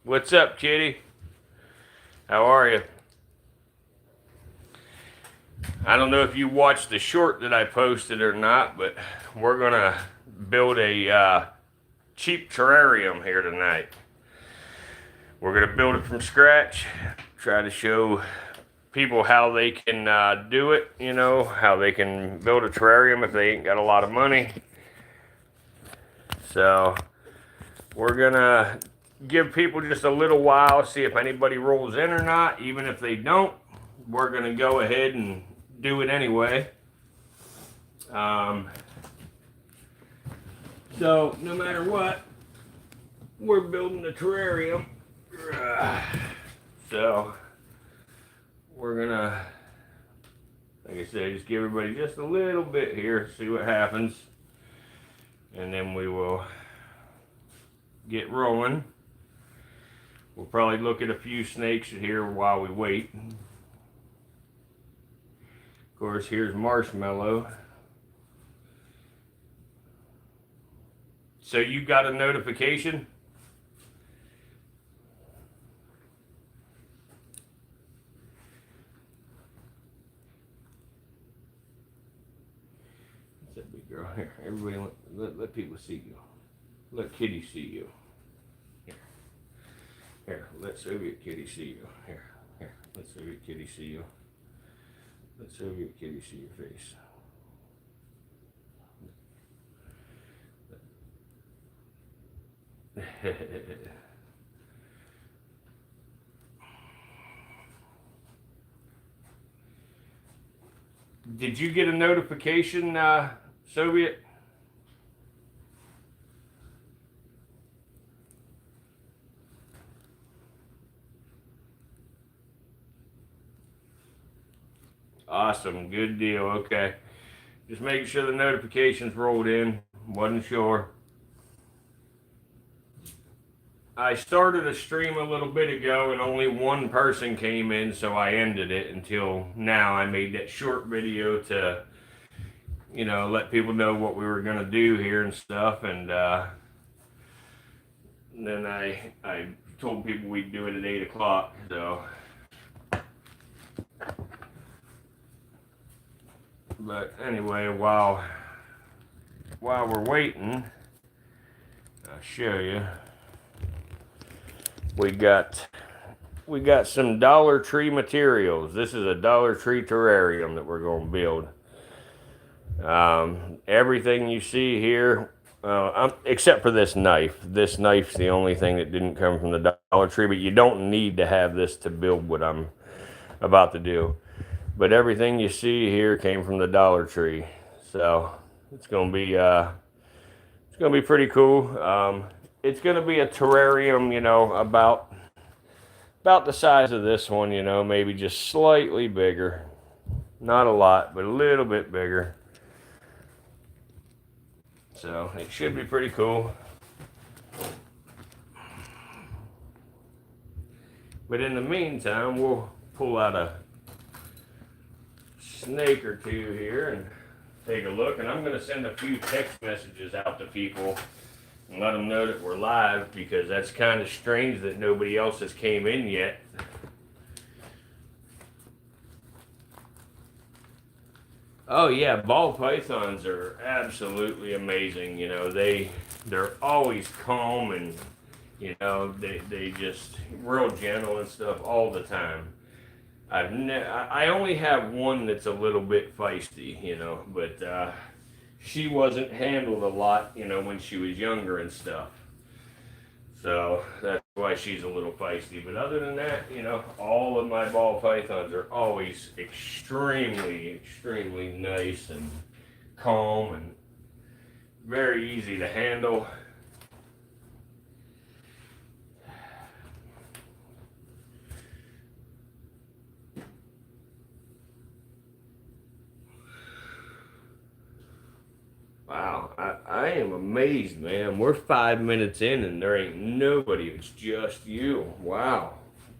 What's up, kitty? How are you? I don't know if you watched the short that I posted or not, but we're gonna build a cheap terrarium here tonight. We're gonna build it from scratch. Try to show people how they can do it. You know, how they can build a terrarium if they ain't got a lot of money. So we're gonna give people just a little while, see if anybody rolls in or not. Even if they don't, we're gonna go ahead and do it anyway. So no matter what, we're building a terrarium. So we're gonna, like I said, just give everybody just a little bit here, see what happens, and then we will get rolling. We'll probably look at a few snakes here while we wait. Of course, here's Marshmallow. So you got a notification? What's that big girl? Here, everybody let people see you. Let Kitty see you. Here, let Soviet Kitty see you. Here, let Soviet Kitty see you. Let Soviet Kitty see your face. Did you get a notification, Soviet? Awesome, good deal. Okay, just making sure the notifications rolled in. Wasn't sure. I started a stream a little bit ago and only one person came in, so I ended it until now. I made that short video to, you know, let people know what we were gonna do here and stuff, and then I told people we'd do it at 8 o'clock. So, but anyway, while we're waiting, I'll show you. We got some Dollar Tree materials. This is a Dollar Tree terrarium that we're going to build. Everything you see here, except for this knife. This knife's the only thing that didn't come from the Dollar Tree, but you don't need to have this to build what I'm about to do. But everything you see here came from the Dollar Tree. So it's going to be pretty cool. It's going to be a terrarium, you know, about the size of this one, you know, maybe just slightly bigger. Not a lot, but a little bit bigger. So it should be pretty cool. But in the meantime, we'll pull out a snake or two here and take a look. And I'm going to send a few text messages out to people and let them know that we're live, because that's kind of strange that nobody else has came in yet. Oh yeah, ball pythons are absolutely amazing. You know, they're always calm, and you know, they just real gentle and stuff all the time. I only have one that's a little bit feisty, you know, but she wasn't handled a lot, you know, when she was younger and stuff. So that's why she's a little feisty. But other than that, you know, all of my ball pythons are always extremely, extremely nice and calm and very easy to handle. Wow, I am amazed, man. We're 5 minutes in and there ain't nobody. It's just you. Wow.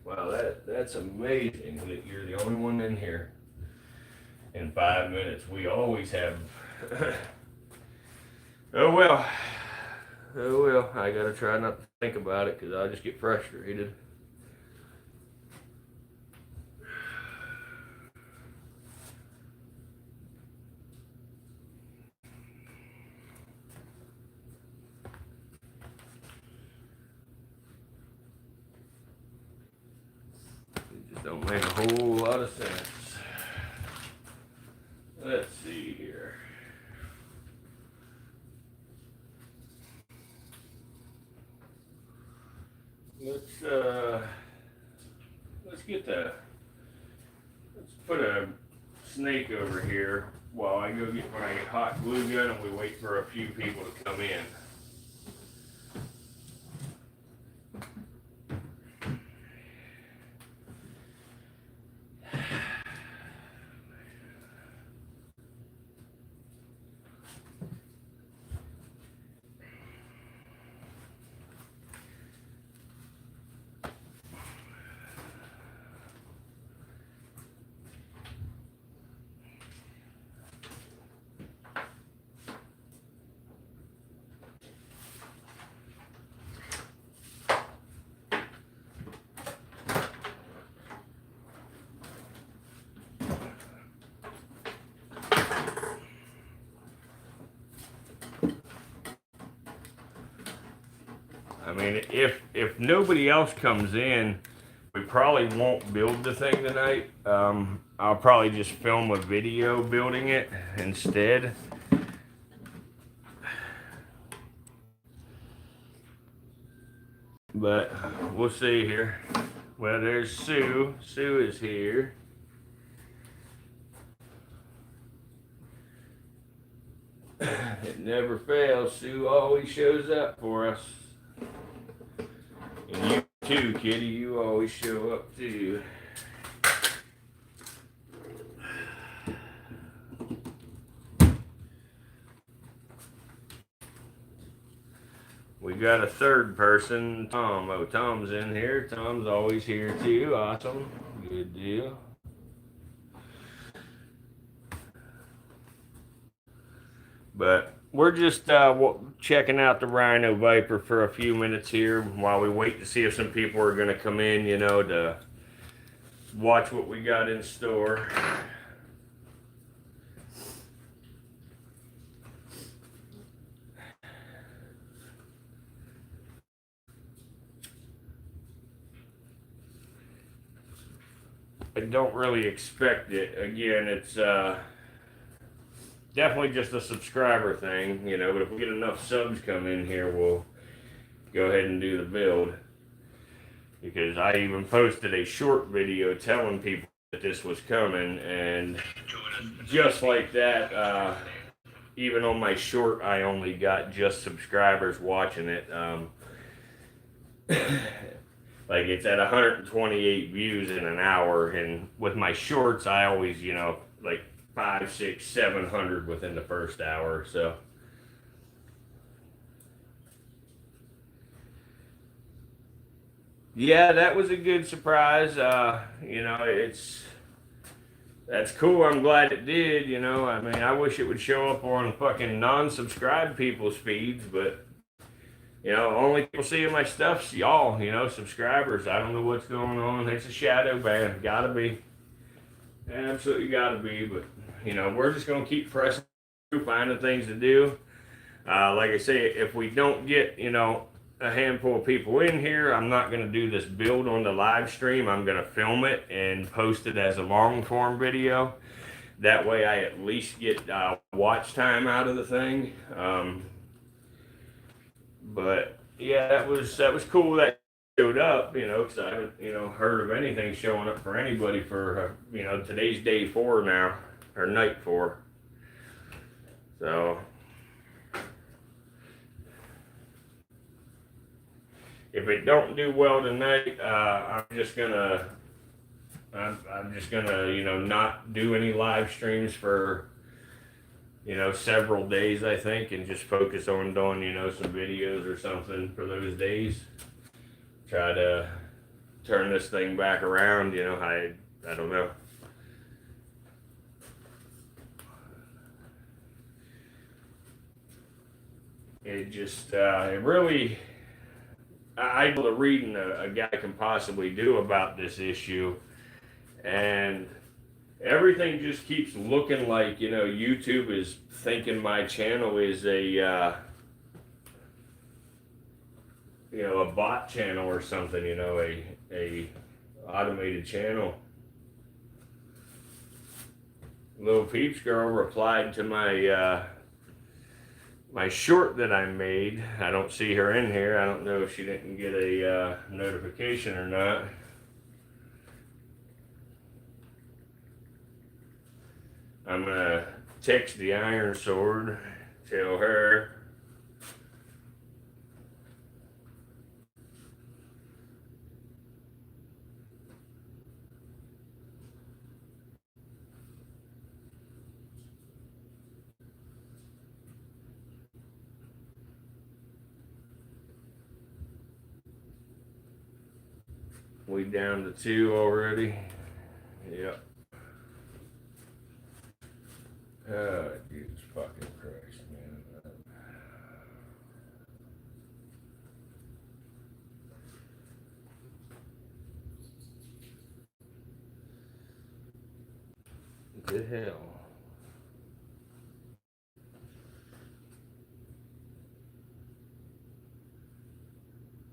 Wow, that's amazing that you're the only one in here in 5 minutes. We always have. Oh well. Oh well. I gotta try not to think about it because I just get frustrated. It just don't make a whole lot of sense. Let's see here. Let's put a snake over here while I go get my hot glue gun and we wait for a few people to come in. I mean, if nobody else comes in, we probably won't build the thing tonight. I'll probably just film a video building it instead. But we'll see here. Well, there's Sue. Sue is here. It never fails. Sue always shows up for us. And you too, kitty. You always show up too. We got a third person, Tom. Oh, Tom's in here. Tom's always here too. Awesome. Good deal. But we're just checking out the Rhino Viper for a few minutes here while we wait to see if some people are going to come in, you know, to watch what we got in store. I don't really expect it. Again, it's definitely just a subscriber thing, you know, but if we get enough subs come in here, we'll go ahead and do the build. Because I even posted a short video telling people that this was coming, and just like that, even on my short, I only got just subscribers watching it. Like, it's at 128 views in an hour, and with my shorts, I always, you know, like 500, 600, 700 within the first hour. So yeah, that was a good surprise. You know, that's cool. I'm glad it did. You know, I mean, I wish it would show up on fucking non-subscribed people's feeds, but you know, only people seeing my stuff's y'all. You know, subscribers. I don't know what's going on. It's a shadow ban. Gotta be. Absolutely gotta be. But you know, we're just gonna keep pressing through, finding things to do. Like I say, if we don't get, you know, a handful of people in here, I'm not gonna do this build on the live stream. I'm gonna film it and post it as a long form video. That way, I at least get watch time out of the thing. But yeah, that was cool that showed up, you know, because I haven't, you know, heard of anything showing up for anybody for, you know, today's day 4 now, or night 4. So if it don't do well tonight, I'm just gonna, you know, not do any live streams for, you know, several days, I think, and just focus on doing, you know, some videos or something for those days. Try to turn this thing back around, you know, I don't know. It just, it really, I did all the reading a guy can possibly do about this issue, and everything just keeps looking like, you know, YouTube is thinking my channel is a you know, a bot channel or something, you know, a automated channel. Little Peeps Girl replied to my my short that I made. I don't see her in here. I don't know if she didn't get a notification or not. I'm gonna text the Iron Sword, tell her. We down to 2 already. Yep. Oh, Jesus fucking Christ, man. What the hell?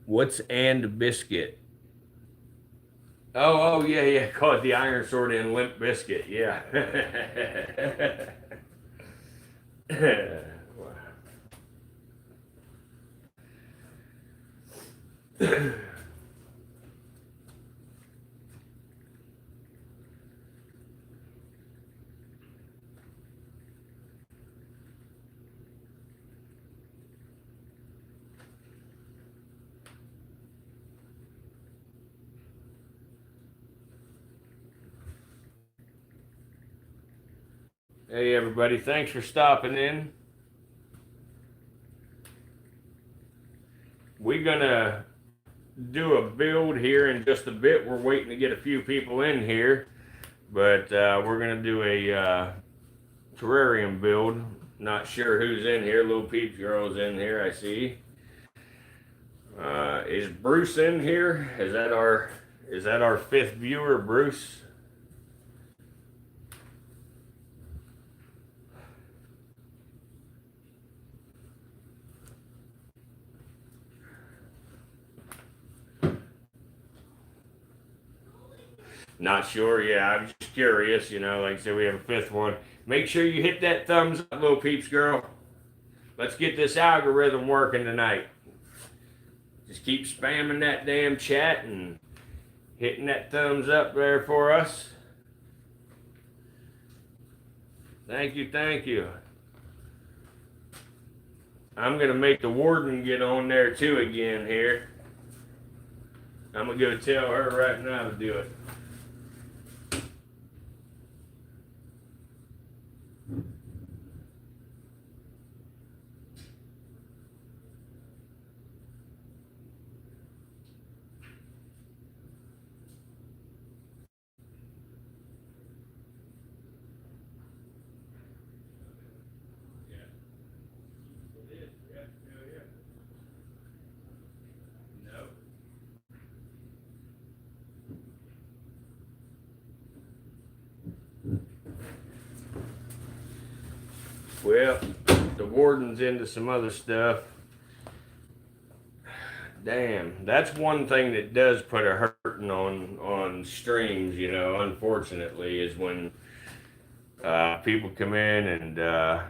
What's and biscuit? Oh, yeah, yeah. Call it the Iron Sword and Limp Biscuit. Yeah. Hey, everybody. Thanks for stopping in. We're gonna do a build here in just a bit. We're waiting to get a few people in here, but we're gonna do a terrarium build. Not sure who's in here. Little Peeps Girl's in here, I see. Is Bruce in here? Is that our fifth viewer, Bruce? Not sure. Yeah, I'm just curious. You know, like I said, we have a fifth one. Make sure you hit that thumbs up, Little Peeps Girl. Let's get this algorithm working tonight. Just keep spamming that damn chat and hitting that thumbs up there for us. Thank you, thank you. I'm gonna make the warden get on there too again here. I'm gonna go tell her right now to do it. Well, the warden's into some other stuff. Damn, that's one thing that does put a hurting on streams. You know, unfortunately, is when people come in and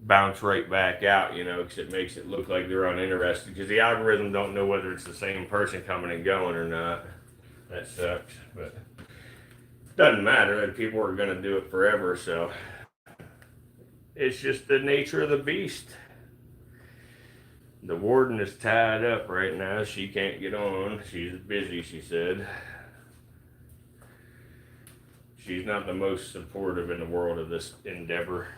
bounce right back out. You know, because it makes it look like they're uninterested. Because the algorithm don't know whether it's the same person coming and going or not. That sucks, but doesn't matter. That people are gonna do it forever. So it's just the nature of the beast. The warden is tied up right now. She can't get on. She's busy, she said. She's not the most supportive in the world of this endeavor.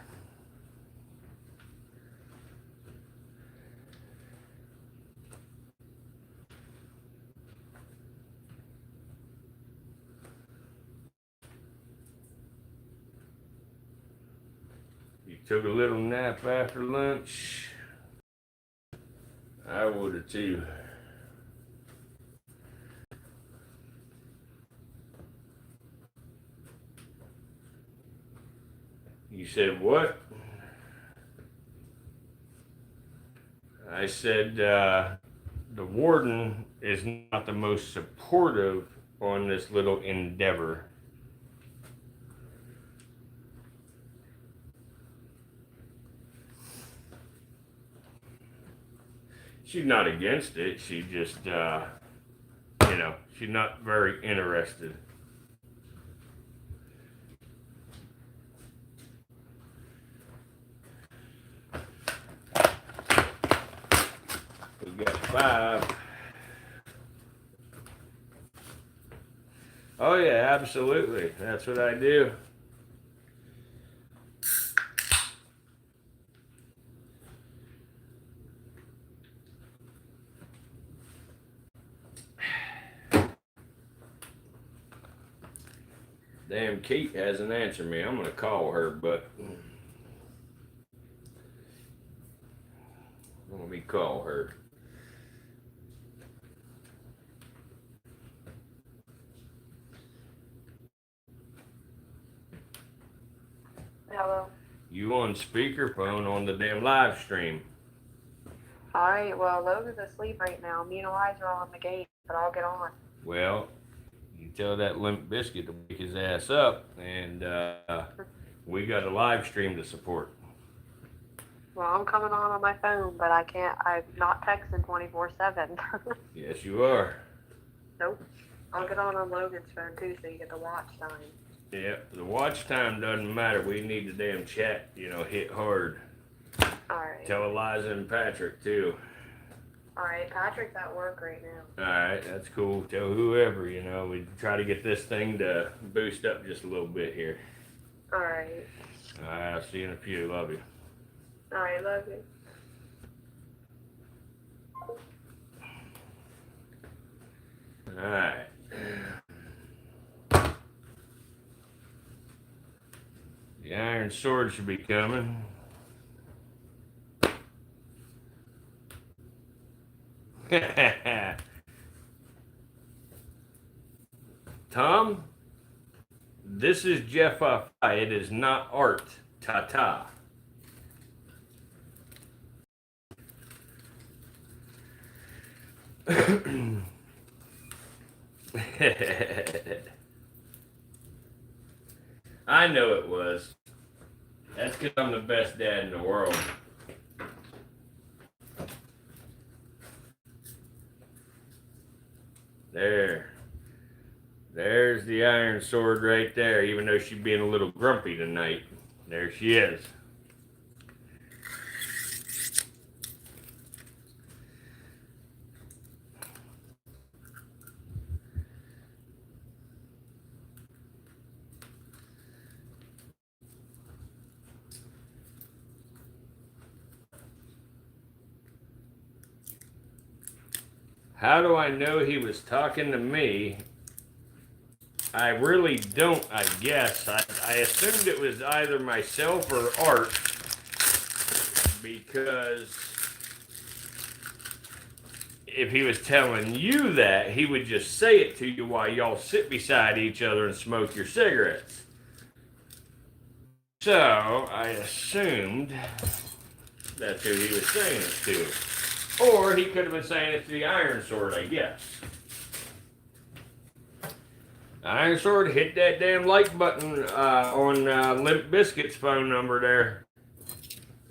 You took a little nap after lunch. I would have too. You said what? I said the warden is not the most supportive on this little endeavor. She's not against it. She just, she's not very interested. We got 5. Oh yeah, absolutely. That's what I do. Damn, Kate hasn't answered me. I'm gonna call her, but let me call her. Hello. You on speakerphone on the damn live stream. Alright, well, Logan's asleep right now. Me and Elijah are on the gate, but I'll get on. Well, you tell that limp biscuit to wake his ass up, and we got a live stream to support. Well, I'm coming on my phone, but I can't. I'm not texting 24/7. Yes, you are. Nope. I'll get on Logan's phone too, so you get the watch time. Yeah, the watch time doesn't matter. We need the damn chat, hit hard. Alright. Tell Eliza and Patrick too. Alright, Patrick's at work right now. Alright, that's cool. Tell whoever, we try to get this thing to boost up just a little bit here. Alright. Alright, I'll see you in a few. Love you. Alright, love you. Alright. The Iron Sword should be coming. Tom, this is Jeff. It is not art. Ta-ta. I know it was. That's because I'm the best dad in the world. There's the Iron Sword right there, even though she's being a little grumpy tonight. There she is. How do I know he was talking to me? I really don't, I guess. I assumed it was either myself or Art, because if he was telling you that, he would just say it to you while y'all sit beside each other and smoke your cigarettes. So I assumed that's who he was saying it to. Or he could have been saying it to the Iron Sword, I guess. Iron Sword, hit that damn like button on Limp Bizkit's phone number there.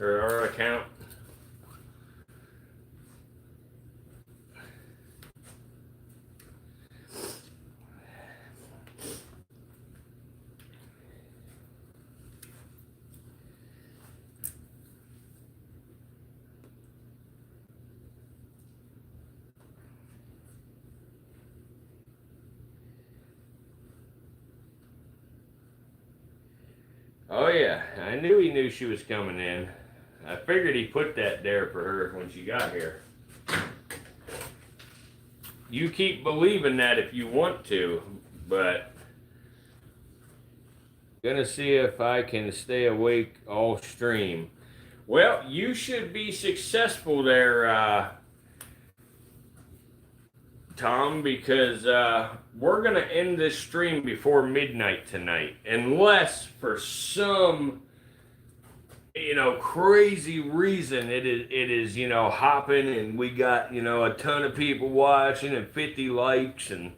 Or our account. Oh yeah, I knew he knew she was coming in. I figured he put that there for her when she got here. You keep believing that if you want to, but gonna see if I can stay awake all stream. Well, you should be successful there, Tom, because we're going to end this stream before midnight tonight. Unless for some, crazy reason it is, hopping and we got, a ton of people watching and 50 likes and,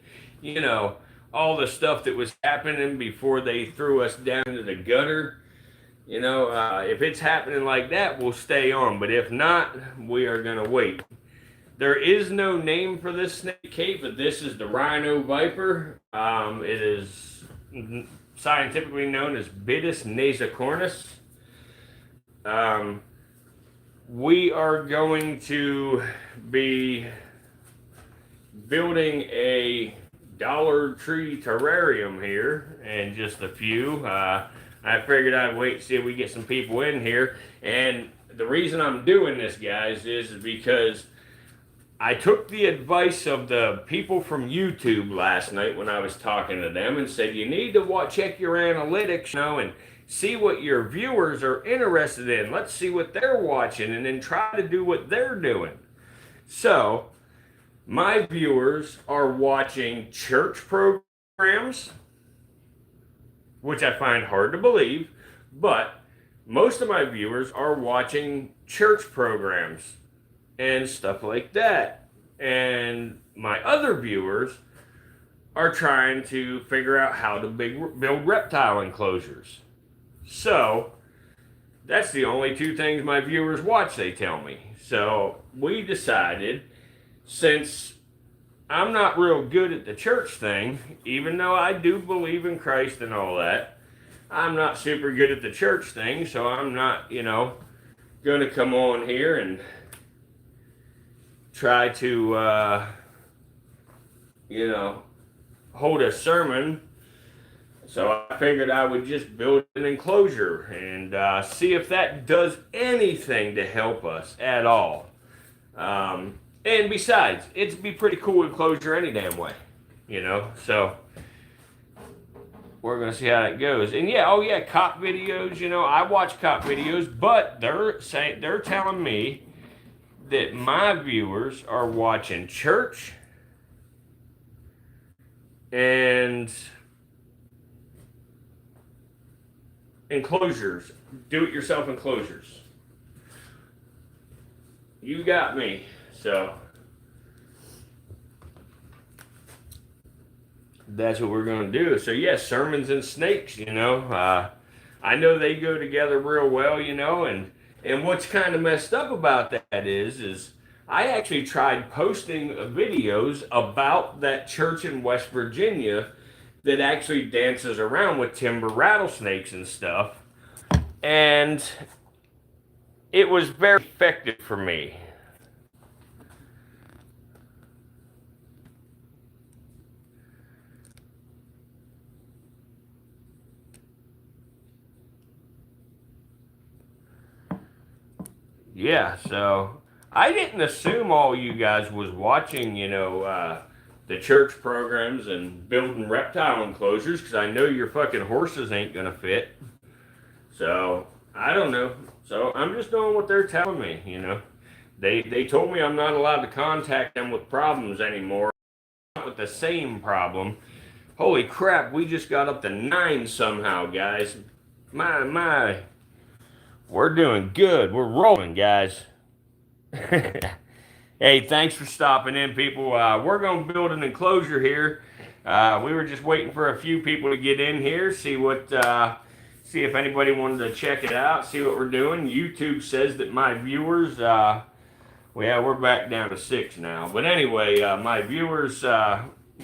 all the stuff that was happening before they threw us down to the gutter. If it's happening like that, we'll stay on. But if not, we are going to wait. There is no name for this snake, Kate, but this is the rhino viper. It is scientifically known as Bitis nasocornus. We are going to be building a Dollar Tree terrarium here in just a few. I figured I'd wait to see if we get some people in here. And the reason I'm doing this, guys, is because I took the advice of the people from YouTube last night when I was talking to them and said, you need to check your analytics, and see what your viewers are interested in. Let's see what they're watching and then try to do what they're doing. So, my viewers are watching church programs, which I find hard to believe, but most of my viewers are watching church programs and stuff like that. And my other viewers are trying to figure out how to build reptile enclosures. So that's the only two things my viewers watch, they tell me. So we decided, since I'm not real good at the church thing, even though I do believe in Christ and all that, I'm not super good at the church thing, so I'm not, going to come on here and try to, hold a sermon. So I figured I would just build an enclosure and see if that does anything to help us at all. And besides, it'd be pretty cool enclosure any damn way, so we're going to see how that goes. And cop videos, I watch cop videos, but they're telling me that my viewers are watching church and enclosures, do-it-yourself enclosures. You got me. So that's what we're going to do. So yes, sermons and snakes, I know they go together real well, and what's kind of messed up about that is I actually tried posting videos about that church in West Virginia that actually dances around with timber rattlesnakes and stuff, and it was very effective for me. Yeah, so I didn't assume all you guys was watching, the church programs and building reptile enclosures, because I know your fucking horses ain't gonna fit. So I don't know. So I'm just doing what they're telling me. They told me I'm not allowed to contact them with problems anymore. Not with the same problem. Holy crap! We just got up to 9 somehow, guys. My. We're doing good. We're rolling, guys. Hey, thanks for stopping in, people. We're going to build an enclosure here. We were just waiting for a few people to get in here, see if anybody wanted to check it out, see what we're doing. YouTube says that my viewers, we're back down to 6 now. But anyway, my viewers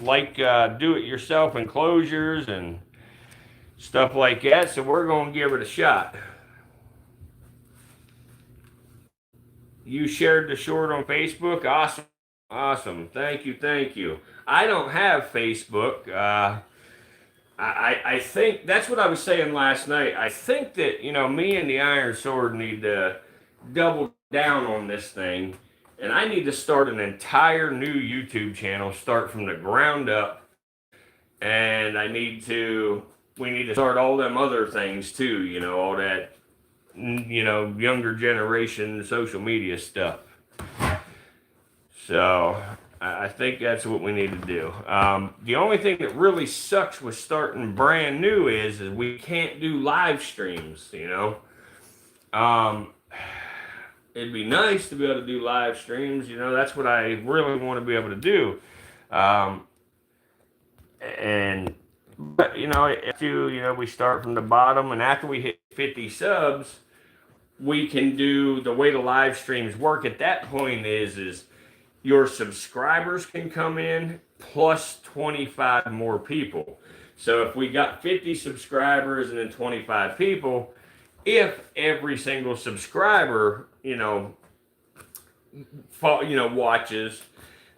like do-it-yourself enclosures and stuff like that, so we're going to give it a shot. You shared the short on Facebook. Awesome. Thank you. I don't have Facebook. I think that's what I was saying last night. I think that, me and the Iron Sword need to double down on this thing. And I need to start an entire new YouTube channel, start from the ground up. And we need to start all them other things too, all that, younger generation social media stuff. So I think that's what we need to do. The only thing that really sucks with starting brand new is we can't do live streams, you know. It'd be nice to be able to do live streams, you know. That's what I really want to be able to do. Um, and but you know, we start from the bottom, and after we hit 50 subs, we can do the way the live streams work. At that point, is your subscribers can come in plus 25 more people. So if we got 50 subscribers and then 25 people, if every single subscriber, watches,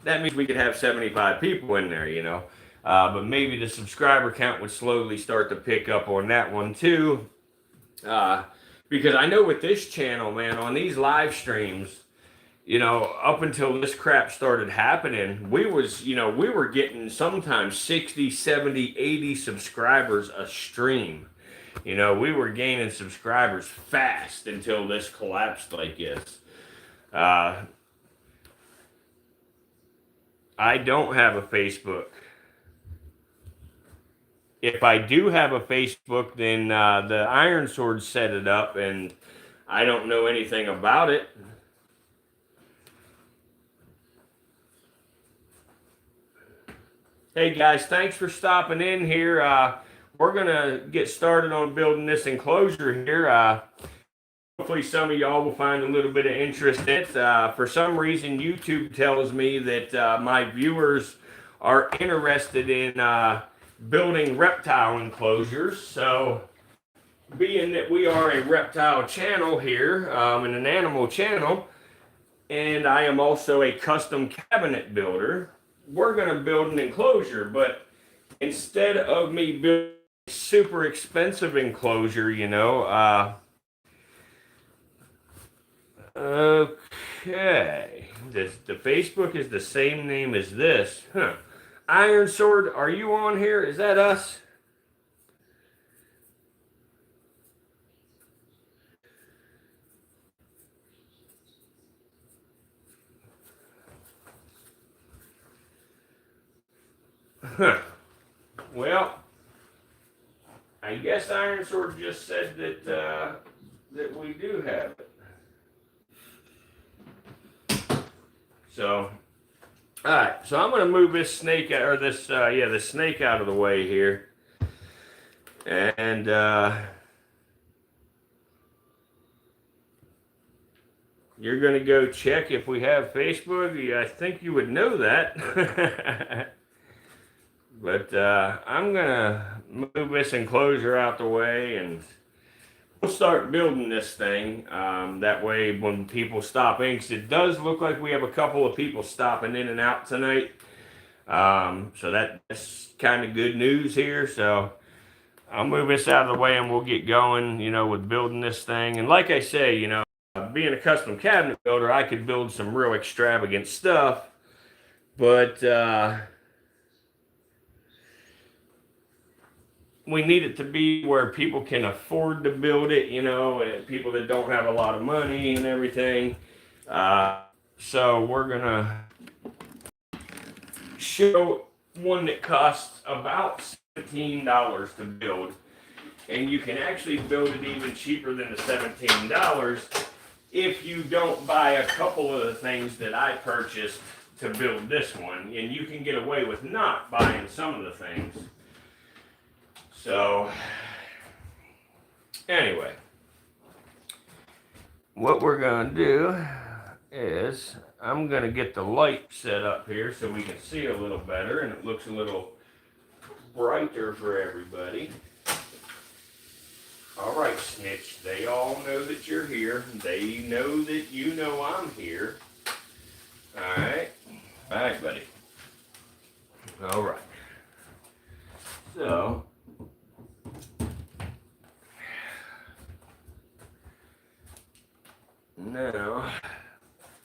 that means we could have 75 people in there, you know. But maybe the subscriber count would slowly start to pick up on that one too. Because I know with this channel, man, on these live streams, you know, up until this crap started happening, we were getting sometimes 60, 70, 80 subscribers a stream. You know, we were gaining subscribers fast until this collapsed like this. I don't have a Facebook. If I do have a Facebook, then the Iron Sword set it up, and I don't know anything about it. Hey guys, thanks for stopping in here. We're going to get started on building this enclosure here. Hopefully some of y'all will find a little bit of interest in it. For some reason, YouTube tells me that my viewers are interested in building reptile enclosures. So being that we are a reptile channel here and an animal channel, and I am also a custom cabinet builder, we're going to build an enclosure. But instead of me building a super expensive enclosure, you know, okay, the Facebook is the same name as this, huh? Iron Sword, are you on here? Is that us? Huh. Well, I guess Iron Sword just said that that we do have it. So, all right. So I'm going to move this snake or this the snake out of the way here, and you're going to go check if we have Facebook. I think you would know that. But I'm going to move this enclosure out the way, and we'll start building this thing. That way when people stop in, because it does look like we have a couple of people stopping in and out tonight. So that's kind of good news here. So I'll move this out of the way and we'll get going, you know, with building this thing. And like I say, you know, being a custom cabinet builder, I could build some real extravagant stuff. But we need it to be where people can afford to build it, you know, and people that don't have a lot of money and everything. So we're going to show one that costs about $17 to build. And you can actually build it even cheaper than the $17 if you don't buy a couple of the things that I purchased to build this one. And you can get away with not buying some of the things. So, anyway, what we're going to do is I'm going to get the light set up here so we can see a little better and it looks a little brighter for everybody. All right, Snitch, they all know that you're here. They know that you know I'm here. All right. All right, buddy. All right. So, now,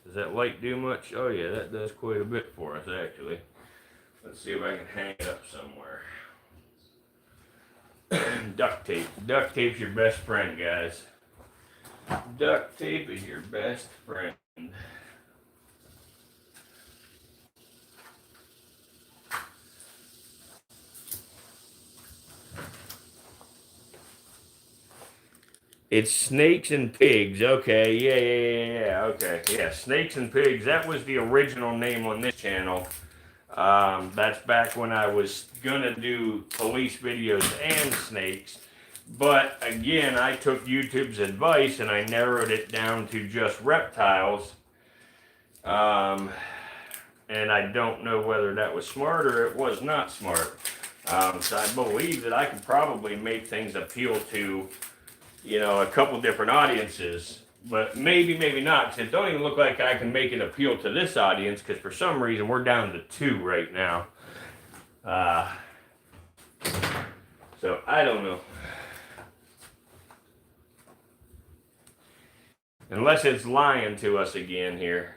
does that light do much? Oh yeah, that does quite a bit for us actually. Let's see if I can hang it up somewhere. Duct tape. Duct tape's your best friend, guys. Duct tape is your best friend. It's Snakes and Pigs. Okay, yeah. Okay, yeah, Snakes and Pigs. That was the original name on this channel. That's back when I was gonna do police videos and snakes. But again, I took YouTube's advice and I narrowed it down to just reptiles. And I don't know whether that was smart or it was not smart. So I believe that I could probably make things appeal to, you know, a couple different audiences. But maybe not, because it don't even look like I can make it appeal to this audience, because for some reason we're down to 2 right now. So I don't know. Unless it's lying to us again here.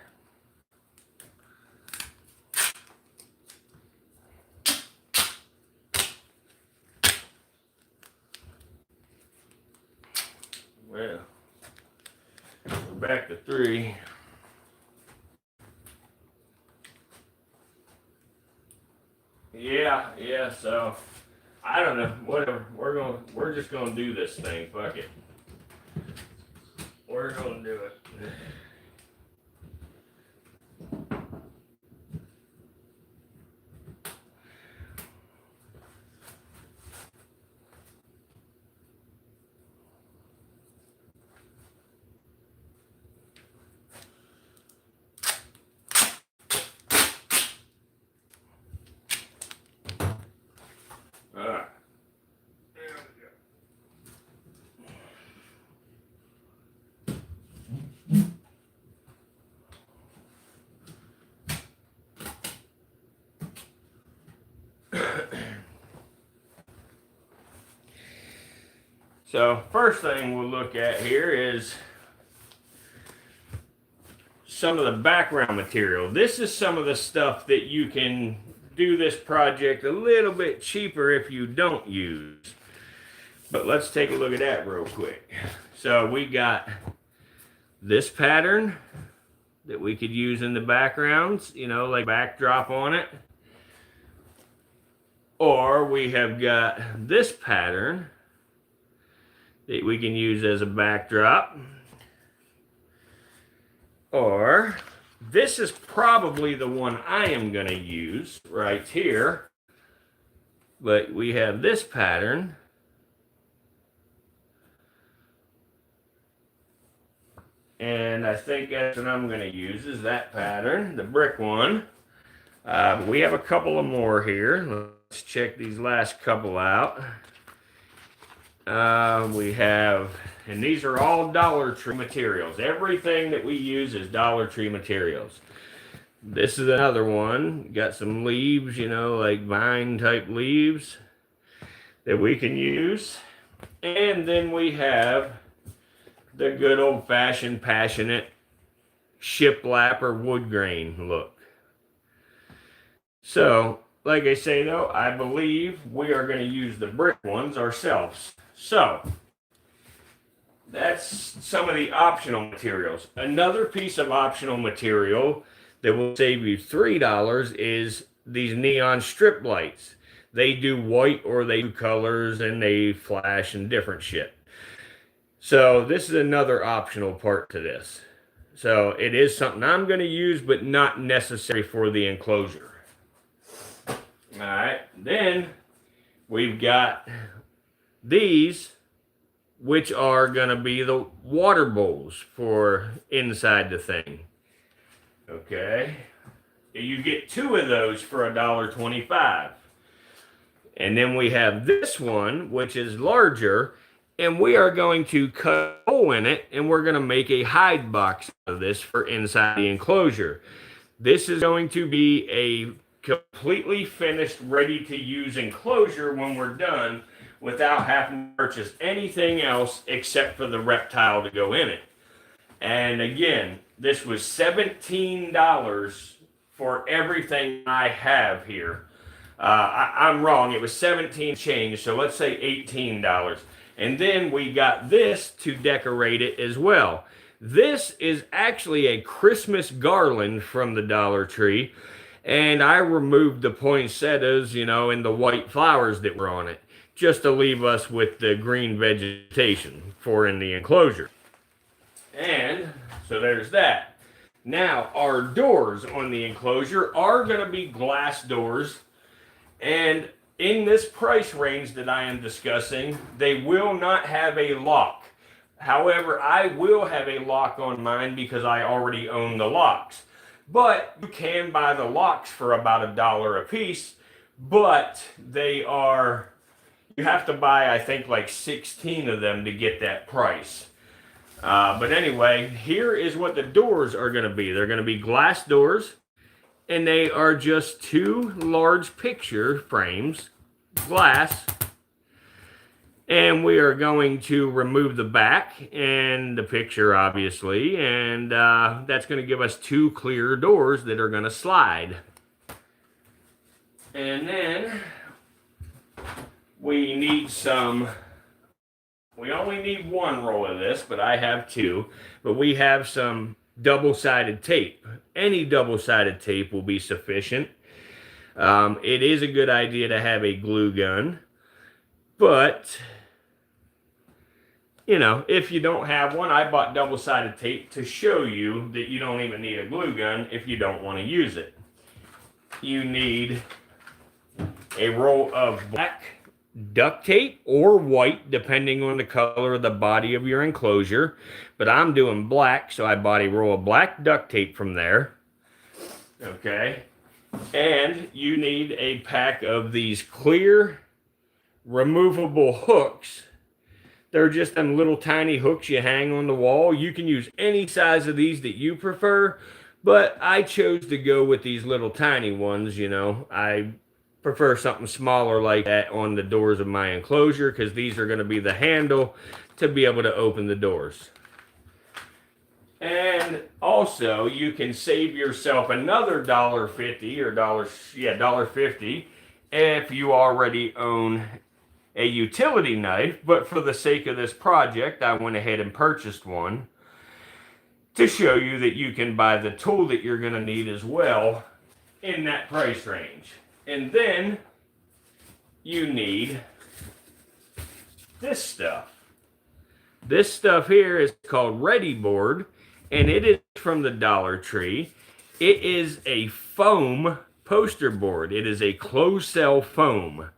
Well, we're back to 3. Yeah, so I don't know. Whatever. We're just gonna do this thing. Fuck it. We're gonna do it. Alright. There we go. So first thing we'll look at here is some of the background material. This is some of the stuff that you can do this project a little bit cheaper if you don't use. But let's take a look at that real quick. So we got this pattern that we could use in the backgrounds, you know, like backdrop on it. Or we have got this pattern that we can use as a backdrop. Or this is probably the one I am going to use right here. But we have this pattern. And I think that's what I'm going to use is that pattern, the brick one. We have a couple of more here. Let's check these last couple out. We have, and these are all Dollar Tree materials. Everything that we use is Dollar Tree materials. This is another one. Got some leaves, you know, like vine type leaves that we can use. And then we have the good old fashioned passionate shiplap or wood grain look. So, like I say though, I believe we are going to use the brick ones ourselves. So, that's some of the optional materials. Another piece of optional material that will save you $3 is these neon strip lights. They do white or they do colors and they flash and different shit. So this is another optional part to this. So it is something I'm going to use, but not necessary for the enclosure. All right, then we've got these, which are going to be the water bowls for inside the thing. Okay, you get 2 of those for $1.25. And then we have this one, which is larger, and we are going to cut a hole in it, and we're going to make a hide box of this for inside the enclosure. This is going to be a completely finished, ready-to-use enclosure when we're done, without having to purchase anything else except for the reptile to go in it. And again, this was $17 for everything I have here. I'm wrong, it was 17 change, so let's say $18. And then we got this to decorate it as well. This is actually a Christmas garland from the Dollar Tree. And I removed the poinsettias, you know, and the white flowers that were on it, just to leave us with the green vegetation for in the enclosure. And so there's that. Now, our doors on the enclosure are going to be glass doors. And in this price range that I am discussing, they will not have a lock. However, I will have a lock on mine because I already own the locks. But you can buy the locks for about $1 a piece. But they are, you have to buy, I think, like 16 of them to get that price. But anyway, here is what the doors are going to be. They're going to be glass doors, and they are just 2 large picture frames, glass. And we are going to remove the back and the picture, obviously, and that's going to give us 2 clear doors that are going to slide. And then we need we only need 1 roll of this, but I have 2. But we have some double-sided tape. Any double-sided tape will be sufficient. It is a good idea to have a glue gun, but you know, if you don't have one, I bought double-sided tape to show you that you don't even need a glue gun if you don't want to use it. You need a roll of black duct tape or white, depending on the color of the body of your enclosure. But I'm doing black, so I bought a roll of black duct tape from there. Okay. And you need a pack of these clear removable hooks. They're just them little tiny hooks you hang on the wall. You can use any size of these that you prefer, but I chose to go with these little tiny ones. You know, I prefer something smaller like that on the doors of my enclosure because these are going to be the handle to be able to open the doors. And also, you can save yourself another $1.50 or $1.50 if you already own a utility knife. But for the sake of this project, I went ahead and purchased one to show you that you can buy the tool that you're going to need as well in that price range. And then you need this stuff. This stuff here is called Ready Board, and it is from the Dollar Tree. It is a foam poster board. It is a closed cell foam.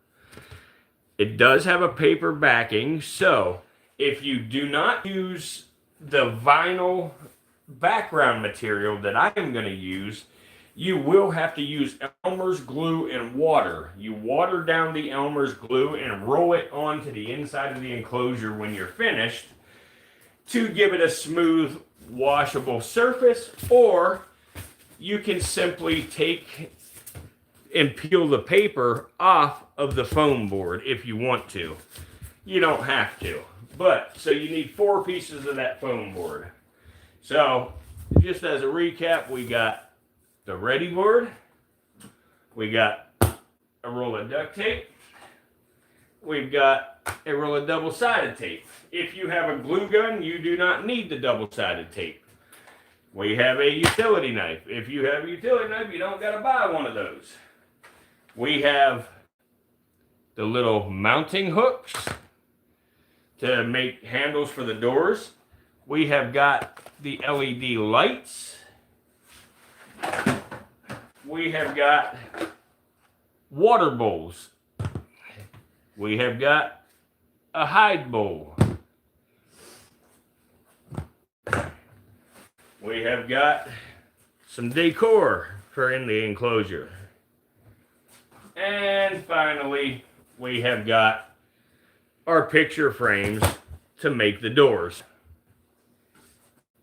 It does have a paper backing, so if you do not use the vinyl background material that I am going to use, you will have to use Elmer's glue and water. You water down the Elmer's glue and roll it onto the inside of the enclosure when you're finished to give it a smooth, washable surface, or you can simply take and peel the paper off of the foam board if you want to. You don't have to. But, so you need 4 pieces of that foam board. So, just as a recap, we got the Ready Board, we got a roll of duct tape, we've got a roll of double-sided tape. If you have a glue gun, you do not need the double-sided tape. We have a utility knife. If you have a utility knife, you don't got to buy one of those. We have the little mounting hooks to make handles for the doors. We have got the LED lights. We have got water bowls. We have got a hide bowl. We have got some decor for in the enclosure. And finally, we have got our picture frames to make the doors.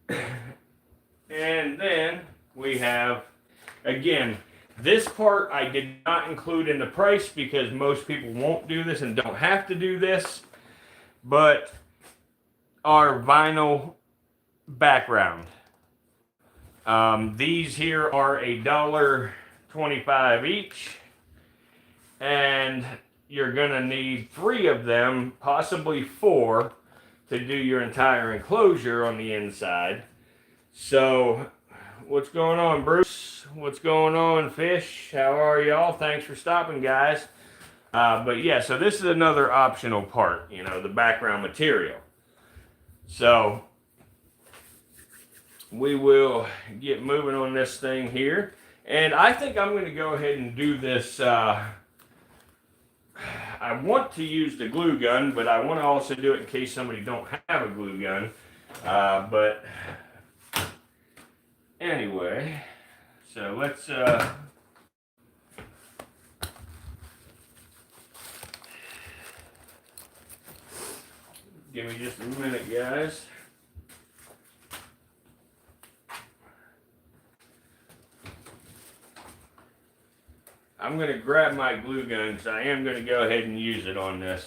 And then we have, again, this part I did not include in the price because most people won't do this and don't have to do this, but our vinyl background. These here are $1.25 each, and you're gonna need 3 of them, possibly 4, to do your entire enclosure on the inside. So, what's going on, Bruce? What's going on, Fish? How are y'all? Thanks for stopping, guys. But yeah, so this is another optional part, you know, the background material. So we will get moving on this thing here. And I think I'm going to go ahead and do this. I want to use the glue gun, but I want to also do it in case somebody don't have a glue gun. But anyway, so let's give me just a minute, guys. I'm going to grab my glue gun because I am going to go ahead and use it on this.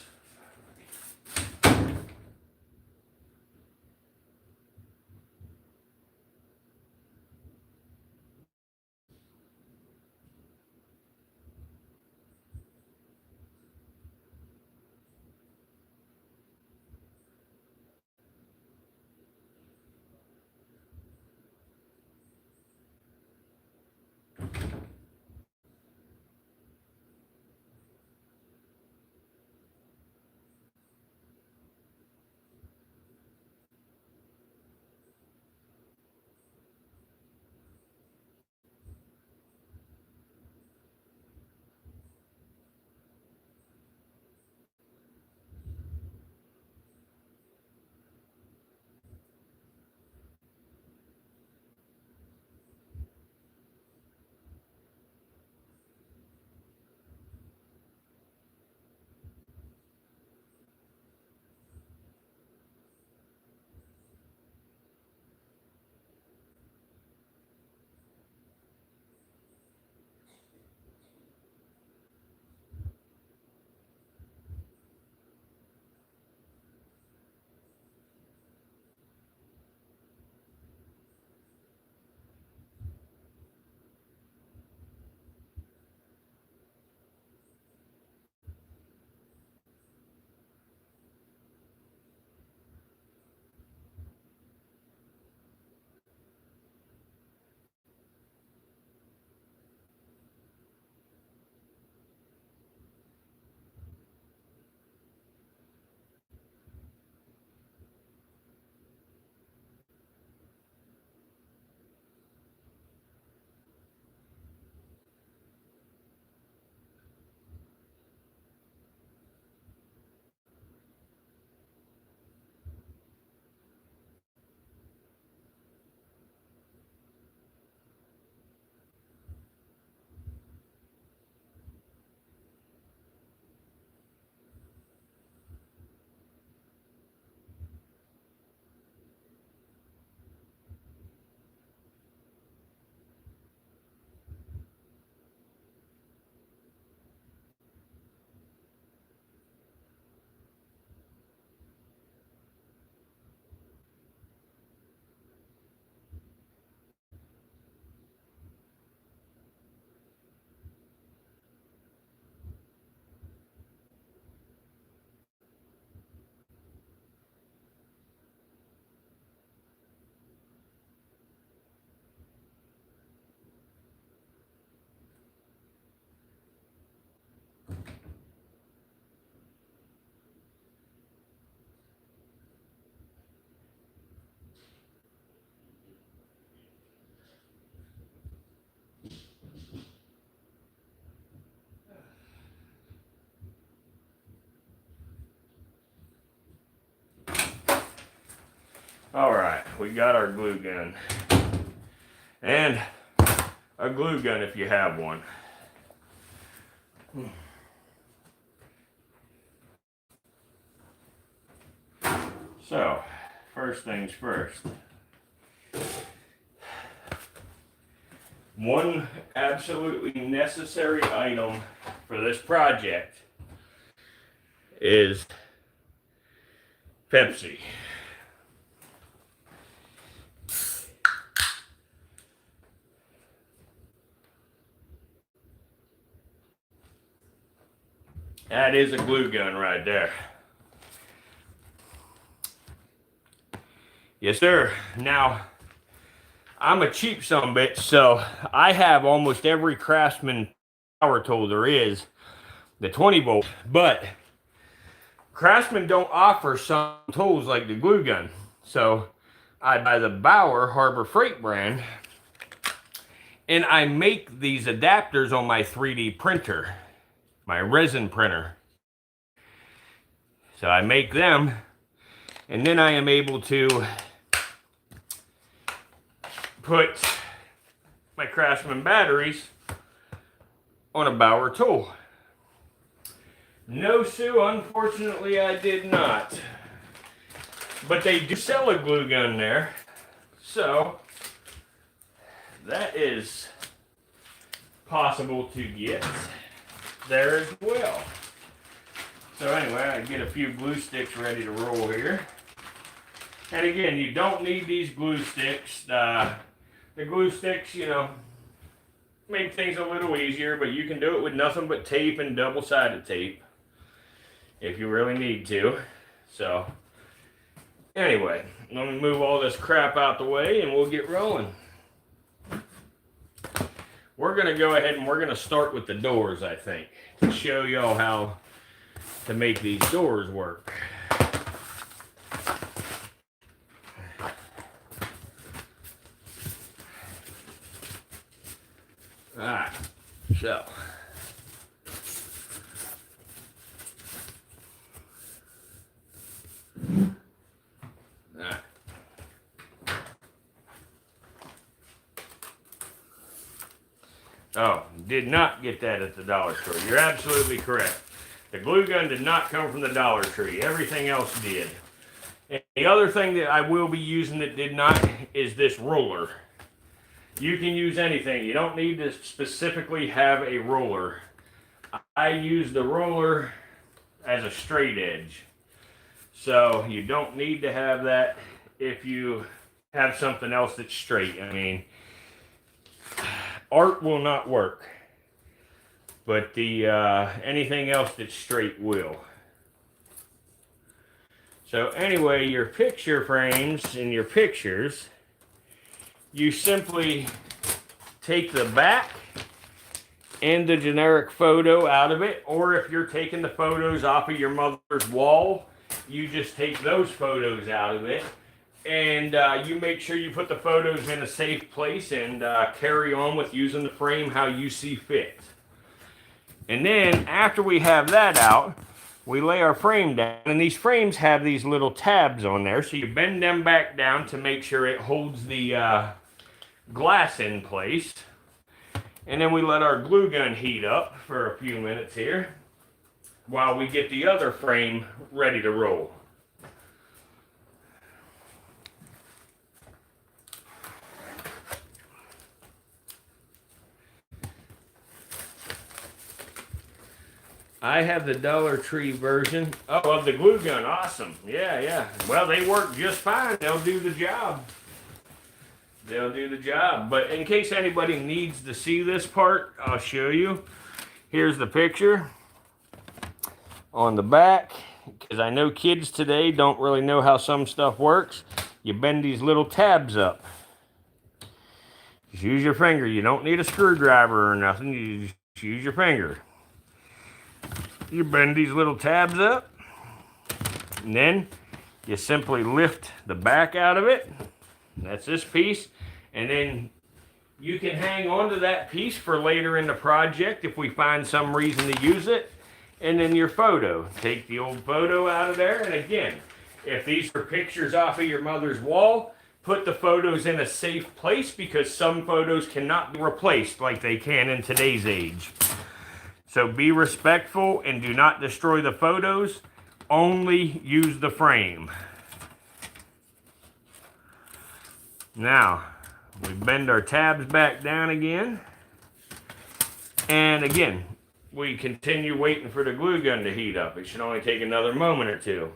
All right, we got our glue gun. And a glue gun if you have one. So, first things first. One absolutely necessary item for this project is Pepsi. That is a glue gun right there. Yes, sir. Now, I'm a cheap sumbitch, so I have almost every Craftsman power tool there is, the 20 volt. But Craftsman don't offer some tools like the glue gun. So I buy the Bauer Harbor Freight brand, and I make these adapters on my 3D printer, my resin printer. So I make them, and then I am able to put my Craftsman batteries on a Bauer tool. No, Sue, unfortunately I did not. But they do sell a glue gun there. So that is possible to get there as well. So anyway, I get a few glue sticks ready to roll here. And again, you don't need these glue sticks. The glue sticks, you know, make things a little easier, but you can do it with nothing but tape and double-sided tape if you really need to. So anyway, let me move all this crap out the way and we'll get rolling. We're gonna go ahead and we're gonna start with the doors, I think, to show y'all how to make these doors work. Alright, so oh, did not get that at the Dollar Tree. You're absolutely correct. The glue gun did not come from the Dollar Tree. Everything else did. And the other thing that I will be using that did not is this ruler. You can use anything. You don't need to specifically have a ruler. I use the ruler as a straight edge. So you don't need to have that if you have something else that's straight. I mean, art will not work, but the anything else that's straight will. So anyway, your picture frames in your pictures, you simply take the back and the generic photo out of it, or if you're taking the photos off of your mother's wall, you just take those photos out of it. And you make sure you put the photos in a safe place and carry on with using the frame how you see fit. And then after we have that out, we lay our frame down, and these frames have these little tabs on there, so you bend them back down to make sure it holds the glass in place. And then we let our glue gun heat up for a few minutes here while we get the other frame ready to roll. I have the Dollar Tree version. Oh, of the glue gun. Awesome. Yeah. Well, they work just fine. They'll do the job. They'll do the job. But in case anybody needs to see this part, I'll show you. Here's the picture on the back, because I know kids today don't really know how some stuff works. You bend these little tabs up. Just use your finger. You don't need a screwdriver or nothing. You just use your finger. You bend these little tabs up, and then you simply lift the back out of it. That's this piece. And then you can hang on to that piece for later in the project if we find some reason to use it. And then your photo. Take the old photo out of there. And again, if these are pictures off of your mother's wall, put the photos in a safe place, because some photos cannot be replaced like they can in today's age. So be respectful and do not destroy the photos. Only use the frame. Now, we bend our tabs back down again. And again, we continue waiting for the glue gun to heat up. It should only take another moment or two.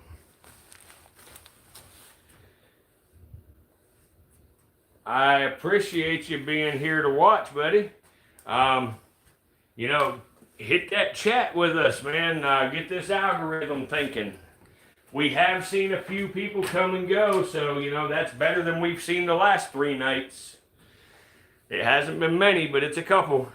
I appreciate you being here to watch, buddy. You know, hit that chat with us, man. Get this algorithm thinking. We have seen a few people come and go, so, you know, that's better than we've seen the last 3 nights. It hasn't been many, but it's a couple.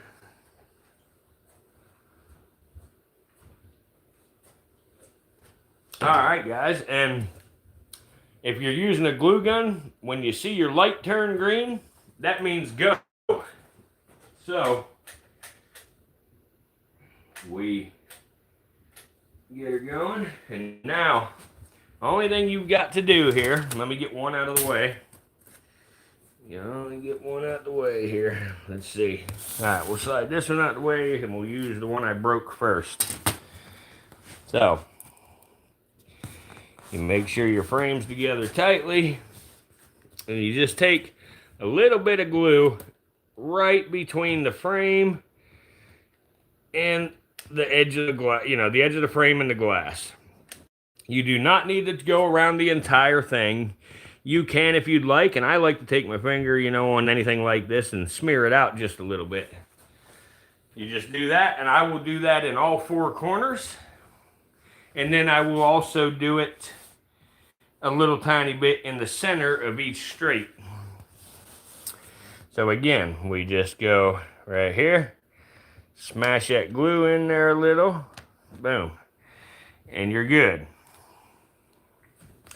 All right, guys, and if you're using a glue gun, when you see your light turn green, that means go. So we get her going, and now only thing you've got to do here, let me get one out of the way. You only get one out the way here. Let's see. All right, we'll slide this one out the way, and we'll use the one I broke first. So, you make sure your frame's together tightly, and you just take a little bit of glue right between the frame and the edge of the glass, the edge of the frame and the glass. You do not need to go around the entire thing. You can if you'd like, and I like to take my finger, on anything like this and smear it out just a little bit. You just do that, and I will do that in all four corners. And then I will also do it a little tiny bit in the center of each straight. So again, we just go right here, smash that glue in there a little, boom, and you're good.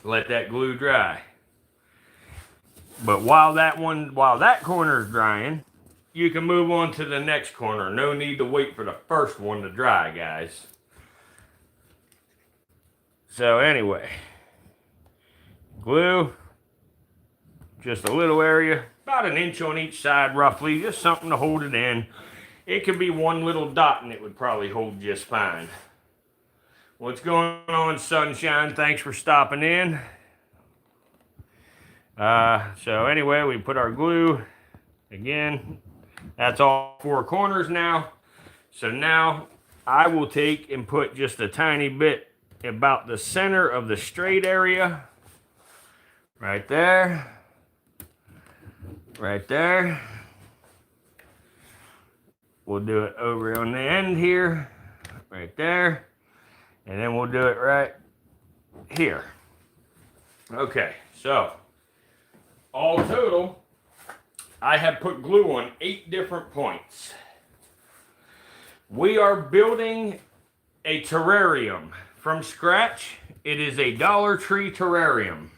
Let that glue dry. But while that corner is drying, you can move on to the next corner. No need to wait for the first one to dry, guys. So anyway, glue, just a little area, about an inch on each side roughly, just something to hold it in. It could be one little dot and it would probably hold just fine. What's going on, sunshine? Thanks for stopping in. So anyway, we put our glue, again, that's all four corners now. So now I will take and put just a tiny bit about the center of the straight area, right there, right there. We'll do it over on the end here, right there, and then we'll do it right here. Okay, so all total, I have put glue on 8 different points. We are building a terrarium from scratch. It is a Dollar Tree terrarium.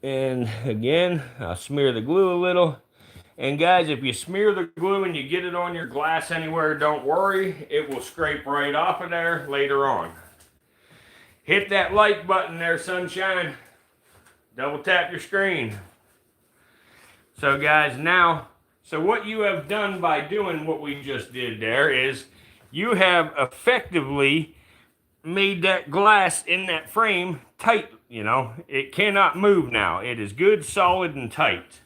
And again, I'll smear the glue a little. And guys, if you smear the glue and you get it on your glass anywhere, don't worry. It will scrape right off of there later on. Hit that like button there, sunshine. Double tap your screen. So guys, now, so what you have done by doing what we just did there is you have effectively made that glass in that frame tight. It cannot move now. It is good, solid, and tight.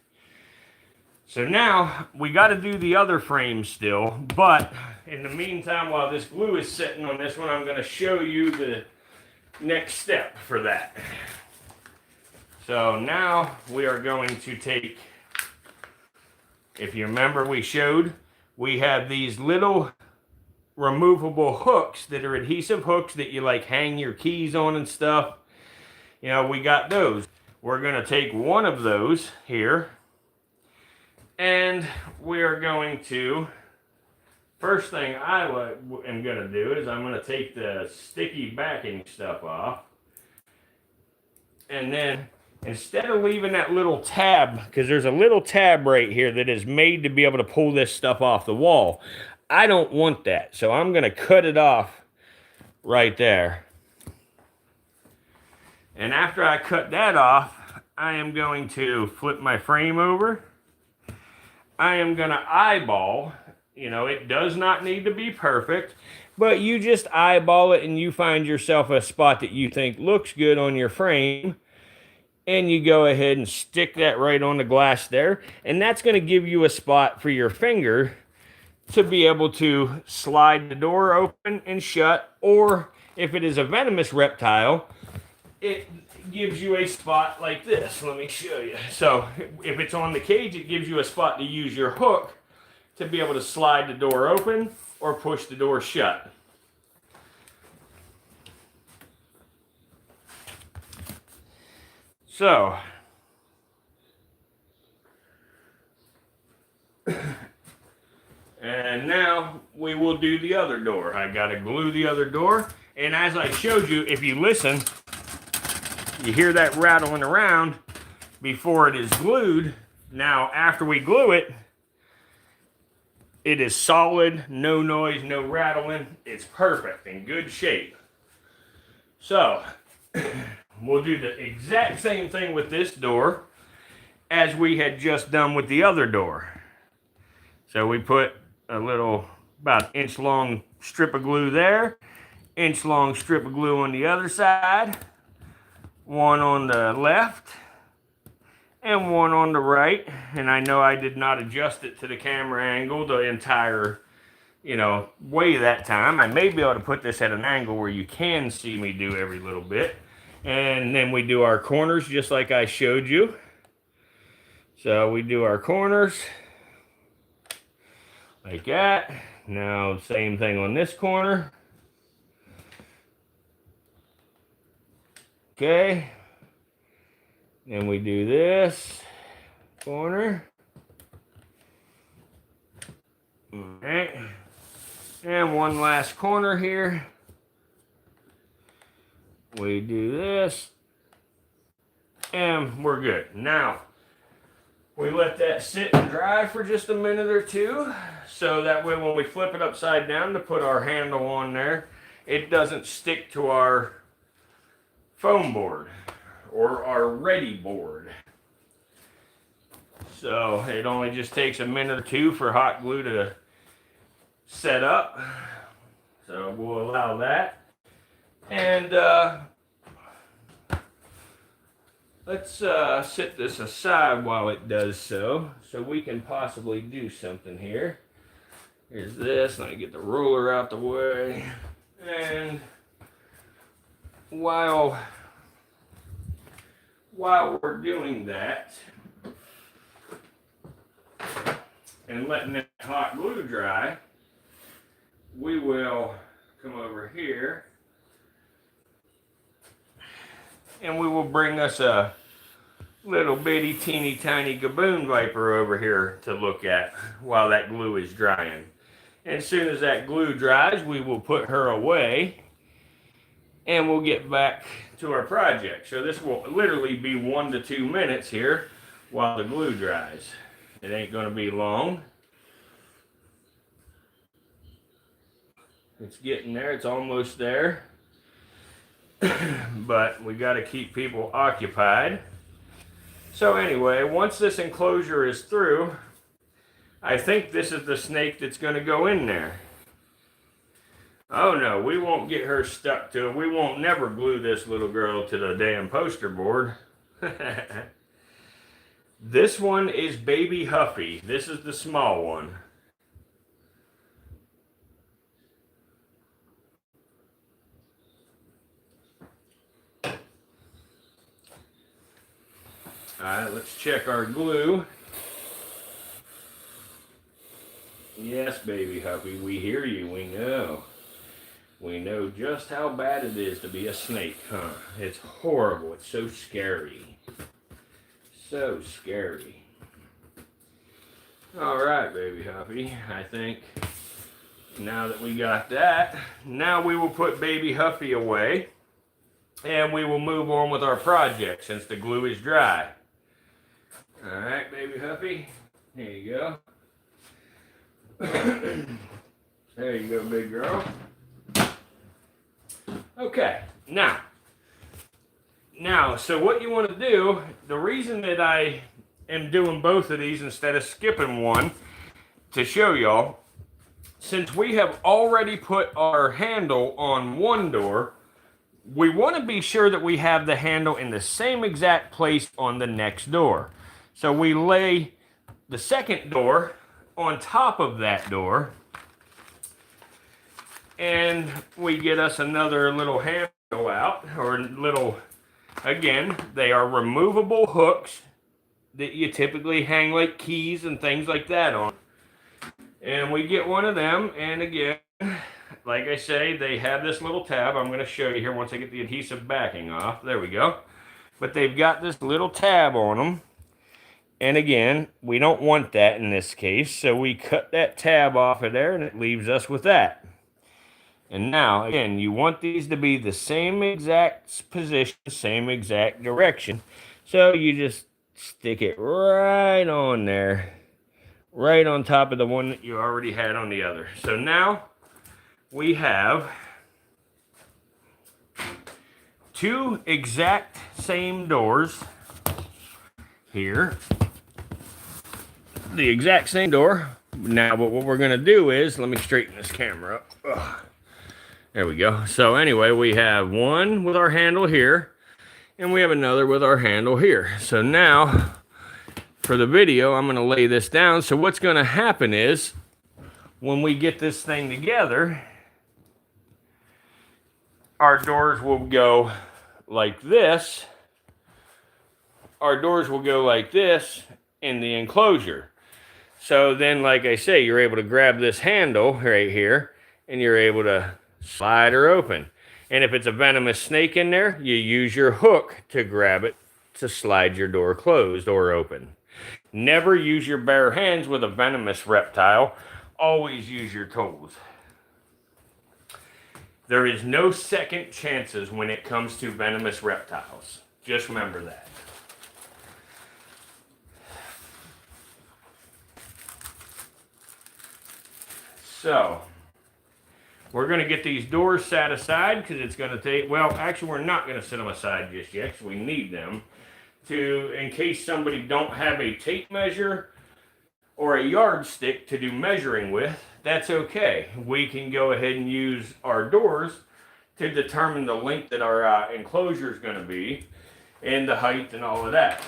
So now we got to do the other frame still, but in the meantime, while this glue is sitting on this one, I'm going to show you the next step for that. So now we are going to take, if you remember we have these little removable hooks that are adhesive hooks that you like hang your keys on and stuff. We got those. We're going to take one of those here, and we are going to, first thing I am going to do is I'm going to take the sticky backing stuff off. And then instead of leaving that little tab, because there's a little tab right here that is made to be able to pull this stuff off the wall. I don't want that, so I'm going to cut it off right there. And after I cut that off, I am going to flip my frame over. I am going to eyeball. It does not need to be perfect, but you just eyeball it and you find yourself a spot that you think looks good on your frame, and you go ahead and stick that right on the glass there, and that's going to give you a spot for your finger to be able to slide the door open and shut, or if it is a venomous reptile, it gives you a spot like this. Let me show you. So if it's on the cage, it gives you a spot to use your hook to be able to slide the door open or push the door shut. So, And now we will do the other door. I gotta glue the other door. And as I showed you, if you listen, you hear that rattling around before it is glued. Now, after we glue it, it is solid, no noise, no rattling. It's perfect, in good shape. So, we'll do the exact same thing with this door as we had just done with the other door. So we put a little, about an inch long strip of glue there, inch long strip of glue on the other side, one on the left, and one on the right. And I know I did not adjust it to the camera angle the entire, way that time. I may be able to put this at an angle where you can see me do every little bit. And then we do our corners just like I showed you. So we do our corners like that. Now, same thing on this corner. Okay. Then we do this corner. Okay. And one last corner here. We do this. And we're good. Now, we let that sit and dry for just a minute or two, so that way when we flip it upside down to put our handle on there, it doesn't stick to our foam board or our ready board. So it only just takes a minute or two for hot glue to set up. So we'll allow that. And let's set this aside while it does so we can possibly do something here. Here's this, let me get the ruler out the way. And while we're doing that and letting that hot glue dry, we will come over here and we will bring us a little bitty teeny tiny Gaboon Viper over here to look at while that glue is drying. And as soon as that glue dries, we will put her away and we'll get back to our project. So this will literally be 1 to 2 minutes here while the glue dries. It ain't gonna be long. It's getting there, it's almost there. But we got to keep people occupied. So anyway, once this enclosure is through, I think this is the snake that's going to go in there. Oh no, we won't get her stuck to it. We won't never glue this little girl to the damn poster board. This one is Baby Huffy. This is the small one. Alright, let's check our glue. Yes, Baby Huffy, we hear you, we know. We know just how bad it is to be a snake, huh? It's horrible, it's so scary. So scary. Alright, Baby Huffy, I think now that we got that, now we will put Baby Huffy away and we will move on with our project since the glue is dry. Alright, Baby Huffy, here you go. There you go, big girl. Okay, now, so what you want to do, the reason that I am doing both of these instead of skipping one to show y'all, since we have already put our handle on one door, we want to be sure that we have the handle in the same exact place on the next door. So we lay the second door on top of that door, and we get us another little handle out, or little, again, they are removable hooks that you typically hang like keys and things like that on. And we get one of them, and again, like I say, they have this little tab. I'm going to show you here once I get the adhesive backing off. There we go. But they've got this little tab on them. And again, we don't want that in this case, so we cut that tab off of there and it leaves us with that. And now, again, you want these to be the same exact position, same exact direction. So you just stick it right on there, right on top of the one that you already had on the other. So now we have two exact same doors here. The exact same door. Now, but what we're going to do is, let me straighten this camera up. Ugh. There we go. So anyway, we have one with our handle here, and we have another with our handle here. So now, for the video, I'm going to lay this down. So what's going to happen is, when we get this thing together, our doors will go like this. Our doors will go like this in the enclosure. So then, like I say, you're able to grab this handle right here, and you're able to slide her open. And if it's a venomous snake in there, you use your hook to grab it to slide your door closed or open. Never use your bare hands with a venomous reptile. Always use your tools. There is no second chances when it comes to venomous reptiles. Just remember that. So, we're going to get these doors set aside because it's going to take, well, actually we're not going to set them aside just yet because we need them to, in case somebody don't have a tape measure or a yardstick to do measuring with, that's okay. We can go ahead and use our doors to determine the length that our enclosure is going to be and the height and all of that.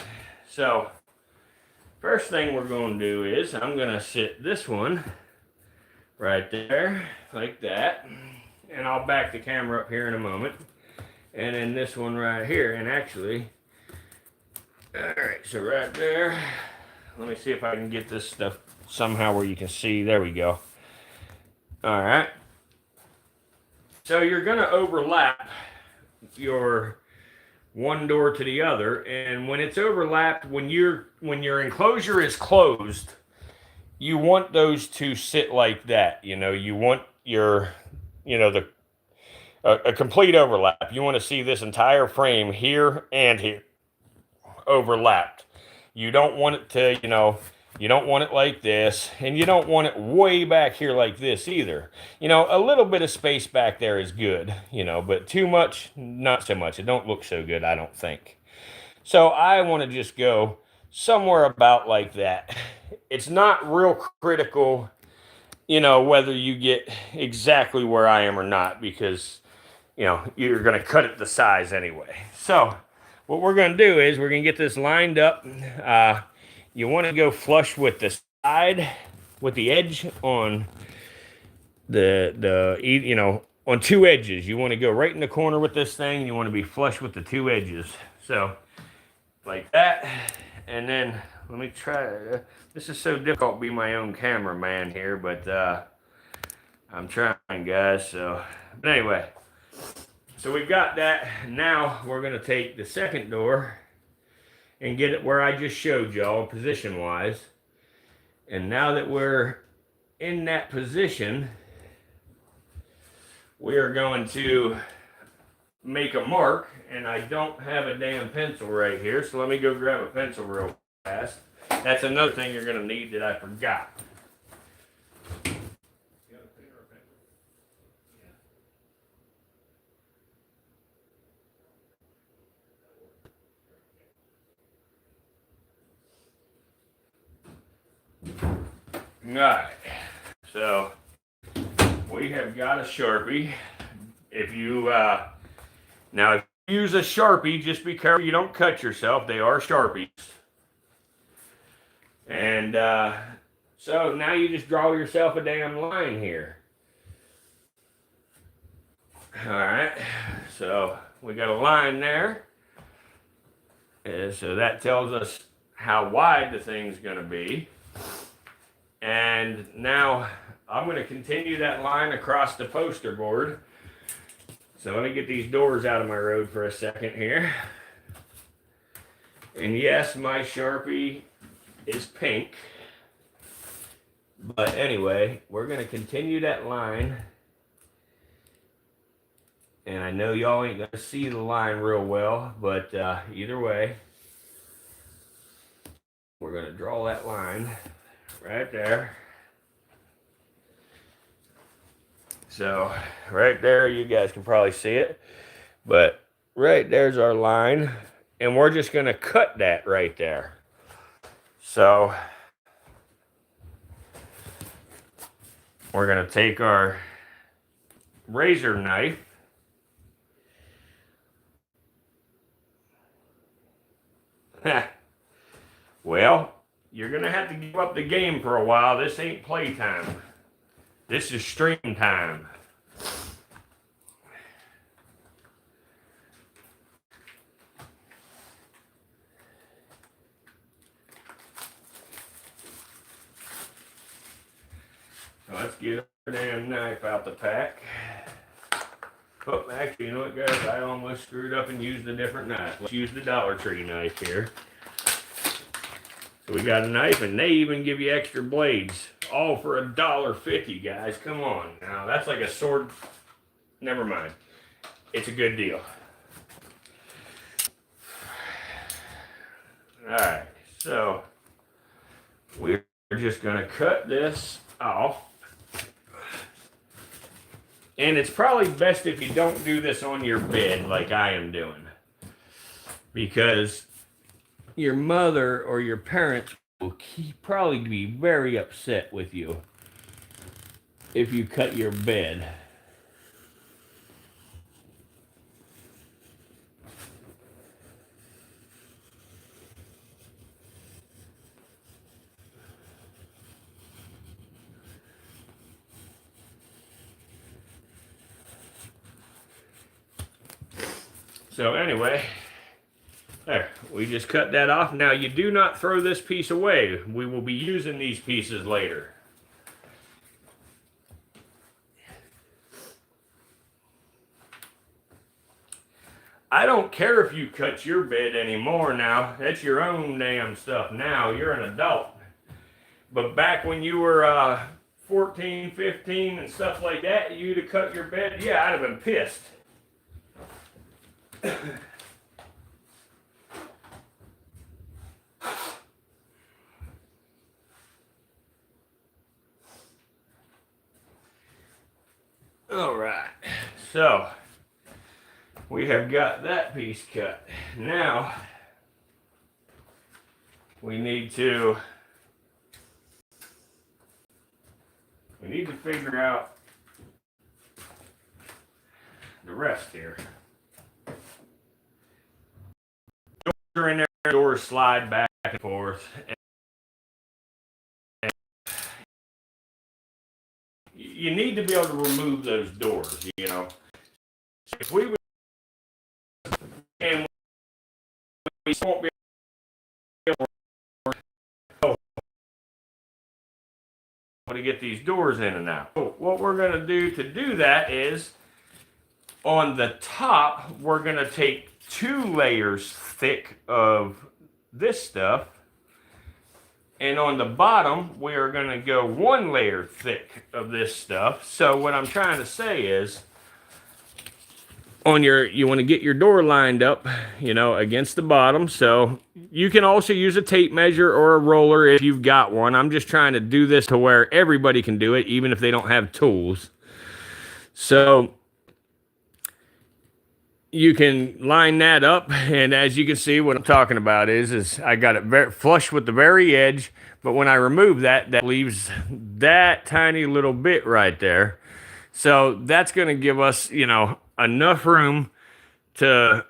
So, first thing we're going to do is I'm going to sit this one right there, like that. And I'll back the camera up here in a moment. And then this one right here, and actually, alright, so right there, let me see if I can get this stuff somehow where you can see, there we go. Alright. So you're gonna overlap your one door to the other, and when it's overlapped, when your enclosure is closed, you want those to sit like that. You know, you want your, a complete overlap. You want to see this entire frame here and here overlapped. You don't want it to, you don't want it like this, and you don't want it way back here like this either. A little bit of space back there is good, but too much, not so much. It don't look so good, I don't think. So I want to just go somewhere about like that. It's not real critical, whether you get exactly where I am or not, because, you're going to cut it the size anyway. So what we're going to do is we're going to get this lined up. You want to go flush with the side, with the edge on on two edges. You want to go right in the corner with this thing. You want to be flush with the two edges. So like that. And then let me try. This is so difficult to be my own cameraman here, but I'm trying, guys. But anyway, so we've got that. Now we're going to take the second door and get it where I just showed y'all position-wise. And now that we're in that position, we are going to make a mark, and I don't have a damn pencil right here, so let me go grab a pencil real fast. That's another thing you're going to need that I forgot. Alright, so we have got a Sharpie. If you now if you use a Sharpie, just be careful you don't cut yourself. They are Sharpies. And so now you just draw yourself a damn line here. Alright, so we got a line there. And so that tells us how wide the thing's going to be. And now I'm going to continue that line across the poster board. So let me get these doors out of my road for a second here. And yes, my Sharpie is pink. But anyway, we're going to continue that line. And I know y'all ain't going to see the line real well, but either way, we're going to draw that line right there. So right there, you guys can probably see it, but right there's our line, and we're just going to cut that right there. So we're going to take our razor knife, well, you're going to have to give up the game for a while. This ain't playtime. This is stream time. So let's get our damn knife out the pack. Oh, actually, you know what, guys? I almost screwed up and used a different knife. Let's use the Dollar Tree knife here. So we got a knife, and they even give you extra blades. All for $1.50, guys. Come on. Now, that's like a sword. Never mind. It's a good deal. Alright, so we're just going to cut this off. And it's probably best if you don't do this on your bed like I am doing. Because your mother or your parents will probably be very upset with you if you cut your bed. So anyway, there, we just cut that off. Now you do not throw this piece away. We will be using these pieces later. I don't care if you cut your bed anymore now. That's your own damn stuff. Now you're an adult. But back when you were 14, 15 and stuff like that, you'd have cut your bed. Yeah, I'd have been pissed. All right, so we have got that piece cut. Now we need to figure out the rest here. Doors are in there, doors slide back and forth. And you need to be able to remove those doors, you know. If we would, and we won't be able to get these doors in and out. So what we're going to do that is, on the top, we're going to take 2 layers thick of this stuff. And on the bottom, we are going to go 1 layer thick of this stuff. So what I'm trying to say is, you want to get your door lined up, you know, against the bottom. So you can also use a tape measure or a roller if you've got one. I'm just trying to do this to where everybody can do it, even if they don't have tools. So you can line that up, and as you can see, what I'm talking about is I got it very flush with the very edge, but when I remove that, that leaves that tiny little bit right there. So that's going to give us, you know, enough room to,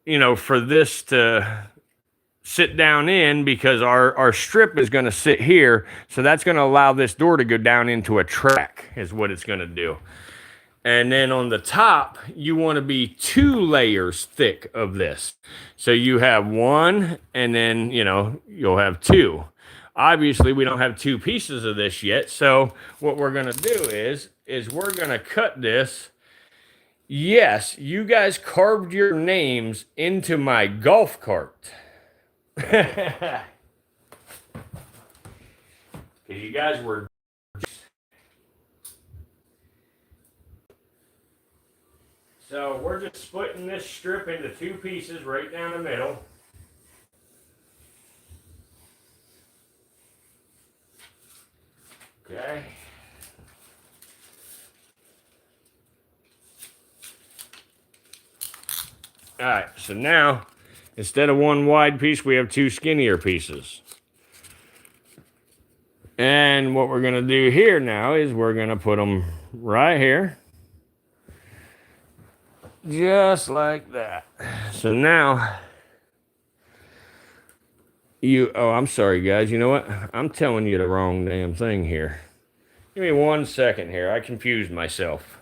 you know, for this to sit down in, because our strip is going to sit here. So that's going to allow this door to go down into a track, is what it's going to do. And then on the top, you want to be 2 layers thick of this. So you have 1, and then, you know, you'll have 2. Obviously, we don't have 2 pieces of this yet. So what we're going to do is we're going to cut this. Yes, you guys carved your names into my golf cart. Because you guys were. So we're just splitting this strip into 2 pieces right down the middle. Okay. All right, so now, instead of 1 wide piece, we have 2 skinnier pieces. And what we're gonna do here now is we're gonna put them right here. Just like that. So now, I'm sorry guys, you know what? I'm telling you the wrong damn thing here. Give me 1 second here, I confused myself.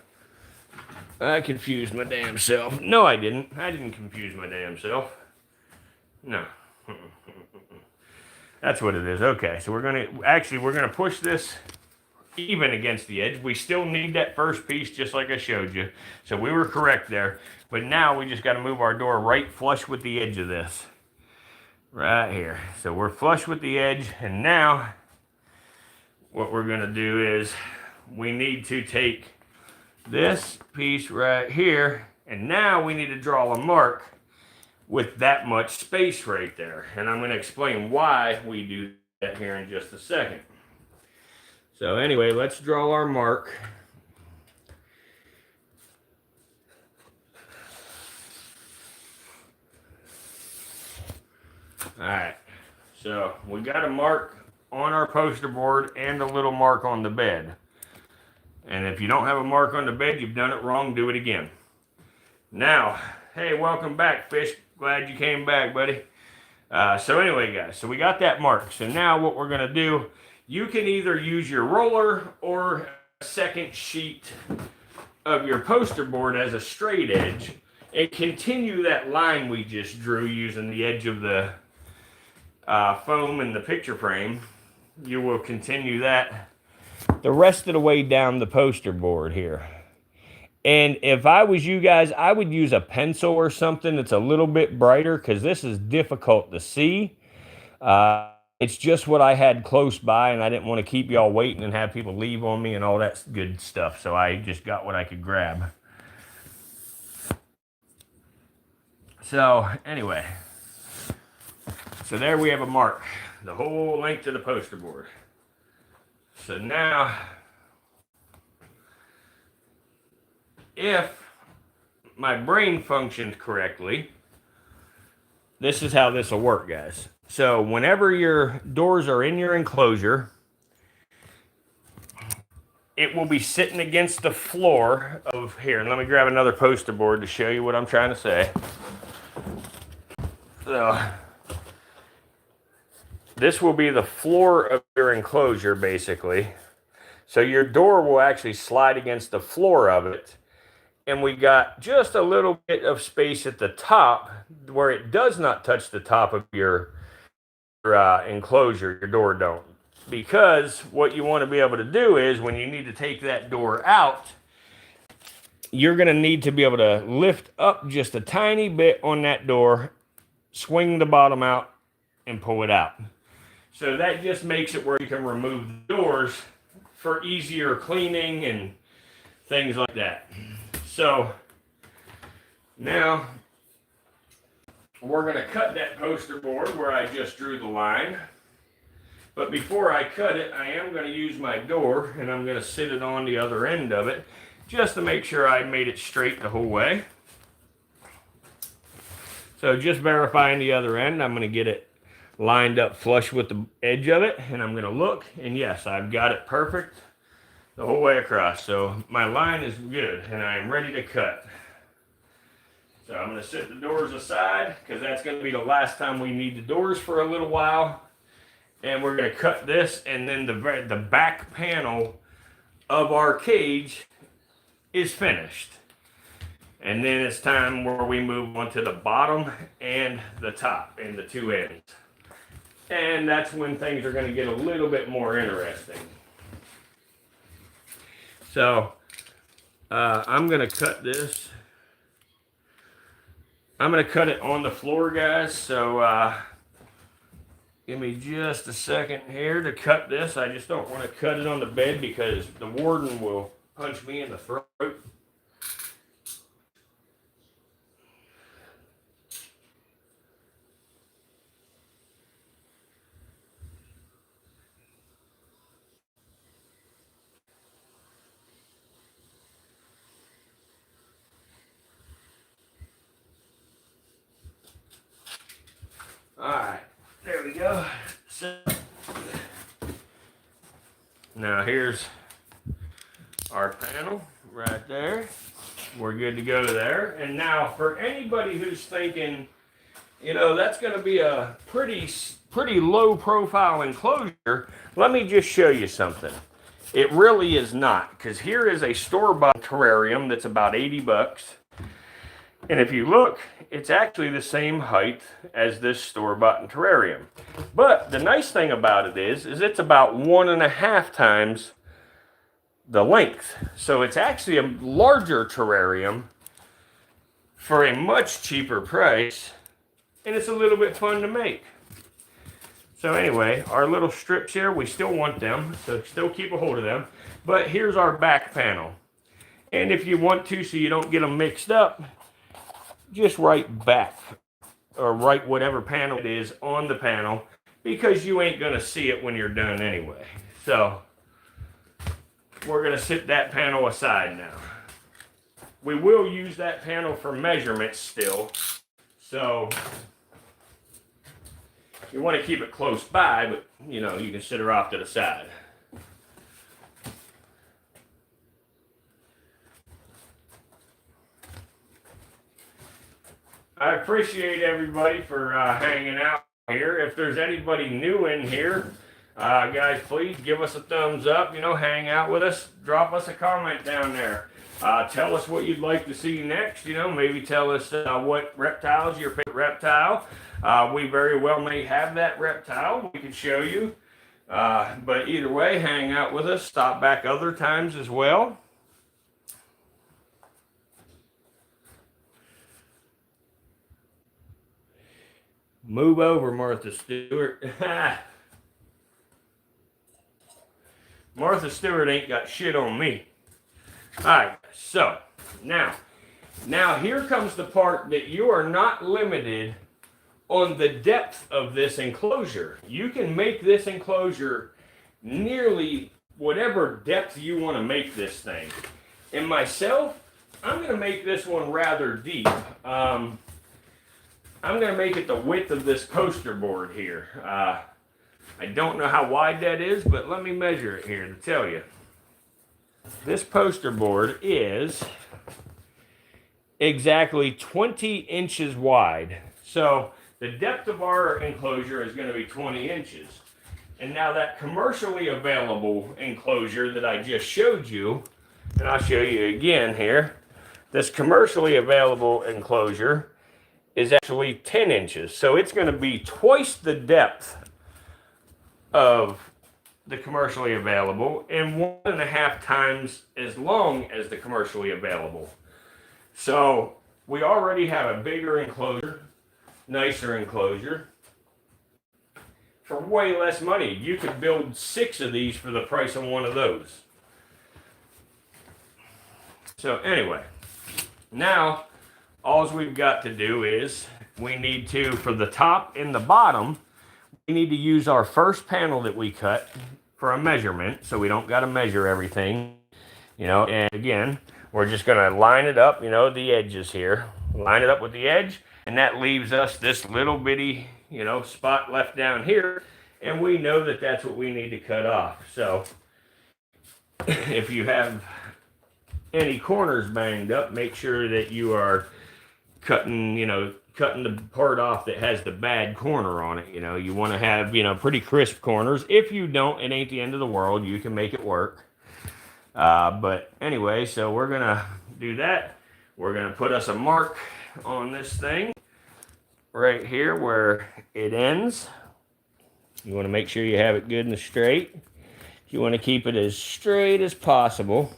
I confused my damn self. No, I didn't. I didn't confuse my damn self. No. That's what it is. Okay, so we're gonna push this even against the edge. We still need that first piece just like I showed you. So we were correct there. But now we just gotta move our door right flush with the edge of this. Right here. So we're flush with the edge, and now what we're gonna do is we need to take this piece right here, and now we need to draw a mark with that much space right there. And I'm going to explain why we do that here in just a second. So anyway, let's draw our mark. All right, so we got a mark on our poster board and a little mark on the bed. And if you don't have a mark on the bed, you've done it wrong. Do it again. Now, hey, welcome back, Fish. Glad you came back, buddy. So anyway, guys, so we got that mark. So now what we're going to do, you can either use your roller or a second sheet of your poster board as a straight edge and continue that line we just drew using the edge of the foam and the picture frame. You will continue that the rest of the way down the poster board here. And if I was you guys, I would use a pencil or something that's a little bit brighter because this is difficult to see. It's just what I had close by, and I didn't want to keep y'all waiting and have people leave on me and all that good stuff. So I just got what I could grab. So anyway, so there we have a mark, the whole length of the poster board. So now, if my brain functions correctly, this is how this will work, guys. So whenever your doors are in your enclosure, it will be sitting against the floor of here. And let me grab another poster board to show you what I'm trying to say. So this will be the floor of your enclosure, basically. So your door will actually slide against the floor of it. And we got just a little bit of space at the top where it does not touch the top of your enclosure, your door don't. Because what you want to be able to do is when you need to take that door out, you're going to need to be able to lift up just a tiny bit on that door, swing the bottom out, and pull it out. So that just makes it where you can remove the doors for easier cleaning and things like that. So now we're going to cut that poster board where I just drew the line. But before I cut it, I am going to use my door and I'm going to sit it on the other end of it just to make sure I made it straight the whole way. So just verifying the other end, I'm going to get it lined up flush with the edge of it, and I'm going to look, and yes, I've got it perfect the whole way across. So my line is good and I am ready to cut. So I'm going to set the doors aside because that's going to be the last time we need the doors for a little while. And we're going to cut this, and then the back panel of our cage is finished. And then it's time where we move on to the bottom and the top and the two ends. And that's when things are going to get a little bit more interesting. So I'm going to cut this. I'm going to cut it on the floor, guys. So Give me just a second here to cut this. I just don't want to cut it on the bed because the warden will punch me in the throat. Alright, there we go. So, now here's our panel right there. We're good to go there. And now for anybody who's thinking, you know, that's going to be a pretty low profile enclosure, let me just show you something. It really is not, because here is a store-bought terrarium that's about 80 bucks. And if you look, it's actually the same height as this store-bought terrarium. But the nice thing about it is it's about 1.5 times the length. So it's actually a larger terrarium for a much cheaper price, and it's a little bit fun to make. So anyway, our little strips here, we still want them, so still keep a hold of them. But here's our back panel. And if you want to, so you don't get them mixed up, just write back, or write whatever panel it is on the panel, because you ain't gonna see it when you're done anyway. So we're gonna set that panel aside now. We will use that panel for measurements still, so you want to keep it close by, but you know, you can sit her off to the side. I appreciate everybody for hanging out here. If there's anybody new in here, guys, please give us a thumbs up, you know, hang out with us, drop us a comment down there. Tell us what you'd like to see next, you know, maybe tell us what reptile is your favorite reptile. We very well may have that reptile, we can show you. But either way, hang out with us, stop back other times as well. Move over, Martha Stewart. Martha Stewart ain't got shit on me. Alright, so now here comes the part that you are not limited on the depth of this enclosure. You can make this enclosure nearly whatever depth you want to make this thing. And myself, I'm going to make this one rather deep. I'm going to make it the width of this poster board here. I don't know how wide that is, but let me measure it here to tell you. This poster board is exactly 20 inches wide. So the depth of our enclosure is going to be 20 inches. And now that commercially available enclosure that I just showed you, and I'll show you again here, this commercially available enclosure is actually 10 inches. So it's going to be twice the depth of the commercially available and 1.5 times as long as the commercially available. So we already have a bigger enclosure, nicer enclosure for way less money. You could build 6 of these for the price of one of those. So anyway, now all we've got to do is we need to, for the top and the bottom, we need to use our first panel that we cut for a measurement, so we don't got to measure everything, you know. And again, we're just going to line it up, you know, the edges here, line it up with the edge, and that leaves us this little bitty, you know, spot left down here, and we know that that's what we need to cut off. So if you have any corners banged up, make sure that you are cutting the part off that has the bad corner on it. You know, you want to have, you know, pretty crisp corners. If you don't, it ain't the end of the world. You can make it work. But anyway, so we're going to do that. We're going to put us a mark on this thing right here where it ends. You want to make sure you have it good and straight. You want to keep it as straight as possible.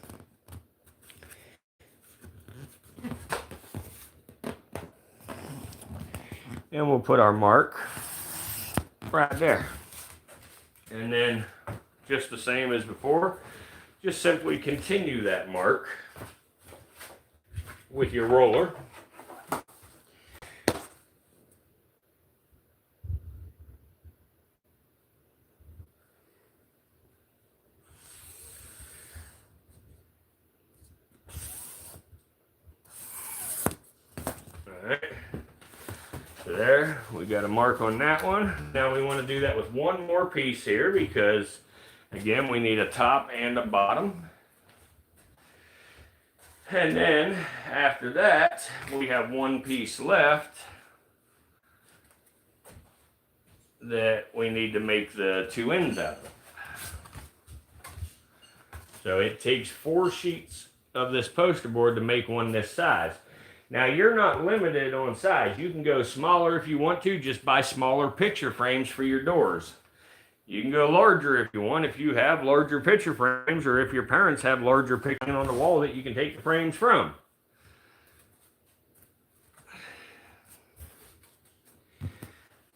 And we'll put our mark right there. And then just the same as before, just simply continue that mark with your roller. Alright, so there, we got a mark on that one. Now we want to do that with one more piece here because, again, we need a top and a bottom. And then, after that, we have one piece left that we need to make the two ends out of. So it takes 4 sheets of this poster board to make one this size. Now you're not limited on size. You can go smaller if you want to, just buy smaller picture frames for your doors. You can go larger if you want, if you have larger picture frames, or if your parents have larger pictures on the wall that you can take the frames from.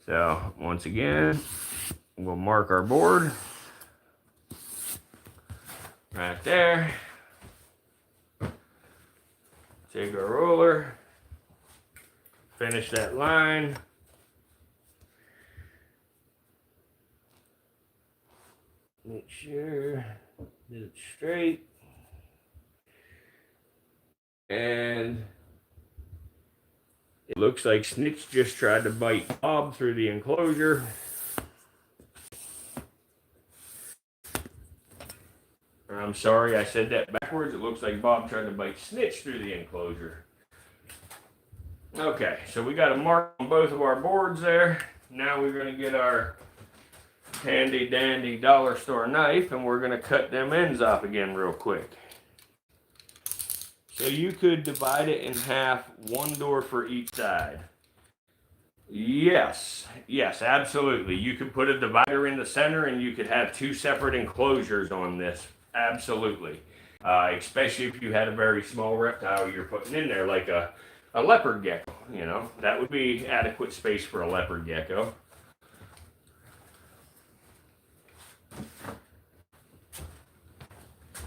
So once again, we'll mark our board right there. Take our roller, finish that line. Make sure that it's straight. And it looks like Snitch just tried to bite Bob through the enclosure. I'm sorry, I said that backwards. It looks like Bob tried to bite Snitch through the enclosure. Okay, so we got a mark on both of our boards there. Now we're going to get our handy dandy dollar store knife and we're going to cut them ends off again real quick. So you could divide it in half, one door for each side. Yes, absolutely. You could put a divider in the center and you could have 2 separate enclosures on this. Absolutely. Especially if you had a very small reptile you're putting in there, like a leopard gecko. You know, that would be adequate space for a leopard gecko.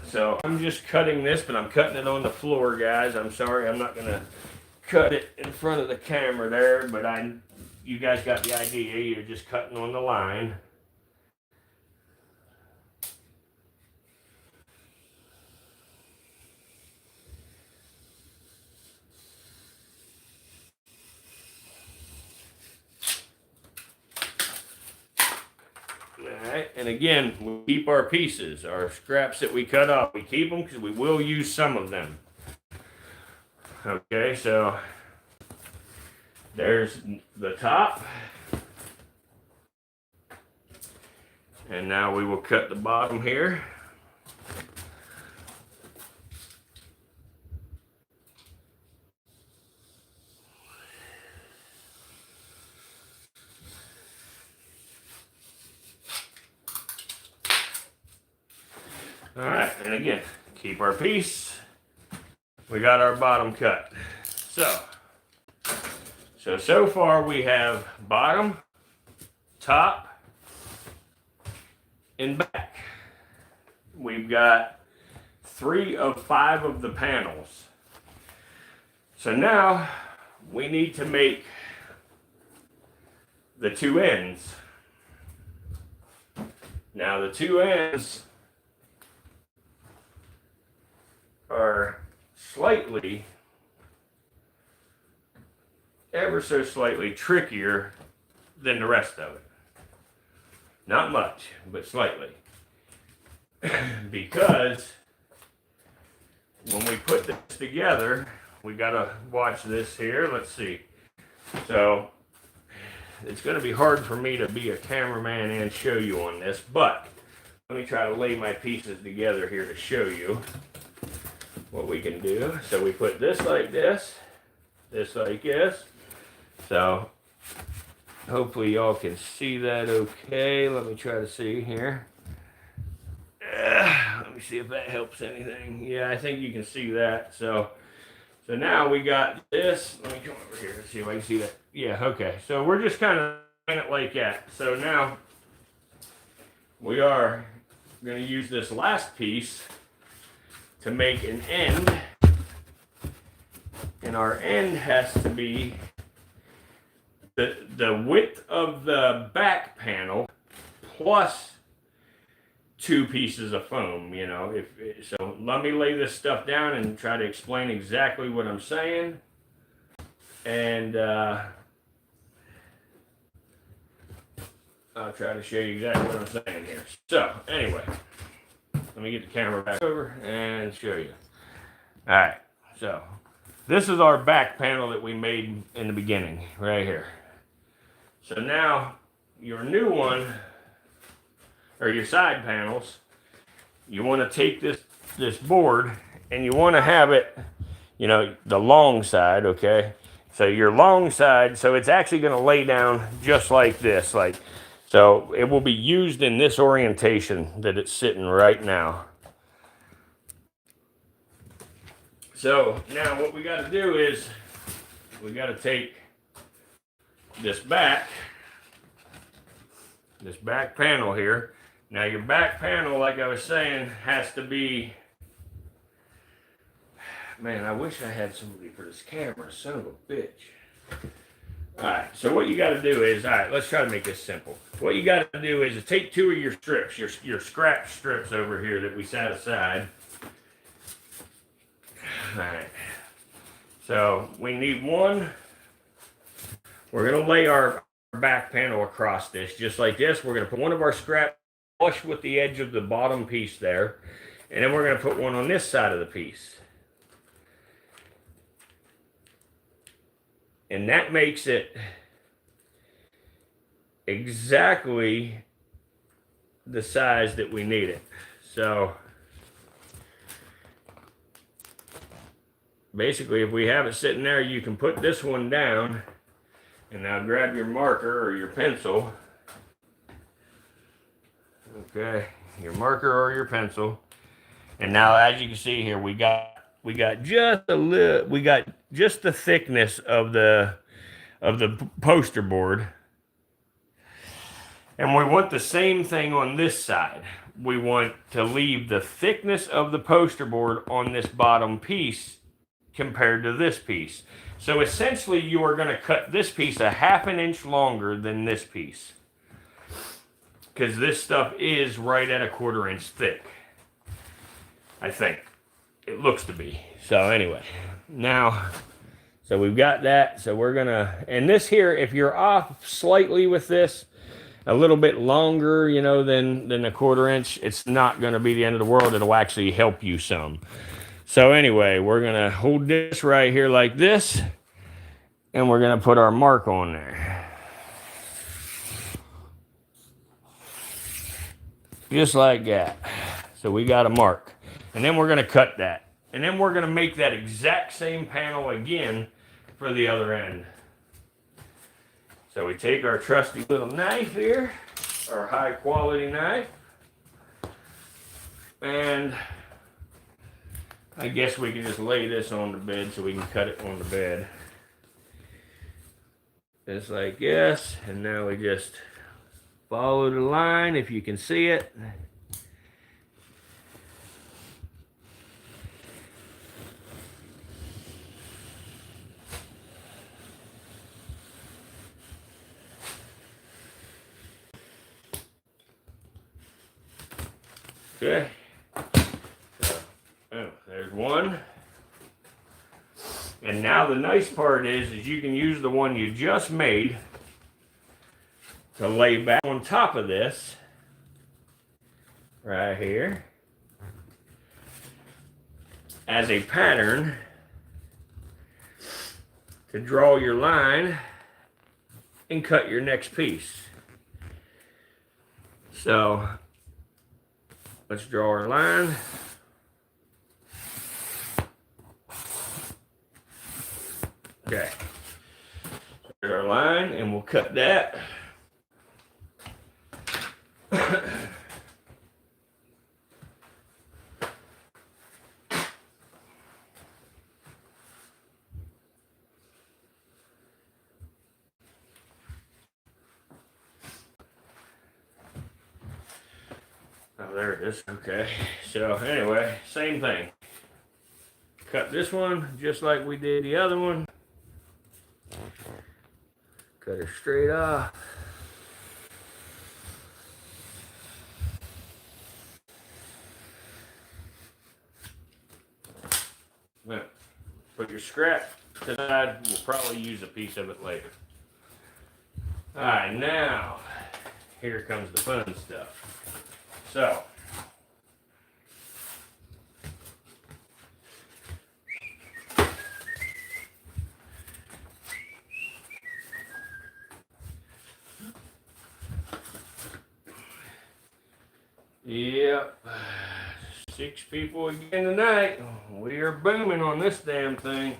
So I'm just cutting this, but I'm cutting it on the floor, guys. I'm sorry, I'm not going to cut it in front of the camera there, but you guys got the idea. You're just cutting on the line. Alright, and again, we keep our pieces, our scraps that we cut off. We keep them because we will use some of them. Okay, so there's the top. And now we will cut the bottom here. All right, and again, keep our piece. We got our bottom cut. So far we have bottom, top, and back. We've got 3 of 5 of the panels. So now we need to make the 2 ends. Now the 2 ends are slightly, ever so slightly trickier than the rest of it. Not much, but slightly. Because when we put this together, we gotta watch this here. Let's see. So it's gonna be hard for me to be a cameraman and show you on this, but let me try to lay my pieces together here to show you what we can do. So we put this like this like this. So hopefully y'all can see that okay. Let me try to see here. Let me see if that helps anything. Yeah, I think you can see that. So now we got this. Let me come over here and see if I can see that. Yeah, okay. So we're just kind of it like that. So now we are going to use this last piece to make an end. And our end has to be the width of the back panel plus 2 pieces of foam, you know. So let me lay this stuff down and try to explain exactly what I'm saying. And I'll try to show you exactly what I'm saying here. So anyway, let me get the camera back over and show you. All right, so this is our back panel that we made in the beginning, right here. So now your new one, or your side panels, you want to take this board and you want to have it, you know, the long side, okay? So your long side, so it's actually going to lay down just like this, so it will be used in this orientation that it's sitting right now. So now what we got to do is we got to take this back panel here. Now your back panel, like I was saying, has to be, man, I wish I had somebody for this camera, son of a bitch. All right, so what you got to do is, all right, let's try to make this simple. What you got to do is take 2 of your strips, your scratch strips over here that we set aside. All right, so we need one. We're going to lay our back panel across this, just like this. We're going to put one of our scraps flush with the edge of the bottom piece there, and then we're going to put one on this side of the piece. And that makes it exactly the size that we need it. So basically, if we have it sitting there, you can put this one down, and now grab your marker or your pencil. Okay, your marker or your pencil. And now, as you can see here, we got just a little, we got just the thickness of the poster board. And we want the same thing on this side. We want to leave the thickness of the poster board on this bottom piece compared to this piece. So essentially, you are going to cut this piece a ½ inch longer than this piece, because this stuff is right at a ¼ inch thick. I think it looks to be. So anyway, now, so we've got that. So we're gonna, and this here, if you're off slightly with this, a little bit longer, you know, than a ¼ inch, it's not gonna be the end of the world. It'll actually help you some. So anyway, we're gonna hold this right here like this, and we're gonna put our mark on there. Just like that. So we got a mark. And then we're going to cut that. And then we're going to make that exact same panel again for the other end. So we take our trusty little knife here, our high quality knife. And I guess we can just lay this on the bed so we can cut it on the bed. Just like this. And now we just follow the line if you can see it. Okay. So, oh, there's one. And now the nice part is you can use the one you just made to lay back on top of this right here as a pattern to draw your line and cut your next piece. So let's draw our line. Okay. There's our line, and we'll cut that. Oh, there it is. Okay. So anyway, same thing. Cut this one just like we did the other one. Cut her straight off. Now, put your scrap to the side. We'll probably use a piece of it later. All right, now here comes the fun stuff. So, yep, 6 people again tonight. We are booming on this damn thing.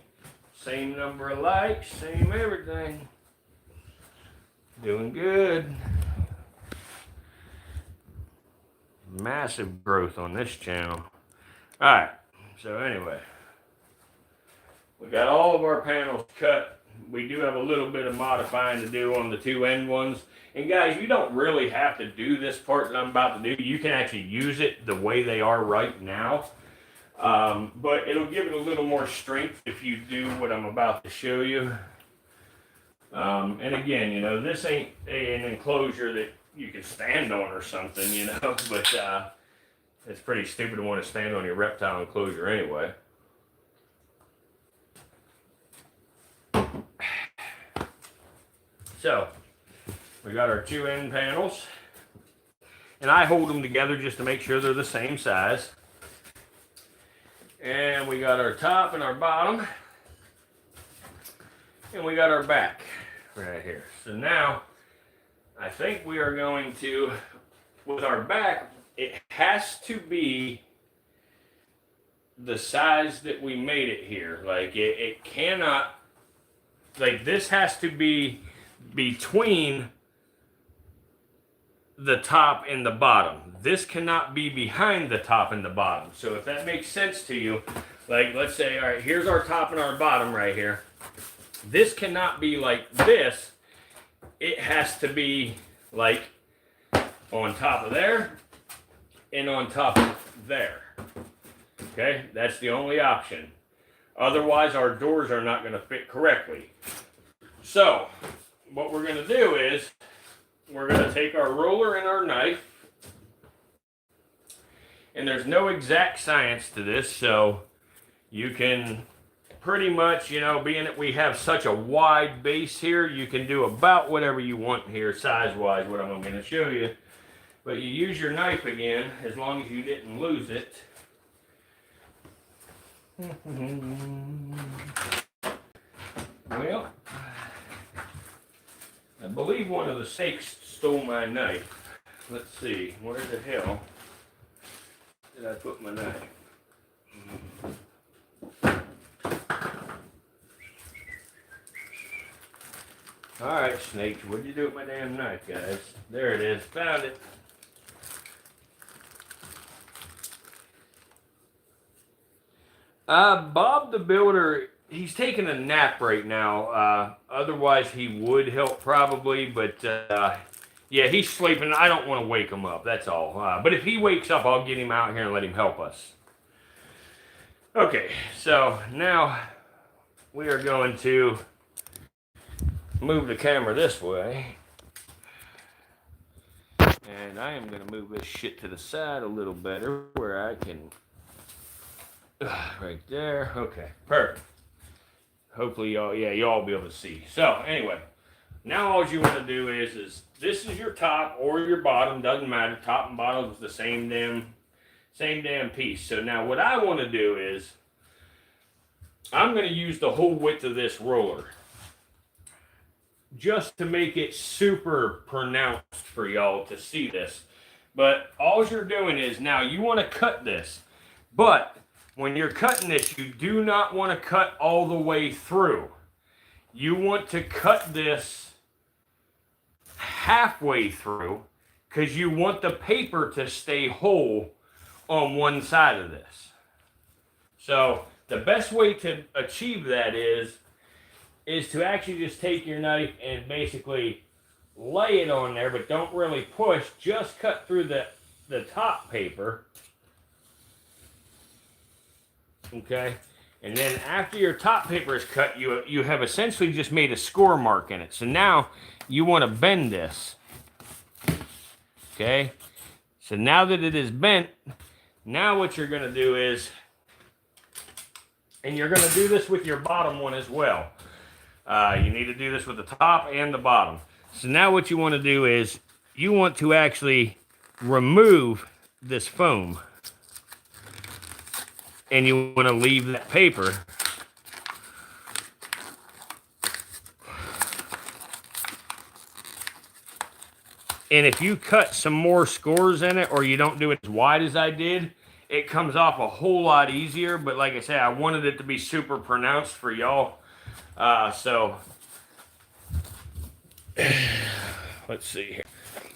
Same number of likes, same everything. Doing good. Massive growth on this channel. Alright, so anyway, we got all of our panels cut. We do have a little bit of modifying to do on the 2 end ones. And guys, you don't really have to do this part that I'm about to do. You can actually use it the way they are right now. But it'll give it a little more strength if you do what I'm about to show you. And again, you know, this ain't an enclosure that you can stand on or something, you know, but it's pretty stupid to want to stand on your reptile enclosure anyway. So, we got our 2 end panels, and I hold them together just to make sure they're the same size. And we got our top and our bottom, and we got our back right here. So now, I think we are going to, with our back, it has to be the size that we made it here. Like, it cannot, like, this has to be between the top and the bottom. This cannot be behind the top and the bottom. So if that makes sense to you, like, let's say, all right, here's our top and our bottom right here. This cannot be like this. It has to be like on top of there and on top of there. Okay, that's the only option. Otherwise, our doors are not going to fit correctly. So, what we're going to do is, we're going to take our ruler and our knife, and there's no exact science to this, so you can pretty much, you know, being that we have such a wide base here, you can do about whatever you want here size-wise, what I'm going to show you. But you use your knife again, as long as you didn't lose it. Well, I believe one of the snakes stole my knife. Let's see, where the hell did I put my knife? Alright, snakes, what'd you do with my damn knife, guys? There it is, found it. Bob the Builder, he's taking a nap right now. Otherwise, he would help probably, but yeah, he's sleeping. I don't want to wake him up, that's all. But if he wakes up, I'll get him out here and let him help us. Okay, so now we are going to move the camera this way. And I am going to move this shit to the side a little better where I can... right there. Okay, perfect. Hopefully y'all, yeah, y'all will be able to see. So anyway, now all you want to do is this is your top or your bottom, doesn't matter. Top and bottom is the same damn piece. So now what I want to do is I'm going to use the whole width of this roller just to make it super pronounced for y'all to see this. But all you're doing is now you want to cut this, but when you're cutting this, you do not want to cut all the way through. You want to cut this halfway through because you want the paper to stay whole on one side of this. So the best way to achieve that is to actually just take your knife and basically lay it on there, but don't really push. Just cut through the the top paper. Okay, and then after your top paper is cut, you have essentially just made a score mark in it. So now you want to bend this. Okay, so now that it is bent, now what you're going to do is, and you're going to do this with your bottom one as well. You need to do this with the top and the bottom. So now what you want to do is you want to actually remove this foam. And you want to leave that paper. And if you cut some more scores in it, or you don't do it as wide as I did, it comes off a whole lot easier. But like I said, I wanted it to be super pronounced for y'all. So let's see here.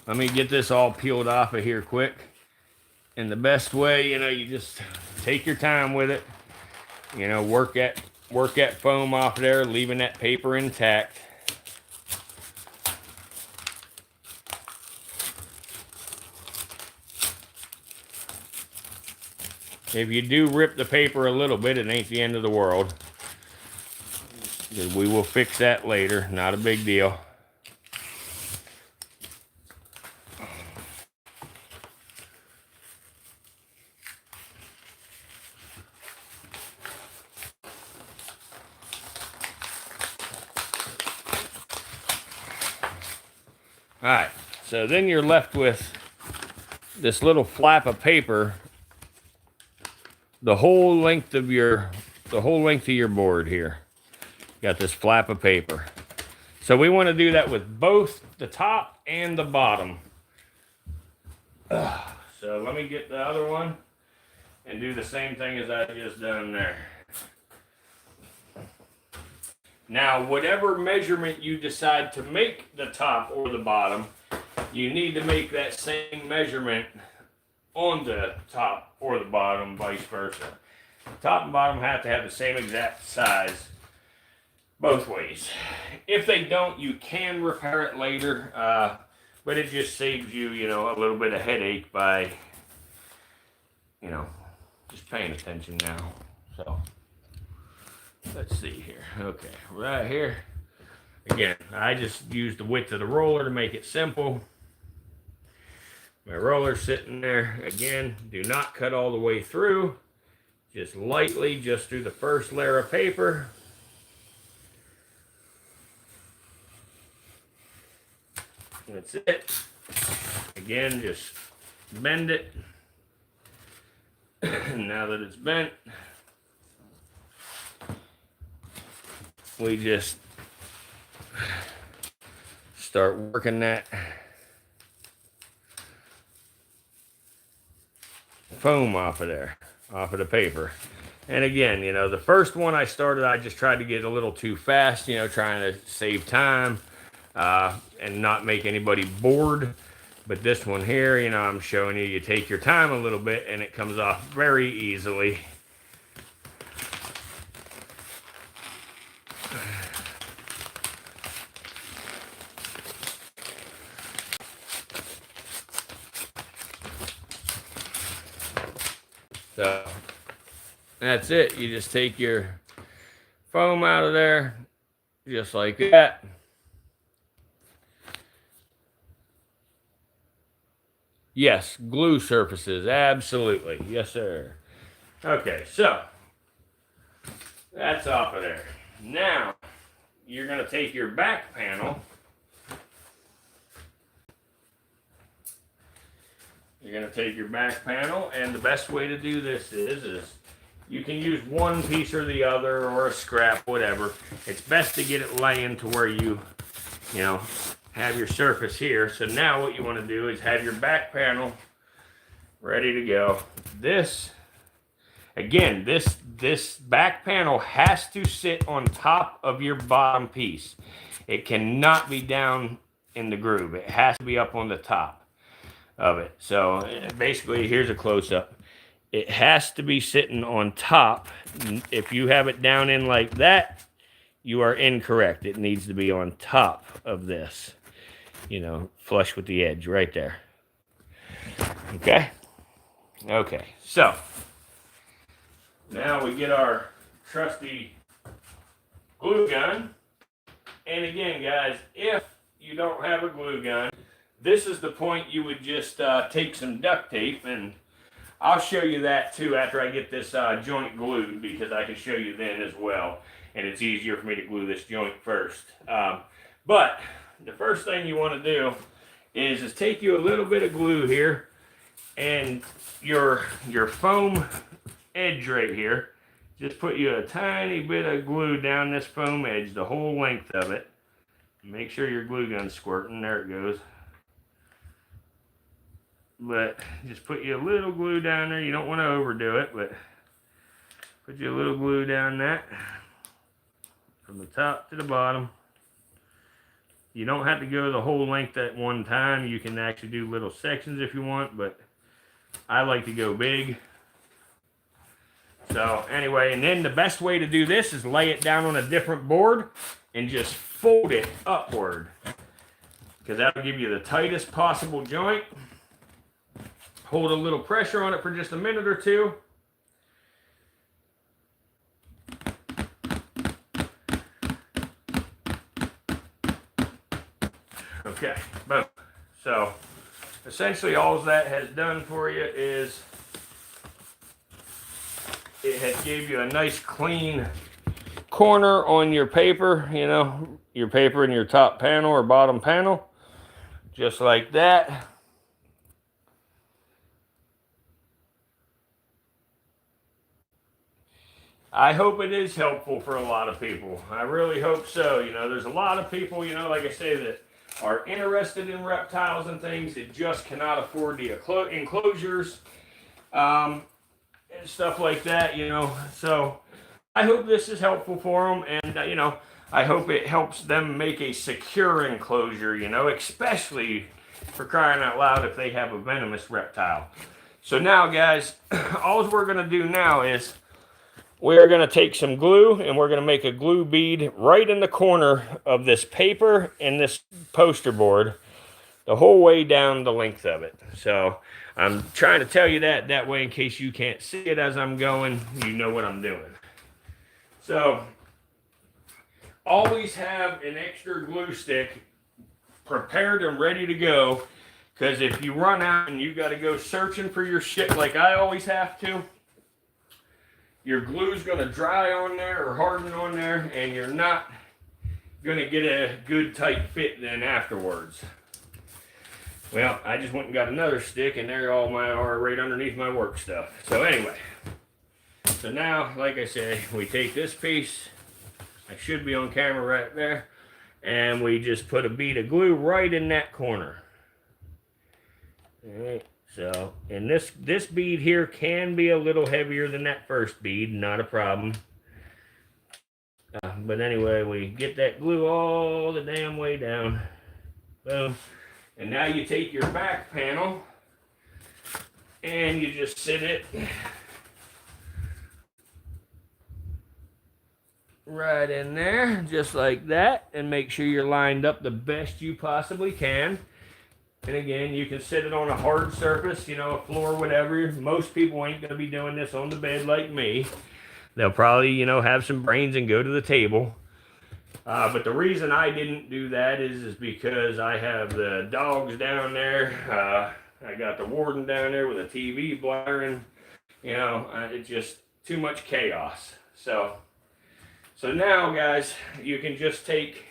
Let me get this all peeled off of here quick. And the best way, you know, you just take your time with it. You know, work that foam off there, leaving that paper intact. If you do rip the paper a little bit, it ain't the end of the world. We will fix that later, not a big deal. All right, so then you're left with this little flap of paper the whole length of your board here. Got this flap of paper. So we want to do that with both the top and the bottom. So let me get the other one and do the same thing as I just done there. Now, whatever measurement you decide to make the top or the bottom, you need to make that same measurement on the top or the bottom, vice versa. Top and bottom have to have the same exact size both ways. If they don't, you can repair it later, but it just saves you, you know, a little bit of headache by, you know, just paying attention now. So let's see here. Okay, right here. Again, I just used the width of the roller to make it simple. My roller's sitting there. Again, do not cut all the way through. Just lightly, just through the first layer of paper. That's it. Again, just bend it. Now that it's bent, we just start working that foam off of there, off of the paper. And again, you know, the first one I started, I just tried to get a little too fast, you know, trying to save time and not make anybody bored. But this one here, you know, I'm showing you, you take your time a little bit and it comes off very easily. So that's it. You just take your foam out of there, just like that. Yes, glue surfaces, absolutely. Yes, sir. Okay, so that's off of there. Now, you're going to take your back panel. You're going to take your back panel, and the best way to do this is you can use one piece or the other, or a scrap, whatever. It's best to get it laying to where you know, have your surface here. So now what you want to do is have your back panel ready to go. This, again, this back panel has to sit on top of your bottom piece. It cannot be down in the groove. It has to be up on the top of it. So basically, here's a close-up. It has to be sitting on top. If you have it down in like that, you are incorrect. It needs to be on top of this. You know, flush with the edge right there. Okay? Okay, so now we get our trusty glue gun. And again, guys, if you don't have a glue gun, this is the point you would just take some duct tape, and I'll show you that too after I get this joint glued, because I can show you then as well. And it's easier for me to glue this joint first. But the first thing you want to do is take you a little bit of glue here, and your foam edge right here. Just put you a tiny bit of glue down this foam edge, the whole length of it. Make sure your glue gun's squirting. There it goes. But just put you a little glue down there. You don't want to overdo it, but put you a little glue down that from the top to the bottom. You don't have to go the whole length at one time. You can actually do little sections if you want, but I like to go big. So anyway, and then the best way to do this is lay it down on a different board and just fold it upward, because that'll give you the tightest possible joint. Hold a little pressure on it for just a minute or two. Okay, boom. So essentially all that has done for you is it has gave you a nice clean corner on your paper, you know, your paper in your top panel or bottom panel, just like that. I hope it is helpful for a lot of people. I really hope so. You know, there's a lot of people, you know, like I say, that are interested in reptiles and things that just cannot afford the enclosures and stuff like that, you know. So I hope this is helpful for them, and, you know, I hope it helps them make a secure enclosure, you know, especially for crying out loud if they have a venomous reptile. So now, guys, all we're going to do now is we're going to take some glue, and we're going to make a glue bead right in the corner of this paper and this poster board, the whole way down the length of it. So I'm trying to tell you that way in case you can't see it as I'm going, you know what I'm doing. So always have an extra glue stick prepared and ready to go, because if you run out and you got to go searching for your shit like I always have to, your glue's going to dry on there or harden on there, and you're not going to get a good tight fit then afterwards. Well, I just went and got another stick, and there all my are right underneath my work stuff. So anyway, so now, like I say, we take this piece, I should be on camera right there, and we just put a bead of glue right in that corner. All right. So, and this bead here can be a little heavier than that first bead, not a problem. But anyway, we get that glue all the damn way down. Boom. And now you take your back panel and you just sit it right in there, just like that, and make sure you're lined up the best you possibly can. And again, you can sit it on a hard surface, you know, a floor, whatever. Most people ain't going to be doing this on the bed like me. They'll probably, you know, have some brains and go to the table. But the reason I didn't do that is because I have the dogs down there. I got the warden down there with a TV blaring. You know, it's just too much chaos. So now, guys, you can just take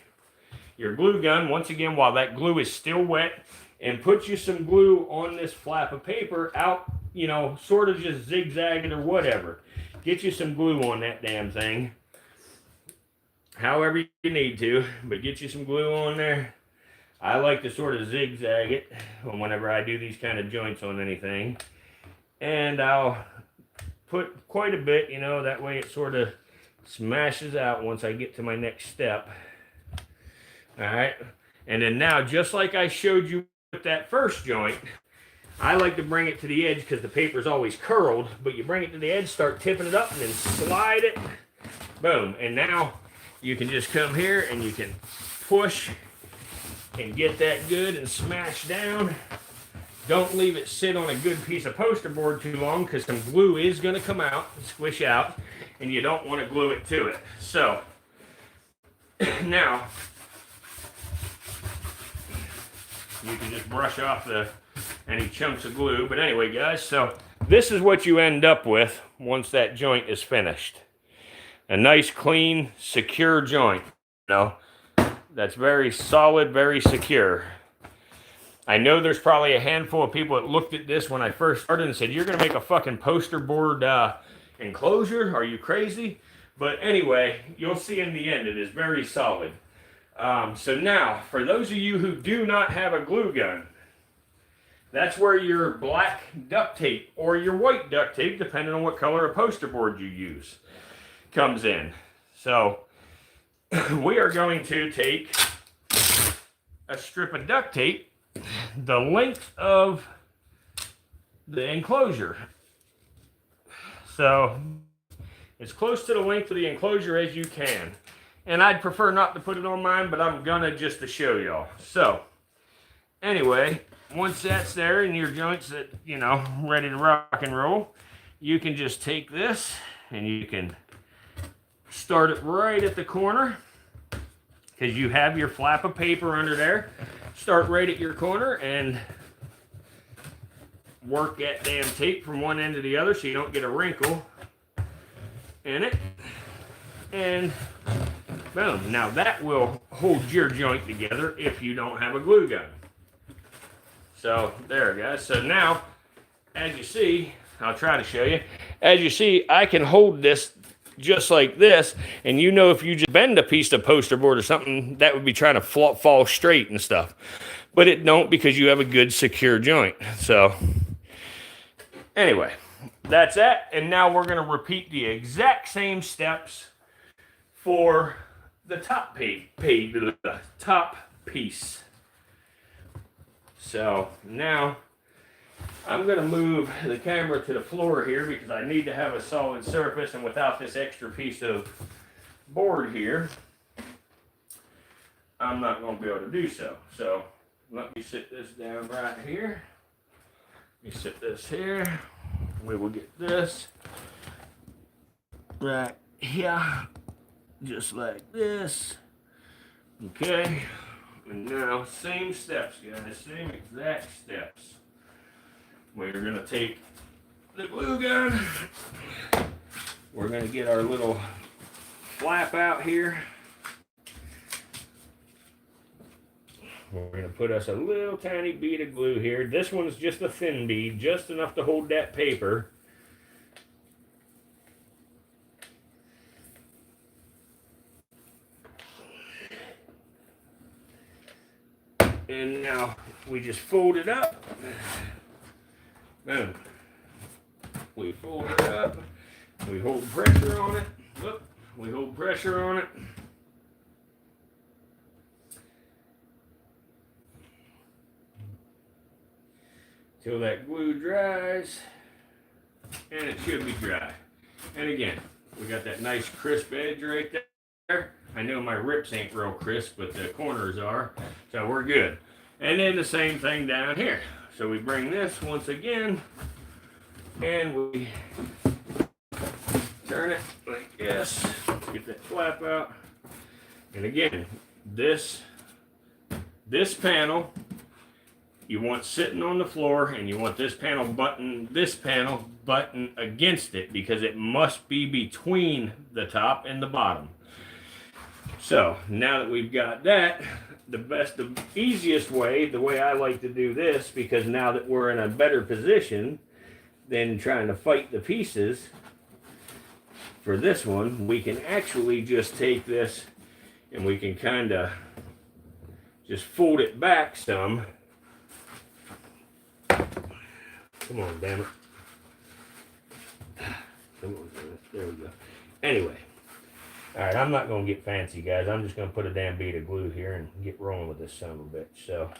your glue gun, once again, while that glue is still wet, and put you some glue on this flap of paper out, you know, sort of just zigzag it or whatever. Get you some glue on that damn thing. However you need to, but get you some glue on there. I like to sort of zigzag it whenever I do these kind of joints on anything. And I'll put quite a bit, you know, that way it sort of smashes out once I get to my next step. All right. And then now, just like I showed you with that first joint, I like to bring it to the edge because the paper's always curled, but you bring it to the edge, start tipping it up, and then slide it. Boom. And now you can just come here and you can push and get that good and smash down. Don't leave it sit on a good piece of poster board too long, because some glue is going to come out, squish out, and you don't want to glue it to it. So now you can just brush off any chunks of glue. But anyway, guys, so this is what you end up with once that joint is finished. A nice, clean, secure joint. You know, that's very solid, very secure. I know there's probably a handful of people that looked at this when I first started and said, "You're going to make a fucking poster board enclosure? Are you crazy?" But anyway, you'll see in the end, it is very solid. So now, for those of you who do not have a glue gun, that's where your black duct tape or your white duct tape, depending on what color of poster board you use, comes in. So we are going to take a strip of duct tape the length of the enclosure. So as close to the length of the enclosure as you can. And I'd prefer not to put it on mine, but I'm gonna just to show y'all. So anyway, once that's there and your joints that, you know, ready to rock and roll, you can just take this and you can start it right at the corner, because you have your flap of paper under there. Start right at your corner and work that damn tape from one end to the other so you don't get a wrinkle in it. And boom. Now that will hold your joint together if you don't have a glue gun. So there, guys. So now, as you see, I'll try to show you. As you see, I can hold this just like this, and you know, if you just bend a piece of poster board or something, that would be trying to fall straight and stuff, but it don't, because you have a good secure joint. So anyway, that's that. And now we're going to repeat the exact same steps for the top the top piece. So now I'm going to move the camera to the floor here, because I need to have a solid surface, and without this extra piece of board here, I'm not going to be able to do so. So let me sit this down right here. Let me sit this here. We will get this right here, just like this. Okay. And now, same steps, guys. Same exact steps. We're going to take the glue gun. We're going to get our little flap out here. We're going to put us a little tiny bead of glue here. This one's just a thin bead, just enough to hold that paper. And now we just fold it up. Boom. We fold it up. We hold pressure on it. Whoop. We hold pressure on it. Till that glue dries. And it should be dry. And again, we got that nice crisp edge right there. I know my rips ain't real crisp, but the corners are. So we're good. And then the same thing down here. So we bring this once again, and we turn it like this, get that flap out. And again, this panel, you want sitting on the floor, and you want this panel button against it, because it must be between the top and the bottom. So now that we've got that, the easiest way, the way I like to do this, because now that we're in a better position than trying to fight the pieces, for this one, we can actually just take this and we can kind of just fold it back some. Come on, damn it. Come on, there we go. Anyway. Alright, I'm not going to get fancy, guys. I'm just going to put a damn bead of glue here and get rolling with this son of a bitch. So,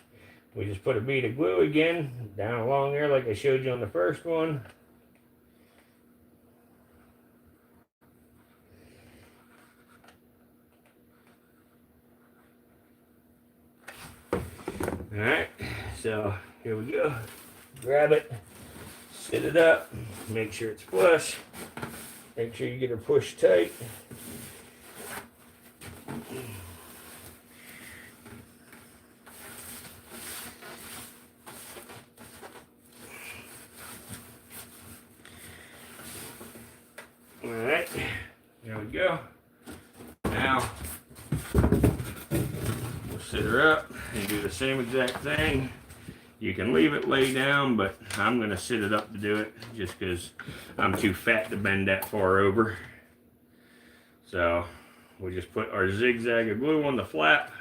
we just put a bead of glue again down along there like I showed you on the first one. Alright, so here we go. grab it, sit it up, make sure it's flush, make sure you get her pushed tight. Alright, there we go. Now, we'll sit her up and do the same exact thing. You can leave it lay down, but I'm going to sit it up to do it just because I'm too fat to bend that far over. So, we'll just put our zigzag of glue on the flap.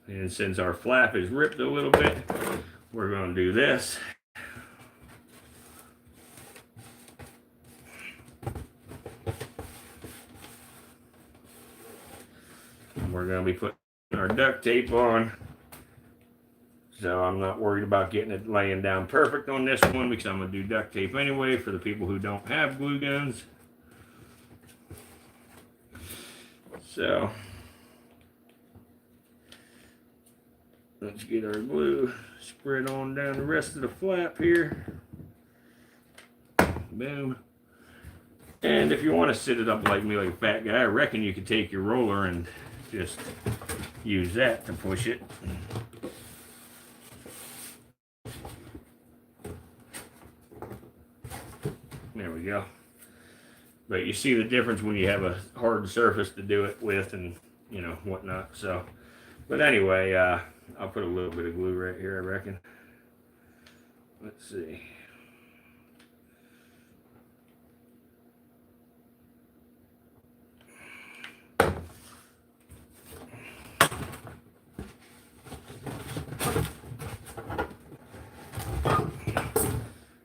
And since our flap is ripped a little bit, we're going to do this. We're going to be putting our duct tape on, so I'm not worried about getting it laying down perfect on this one because I'm going to do duct tape anyway for the people who don't have glue guns. So let's get our glue spread on down the rest of the flap here. Boom. And if you want to sit it up like me, like a fat guy, I reckon you could take your roller and just use that to push it. There we go. But you see the difference when you have a hard surface to do it with and, you know, whatnot. So, but anyway, I'll put a little bit of glue right here, I reckon. Let's see.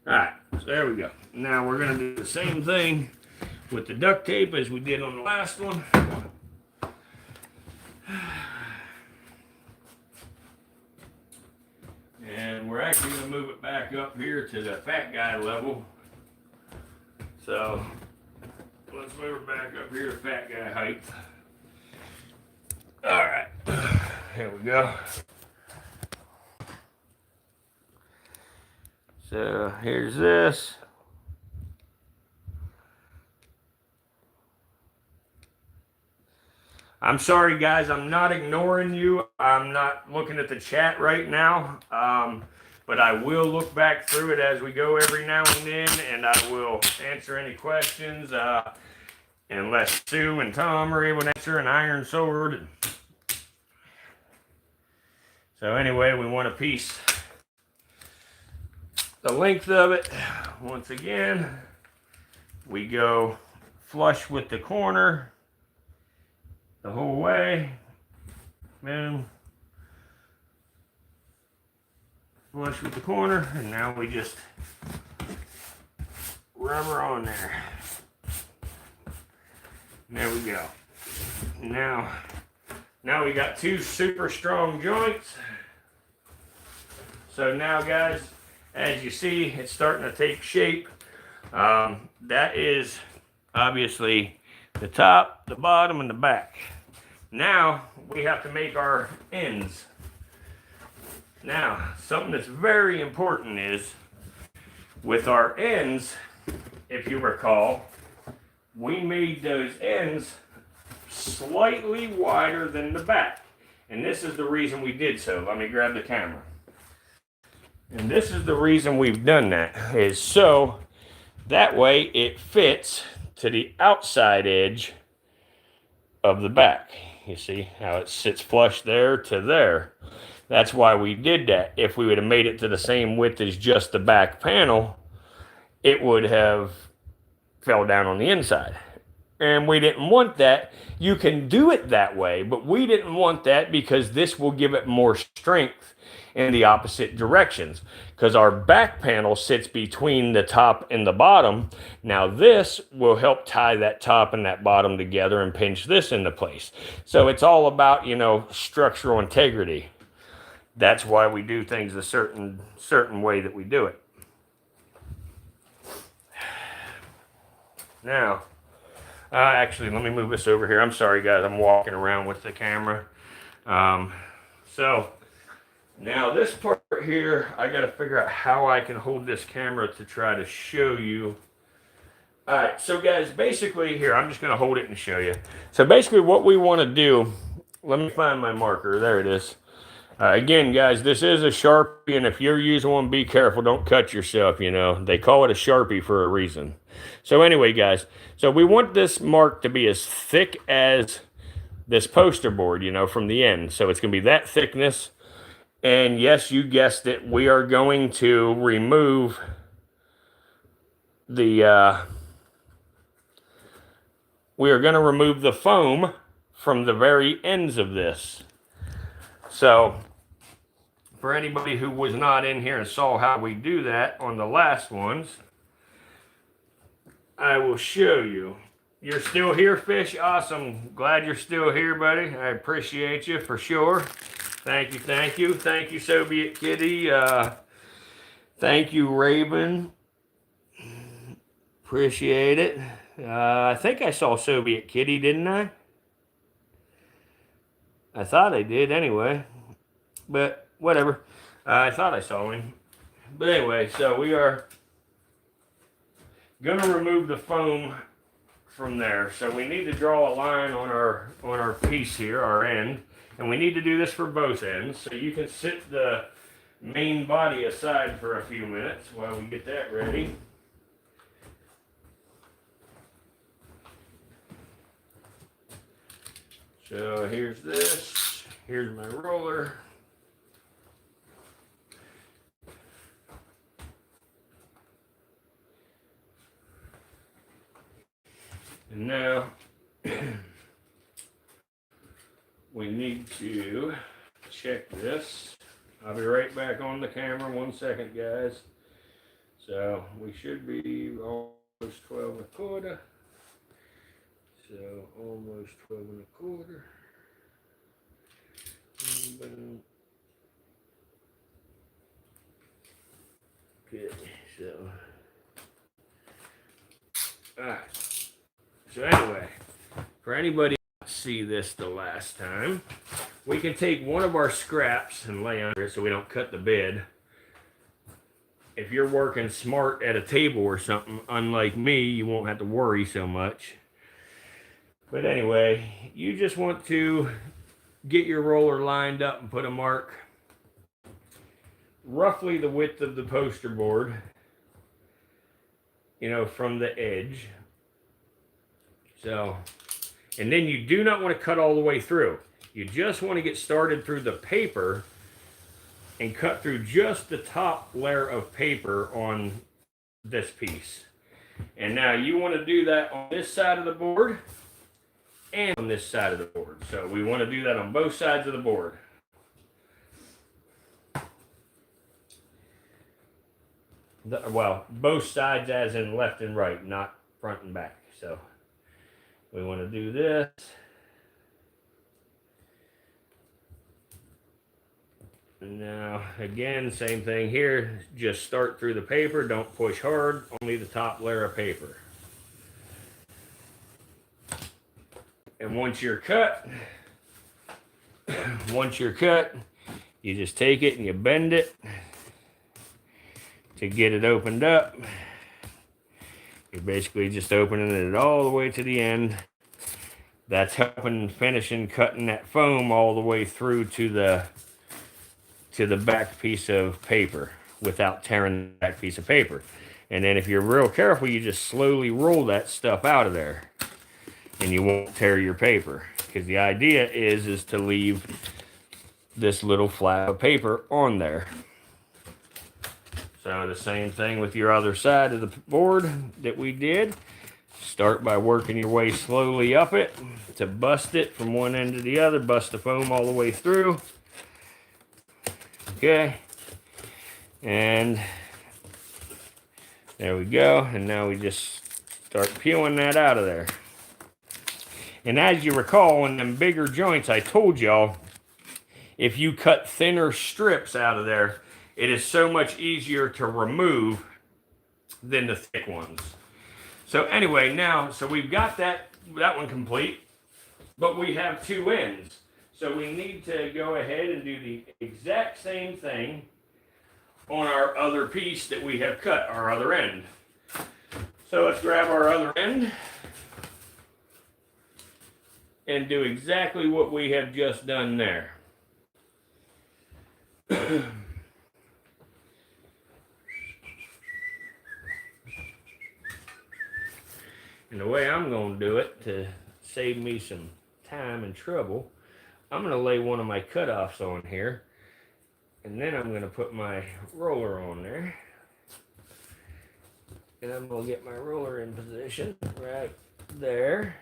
Alright, so there we go. Now we're going to do the same thing with the duct tape as we did on the last one. And we're actually going to move it back up here to the fat guy level. So let's move it back up here to fat guy height. Alright, here we go. So here's this. I'm sorry guys, I'm not ignoring you. I'm not looking at the chat right now. But I will look back through it as we go every now and then, and I will answer any questions. Unless Sue and Tom are able to answer an iron sword. So anyway, we want a piece. The length of it, once again, we go flush with the corner the whole way. Boom. Flush with the corner, and now we just rub her on there. There we go. Now we got two super strong joints. So now guys, as you see, it's starting to take shape. That is obviously the top, the bottom, and the back. Now we have to make our ends. Now, something that's very important is with our ends, if you recall, we made those ends slightly wider than the back. And this is the reason we did so. Let me grab the camera. And this is the reason we've done that, is so that way it fits to the outside edge of the back. You see how it sits flush there to there. That's why we did that. If we would have made it to the same width as just the back panel, it would have fell down on the inside. And we didn't want that. You can do it that way, but we didn't want that because this will give it more strength in the opposite directions, because our back panel sits between the top and the bottom. Now this will help tie that top and that bottom together and pinch this into place. So it's all about, you know, structural integrity. That's why we do things a certain way that we do it. Now, actually, let me move this over here. I'm sorry, guys. I'm walking around with the camera. So Now this part here, I got to figure out how I can hold this camera to try to show you. All right, so guys, basically here, I'm just going to hold it and show you. So basically what we want to do, let me find my marker. There it is. Again, guys, this is a Sharpie, and if you're using one, be careful. Don't cut yourself, you know. They call it a Sharpie for a reason. So anyway, guys, so we want this mark to be as thick as this poster board, you know, from the end. So it's going to be that thickness. And yes, you guessed it, we are going to remove the foam from the very ends of this. So for anybody who was not in here and saw how we do that on the last ones, I will show you. You're still here, Fish? Awesome. Glad you're still here, buddy. I appreciate you for sure. Thank you, thank you. Thank you, Soviet Kitty. Thank you, Raven. Appreciate it. I think I saw Soviet Kitty, didn't I? I thought I did anyway. But whatever. I thought I saw him. But anyway, so we are going to remove the foam from there. So we need to draw a line on our piece here, our end. And we need to do this for both ends. So you can sit the main body aside for a few minutes while we get that ready. So here's this. Here's my roller. And now we need to check this. I'll be right back on the camera. 1 second, guys. So we should be almost 12 1/4. So almost 12 1/4. Boom. Good. So, all right. So anyway, for anybody who didn't see this the last time, we can take one of our scraps and lay under it so we don't cut the bed. If you're working smart at a table or something, unlike me, you won't have to worry so much. But anyway, you just want to get your roller lined up and put a mark roughly the width of the poster board, you know, from the edge. So, and then you do not want to cut all the way through. You just want to get started through the paper and cut through just the top layer of paper on this piece. And now you want to do that on this side of the board and on this side of the board. So we want to do that on both sides of the board. Well, both sides as in left and right, not front and back. So we want to do this. And now, again, same thing here. Just start through the paper. Don't push hard. Only the top layer of paper. And once you're cut, you just take it and you bend it to get it opened up. You're basically just opening it all the way to the end. That's helping finishing cutting that foam all the way through to the back piece of paper without tearing the back piece of paper. And then if you're real careful, you just slowly roll that stuff out of there and you won't tear your paper, because the idea is to leave this little flap of paper on there. So the same thing with your other side of the board that we did. Start by working your way slowly up it to bust it from one end to the other. Bust the foam all the way through. Okay. And there we go. And now we just start peeling that out of there. And as you recall, in them bigger joints, I told y'all, if you cut thinner strips out of there, it is so much easier to remove than the thick ones. So anyway, now, so we've got that one complete, but we have two ends. So we need to go ahead and do the exact same thing on our other piece that we have cut, our other end. So let's grab our other end and do exactly what we have just done there. And the way I'm going to do it, to save me some time and trouble, I'm going to lay one of my cutoffs on here, and then I'm going to put my roller on there. And I'm going to get my roller in position right there.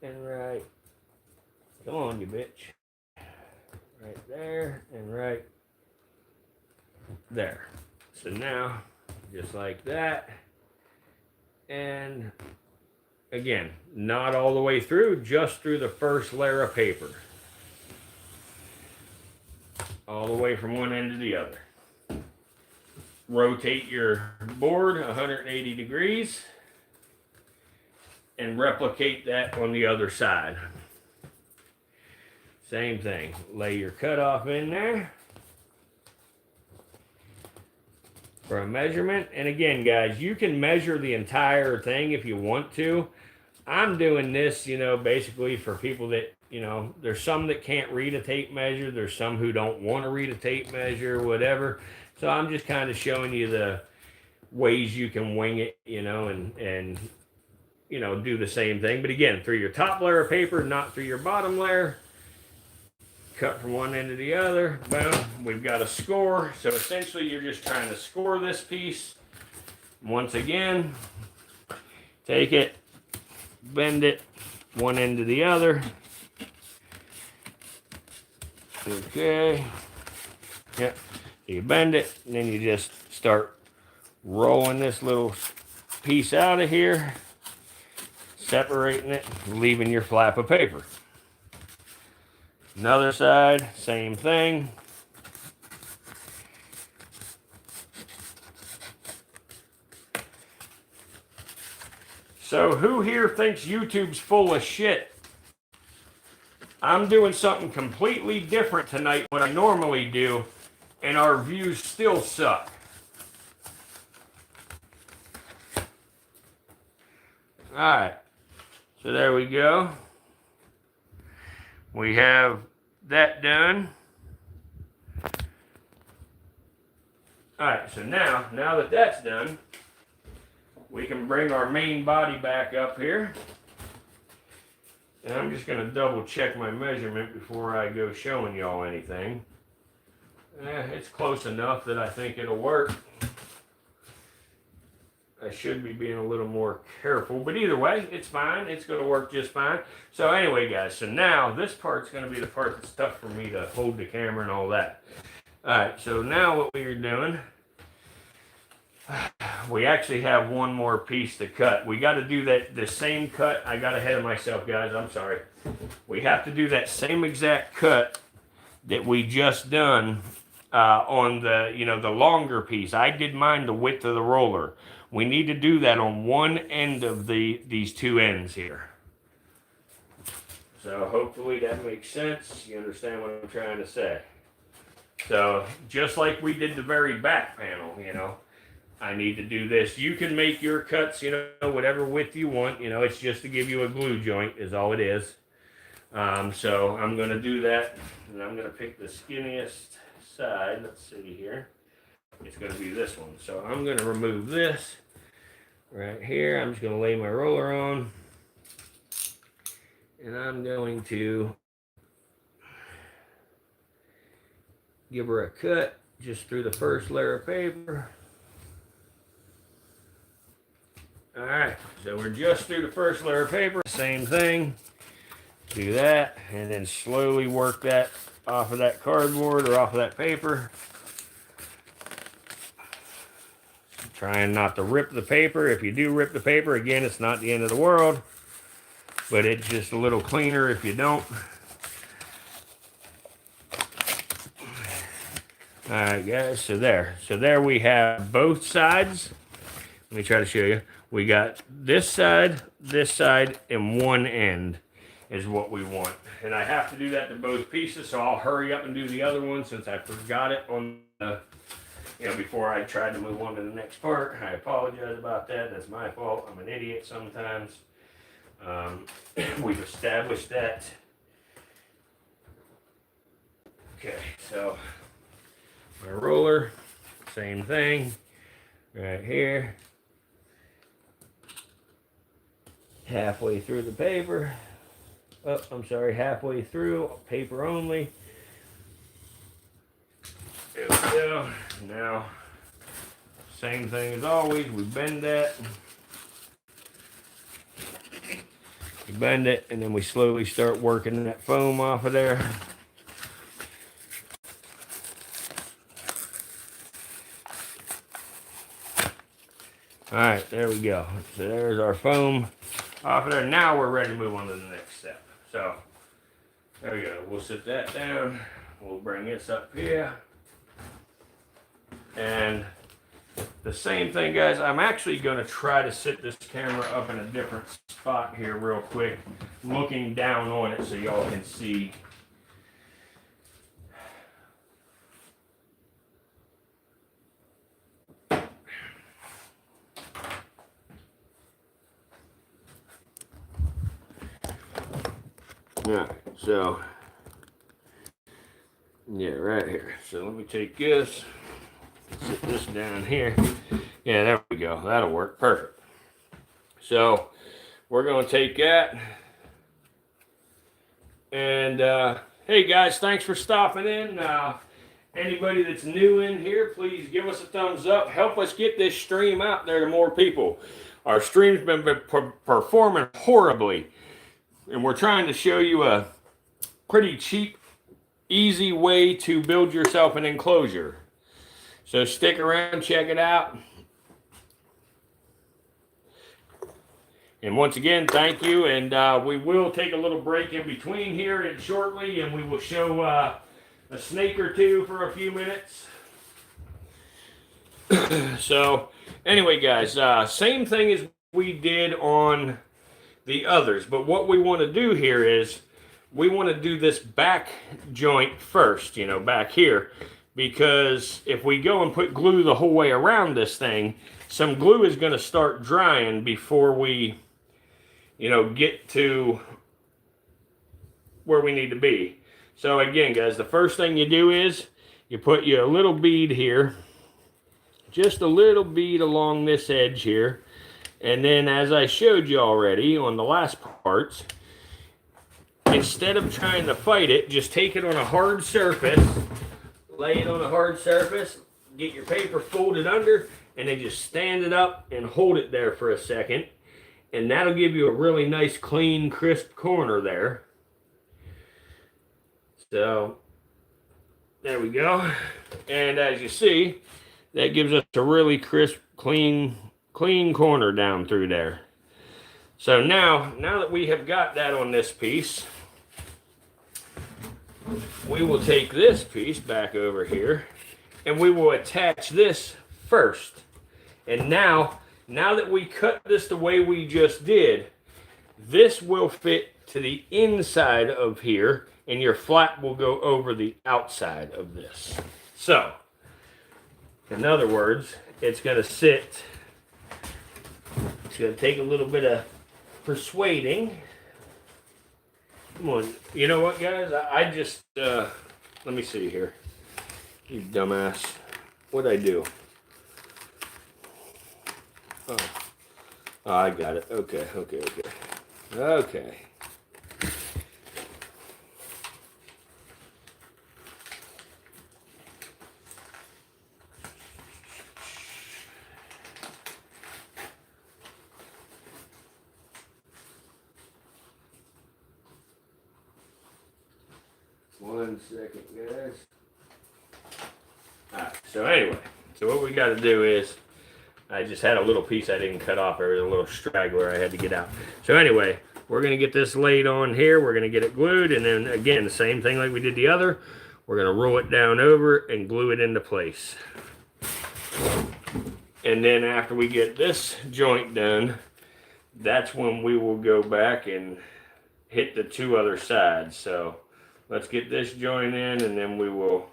And right, come on, you bitch. Right there and right there. So now, just like that. And again, not all the way through, just through the first layer of paper. All the way from one end to the other. Rotate your board 180 degrees and replicate that on the other side. Same thing. Lay your cutoff in there for a measurement. And again, guys, you can measure the entire thing if you want to. I'm doing this, you know, basically for people that, you know, there's some that can't read a tape measure. There's some who don't want to read a tape measure, whatever. So I'm just kind of showing you the ways you can wing it, you know, and you know, do the same thing. But again, through your top layer of paper, not through your bottom layer. Cut from one end to the other. Boom. We've got a score. So essentially, you're just trying to score this piece. Once again, take it, bend it, one end to the other. Okay. Yep. You bend it, and then you just start rolling this little piece out of here, separating it, leaving your flap of paper. Another side, same thing. So who here thinks YouTube's full of shit? I'm doing something completely different tonight what I normally do, and our views still suck. Alright, so there we go. We have that done. Alright, so now that that's done, we can bring our main body back up here. And I'm just going to double check my measurement before I go showing y'all anything. It's close enough that I think it'll work. I should be being a little more careful, but either way, it's fine. It's going to work just fine. So anyway, guys, so now this part's going to be the part that's tough for me to hold the camera and all that. All right, so now what we're doing, we actually have one more piece to cut. We got to do the same cut. I got ahead of myself, guys. I'm sorry. We have to do that same exact cut that we just done on the, you know, the longer piece. I did mine the width of the roller. We need to do that on one end of these two ends here. So hopefully that makes sense. You understand what I'm trying to say. So just like we did the very back panel, you know, I need to do this. You can make your cuts, you know, whatever width you want. You know, it's just to give you a glue joint is all it is. So I'm going to do that, and I'm going to pick the skinniest side. Let's see here. It's going to be this one. So I'm going to remove this right here. I'm just going to lay my roller on, and I'm going to give her a cut just through the first layer of paper. All right, so we're just through the first layer of paper. Same thing. Do that, and then slowly work that off of that cardboard or off of that paper. Trying not to rip the paper. If you do rip the paper, again, it's not the end of the world, but it's just a little cleaner if you don't. All right, guys, so there we have both sides. Let me try to show you. We got this side, and one end. is what we want. And I have to do that to both pieces, so I'll hurry up and do the other one since I forgot it on the, before I tried to move on to the next part. I apologize about that. That's my fault. I'm an idiot sometimes. We've established that. Okay, so my roller, same thing, right here. Halfway through the paper. Oh, I'm sorry, halfway through, paper only. There we go. Now, same thing as always, we bend that. We bend it, and then we slowly start working that foam off of there. All right, there we go. So there's our foam off of there. Now we're ready to move on to the next step. So there we go. We'll sit that down. We'll bring this up here. And the same thing, guys. I'm actually going to try to sit this camera up in a different spot here real quick, looking down on it so y'all can see. Alright, so yeah, right here. So let me take this, sit this down here. Yeah, there we go. That'll work. Perfect. So we're going to take that. And hey guys, thanks for stopping in. Anybody that's new in here, please give us a thumbs up. Help us get this stream out there to more people. Our stream's been performing horribly. And we're trying to show you a pretty cheap, easy way to build yourself an enclosure. So stick around, check it out. And once again, thank you. And we will take a little break in between here and shortly, and we will show a snake or two for a few minutes. So anyway, guys, same thing as we did on the others, but what we want to do here is we want to do this back joint first, back here, because if we go and put glue the whole way around this thing, some glue is going to start drying before we get to where we need to be. So again, guys, the first thing you do is you put a little bead here, just a little bead along this edge here. And then, as I showed you already on the last parts, instead of trying to fight it, just take it on a hard surface, lay it on a hard surface, get your paper folded under, and then just stand it up and hold it there for a second. And that'll give you a really nice, clean, crisp corner there. So, there we go. And as you see, that gives us a really crisp, clean corner down through there. So now that we have got that on this piece, we will take this piece back over here and we will attach this first. And now that we cut this the way we just did, this will fit to the inside of here and your flap will go over the outside of this. So, in other words, it's going to sit. It's going to take a little bit of persuading. Come on. You know what, guys? I just, let me see here. You dumbass. What'd I do? Oh, I got it. Okay. One second, guys. Alright, so anyway, what we got to do is, I just had a little piece I didn't cut off. There was a little straggler I had to get out. So anyway, we're going to get this laid on here. We're going to get it glued. And then again, the same thing like we did the other. We're going to roll it down over and glue it into place. And then after we get this joint done, that's when we will go back and hit the two other sides. So let's get this joint in, and then we will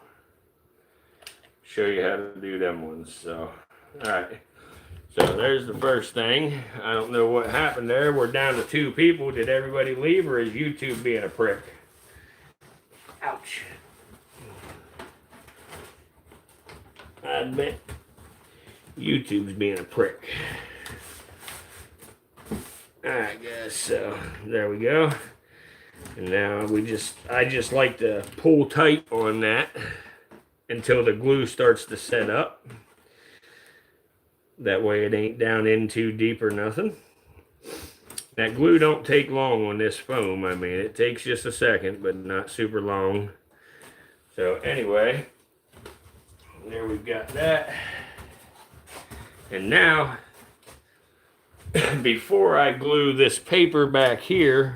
show you how to do them ones. So, all right. So there's the first thing. I don't know what happened there. We're down to 2 people. Did everybody leave, or is YouTube being a prick? Ouch. I bet YouTube's being a prick. Alright guys, so there we go. And now I just like to pull tight on that until the glue starts to set up. That way it ain't down in too deep or nothing. That glue don't take long on this foam. I mean, it takes just a second, but not super long. So anyway, there we've got that. And now, before I glue this paper back here,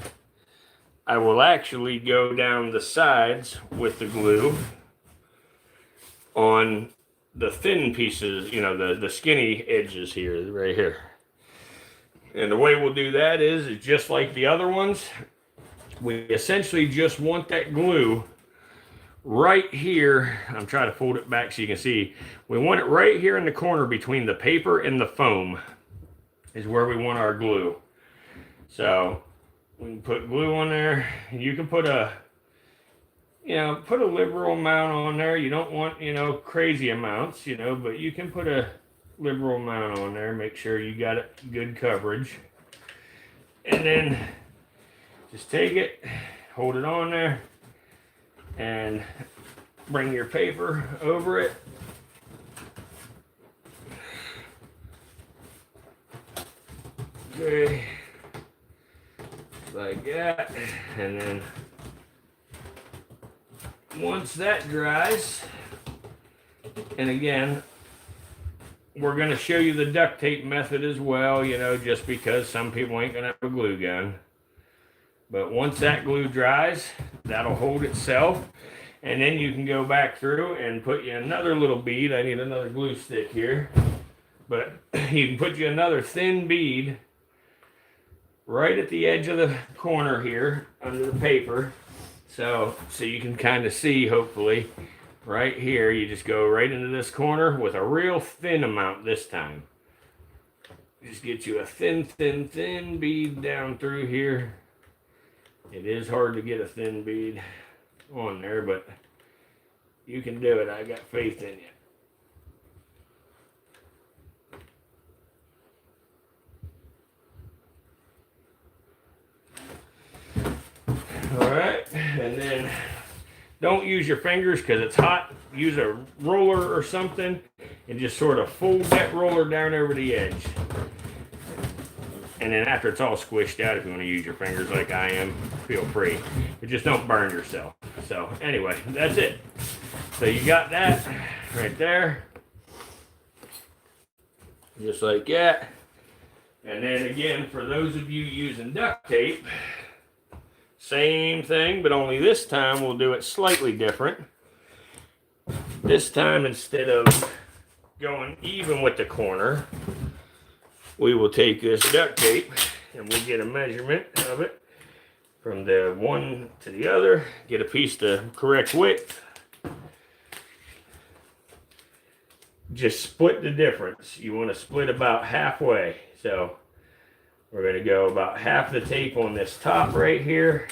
I will actually go down the sides with the glue on the thin pieces, you know, the skinny edges here, right here. And the way we'll do that is just like the other ones. We essentially just want that glue right here. I'm trying to fold it back so you can see. We want it right here in the corner between the paper and the foam is where we want our glue. So we can put glue on there. You can put a, you know, put a liberal amount on there. You don't want, you know, crazy amounts, you know, but you can put a liberal amount on there. Make sure you got it good coverage. And then just take it, hold it on there, and bring your paper over it. Okay, like that. And then once that dries, and again, we're going to show you the duct tape method as well, you know, just because some people ain't going to have a glue gun. But once that glue dries, that'll hold itself. And then you can go back through and put you another little bead. I need another glue stick here. But you can put you another thin bead right at the edge of the corner here under the paper. So you can kind of see, hopefully, right here. You just go right into this corner with a real thin amount this time. Just get you a thin bead down through here. It is hard to get a thin bead on there, but you can do it. I got faith in you. All right, and then don't use your fingers because it's hot. Use a roller or something and just sort of fold that roller down over the edge. And then after it's all squished out, if you want to use your fingers like I am, feel free. But just don't burn yourself. So anyway, that's it. So you got that right there. Just like that. And then again, for those of you using duct tape, same thing, but only this time we'll do it slightly different. This time, instead of going even with the corner, we will take this duct tape and we'll get a measurement of it from the one to the other, get a piece the correct width. Just split the difference. You want to split about halfway. So we're going to go about half the tape on this top right here.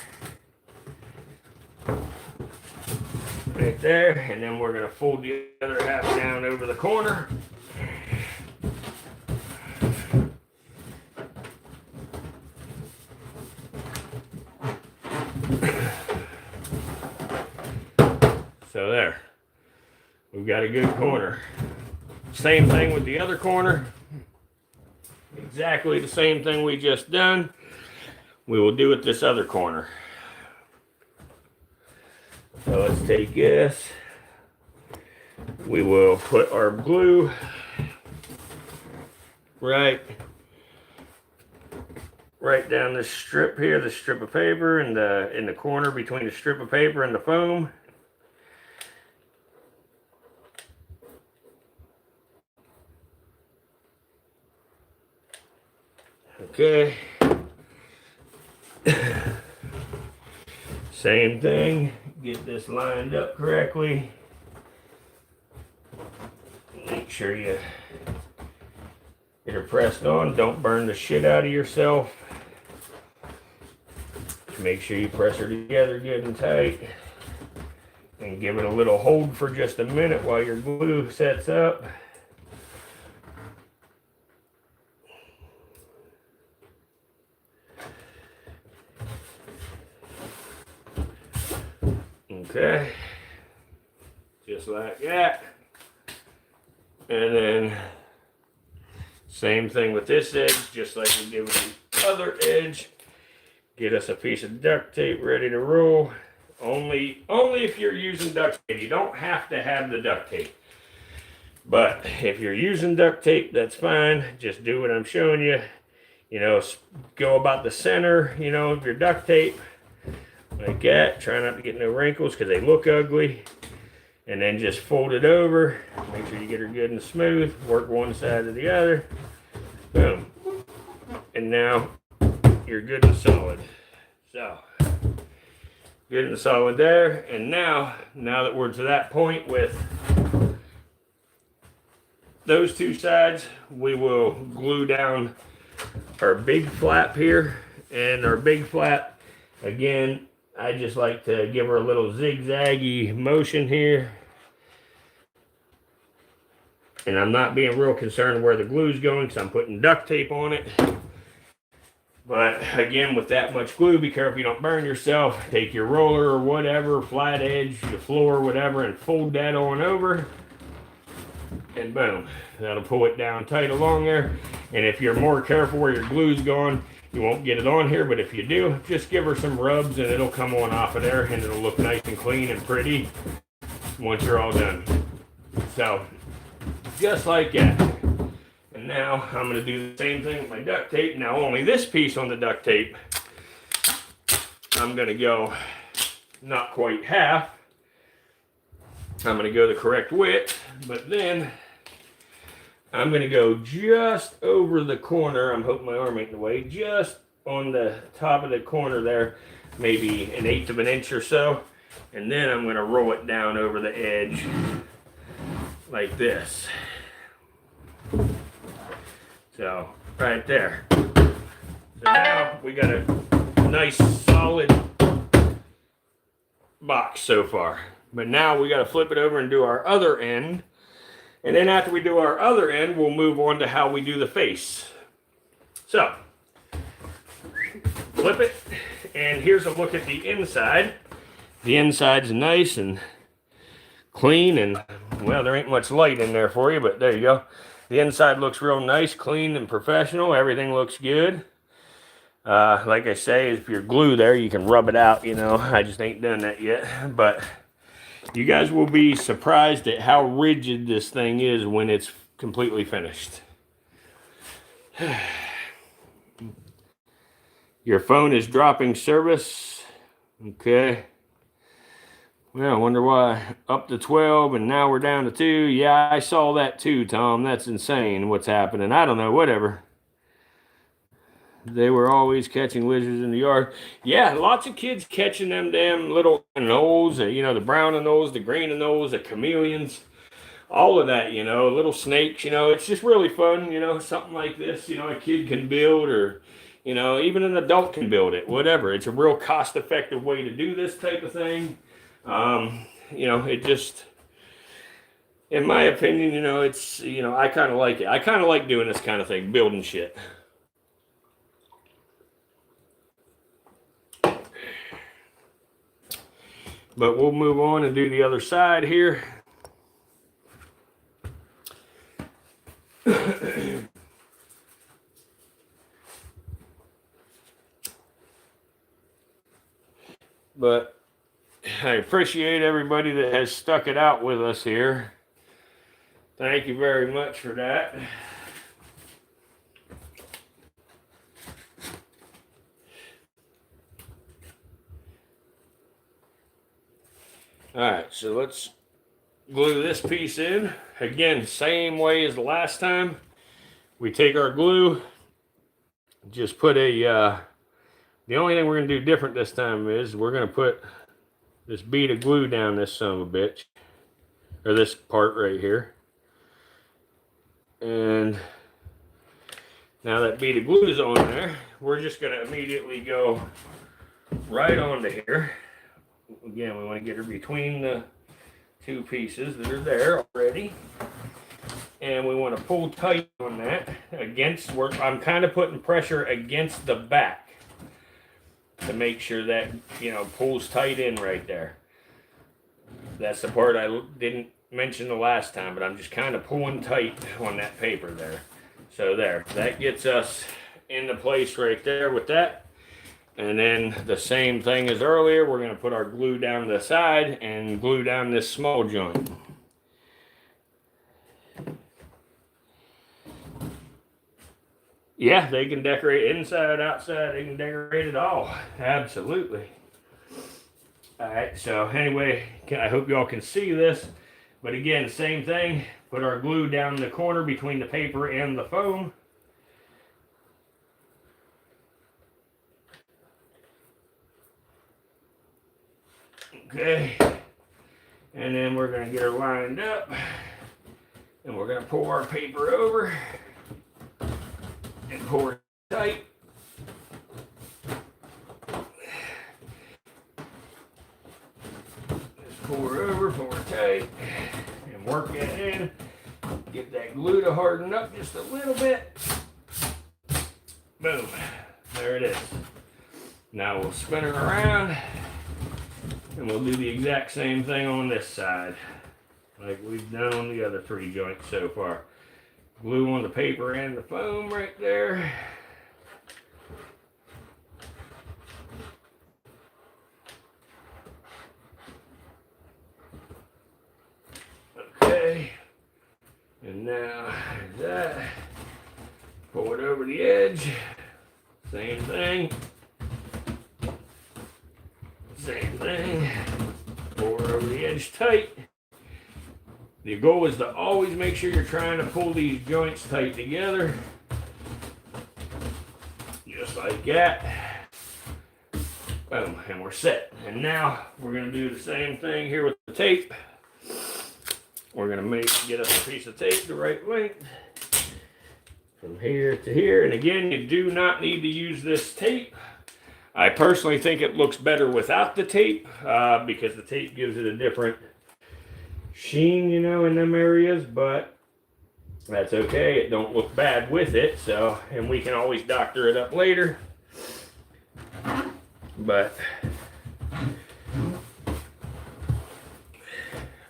Right there. And then we're going to fold the other half down over the corner. So there, we've got a good corner. Same thing with the other corner. Exactly the same thing we just done. We will do with this other corner. So let's take this. We will put our glue right down this strip here, the strip of paper, in the corner between the strip of paper and the foam. Okay. Same thing, get this lined up correctly. Make sure you get her pressed on. Don't burn the shit out of yourself. Make sure you press her together good and tight. And give it a little hold for just a minute while your glue sets up. Okay, just like that. And then same thing with this edge, just like we did with the other edge. Get us a piece of duct tape ready to roll. Only if you're using duct tape. You don't have to have the duct tape. But if you're using duct tape, that's fine. Just do what I'm showing you. You know, go about the center, you know, of your duct tape. Like that. Try not to get no wrinkles because they look ugly. And then just fold it over. Make sure you get her good and smooth. Work one side to the other. Boom. And now you're good and solid. So, good and solid there. And now that we're to that point with those two sides, we will glue down our big flap here. And our big flap, again, I just like to give her a little zigzaggy motion here. And I'm not being real concerned where the glue's going because I'm putting duct tape on it. But again, with that much glue, be careful you don't burn yourself. Take your roller or whatever, flat edge, the floor, whatever, and fold that on over. And boom, that'll pull it down tight along there. And if you're more careful where your glue's going, you won't get it on here. But if you do, just give her some rubs and it'll come on off of there and it'll look nice and clean and pretty once you're all done. So, just like that. And now I'm going to do the same thing with my duct tape. Now only this piece on the duct tape, I'm going to go not quite half. I'm going to go the correct width, but then I'm going to go just over the corner. I'm hoping my arm ain't in the way. Just on the top of the corner there, maybe 1/8 of an inch or so. And then I'm going to roll it down over the edge like this. So, right there. So now we got a nice solid box so far. But now we got to flip it over and do our other end. And then after we do our other end, we'll move on to how we do the face. So, flip it. And here's a look at the inside. The inside's nice and clean and, well, there ain't much light in there for you, but there you go. The inside looks real nice, clean, and professional. Everything looks good. Like I say, if you're glue there, you can rub it out, you know. I just ain't done that yet. But you guys will be surprised at how rigid this thing is when it's completely finished. Your phone is dropping service. Okay. Well, I wonder why. Up to 12 and now we're down to 2. Yeah, I saw that too, Tom. That's insane what's happening. I don't know, whatever. They were always catching lizards in the yard. Yeah, lots of kids catching them damn little anoles, you know, the brown anoles, the green anoles, the chameleons, all of that, you know, little snakes, you know. It's just really fun, you know, something like this, you know, a kid can build or, you know, even an adult can build it, whatever. It's a real cost-effective way to do this type of thing. You know, it just, in my opinion, you know, it's, you know, I kind of like it. I kind of like doing this kind of thing, building shit. But we'll move on and do the other side here. But I appreciate everybody that has stuck it out with us here. Thank you very much for that. All right, so let's glue this piece in. Again, same way as the last time. We take our glue, just put a The only thing we're going to do different this time is we're going to put this bead of glue down this son of a bitch. Or this part right here. And now that bead of glue is on there, we're just going to immediately go right onto here. Again, we want to get her between the two pieces that are there already. And we want to pull tight on that against where I'm kind of putting pressure against the back to make sure that, you know, pulls tight in right there. That's the part I didn't mention the last time, but I'm just kind of pulling tight on that paper there. So there, that gets us into place right there with that. And then the same thing as earlier, we're going to put our glue down the side and glue down this small joint. Yeah, they can decorate inside, outside, they can decorate it all. Absolutely. Alright, so anyway, I hope y'all can see this. But again, same thing. Put our glue down the corner between the paper and the foam. Okay. And then we're going to get her lined up. And we're going to pull our paper over. And pull it tight. Just pull her over, pull her tight, and work that in. Get that glue to harden up just a little bit. Boom. There it is. Now we'll spin her around, and we'll do the exact same thing on this side, like we've done on the other three joints so far. Glue on the paper and the foam right there. Okay. And now there's that. Pull it over the edge. Same thing. Same thing. Pull it over the edge tight. The goal is to always make sure you're trying to pull these joints tight together. Just like that. Boom, and we're set. And now we're going to do the same thing here with the tape. We're going to get us a piece of tape the right length. From here to here. And again, you do not need to use this tape. I personally think it looks better without the tape because the tape gives it a different sheen, you know, in them areas, but that's okay. It don't look bad with it, so, and we can always doctor it up later. But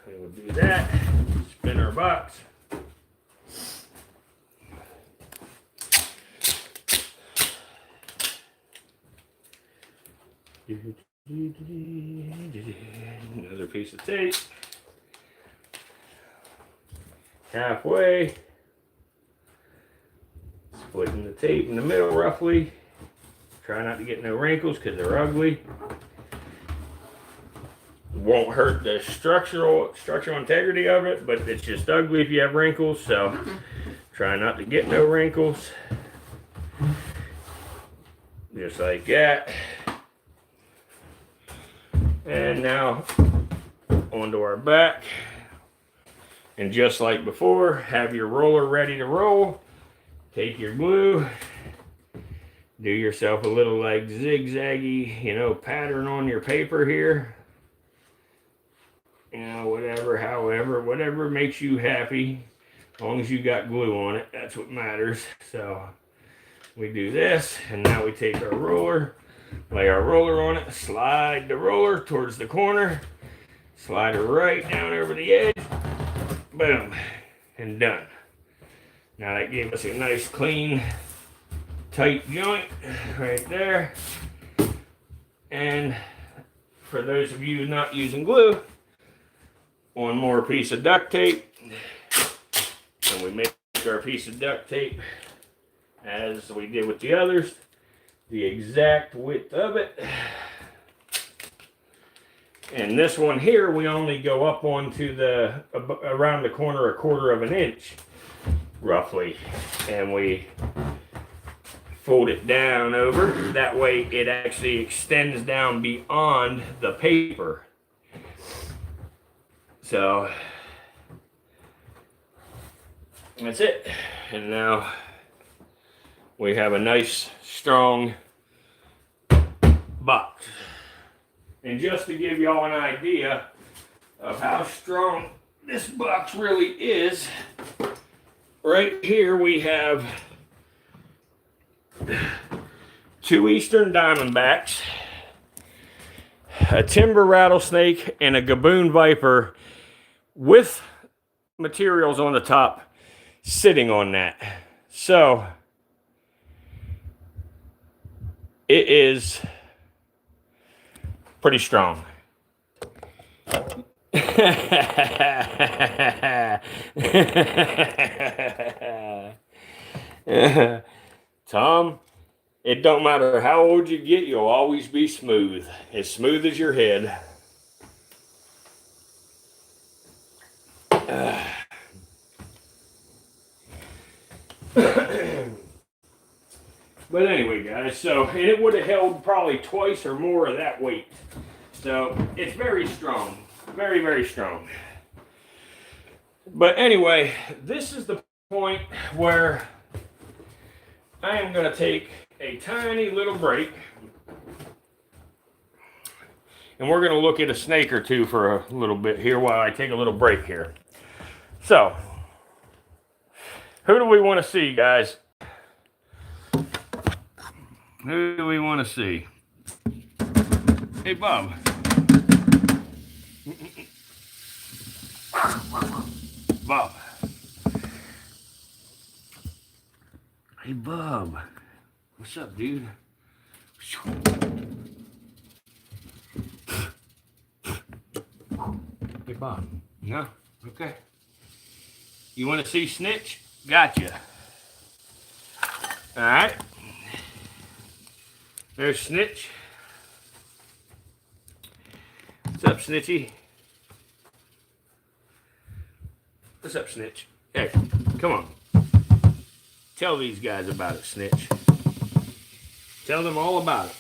we will do that. Spin our box. Another piece of tape. Halfway, splitting the tape in the middle roughly. Try not to get no wrinkles because they're ugly. Won't hurt the structural integrity of it, but it's just ugly if you have wrinkles, so try not to get no wrinkles. Just like that. And now onto our back. And just like before, have your roller ready to roll. Take your glue. Do yourself a little like zigzaggy, you know, pattern on your paper here. You know, whatever, however, whatever makes you happy. As long as you got glue on it, that's what matters. So we do this, and now we take our roller, lay our roller on it, slide the roller towards the corner, slide it right down over the edge. Boom, and done. Now that gave us a nice clean tight joint right there. And for those of you not using glue, one more piece of duct tape, and we make our piece of duct tape as we did with the others, the exact width of it. And this one here, we only go up onto the, around the corner 1/4 of an inch, roughly. And we fold it down over. That way it actually extends down beyond the paper. So that's it. And now we have a nice strong box. And just to give y'all an idea of how strong this box really is, right here we have 2 eastern diamondbacks, a timber rattlesnake, and a gaboon viper with materials on the top sitting on that. So it is pretty strong. Tom, it don't matter how old you get, you'll always be smooth as your head. But anyway, guys, so, and it would have held probably twice or more of that weight. So it's very strong, very, very strong. But anyway, this is the point where I am going to take a tiny little break. And we're going to look at a snake or two for a little bit here while I take a little break here. So, who do we want to see, guys? Who do we want to see? Hey, Bob. Bob. Hey, Bob. What's up, dude? Hey, Bob. No? Okay. You want to see Snitch? Gotcha. All right. There's Snitch. What's up, Snitchy? What's up, Snitch? Hey, come on. Tell these guys about it, Snitch. Tell them all about it.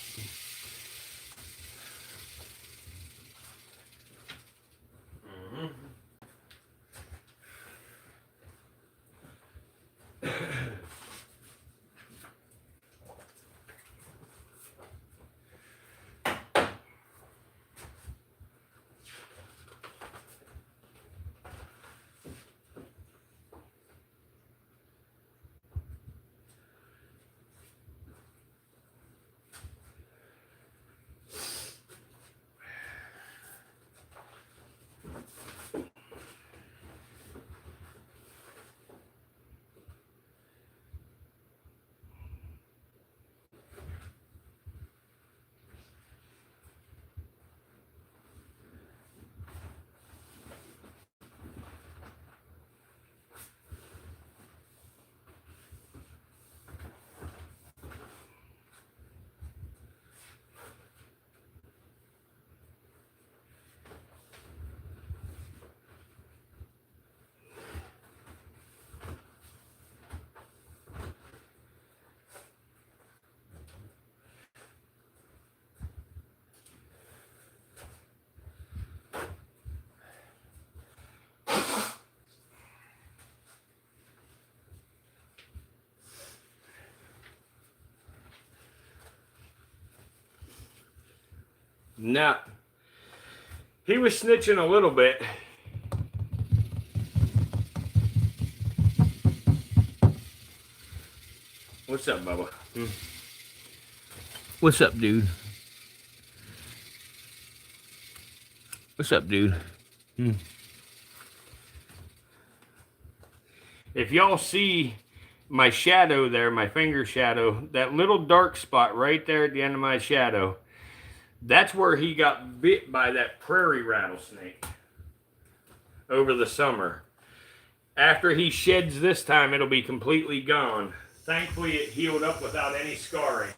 Now, he was snitching a little bit. What's up, Bubba? What's up, dude? What's up, dude? If y'all see my shadow there, my finger shadow, that little dark spot right there at the end of my shadow, that's where he got bit by that prairie rattlesnake over the summer. After he sheds this time, it'll be completely gone. Thankfully, it healed up without any scarring.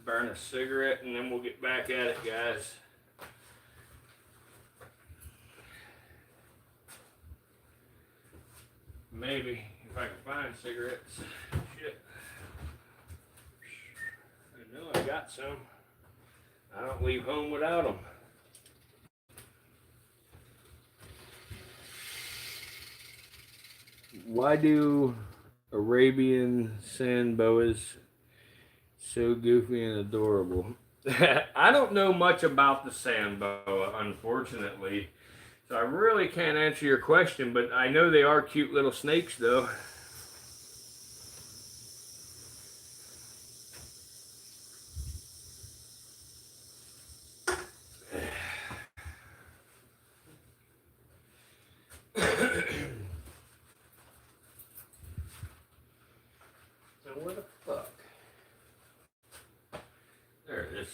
Burn a cigarette and then we'll get back at it, guys. Maybe if I can find cigarettes. Shit. I know I got some. I don't leave home without them. Why do Arabian sand boas so goofy and adorable? I don't know much about the sand boa, unfortunately. So I really can't answer your question, but I know they are cute little snakes, though. Now, where the fuck? There it is.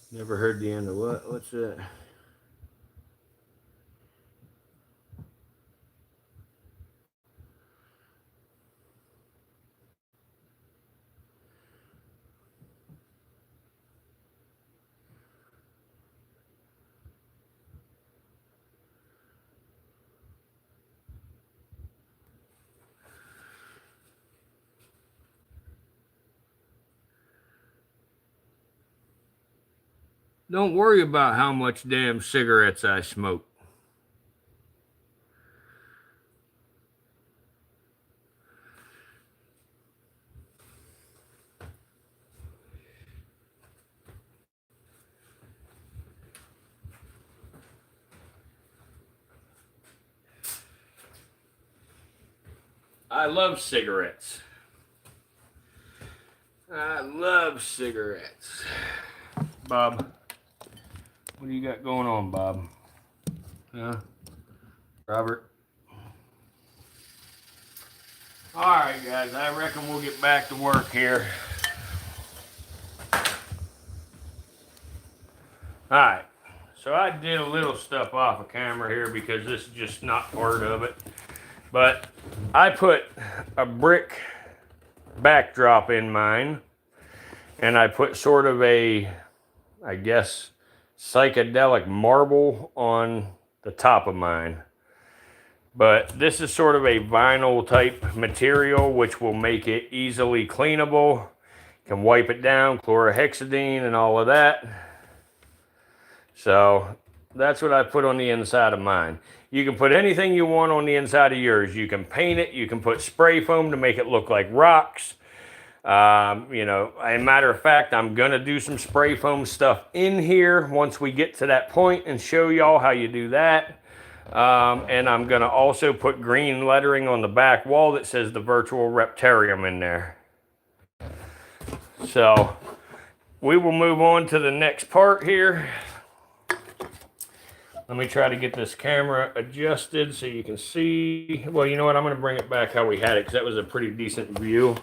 Never heard the end of what? What's that? Don't worry about how much damn cigarettes I smoke. I love cigarettes. I love cigarettes. Bob, what do you got going on, Bob? Huh? Robert? All right, guys, I reckon we'll get back to work here. All right, so I did a little stuff off of camera here because this is just not part of it. But I put a brick backdrop in mine, and I put sort of a, I guess, psychedelic marble on the top of mine. But this is sort of a vinyl type material which will make it easily cleanable. You can wipe it down, chlorhexidine and all of that. So that's what I put on the inside of mine. You can put anything you want on the inside of yours. You can paint it. You can put spray foam to make it look like rocks. You know, as a matter of fact, I'm going to do some spray foam stuff in here once we get to that point and show y'all how you do that. And I'm going to also put green lettering on the back wall that says the virtual Reptarium in there. So we will move on to the next part here. Let me try to get this camera adjusted so you can see. Well, you know what? I'm going to bring it back how we had it because that was a pretty decent view.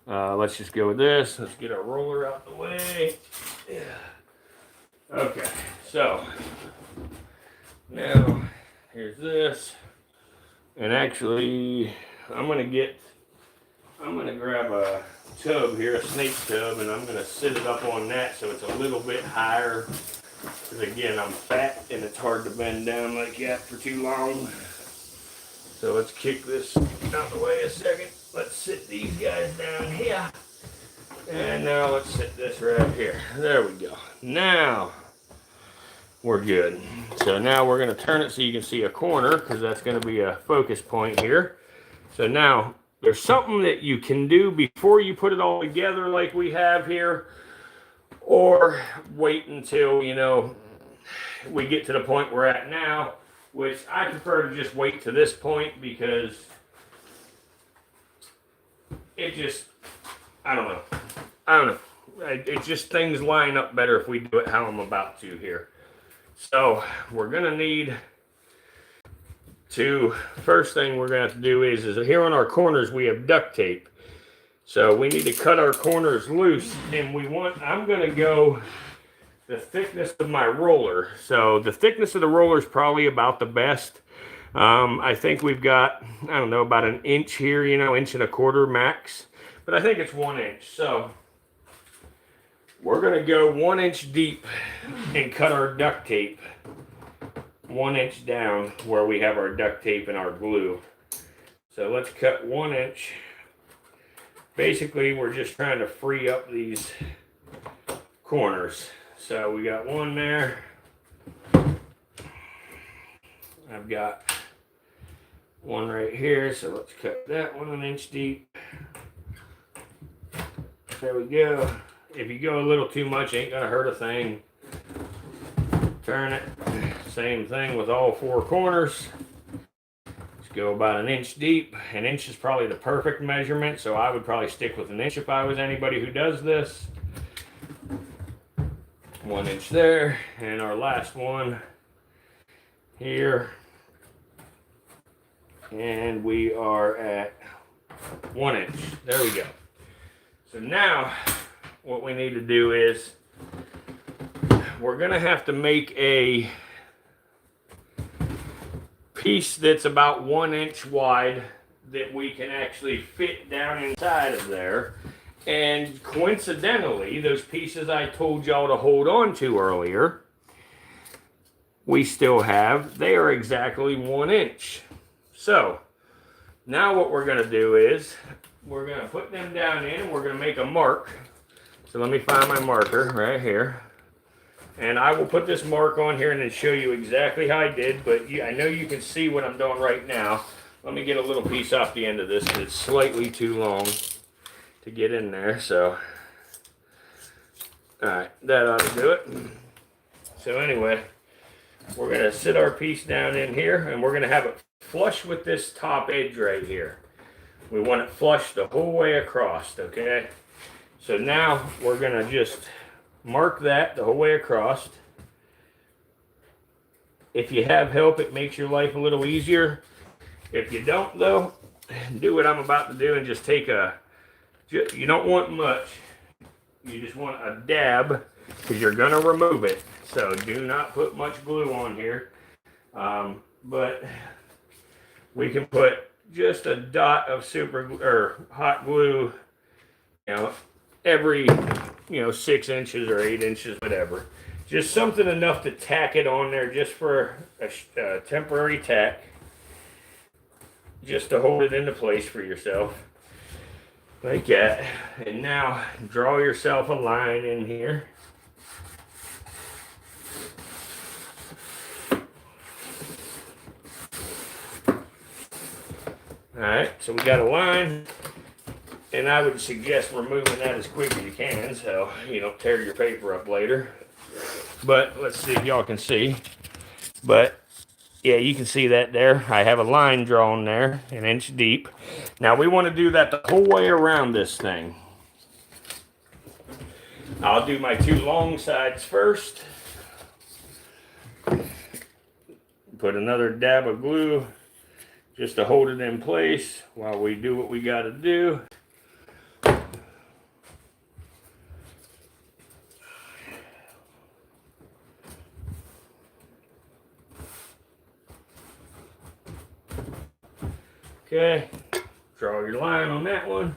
Let's just go with this. Let's get our roller out the way. Yeah. Okay, so now here's this. And actually, I'm going to grab a tub here, a snake tub, and I'm going to sit it up on that so it's a little bit higher. Because again, I'm fat and it's hard to bend down like that for too long. So let's kick this out the way a second. Let's sit these guys down here. And now let's sit this right here. There we go. Now we're good. So now we're going to turn it so you can see a corner because that's going to be a focus point here. So now there's something that you can do before you put it all together like we have here. Or wait until, you know, we get to the point we're at now, which I prefer to just wait to this point because it just, I don't know. It just, things line up better if we do it how I'm about to here. So we're going to need to, first thing we're going to have to do is here on our corners we have duct tape. So we need to cut our corners loose, and I'm going to go the thickness of my roller. So the thickness of the roller is probably about the best. I think we've got, I don't know, about an inch here, you know, 1.25 inches max. But I think it's 1 inch. So we're going to go 1 inch deep and cut our duct tape 1 inch down where we have our duct tape and our glue. So let's cut 1 inch. Basically, we're just trying to free up these corners. So we got one there. I've got one right here, so let's cut that 1 inch deep. There we go. If you go a little too much, ain't gonna hurt a thing. Turn it. Same thing with all 4 corners. Go about 1 inch deep. 1 inch is probably the perfect measurement, so I would probably stick with 1 inch if I was anybody who does this. 1 inch there, and our last one here, and we are at 1 inch. There we go. So now what we need to do is we're going to have to make a piece that's about 1 inch wide that we can actually fit down inside of there. And coincidentally, those pieces I told y'all to hold on to earlier, we still have, they are exactly 1 inch. So now what we're going to do is we're going to put them down in and we're going to make a mark. So let me find my marker right here. And I will put this mark on here and then show you exactly how I did, but I know you can see what I'm doing right now. Let me get a little piece off the end of this because it's slightly too long to get in there. So, all right, that ought to do it. So anyway, we're going to sit our piece down in here and we're going to have it flush with this top edge right here. We want it flush the whole way across, okay? So now we're going to just mark that the whole way across. If you have help, it makes your life a little easier. If you don't, though, do what I'm about to do and just take you don't want much. You just want a dab because you're going to remove it. So do not put much glue on here. But we can put just a dot of super glue or hot glue, every 6 inches or 8 inches, whatever. Just something enough to tack it on there just for a temporary tack, just to hold it into place for yourself, like that. And now draw yourself a line in here. Alright, so we got a line, and I would suggest removing that as quick as you can so you don't tear your paper up later. But let's see if y'all can see. But yeah, you can see that there. I have a line drawn there, 1 inch deep. Now we want to do that the whole way around this thing. I'll do my 2 long sides first. Put another dab of glue just to hold it in place while we do what we got to do. Okay, draw your line on that one.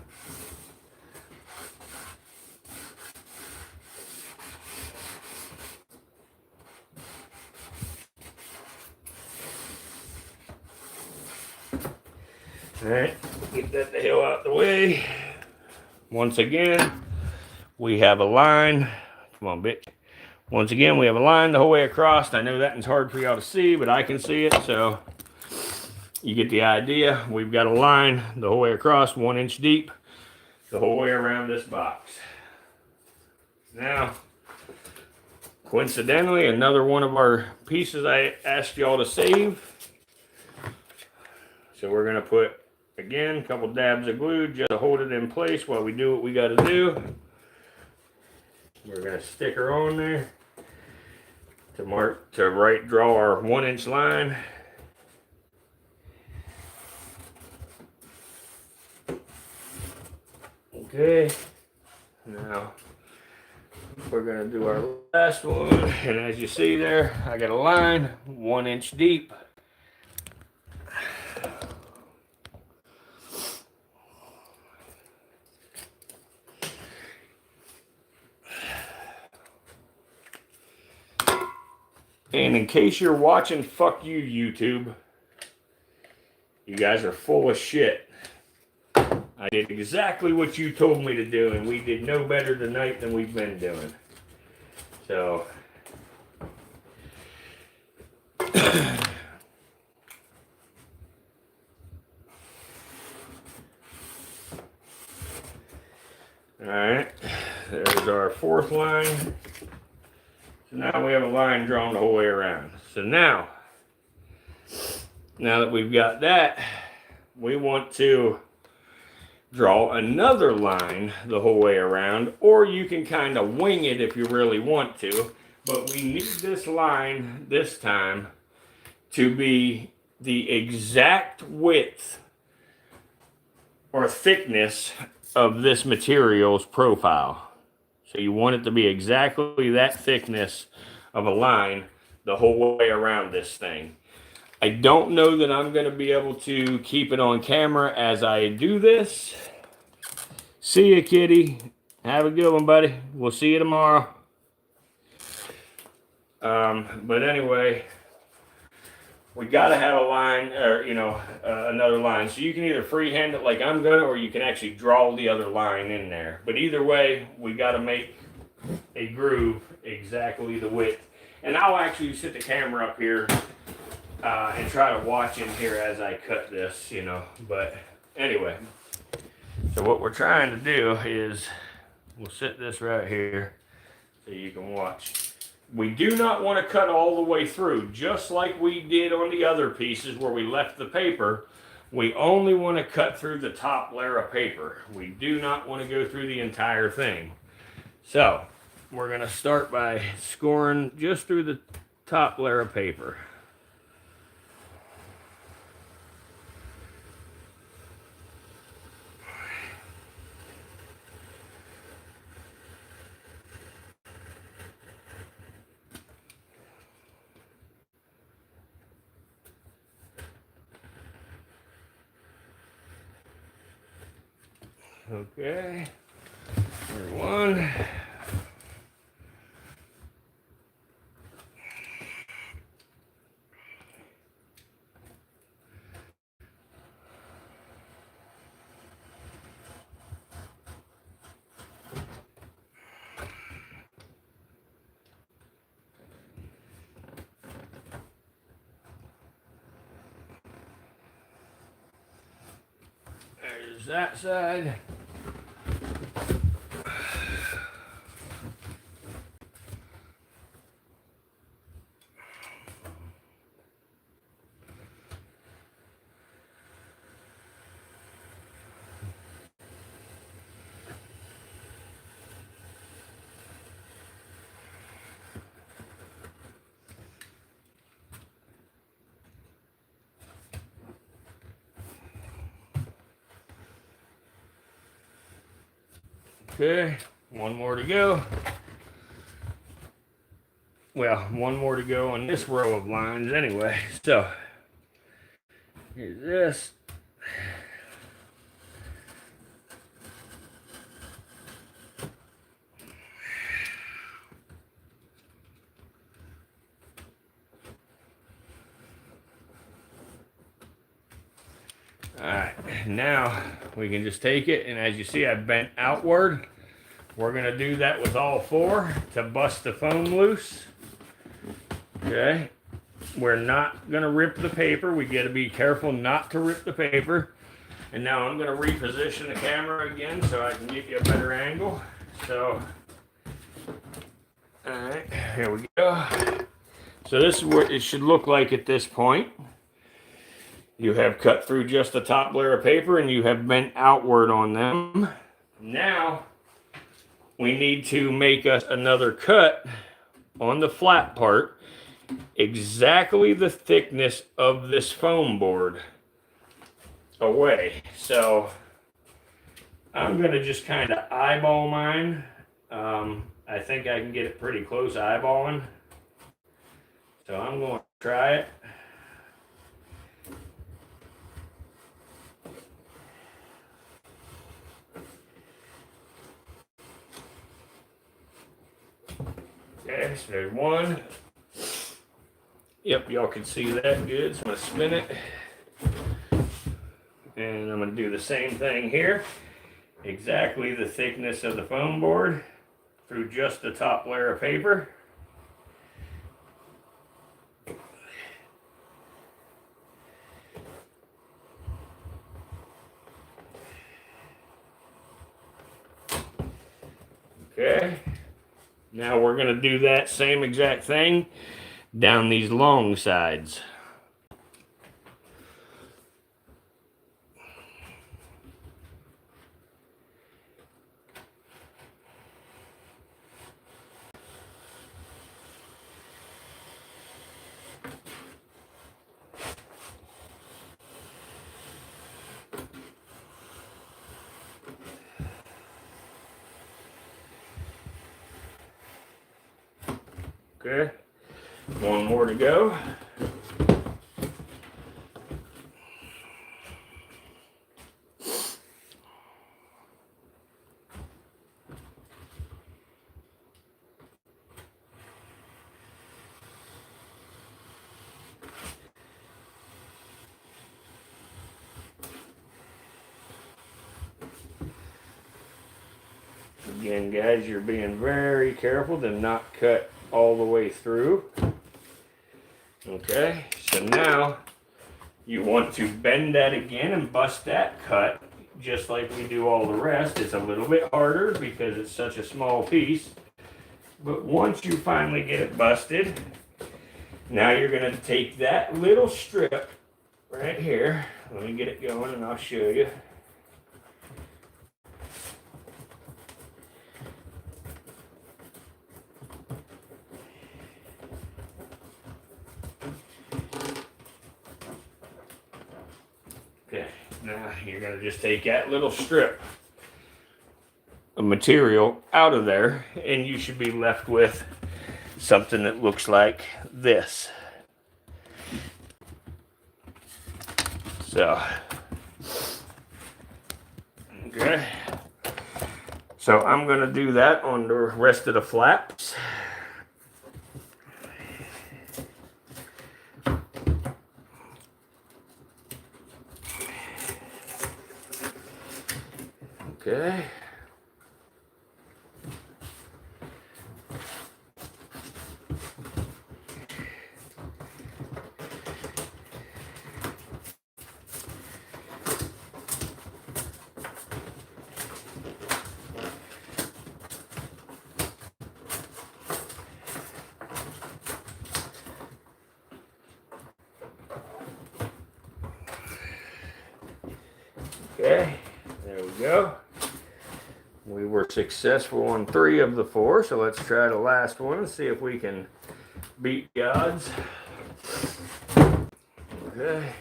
All right, get that the hell out the way. Once again, we have a line. Come on, bitch. Once again, we have a line the whole way across. I know that one's hard for y'all to see, but I can see it, so you get the idea. We've got a line the whole way across, 1 inch deep, the whole way around this box. Now, coincidentally, another one of our pieces I asked y'all to save. So we're going to put, again, a couple dabs of glue just to hold it in place while we do what we got to do. We're going to stick her on there to draw our 1 inch line. Okay, now we're going to do our last one, and as you see there, I got a line 1 inch deep. And in case you're watching, fuck you, YouTube. You guys are full of shit. I did exactly what you told me to do, and we did no better tonight than we've been doing. So, alright, there's our 4th line. So now we have a line drawn the whole way around. So now that we've got that, we want to draw another line the whole way around, or you can kind of wing it if you really want to, but we need this line this time to be the exact width or thickness of this material's profile. So you want it to be exactly that thickness of a line the whole way around this thing. I don't know that I'm going to be able to keep it on camera as I do this. See you, kitty. Have a good one, buddy. We'll see you tomorrow. But anyway, we got to have a line, or another line. So you can either freehand it like I'm gonna, or you can actually draw the other line in there. But either way, we got to make a groove exactly the width. And I'll actually set the camera up here and try to watch in here as I cut this, But anyway, so what we're trying to do is we'll set this right here so you can watch. We do not want to cut all the way through, just like we did on the other pieces where we left the paper. We only want to cut through the top layer of paper. We do not want to go through the entire thing. So we're going to start by scoring just through the top layer of paper. Okay, there's one. There's that side. Okay, one more to go. Well, one more to go on this row of lines anyway. So, here's this. Alright, now we can just take it, and as you see, I bent outward. We're going to do that with all four to bust the foam loose. Okay, we're not going to rip the paper. We got to be careful not to rip the paper. And now I'm going to reposition the camera again so I can get you a better angle. So, alright, here we go. So this is what it should look like at this point. You have cut through just the top layer of paper and you have bent outward on them. Now, we need to make us another cut on the flat part, exactly the thickness of this foam board away. So, I'm going to just kind of eyeball mine. I think I can get it pretty close eyeballing. So I'm going to try it. Okay, so there's one. Yep, y'all can see that good. So I'm going to spin it. And I'm going to do the same thing here. Exactly the thickness of the foam board through just the top layer of paper. Okay. Now we're going to do that same exact thing down these long sides. Okay. One more to go. Again, guys, you're being very careful to not cut all the way through. Okay, so now you want to bend that again and bust that cut just like we do all the rest. It's a little bit harder because it's such a small piece. But once you finally get it busted, now you're going to take that little strip right here. Let me get it going and I'll show you. Okay, now you're going to just take that little strip of material out of there and you should be left with something that looks like this. So, okay. So I'm going to do that on the rest of the flaps. Okay. Okay, there we go. We were successful on 3 of the 4, so let's try the last one and see if we can beat the odds. Okay.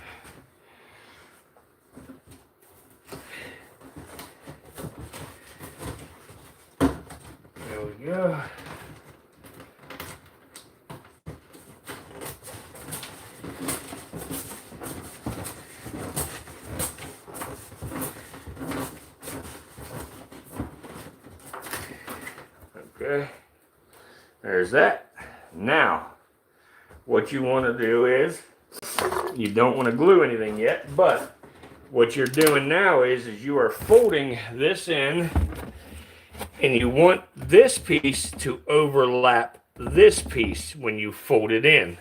There we go. Okay, there's that. Now, what you want to do is, you don't want to glue anything yet, but what you're doing now is you are folding this in, and you want this piece to overlap this piece when you fold it in.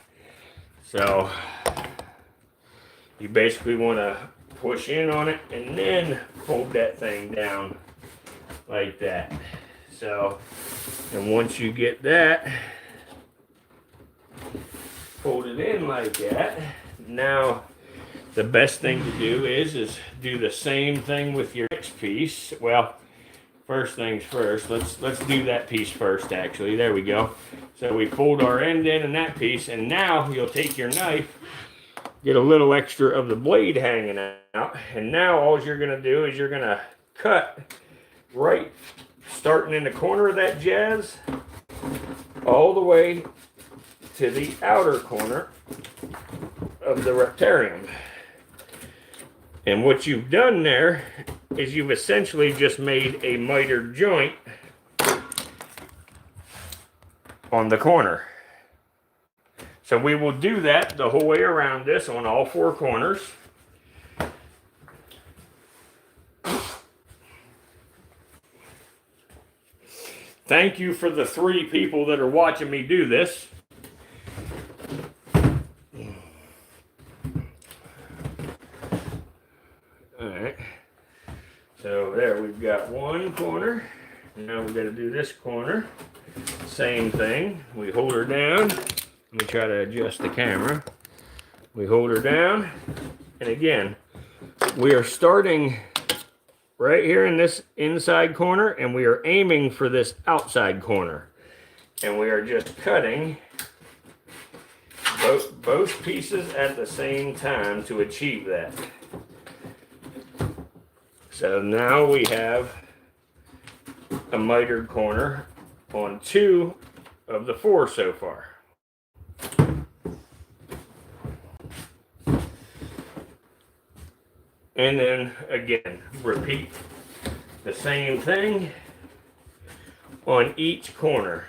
So, you basically want to push in on it and then fold that thing down like that. So, and once you get that folded in like that, now the best thing to do is do the same thing with your next piece. Well, first things first, let's do that piece first actually. There we go. So we fold our end in that piece, and now you'll take your knife, get a little extra of the blade hanging out, and now all you're going to do is you're going to cut right starting in the corner of that jazz all the way to the outer corner of the REPTARIUM. And what you've done there is you've essentially just made a mitered joint on the corner. So we will do that the whole way around this on all 4 corners. Thank you for the 3 people that are watching me do this. Alright. So there we've got one corner. Now we've got to do this corner. Same thing. We hold her down. Let me try to adjust the camera. We hold her down. And again, we are starting right here in this inside corner, and we are aiming for this outside corner. And we are just cutting both pieces at the same time to achieve that. So now we have a mitered corner on 2 of the 4 so far. And then again, repeat the same thing on each corner.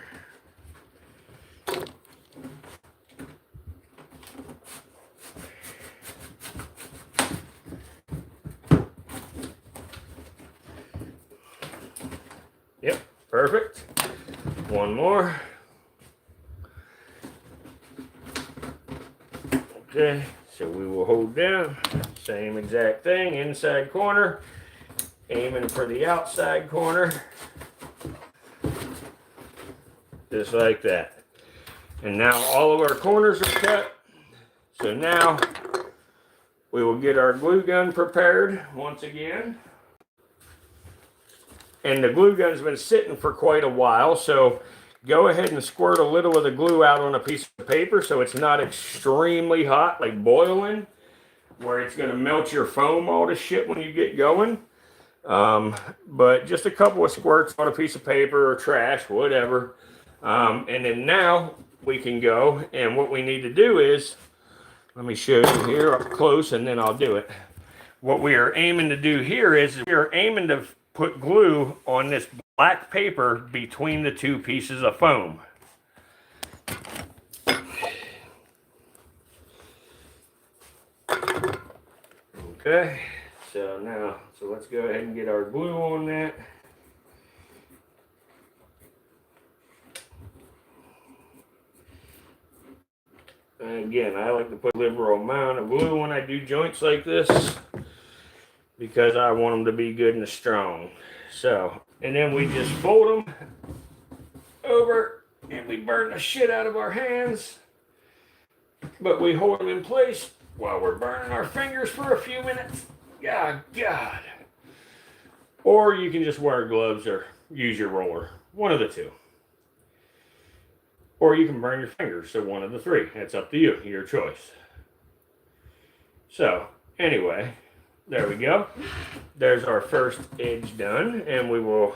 Yep, perfect. One more. Okay, so we will hold down, same exact thing, inside corner, aiming for the outside corner, just like that. And now all of our corners are cut, so now we will get our glue gun prepared once again. And the glue gun's been sitting for quite a while, so go ahead and squirt a little of the glue out on a piece of paper so it's not extremely hot, like boiling, where it's going to melt your foam all to shit when you get going. But just a couple of squirts on a piece of paper or trash, whatever. And then now we can go, and what we need to do is, let me show you here up close and then I'll do it. What we are aiming to do here is we are aiming to put glue on this black paper between the two pieces of foam. Okay, so let's go ahead and get our glue on that. And again, I like to put a liberal amount of glue when I do joints like this, because I want them to be good and strong. So, and then we just fold them over and we burn the shit out of our hands, but we hold them in place while we're burning our fingers for a few minutes. God. Or you can just wear gloves or use your roller, one of the two. Or you can burn your fingers, so one of the three. It's up to you, your choice. So, anyway, there we go. There's our first edge done, and we will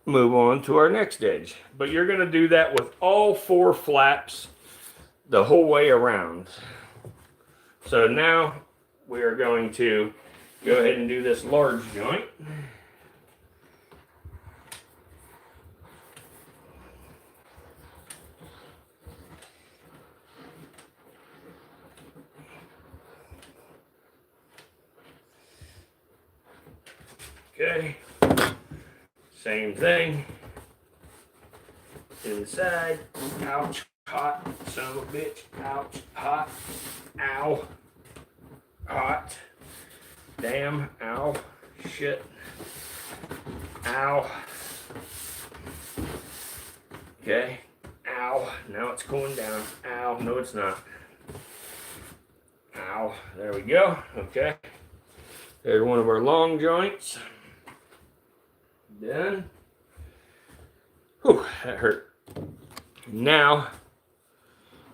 move on to our next edge. But you're going to do that with all 4 flaps the whole way around. So now we are going to go ahead and do this large joint. Okay, same thing, inside, ouch, hot, son of a bitch, ouch, hot, ow, hot, damn, ow, shit, ow, okay, ow, now it's cooling down, ow, no it's not, ow, there we go, okay, there's one of our long joints. Done. Whew, that hurt. Now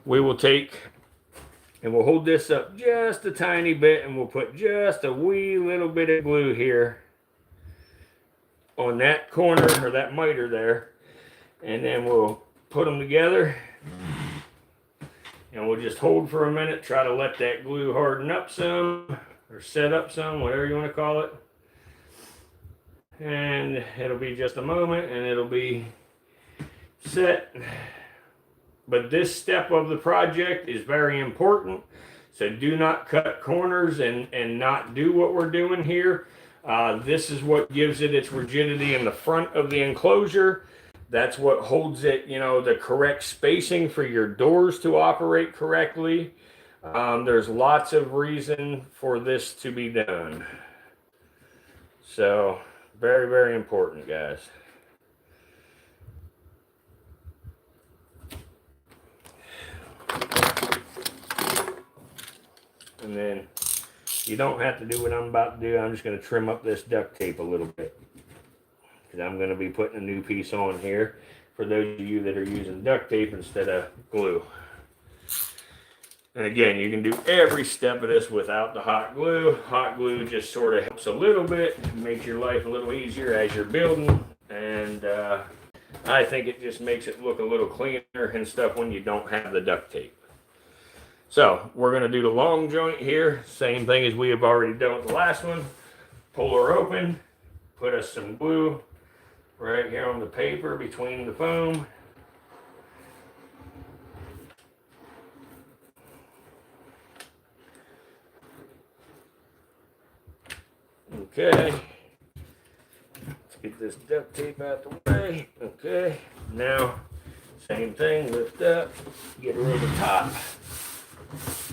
we will take and we'll hold this up just a tiny bit and we'll put just a wee little bit of glue here on that corner or that miter there, and then we'll put them together and we'll just hold for a minute, try to let that glue harden up some or set up some, whatever you want to call it. And it'll be just a moment and it'll be set. But this step of the project is very important, so do not cut corners and not do what we're doing here. This is what gives it its rigidity in the front of the enclosure. That's what holds it, you know, the correct spacing for your doors to operate correctly. There's lots of reason for this to be done. So very, very important, guys. And then you don't have to do what I'm about to do. I'm just going to trim up this duct tape a little bit, because I'm going to be putting a new piece on here for those of you that are using duct tape instead of glue. And again, you can do every step of this without the hot glue. Hot glue just sort of helps a little bit, makes your life a little easier as you're building. And I think it just makes it look a little cleaner and stuff when you don't have the duct tape. So we're going to do the long joint here. Same thing as we have already done with the last one. Pull her open. Put us some glue right here on the paper between the foam. Okay. Let's get this duct tape out the way. Okay. Now, same thing. Lift up. Get her over the top.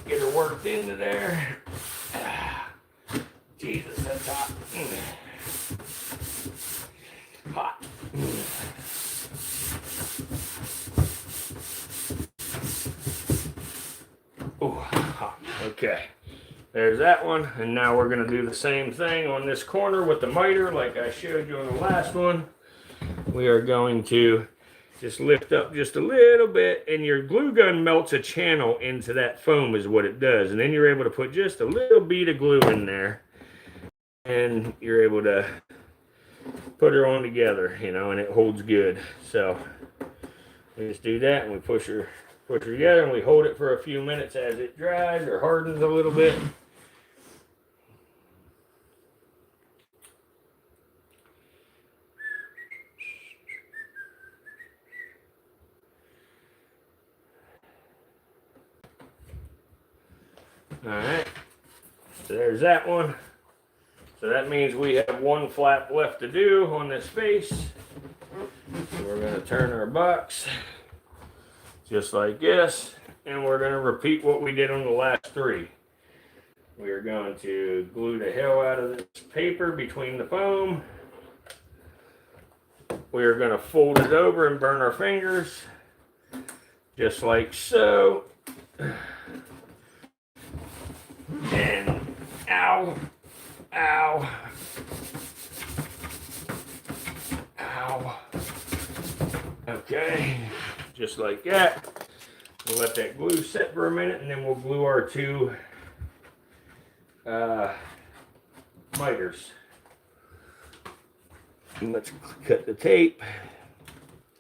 Get her worked into there. Jesus, that's hot. Hot. Ooh, hot. Okay. There's that one. And now we're going to do the same thing on this corner with the miter like I showed you on the last one. We are going to just lift up just a little bit, and your glue gun melts a channel into that foam is what it does. And then you're able to put just a little bead of glue in there, and you're able to put her on together, you know, and it holds good. So we just do that, and we push her together, and we hold it for a few minutes as it dries or hardens a little bit. Alright, so there's that one. So that means we have one flap left to do on this face. So we're going to turn our box just like this, and we're going to repeat what we did on the last three. We are going to glue the hell out of this paper between the foam. We are going to fold it over and burn our fingers, just like so. And ow, ow, ow. Okay, just like that. We'll let that glue set for a minute, and then we'll glue our two miters. And let's cut the tape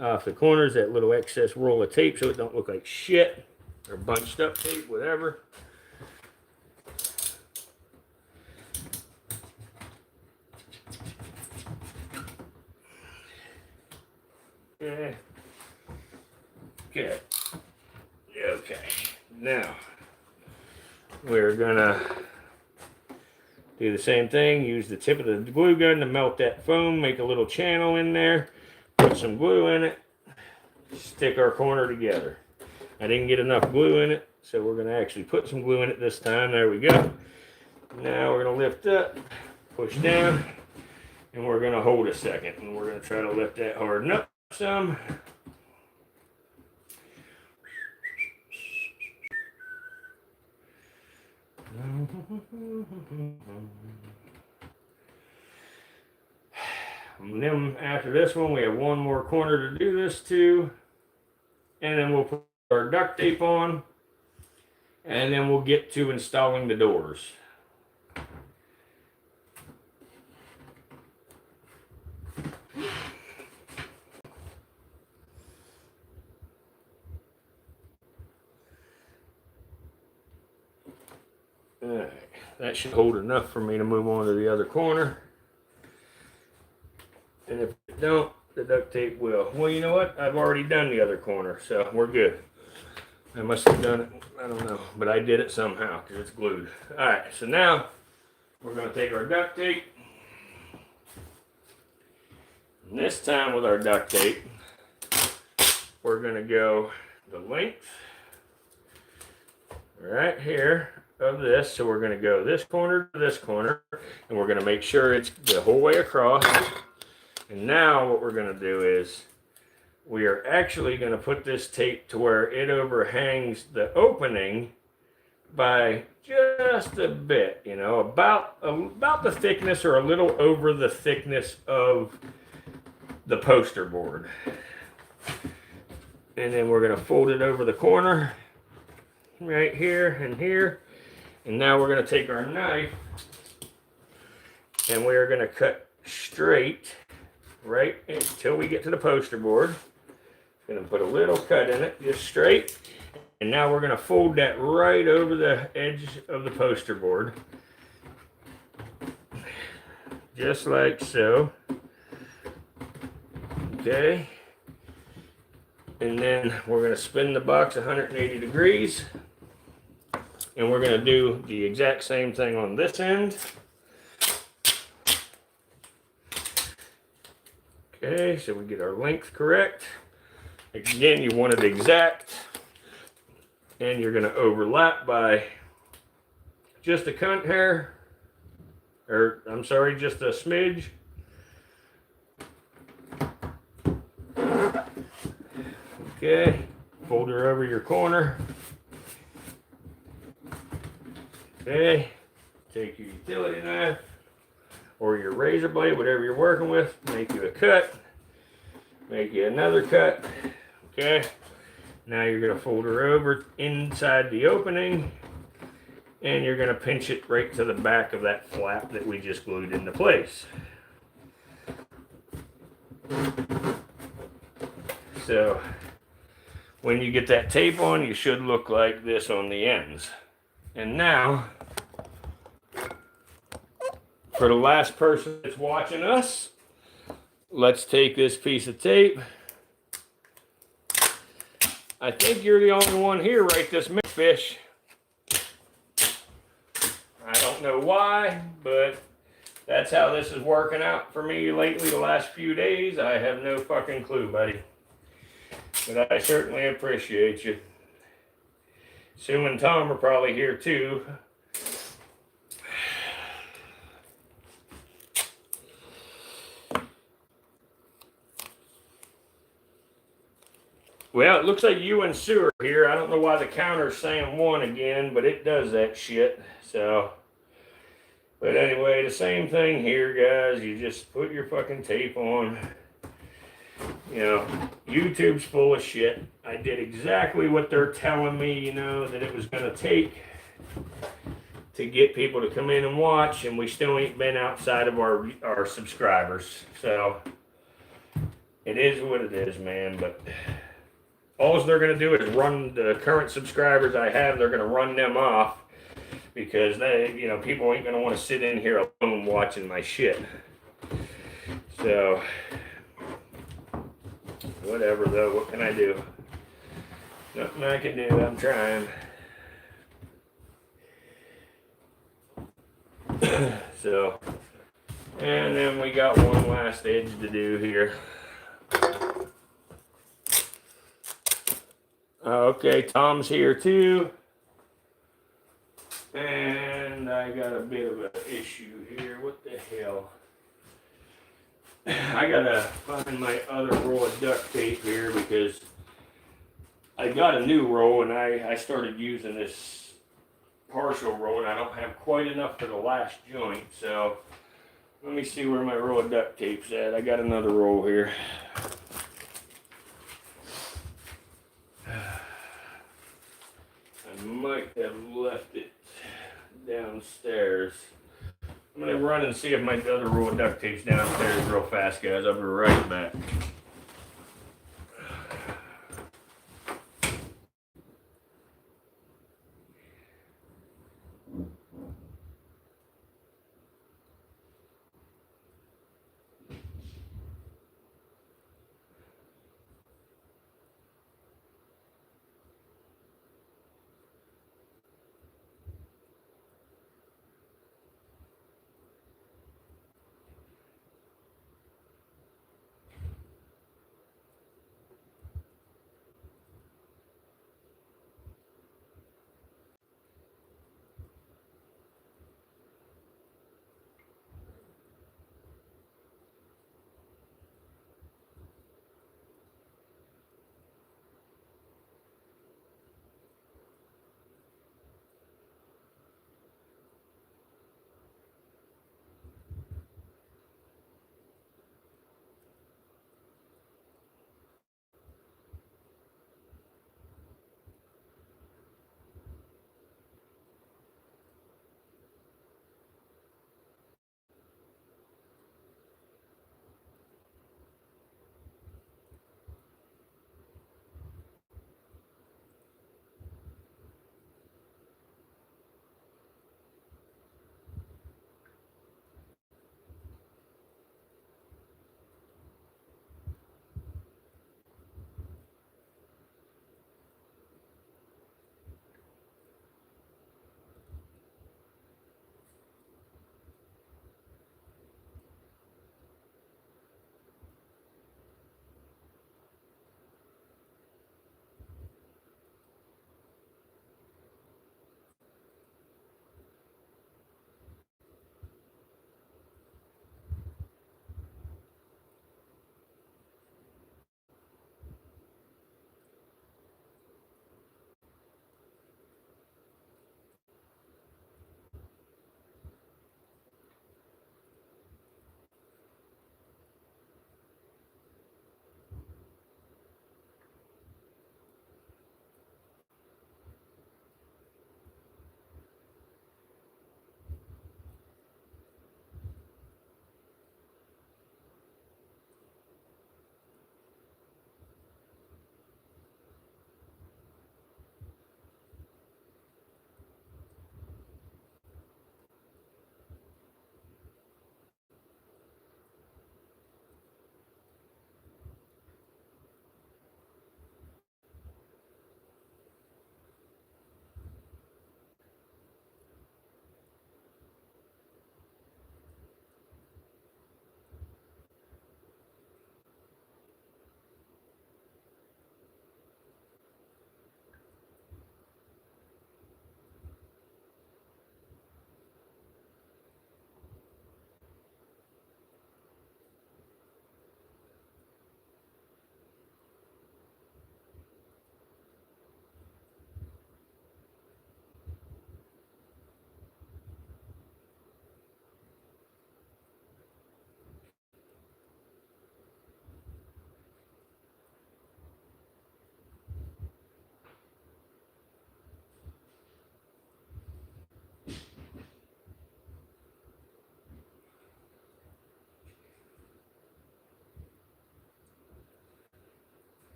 off the corners, that little excess roll of tape, so it don't look like shit, or bunched up tape, whatever. Yeah. Good. Okay. Now we're gonna do the same thing. Use the tip of the glue gun to melt that foam. Make a little channel in there. Put some glue in it. Stick our corner together. I didn't get enough glue in it, so we're gonna actually put some glue in it this time. There we go. Now we're gonna lift up, push down, and we're gonna hold a second, and we're gonna try to let that harden up some. And then after this one, we have one more corner to do this to, and then we'll put our duct tape on, and then we'll get to installing the doors. Alright, that should hold enough for me to move on to the other corner. And if it don't, the duct tape will. Well, you know what? I've already done the other corner, so we're good. I must have done it, I don't know, but I did it somehow because it's glued. Alright, so now we're going to take our duct tape. And this time with our duct tape, we're going to go the length right here of this. So we're going to go this corner to this corner, and we're going to make sure it's the whole way across. And now what we're going to do is we are actually going to put this tape to where it overhangs the opening by just a bit, you know, about the thickness or a little over the thickness of the poster board. And then we're going to fold it over the corner right here and here. And now we're going to take our knife and we're going to cut straight right until we get to the poster board. Gonna put a little cut in it, just straight. And now we're gonna fold that right over the edge of the poster board. Just like so. Okay. And then we're gonna spin the box 180 degrees. And we're gonna do the exact same thing on this end. Okay, so we get our length correct. Again, you want it exact. And you're gonna overlap by just a cunt hair. Or, I'm sorry, just a smidge. Okay, fold her over your corner. Okay, take your utility knife or your razor blade, whatever you're working with, make you a cut, make you another cut. Okay, now you're gonna fold her over inside the opening and you're gonna pinch it right to the back of that flap that we just glued into place. So when you get that tape on, you should look like this on the ends. And now, for the last person that's watching us, let's take this piece of tape. I think you're the only one here right this minute, fish. I don't know why, but that's how this is working out for me lately the last few days. I have no fucking clue, buddy. But I certainly appreciate you. Sue and Tom are probably here too. Well, it looks like you and Sue are here. I don't know why the counter's saying 1 again, but it does that shit. So, but anyway, the same thing here, guys. You just put your fucking tape on. You know, YouTube's full of shit. I did exactly what they're telling me, you know, that it was going to take to get people to come in and watch, and we still ain't been outside of our subscribers. So, it is what it is, man. But all they're going to do is run the current subscribers I have, they're going to run them off because they, you know, people ain't going to want to sit in here alone watching my shit. So, whatever though, what can I do? Nothing I can do, I'm trying. So, and then we got one last edge to do here. Okay, Tom's here too. And I got a bit of an issue here. What the hell? I gotta find my other roll of duct tape here because I got a new roll and I started using this partial roll and I don't have quite enough for the last joint. So let me see where my roll of duct tape's at. I got another roll here. I might have left it downstairs. I'm gonna run and see if my other roll of duct tape's downstairs real fast, guys. I'll be right back.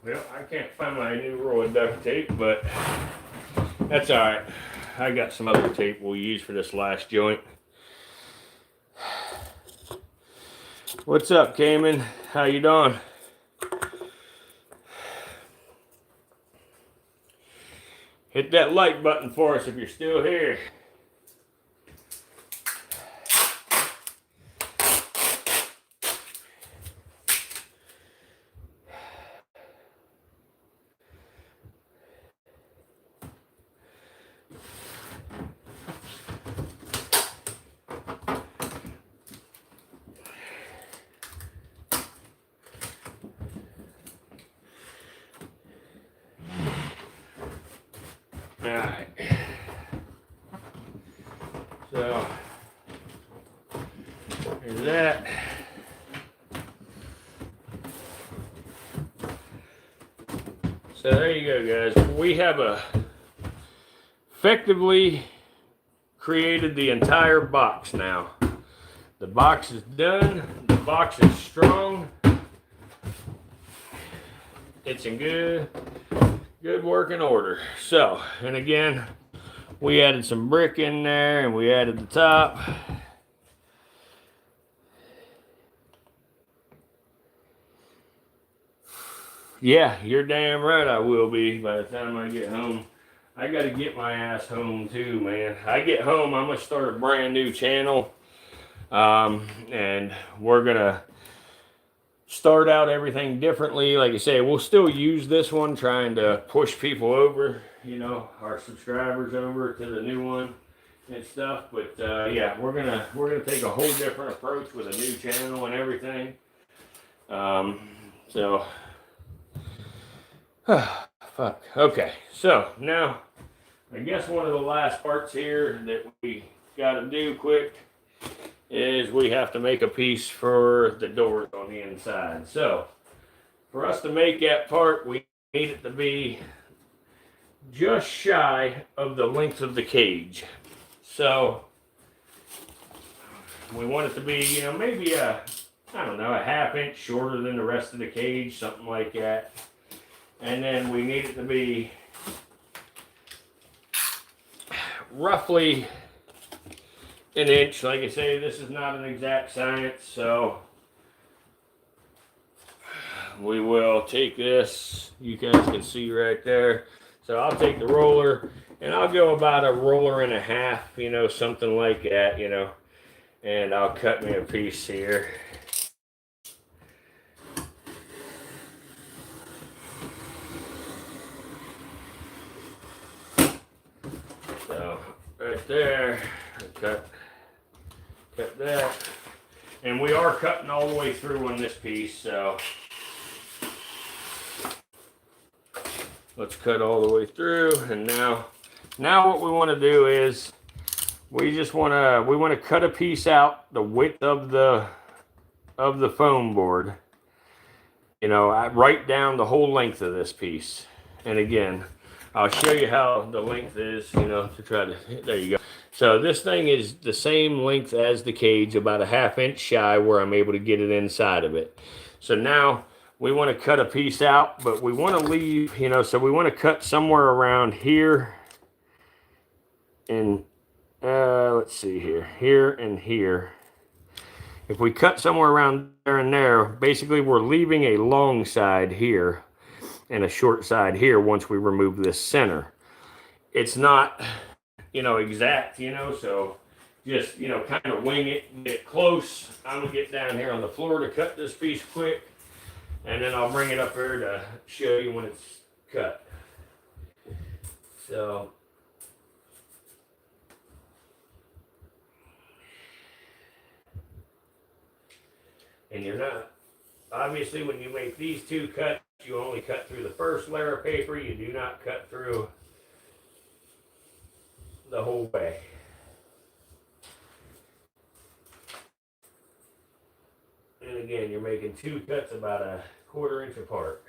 Well, I can't find my new roll of duct tape, but that's all right. I got some other tape we'll use for this last joint. What's up, Cayman? How you doing? Hit that like button for us if you're still here. Alright. So, there's that. So there you go, guys. We have effectively created the entire box now. The box is done. The box is strong. It's in good working order. So, and again, we added some brick in there and we added the top. Yeah, you're damn right I will be by the time I get home. I got to get my ass home too, man. I get home, I'm going to start a brand new channel. And we're going to start out everything differently. Like I say, we'll still use this one, trying to push people over, you know, our subscribers over to the new one and stuff. But yeah, we're gonna take a whole different approach with a new channel and everything. So fuck. Okay, so now I guess one of the last parts here that we got to do quick is we have to make a piece for the doors on the inside. So for us to make that part, we need it to be just shy of the length of the cage. So we want it to be, you know, maybe I don't know, a ½ inch shorter than the rest of the cage, something like that. And then we need it to be roughly an inch. Like I say, this is not an exact science, so we will take this. You guys can see right there. So I'll take the roller and I'll go about a roller and a half, you know, something like that, you know, and I'll cut me a piece here. So right there, cut that. And we are cutting all the way through on this piece, so let's cut all the way through. And now what we want to do is we want to cut a piece out the width of the foam board, you know, right down the whole length of this piece. And again, I'll show you how the length is, you know, to try to, there you go. So this thing is the same length as the cage, about a ½ inch shy, where I'm able to get it inside of it. So now we want to cut a piece out, but we want to leave, you know, so we want to cut somewhere around here and let's see here and here. If we cut somewhere around there and there, basically we're leaving a long side here and a short side here once we remove this center. It's not, you know, exact, you know, so just, you know, kind of wing it, get close. I'm gonna get down here on the floor to cut this piece quick, and then I'll bring it up here to show you when it's cut. So and you're not, obviously when you make these two cuts, you only cut through the first layer of paper. You do not cut through the whole way. And again, you're making two cuts about a ½ inch apart.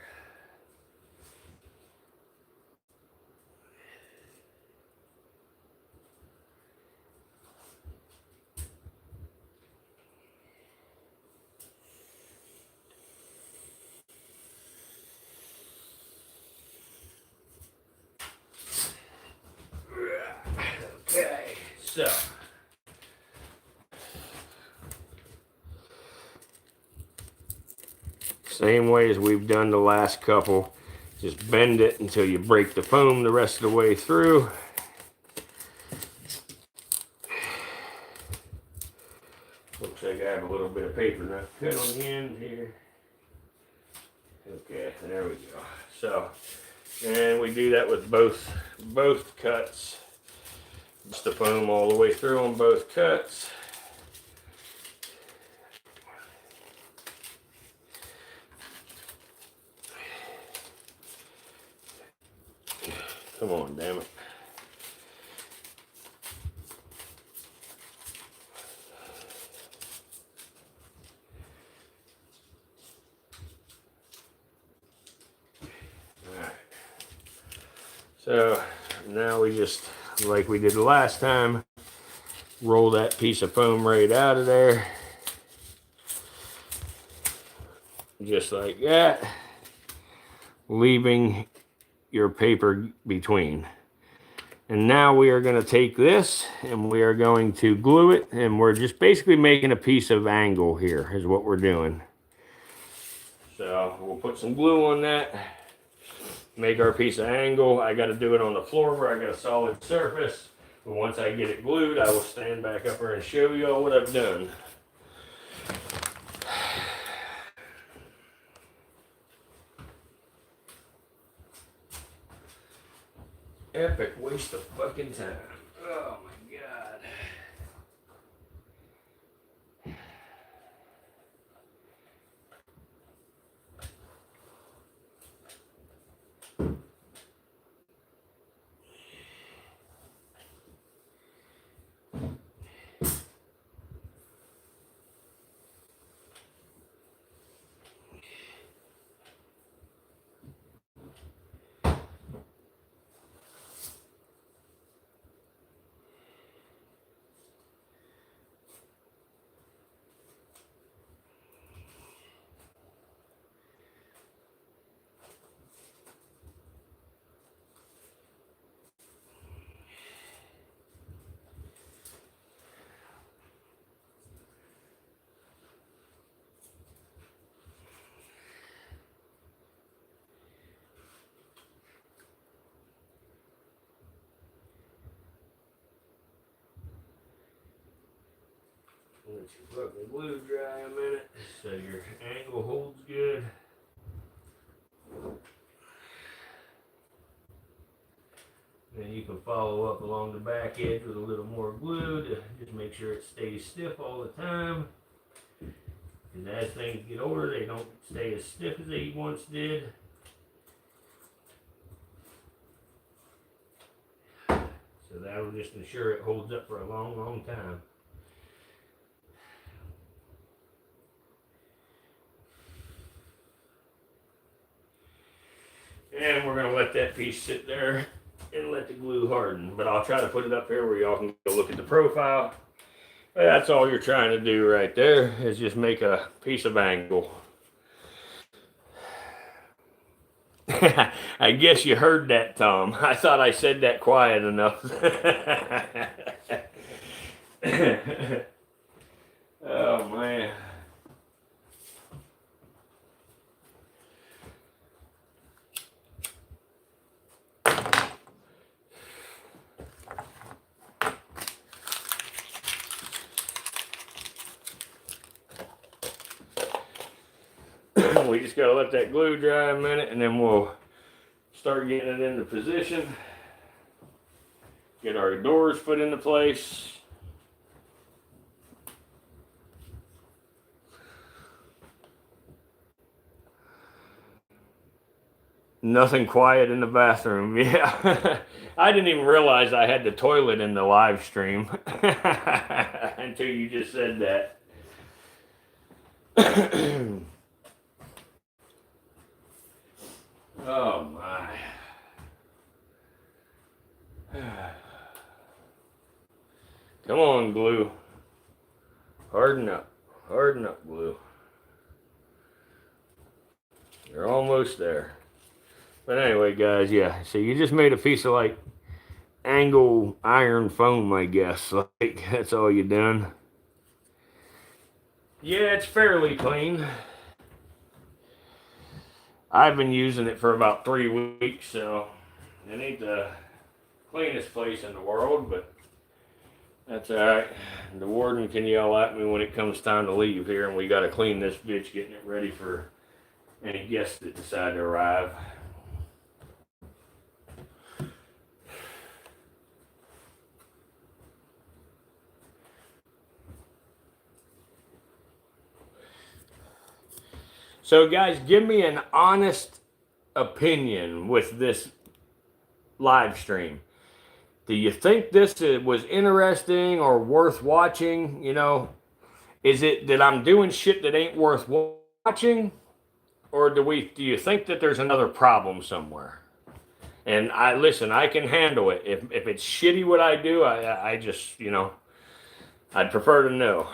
Same way as we've done the last couple. Just bend it until you break the foam the rest of the way through. Looks like I have a little bit of paper nut cut on the end here. Okay, there we go. So, and we do that with both cuts. Just the foam all the way through on both cuts. Come on, damn it. Alright. So now we just, like we did the last time, roll that piece of foam right out of there. Just like that. Leaving your paper between. And now we are going to take this and we are going to glue it, and we're just basically making a piece of angle here is what we're doing. So we'll put some glue on that, make our piece of angle. I got to do it on the floor where I got a solid surface, but once I get it glued, I will stand back up here and show you all what I've done. Epic waste of fucking time. Oh my god. Let your fucking glue dry a minute so your angle holds good. Then you can follow up along the back edge with a little more glue to just make sure it stays stiff all the time. And as things get older, they don't stay as stiff as they once did. So that will just ensure it holds up for a long, long time. And we're going to let that piece sit there and let the glue harden. But I'll try to put it up here where y'all can go look at the profile. But that's all you're trying to do right there, is just make a piece of angle. I guess you heard that, Tom. I thought I said that quiet enough. Oh, man. We just got to let that glue dry a minute, and then we'll start getting it into position. Get our doors put into place. Nothing quiet in the bathroom. Yeah. I didn't even realize I had the toilet in the live stream until you just said that. Oh my. Come on, glue. Harden up. Harden up, glue. You're almost there. But anyway, guys, yeah. So you just made a piece of like angle iron foam, I guess. Like, that's all you done. Yeah, it's fairly clean. I've been using it for about 3 weeks, so it ain't the cleanest place in the world, but that's all right. The warden can yell at me when it comes time to leave here, and we got to clean this bitch, getting it ready for any guests that decide to arrive. So, guys, give me an honest opinion with this live stream. Do you think this was interesting or worth watching? You know, is it that I'm doing shit that ain't worth watching, or do you think that there's another problem somewhere? And I can handle it. If it's shitty what I do, I just, you know, I'd prefer to know.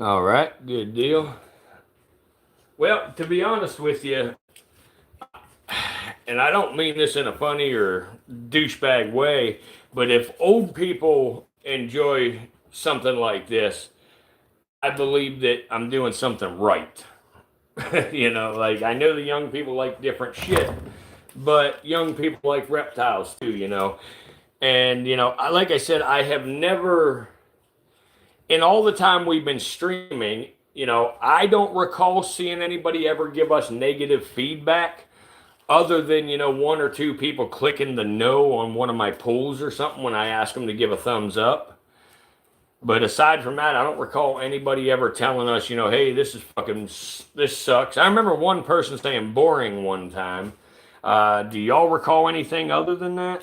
All right, good deal. Well, to be honest with you, and I don't mean this in a funny or douchebag way, but if old people enjoy something like this, I believe that I'm doing something right. You know, like I know the young people like different shit, but young people like reptiles too, you know. And, you know, like I said, I have never, in all the time we've been streaming, you know, I don't recall seeing anybody ever give us negative feedback other than, you know, 1 or 2 people clicking the no on one of my polls or something when I ask them to give a thumbs up. But aside from that, I don't recall anybody ever telling us, you know, hey, this sucks. I remember one person saying boring one time. Do y'all recall anything other than that?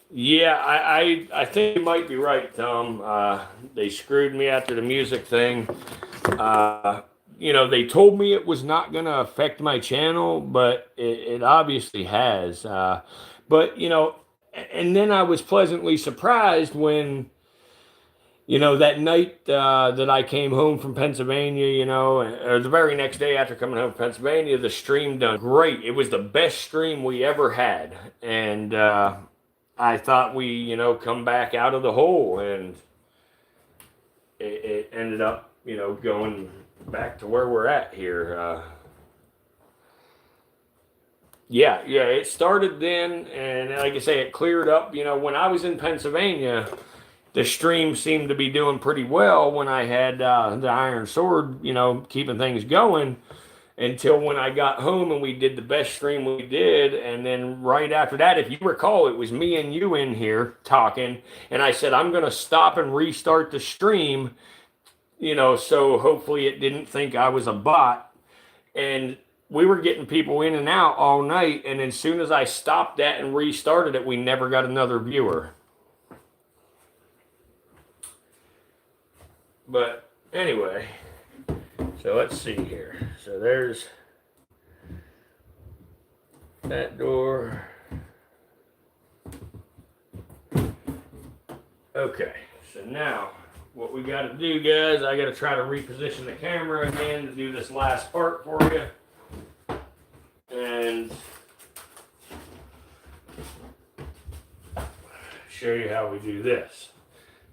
Yeah, I think you might be right, Tom. They screwed me after the music thing. You know, they told me it was not going to affect my channel, but it obviously has. But, you know, and then I was pleasantly surprised when, you know, that night that I came home from Pennsylvania, you know, or the very next day after coming home from Pennsylvania, the stream done great. It was the best stream we ever had. And I thought we, you know, come back out of the hole, and it ended up, you know, going back to where we're at here. Yeah, it started then, and like I say, it cleared up. You know, when I was in Pennsylvania, the stream seemed to be doing pretty well when I had the Iron Sword, you know, keeping things going. Until when I got home and we did the best stream we did. And then right after that, if you recall, it was me and you in here talking. And I said, I'm going to stop and restart the stream, you know, so hopefully it didn't think I was a bot. And we were getting people in and out all night. And as soon as I stopped that and restarted it, we never got another viewer. But anyway, so let's see here. So there's that door. Okay, so now what we got to do, guys, I got to try to reposition the camera again to do this last part for you. And show you how we do this.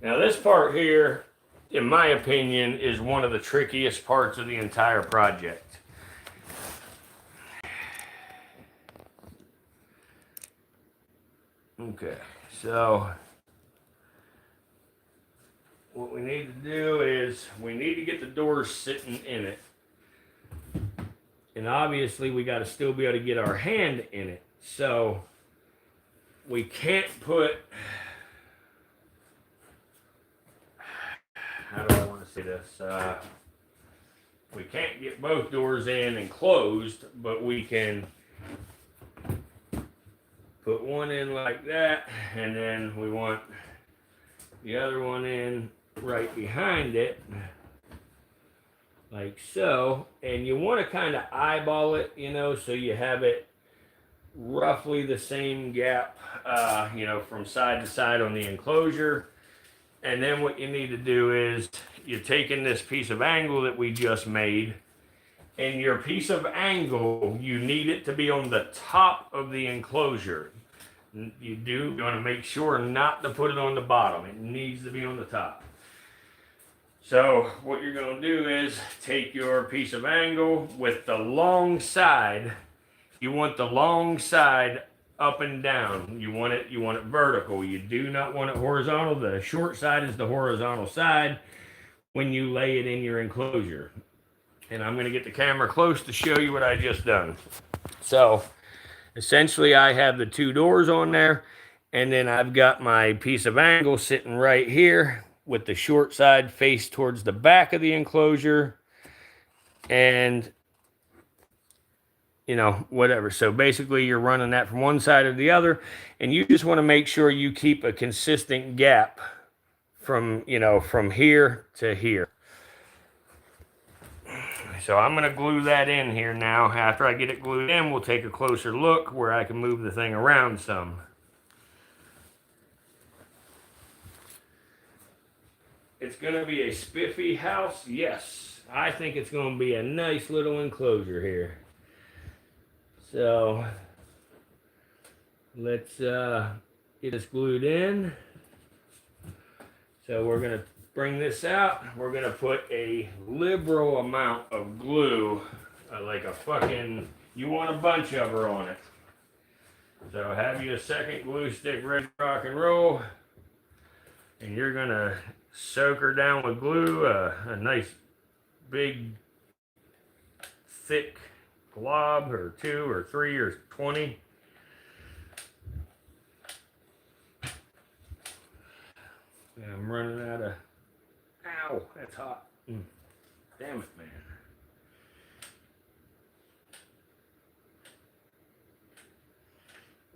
Now this part here, in my opinion, is one of the trickiest parts of the entire project. Okay, so what we need to do is we need to get the doors sitting in it. And obviously we got to still be able to get our hand in it. So we can't put say this. We can't get both doors in and closed, but we can put one in like that, and then we want the other one in right behind it, like so. And you want to kind of eyeball it, you know, so you have it roughly the same gap, you know, from side to side on the enclosure. And then what you need to do is you're taking this piece of angle that we just made, and your piece of angle, you need it to be on the top of the enclosure. You want to make sure not to put it on the bottom. It needs to be on the top. So what you're going to do is take your piece of angle with the long side. You want the long side up and down. You want it vertical. You do not want it horizontal. The short side is the horizontal side when you lay it in your enclosure. And I'm going to get the camera close to show you what I just done. So essentially I have the two doors on there, and then I've got my piece of angle sitting right here with the short side face towards the back of the enclosure, and you know, whatever. So basically you're running that from one side or the other, and you just want to make sure you keep a consistent gap from, you know, from here to here. So I'm going to glue that in here now. After I get it glued in, we'll take a closer look where I can move the thing around some. It's going to be a spiffy house. Yes, I think it's going to be a nice little enclosure here. So let's get this glued in. So we're going to bring this out. We're going to put a liberal amount of glue, like a fucking, you want a bunch of her on it. So have you a second glue stick ready to rock and roll. And you're going to soak her down with glue, a nice big thick glob, or 2 or 3 or 20. I'm running out of, ow, that's hot. Damn it, man.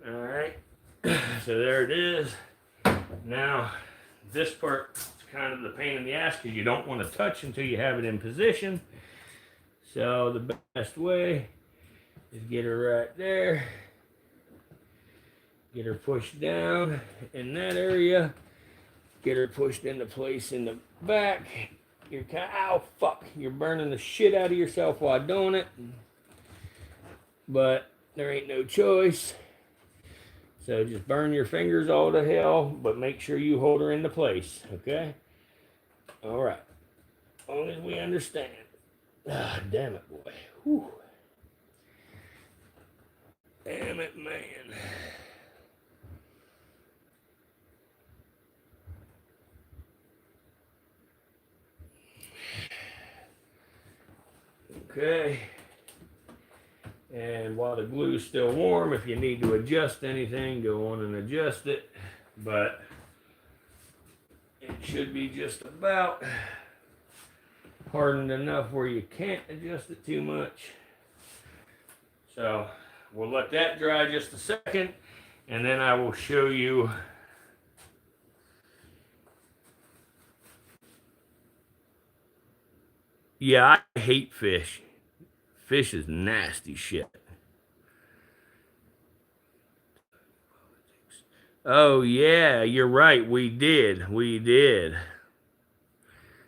All right, so there it is. Now, this part is kind of the pain in the ass because you don't want to touch until you have it in position. So the best way is get her right there. Get her pushed down in that area. Get her pushed into place in the back. You're kind of, ow, fuck. You're burning the shit out of yourself while doing it. But there ain't no choice. So just burn your fingers all to hell, but make sure you hold her into place, okay? All right. As long as we understand. Ah, damn it, boy. Whew. Damn it, man. Okay. And while the glue's still warm, if you need to adjust anything, go on and adjust it. But it should be just about hardened enough where you can't adjust it too much. So we'll let that dry just a second, and then I will show you yeah, I hate fish. Fish is nasty shit. Oh yeah, you're right. We did.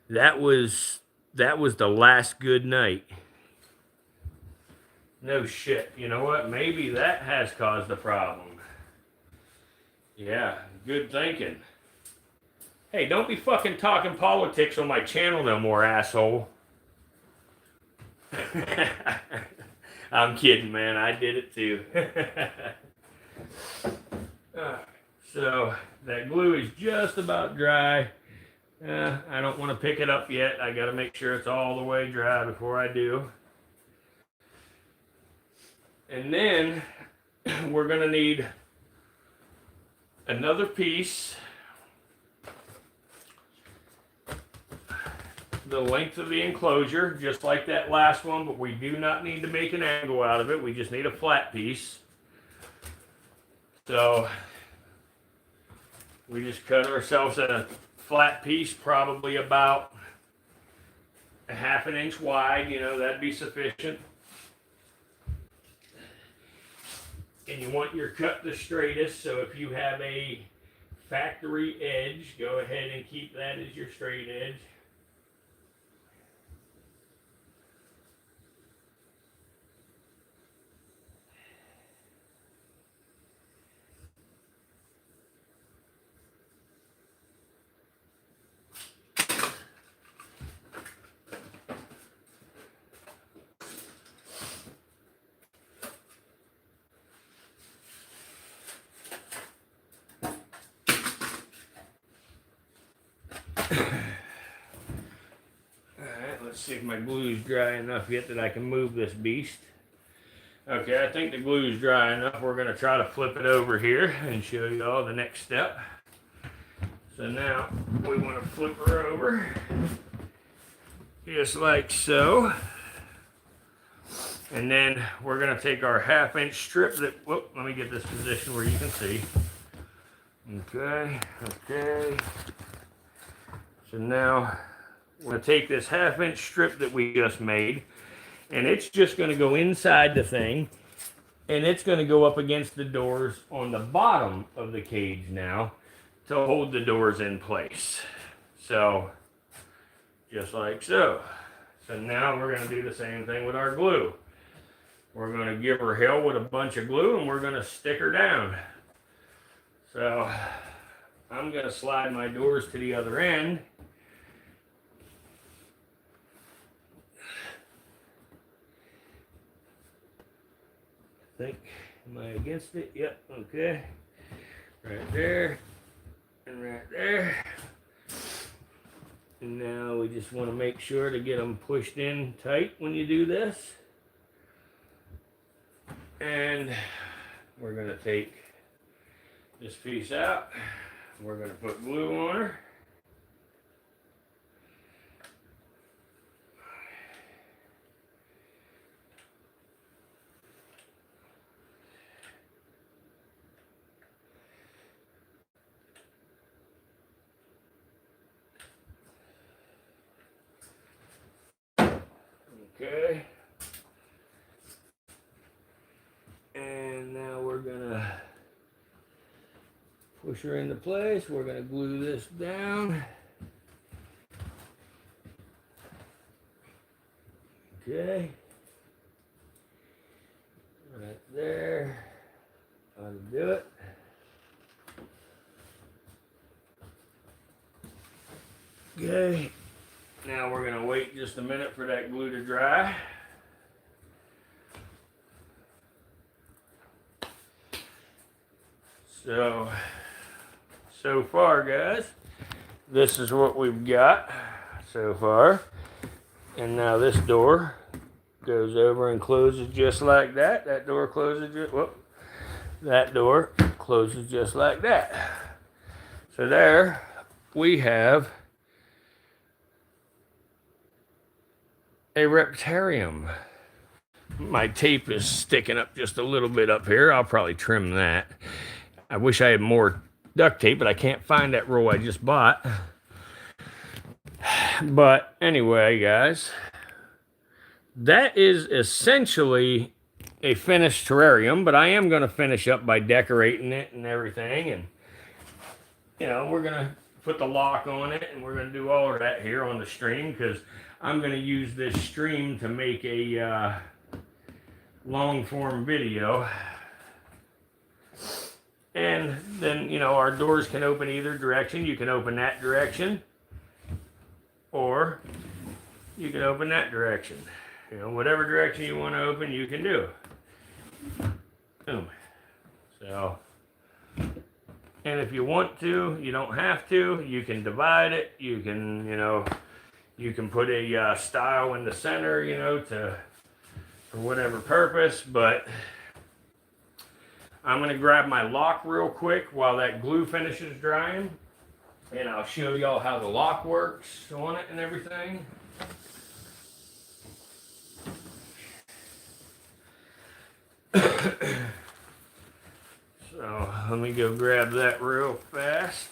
That was the last good night. No shit. You know what? Maybe that has caused the problem. Yeah, good thinking. Hey, don't be fucking talking politics on my channel no more, asshole. I'm kidding, man. I did it too. So that glue is just about dry. I don't want to pick it up yet. I got to make sure it's all the way dry before I do. And then we're going to need another piece. the length of the enclosure, just like that last one, but we do not need to make an angle out of it. We just need a flat piece. So we just cut ourselves a flat piece, probably about a 1/2 inch wide, you know, that'd be sufficient. And you want your cut the straightest, so if you have a factory edge, go ahead and keep that as your straight edge. Alright, let's see if my glue is dry enough yet that I can move this beast. Okay, I think the glue is dry enough. We're going to try to flip it over here and show you all the next step. So now we want to flip her over, just like so. And then we're going to take our 1/2 inch strip that, whoop, let me get this position where you can see. Okay, okay. So now we're going to take this 1/2 inch strip that we just made, and it's just going to go inside the thing, and it's going to go up against the doors on the bottom of the cage now to hold the doors in place. So, just like so. So now we're going to do the same thing with our glue. We're going to give her hell with a bunch of glue, and we're going to stick her down. So I'm going to slide my doors to the other end. I think, am I against it? Yep, okay. Right there, and right there. And now we just want to make sure to get them pushed in tight when you do this. And we're going to take this piece out. We're going to put glue on her. Okay. And now we're gonna push her into place. We're gonna glue this down. Okay. Right there. Ought to do it. Okay. Now we're gonna wait just a minute for that glue to dry. So far, guys, this is what we've got so far. And now this door goes over and closes just like that. That door closes just, whoop, that door closes just like that. So there we have a Reptarium. My tape is sticking up just a little bit up here. I'll probably trim that. I wish I had more duct tape, but I can't find that roll I just bought. But anyway, guys, that is essentially a finished terrarium, but I am going to finish up by decorating it and everything. And, you know, we're going to put the lock on it, and we're going to do all of that here on the stream, because I'm going to use this stream to make a long form video. And then, you know, our doors can open either direction. You can open that direction, or you can open that direction. You know, whatever direction you want to open, you can do. Boom. So, and if you want to, you don't have to. You can divide it. You can, you know, you can put a stile in the center, you know, for whatever purpose. But I'm going to grab my lock real quick while that glue finishes drying, and I'll show y'all how the lock works on it and everything. let me go grab that real fast.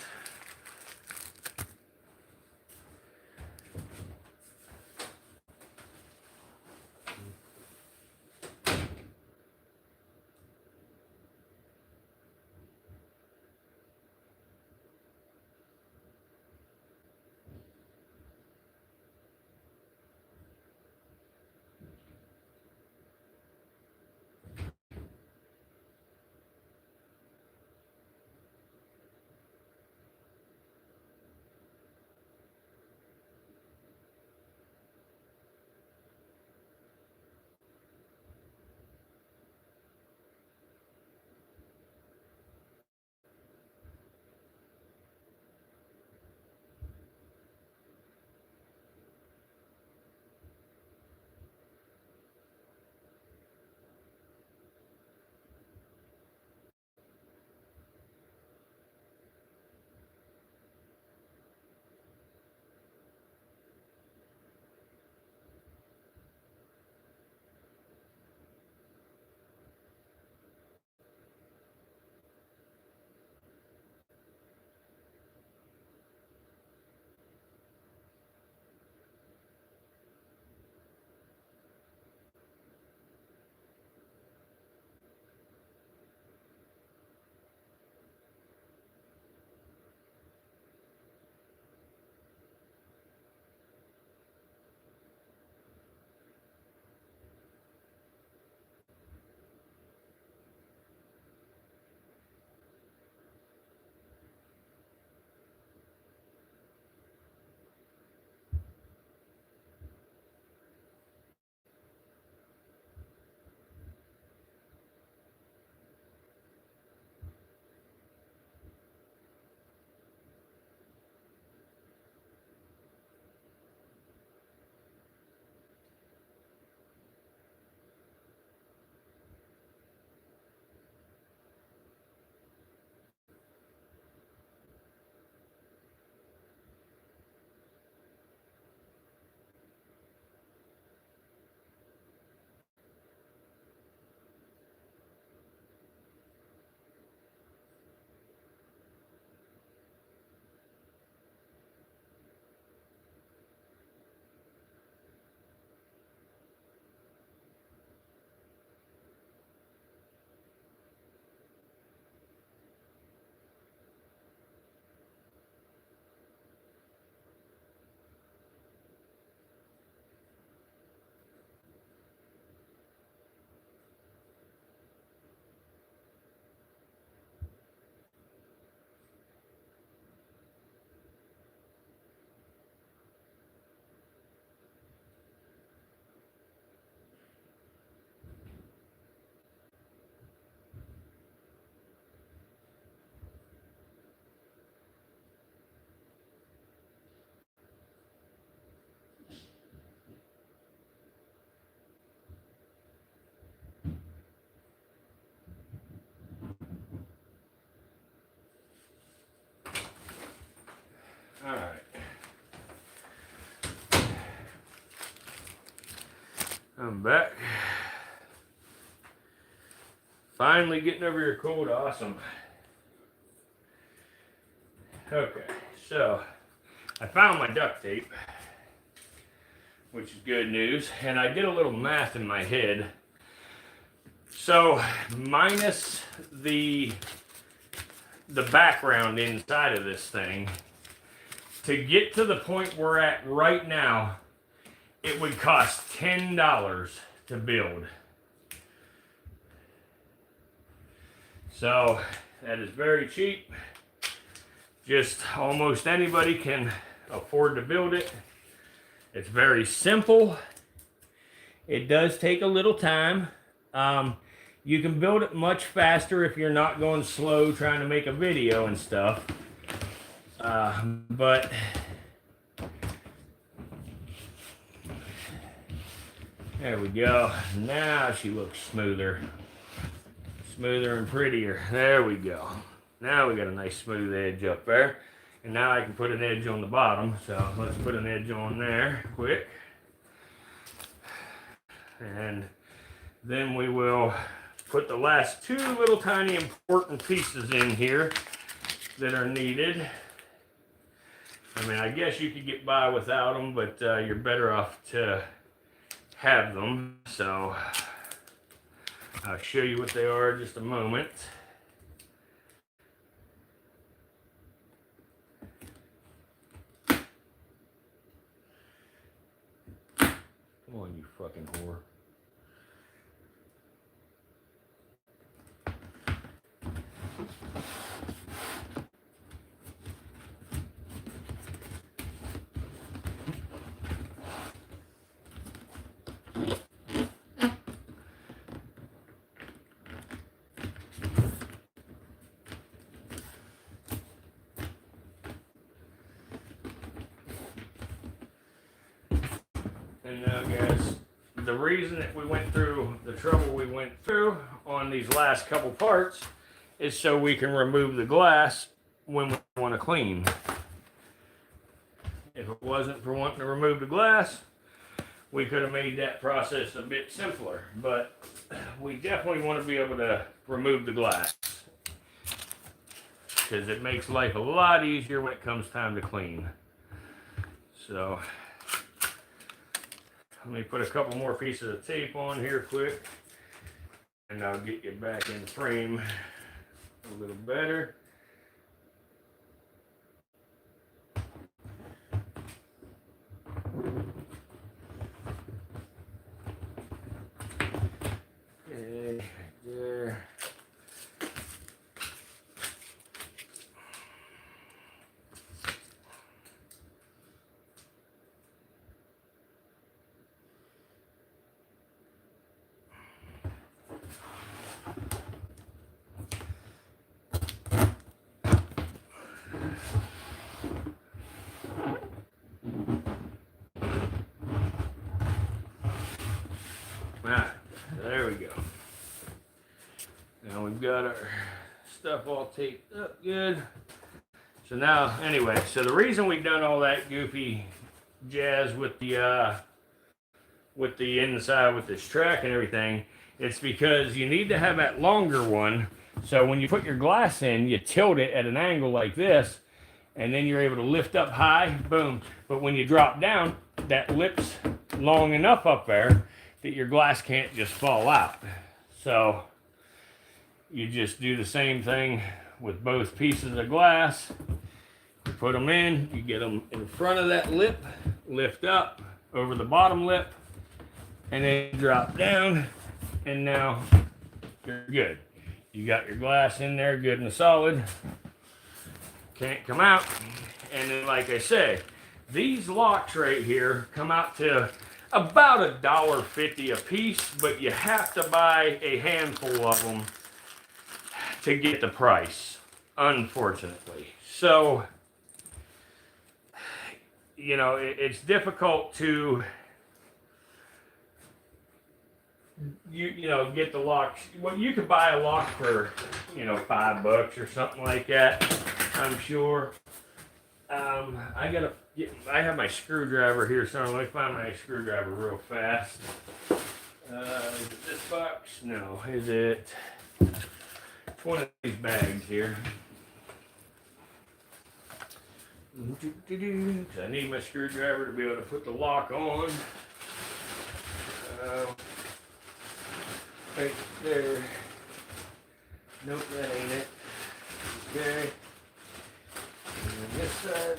All right. I'm back. Finally getting over your cold. Awesome. Okay, so I found my duct tape, which is good news, and I did a little math in my head. So minus the background inside of this thing, to get to the point we're at right now, it would cost $10 to build. So that is very cheap. Just almost anybody can afford to build it. It's very simple. It does take a little time. You can build it much faster if you're not going slow trying to make a video and stuff. But there we go. Now she looks smoother. Smoother and prettier. There we go. Now we got a nice smooth edge up there. And now I can put an edge on the bottom. So let's put an edge on there quick. And then we will put the last two little tiny important pieces in here that are needed. I mean, I guess you could get by without them, but you're better off to have them. So I'll show you what they are in just a moment. Come on, you fucking whore. And now, guys, the reason that we went through the trouble we went through on these last couple parts is so we can remove the glass when we want to clean. If it wasn't for wanting to remove the glass, we could have made that process a bit simpler. But we definitely want to be able to remove the glass, because it makes life a lot easier when it comes time to clean. So let me put a couple more pieces of tape on here quick, and I'll get you back in frame a little better. Okay, right there. Alright, there we go. Now we've got our stuff all taped up good. So now, anyway, so the reason we've done all that goofy jazz with the inside with this track and everything, it's because you need to have that longer one. So when you put your glass in, you tilt it at an angle like this, and then you're able to lift up high, boom. But when you drop down, that lip's long enough up there that your glass can't just fall out. So you just do the same thing with both pieces of glass. You put them in, you get them in front of that lip, lift up over the bottom lip, and then drop down, and now you're good. You got your glass in there good and solid, can't come out. And then, like I say, these locks right here come out to about $1.50 a piece, but you have to buy a handful of them to get the price, unfortunately. So, you know, it's difficult to you know, get the locks. Well, you could buy a lock for, you know, $5 or something like that, I'm sure. I have my screwdriver here, so let me find my screwdriver real fast. Is it this box? No, is it? It's one of these bags here. I need my screwdriver to be able to put the lock on. Right there. Nope, that ain't it. Okay. And then this side.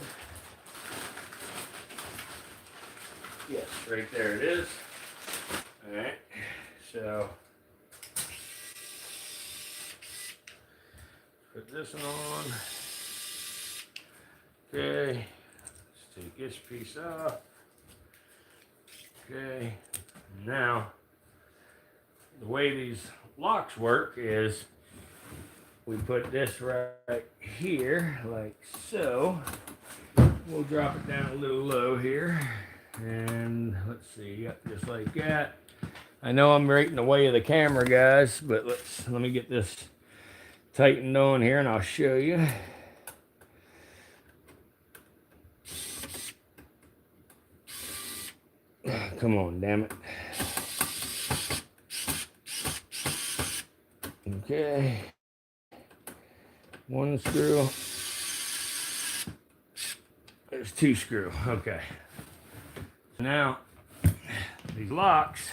Yes, right there it is. Alright, so put this one on. Okay, let's take this piece off. Okay, now the way these locks work is we put this right here, like so. We'll drop it down a little low here. And let's see, yep, just like that. I know I'm right in the way of the camera, guys, but let me get this tightened on here and I'll show you. Come on, damn it. Okay. One screw. There's two screw. Okay. Now, these locks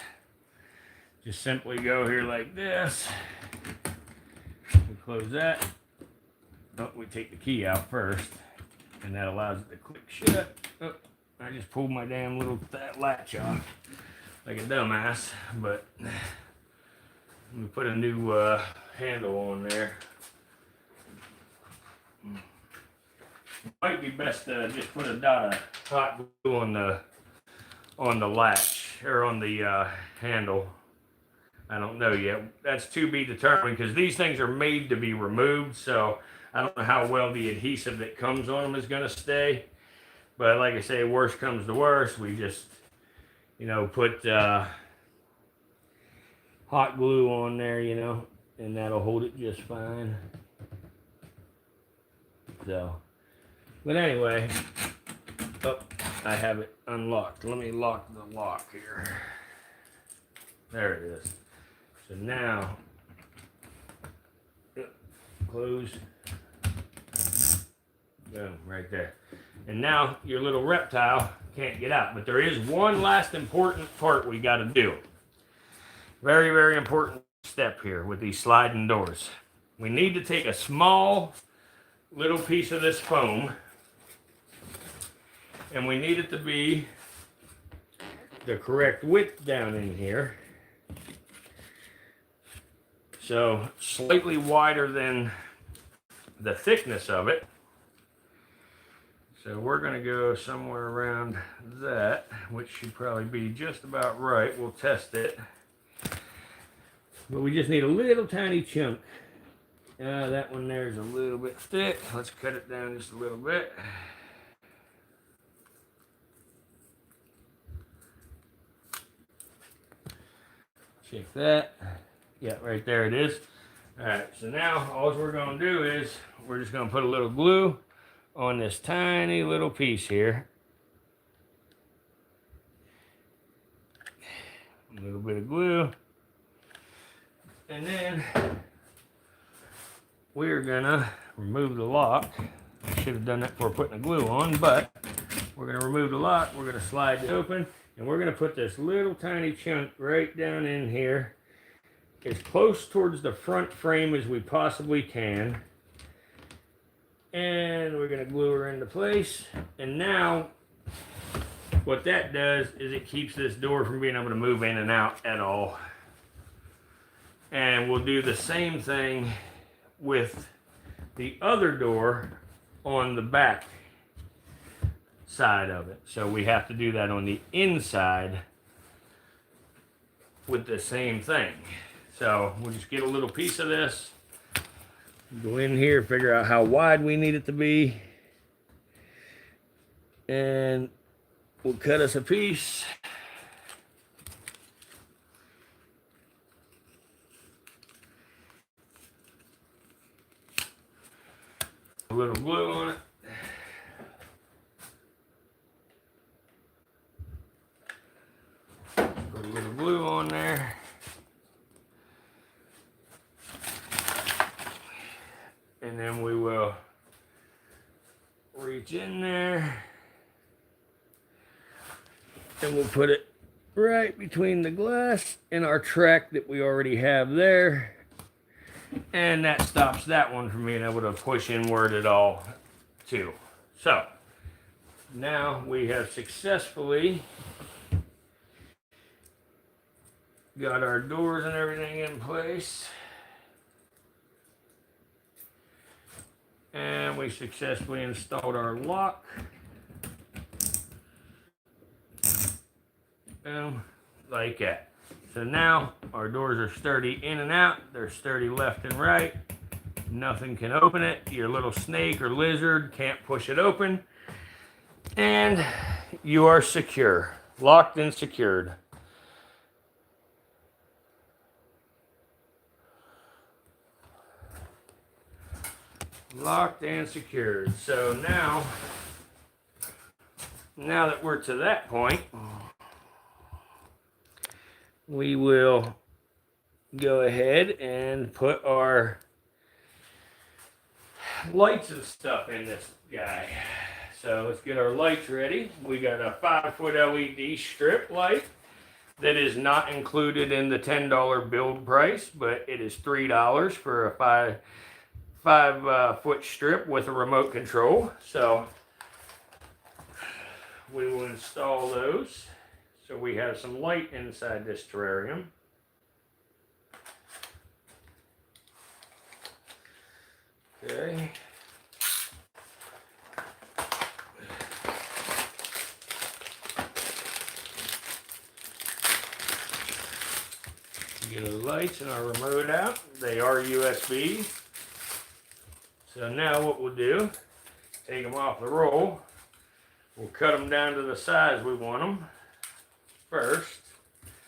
just simply go here like this. We close that. Oh, we take the key out first, and that allows it to click shut. Oh, I just pulled my damn little latch off like a dumbass, but let me put a new handle on there. Might be best to just put a dot of hot glue on the latch or on the handle. I don't know yet. That's to be determined because these things are made to be removed, so I don't know how well the adhesive that comes on them is going to stay. But like I say, worst comes to worst, we just, you know, put hot glue on there, you know, and that'll hold it just fine. So, but anyway, oh, I have it unlocked. Let me lock the lock here. There it is. So now, close. Boom, right there. And now your little reptile can't get out. But there is one last important part we got to do. Very, very important step here with these sliding doors. We need to take a small little piece of this foam, and we need it to be the correct width down in here. So slightly wider than the thickness of it. So we're going to go somewhere around that, which should probably be just about right. We'll test it. But we just need a little tiny chunk. That one there is a little bit thick. Let's cut it down just a little bit. Check that. Yeah, right there it is. Alright, so now all we're going to do is we're just going to put a little glue on this tiny little piece here. A little bit of glue. And then we're gonna remove the lock. I should have done that before putting the glue on, but we're gonna remove the lock. We're gonna slide it open, and we're gonna put this little tiny chunk right down in here, as close towards the front frame as we possibly can. And we're gonna glue her into place. And now, what that does is it keeps this door from being able to move in and out at all. And we'll do the same thing with the other door on the back side of it. So we have to do that on the inside with the same thing. So we'll just get a little piece of this, go in here, figure out how wide we need it to be, and we'll cut us a piece. A little glue on it. Put a little glue on there. And then we will reach in there. And we'll put it right between the glass and our track that we already have there. And that stops that one from being able to push inward at all, too. So, now we have successfully got our doors and everything in place. And we successfully installed our lock. Boom, like that. So now our doors are sturdy in and out. They're sturdy left and right. Nothing can open it. Your little snake or lizard can't push it open. And you are secure. Locked and secured. Locked and secured. So now that we're to that point, we will go ahead and put our lights and stuff in this guy. So let's get our lights ready. We got a 5-foot LED strip light that is not included in the $10 build price, but it is $3 for a five foot strip with a remote control. So we will install those. So we have some light inside this terrarium. Okay. Get our lights and our remote out. They are USB. So now what we'll do, take them off the roll. We'll cut them down to the size we want them first.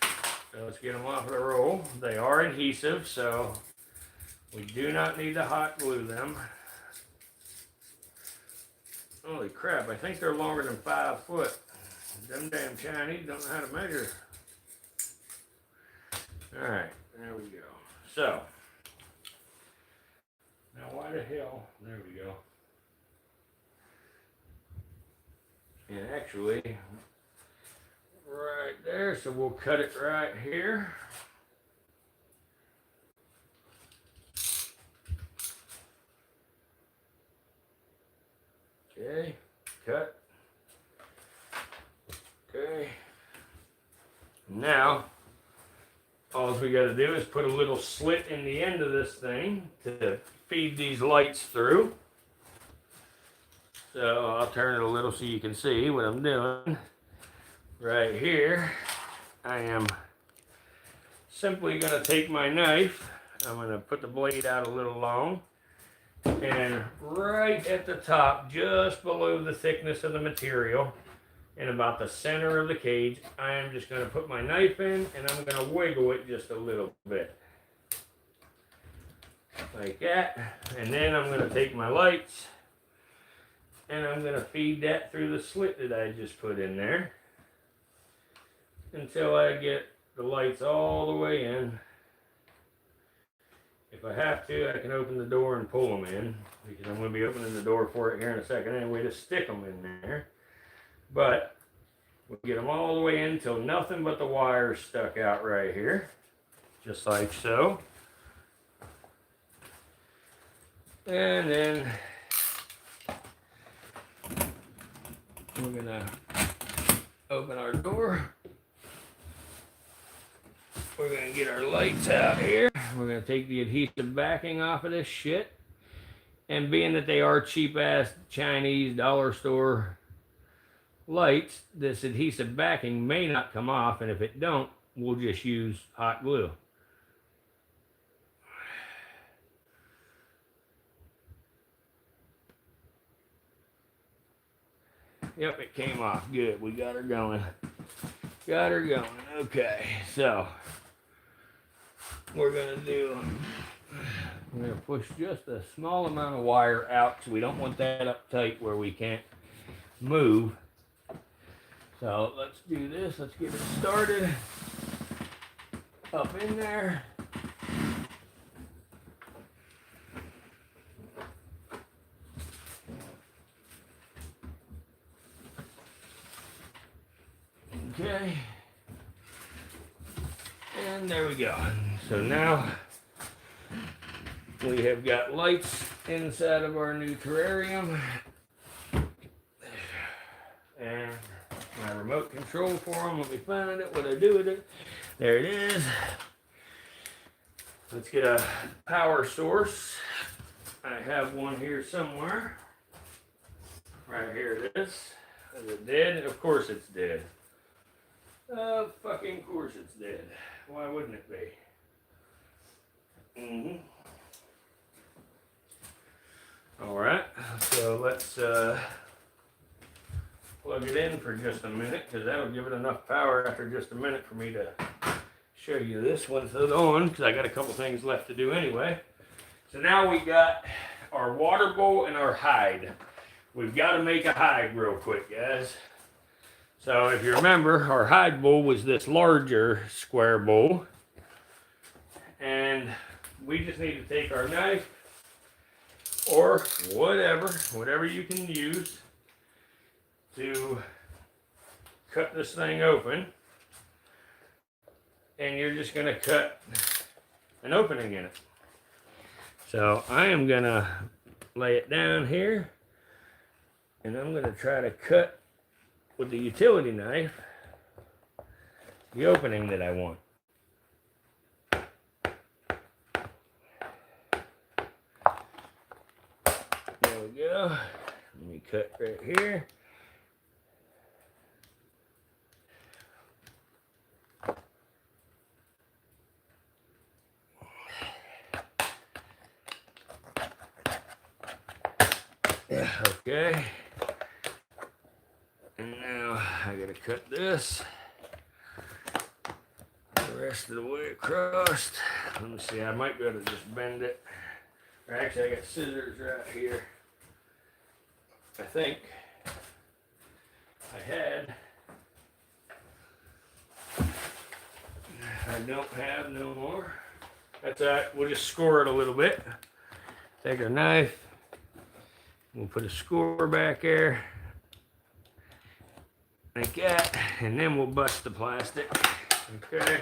So let's get them off the roll. They are adhesive, so we do not need to hot glue them. Holy crap, I think they're longer than 5 foot. Them damn Chinese don't know how to measure. Alright, there we go. So, now why the hell, there we go. And actually, right there, so we'll cut it right here. Okay, cut. Okay. Now, all we got to do is put a little slit in the end of this thing to feed these lights through. So I'll turn it a little so you can see what I'm doing. Right here, I am simply going to take my knife. I'm going to put the blade out a little long. And right at the top, just below the thickness of the material, in about the center of the cage, I am just going to put my knife in and I'm going to wiggle it just a little bit. Like that. And then I'm going to take my lights and I'm going to feed that through the slit that I just put in there until I get the lights all the way in. If I have to, I can open the door and pull them in, because I'm going to be opening the door for it here in a second anyway to stick them in there. But we'll get them all the way in until nothing but the wires stuck out right here, just like so. And then we're going to open our door. We're going to get our lights out here. We're going to take the adhesive backing off of this shit. And being that they are cheap-ass Chinese dollar store lights, this adhesive backing may not come off. And if it don't, we'll just use hot glue. Yep, it came off. Good. We got her going. Got her going. Okay, so we're going to push just a small amount of wire out, so we don't want that up tight where we can't move. So let's do this. Let's get it started. Up in there. Okay. And there we go. So now we have got lights inside of our new terrarium. And my remote control for them. Let me find it. What I do with it. There it is. Let's get a power source. I have one here somewhere. Right here it is. Is it dead? Of course it's dead. Fucking course it's dead. Why wouldn't it be? Alright, so let's plug it in for just a minute, because that'll give it enough power after just a minute for me to show you this once it's on, because I got a couple things left to do anyway. So now we got our water bowl and our hide. We've got to make a hide real quick, guys. So if you remember, our hide bowl was this larger square bowl. And we just need to take our knife or whatever you can use to cut this thing open. And you're just going to cut an opening in it. So I am going to lay it down here, and I'm going to try to cut with the utility knife the opening that I want. There we go. Let me cut right here. Okay. And now I gotta cut this the rest of the way across. Let me see, I might be able to just bend it. Or actually, I got scissors right here. I think I had. I don't have no more. That's all right. We'll just score it a little bit. Take our knife. We'll put a score back there. Like that. And then we'll bust the plastic. Okay.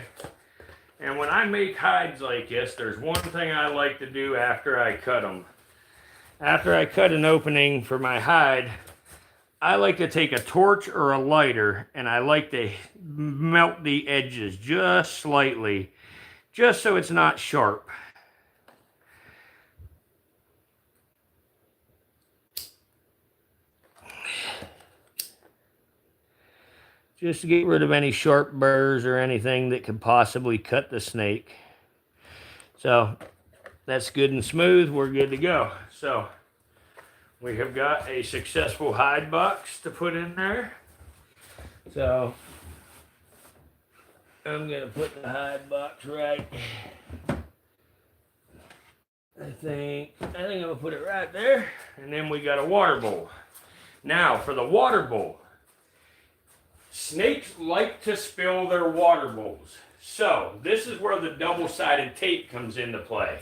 And when I make hides like this, there's one thing I like to do after I cut them. After I cut an opening for my hide, I like to take a torch or a lighter and I like to melt the edges just slightly, just so it's not sharp. Just to get rid of any sharp burrs or anything that could possibly cut the snake. So that's good and smooth. We're good to go. So we have got a successful hide box to put in there. So I'm going to put the hide box right. I think I'm going to put it right there. And then we got a water bowl. Now for the water bowl. Snakes like to spill their water bowls. So this is where the double-sided tape comes into play.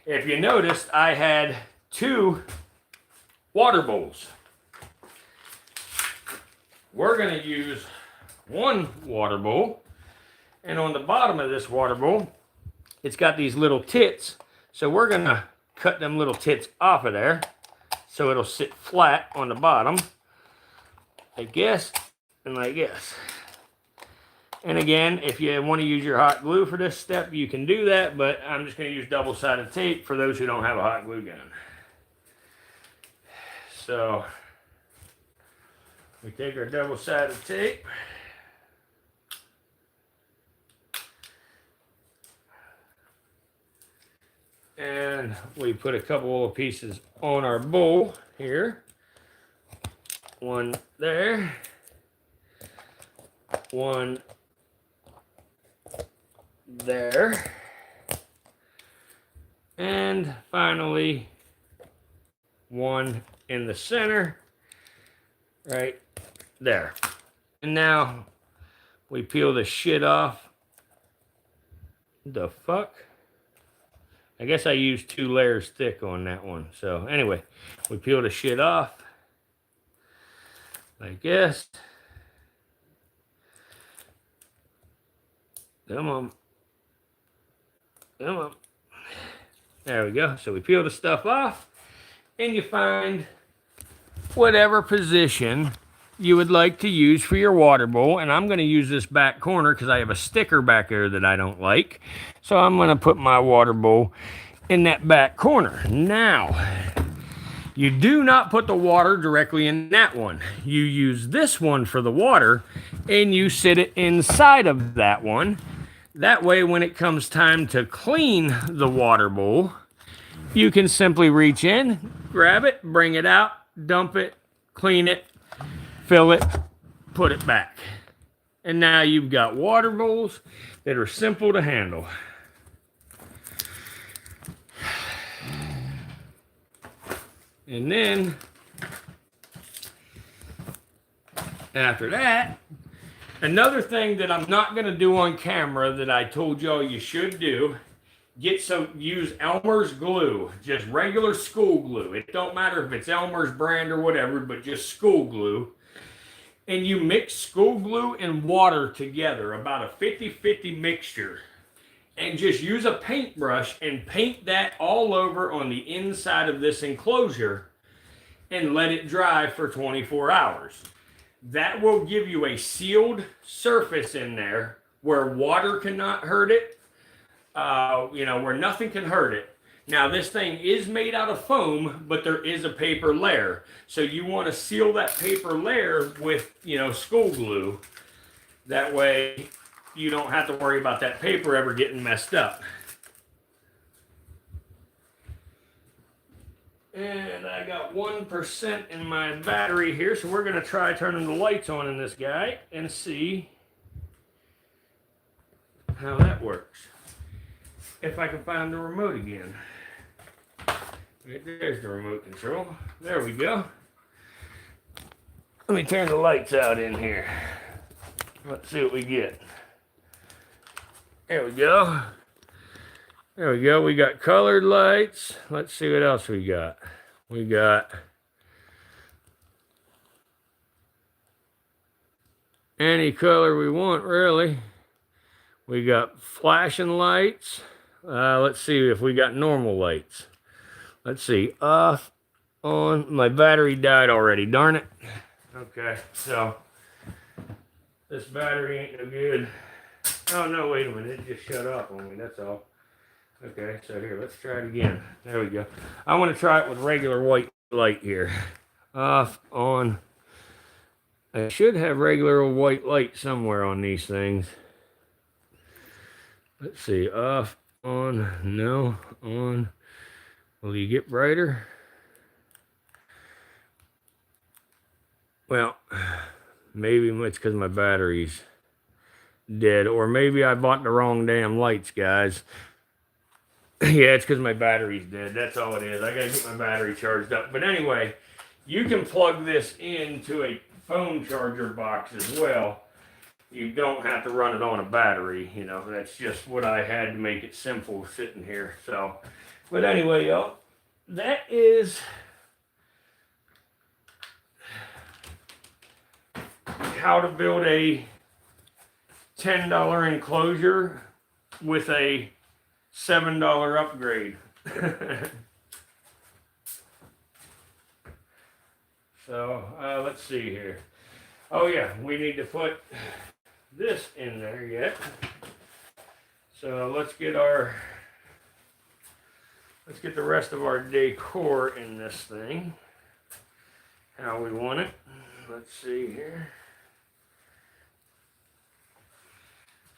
If you noticed, I had 2 water bowls. We're going to use 1 water bowl. And on the bottom of this water bowl, it's got these little tits. So we're going to cut them little tits off of there so it'll sit flat on the bottom. Like this and like this. And again, if you want to use your hot glue for this step, you can do that, but I'm just going to use double-sided tape for those who don't have a hot glue gun. So we take our double-sided tape. And we put a couple of pieces on our bowl here. One there. One there. And finally, one in the center, right there. And now we peel the shit off. The fuck? I guess I used 2 layers thick on that one. So anyway, we peel the shit off like this. Come on. Come on. There we go. So we peel the stuff off and you find whatever position you would like to use for your water bowl. And I'm going to use this back corner because I have a sticker back there that I don't like. So I'm going to put my water bowl in that back corner. Now, you do not put the water directly in that one. You use this one for the water and you sit it inside of that one. That way, when it comes time to clean the water bowl, you can simply reach in, grab it, bring it out, dump it, clean it, fill it, put it back. And now you've got water bowls that are simple to handle. And then, after that, Another thing that I'm not going to do on camera that I told y'all you should do, use Elmer's glue, just regular school glue. It don't matter if it's Elmer's brand or whatever, but just school glue. And you mix school glue and water together, about a 50-50 mixture. And just use a paintbrush and paint that all over on the inside of this enclosure and let it dry for 24 hours. That will give you a sealed surface in there where water cannot hurt it, where nothing can hurt it. Now, this thing is made out of foam, but there is a paper layer. So you want to seal that paper layer with, school glue. That way you don't have to worry about that paper ever getting messed up. And I got 1% in my battery here, so we're going to try turning the lights on in this guy and see how that works. If I can find the remote again. Right there's the remote control. There we go. Let me turn the lights out in here. Let's see what we get. There we go. There we go. We got colored lights. Let's see what else we got. We got any color we want, really. We got flashing lights. Let's see if we got normal lights. Let's see. Off, on. My battery died already. Darn it. Okay, so this battery ain't no good. Oh, no, wait a minute. It just shut off on me. That's all. Okay, so here, let's try it again. There we go. I want to try it with regular white light here. Off, on. I should have regular white light somewhere on these things. Let's see. Off, on, no, on. Will you get brighter? Well, maybe it's because my battery's dead, or maybe I bought the wrong damn lights, guys. Yeah, it's because my battery's dead. That's all it is. I gotta get my battery charged up. But anyway, you can plug this into a phone charger box as well. You don't have to run it on a battery. That's just what I had to make it simple sitting here. So, but anyway, y'all, that is how to build a $10 enclosure with a $7 upgrade. So let's see here. Oh yeah, we need to put this in there yet. So let's get the rest of our decor in this thing. How we want it. Let's see here.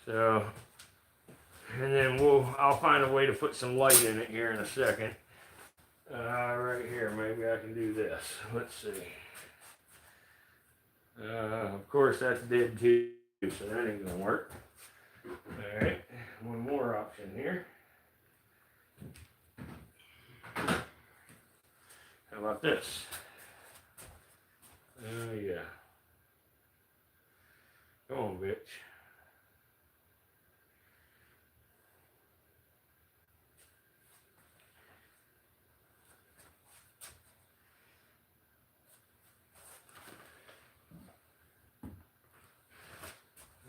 So, and then I'll find a way to put some light in it here in a second. Right here, maybe I can do this. Let's see. Of course, that's dead too, so that ain't gonna work. All right, one more option here. How about this? Oh yeah. Come on, bitch.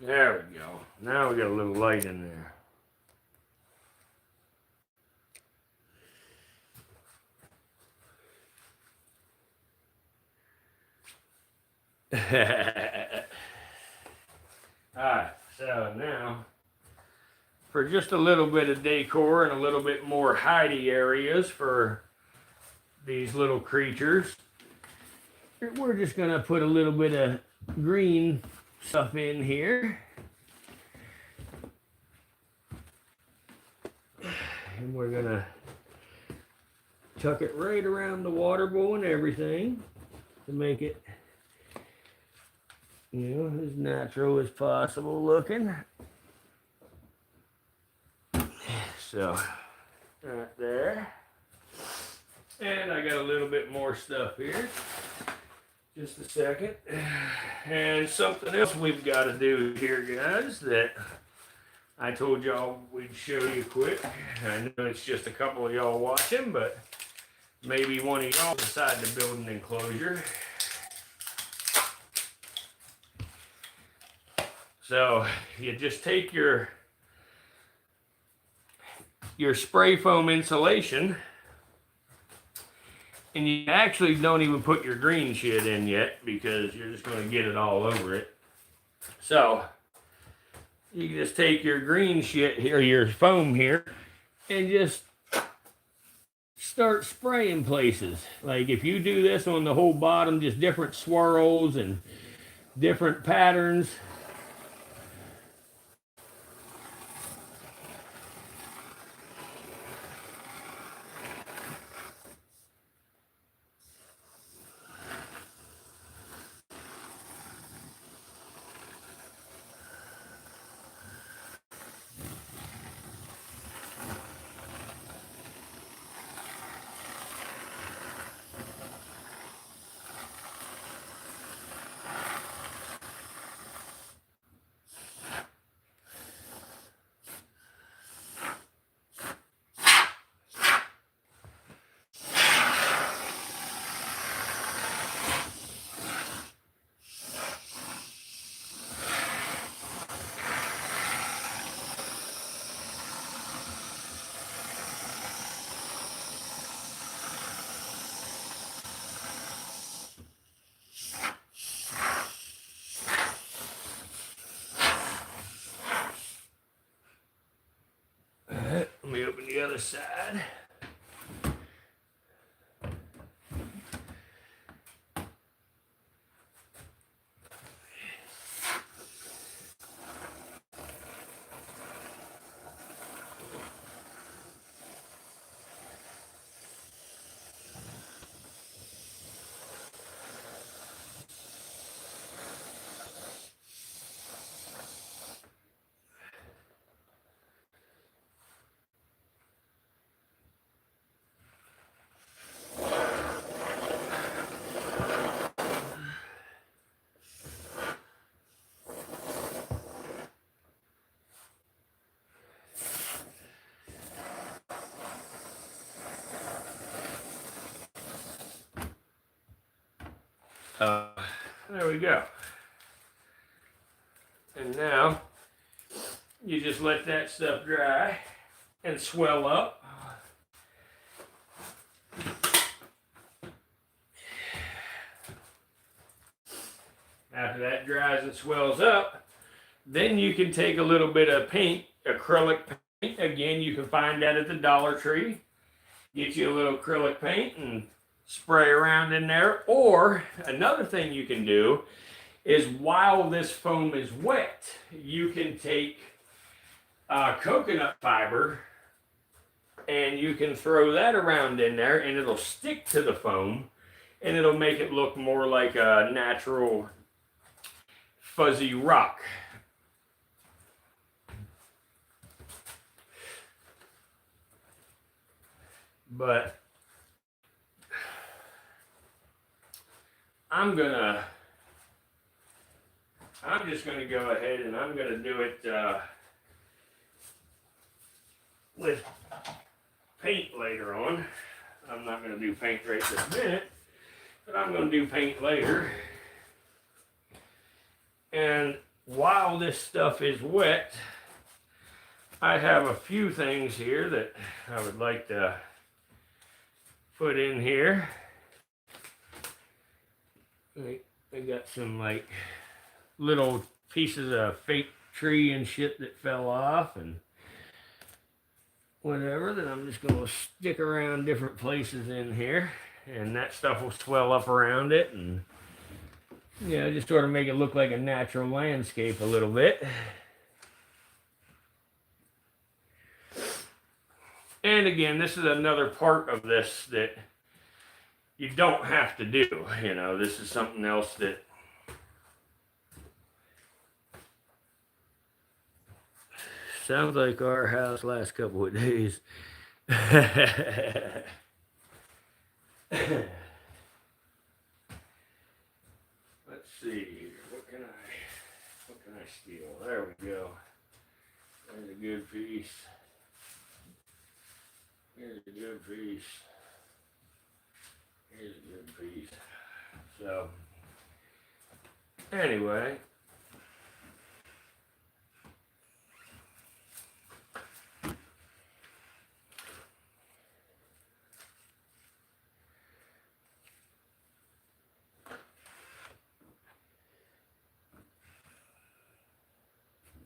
There we go. Now we got a little light in there. Alright, so now for just a little bit of decor and a little bit more hidey areas for these little creatures, we're just going to put a little bit of green stuff in here. And we're going to tuck it right around the water bowl and everything to make it, as natural as possible looking. So, right there. And I got a little bit more stuff here. Just a second. And something else we've got to do here, guys, that I told y'all we'd show you quick. I know it's just a couple of y'all watching, but maybe one of y'all decide to build an enclosure. So you just take your spray foam insulation, and you actually don't even put your green shit in yet because you're just going to get it all over it. So you can just take your green shit here, your foam here, and just start spraying places. Like if you do this on the whole bottom, just different swirls and different patterns. Let me open the other side. There we go. And now you just let that stuff dry and swell up. After that dries and swells up, then you can take a little bit of paint, acrylic paint. Again, you can find that at the Dollar Tree. Get you a little acrylic paint and spray around in there. Or another thing you can do is while this foam is wet, you can take coconut fiber and you can throw that around in there and it'll stick to the foam and it'll make it look more like a natural fuzzy rock. But I'm just gonna go ahead and I'm gonna do it with paint later on. I'm not gonna do paint right this minute, but I'm gonna do paint later. And while this stuff is wet, I have a few things here that I would like to put in here. I got some like little pieces of fake tree and shit that fell off and whatever that I'm just going to stick around different places in here, and that stuff will swell up around it and just sort of make it look like a natural landscape a little bit. And again, this is another part of this that you don't have to do. This is something else that sounds like our house last couple of days. let's see here. What can I steal? There we go. There's a good piece. Here's a good piece. Here's a good piece. So, anyway.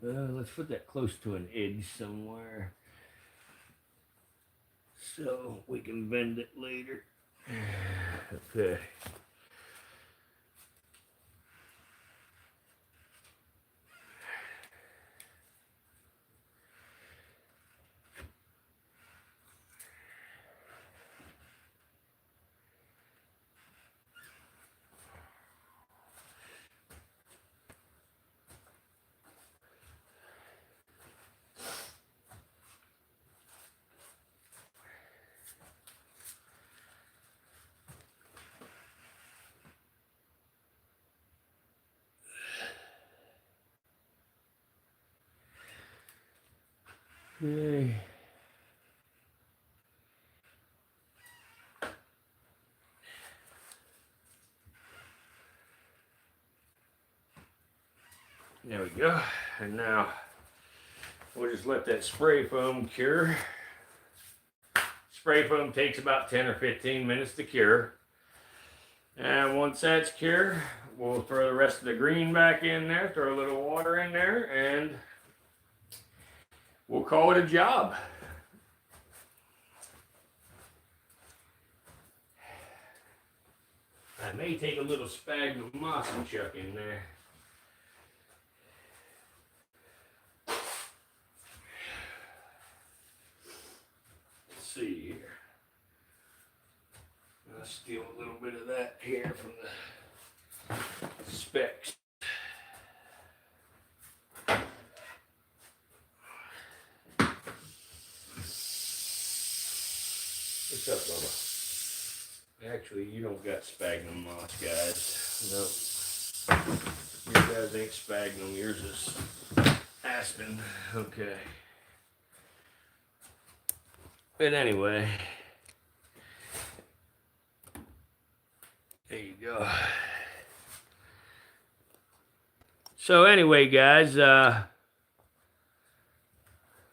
Let's put that close to an edge somewhere so we can bend it later. Okay. Okay. There we go. And now we'll just let that spray foam cure. Spray foam takes about 10 or 15 minutes to cure. And once that's cured, we'll throw the rest of the green back in there, throw a little water in there, and we'll call it a job. I may take a little sphagnum moss and chuck in there. Let's see here. I'll steal a little bit of that here from the specs. What's up, Bubba? Actually, you don't got sphagnum moss, guys. No. Your guys ain't sphagnum. Yours is aspen. Okay. But anyway, there you go. So anyway, guys,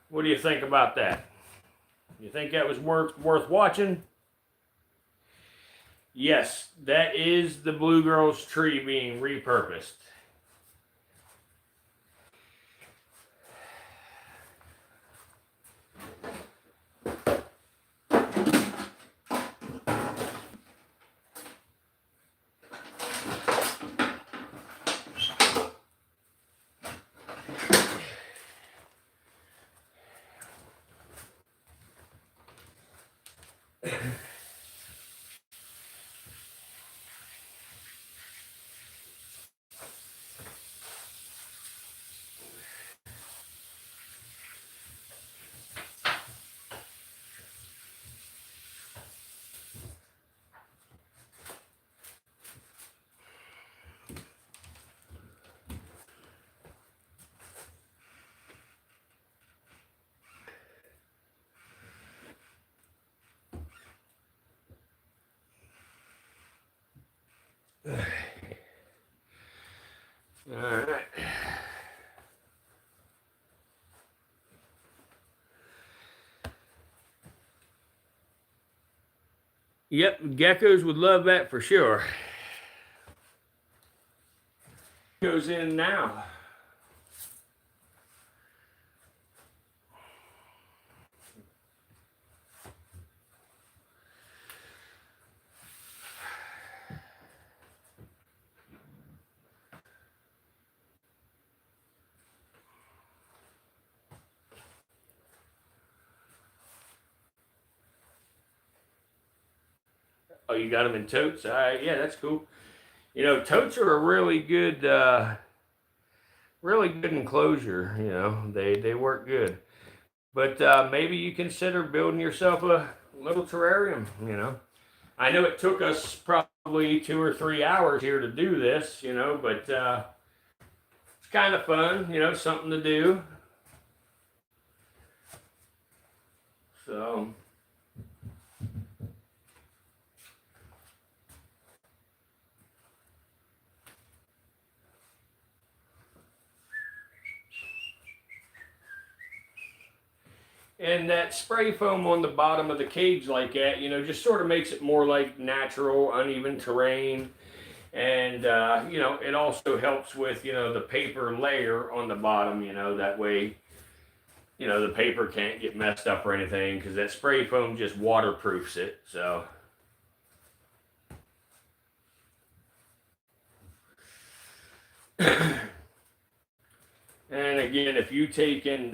what do you think about that? You think that was worth watching? Yes, that is the Blue Girl's tree being repurposed. All right. Yep, geckos would love that for sure. Goes in now. Oh, you got them in totes? Yeah, that's cool. You know, totes are a really good enclosure. You know, they work good. But maybe you consider building yourself a little terrarium. You know, I know it took us probably probably 2 or 3 hours here to do this, you know, but it's kind of fun, you know, something to do. So. And that spray foam on the bottom of the cage like that, you know, just sort of makes it more like natural, uneven terrain. And, you know, it also helps with, you know, the paper layer on the bottom, you know, that way, you know, the paper can't get messed up or anything because that spray foam just waterproofs it. So. And again, if you take and,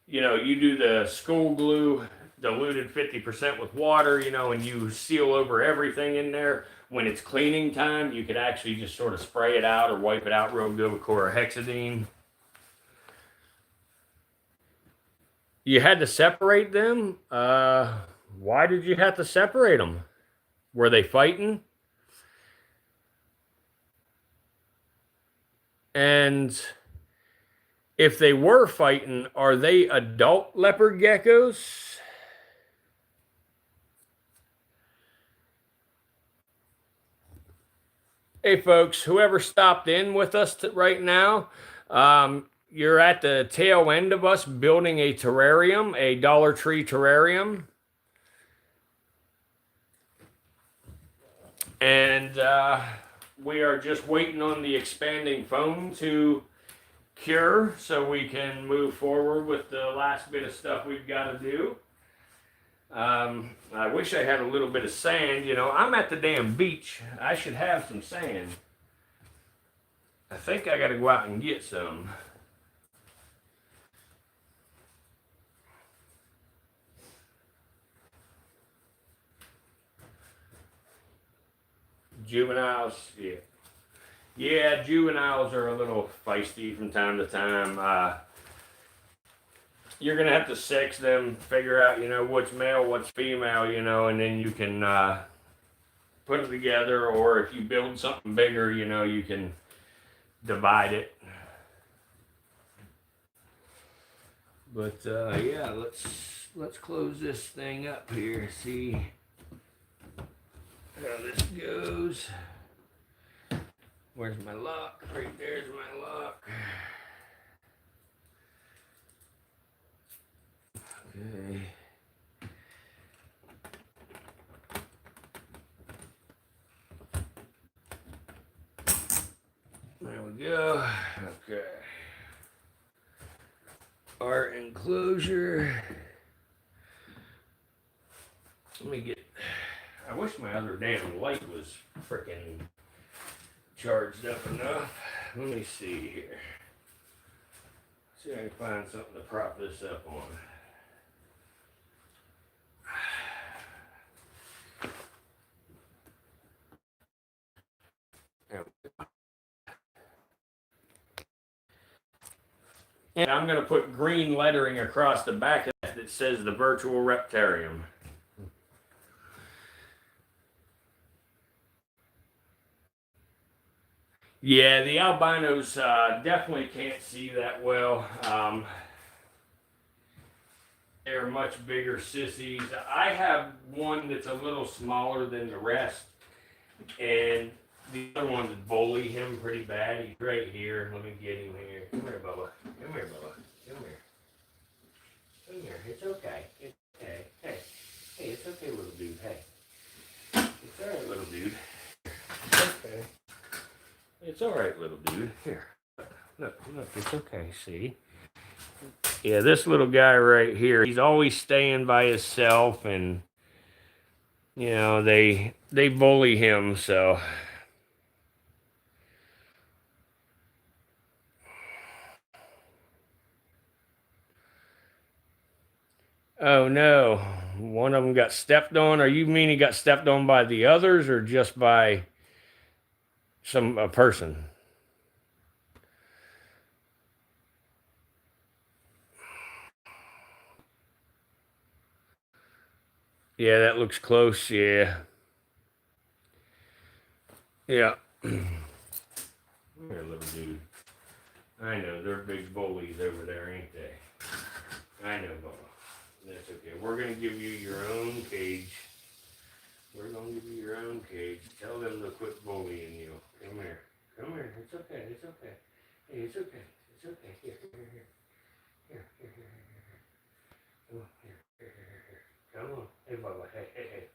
you know, you do the school glue diluted 50% with water, you know, and you seal over everything in there, when it's cleaning time, you could actually just sort of spray it out or wipe it out real good with chlorhexidine. You had to separate them? Why did you have to separate them? Were they fighting? And if they were fighting, are they adult leopard geckos? Hey, folks, whoever stopped in with us right now, you're at the tail end of us building a terrarium, a Dollar Tree terrarium. And we are just waiting on the expanding foam to cure so we can move forward with the last bit of stuff we've got to do. I wish I had a little bit of sand. You know, I'm at the damn beach. I should have some sand. I think I got to go out and get some. Juveniles, yeah. Yeah, juveniles are a little feisty from time to time. You're going to have to sex them, figure out, you know, what's male, what's female, you know, and then you can put it together. Or if you build something bigger, you know, you can divide it. But yeah, let's close this thing up here. See how this goes. Where's my lock? Right there's my lock. Okay. There we go. Okay. Our enclosure. Let me get. I wish my other damn light was freaking charged up enough. Let me see here. See if I can find something to prop this up on. And I'm going to put green lettering across the back of that says the virtual Reptarium. Yeah, the albinos definitely can't see that well. They're much bigger sissies. I have one that's a little smaller than the rest, and the other ones bully him pretty bad. He's right here. Let me get him here. Come here, Bubba. Come here, Bubba. Come here. Come here. It's okay. It's okay. Hey. Hey, it's okay, little dude. Hey. It's all right, little dude. Okay. It's all right, little dude. Here. Look, it's okay. See? Yeah, this little guy right here, he's always staying by himself, and, you know, they bully him, so. Oh, no. One of them got stepped on. Are you mean he got stepped on by the others or just by a person? Yeah, that looks close, yeah. Yeah. Here, little dude. I know, they're big bullies over there, ain't they? I know, Bubba. That's okay. We're going to give you your own cage. We're going to give you your own cage. Tell them to quit bullying you. Come here. Come here. It's okay. It's okay. Hey, it's okay. It's okay. Here, here, here. Here, here, here, here, here. Come on. Here, here, here, here, here. Come on. Hey, Bubba. Hey, hey, hey.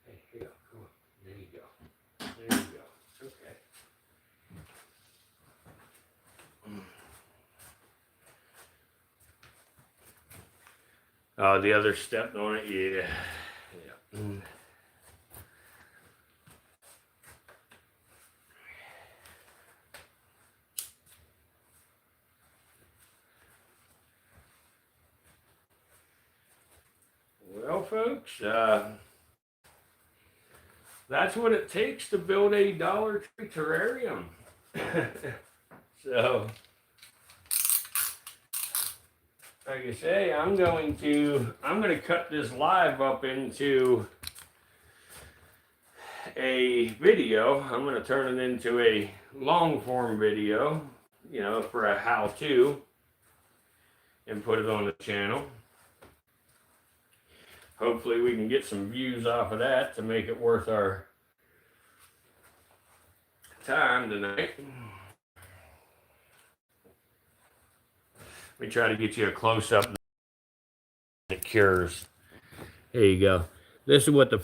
Hey, here you go. Come on. There you go. There you go. It's okay. Oh, the other stepped on it? Yeah. Yeah. Well, folks, that's what it takes to build a Dollar Tree terrarium. So, like I say, I'm going to cut this live up into a video. I'm going to turn it into a long form video, you know, for a how-to, and put it on the channel. Hopefully we can get some views off of that to make it worth our time tonight. Let me try to get you a close-up that cures. There you go. This is what the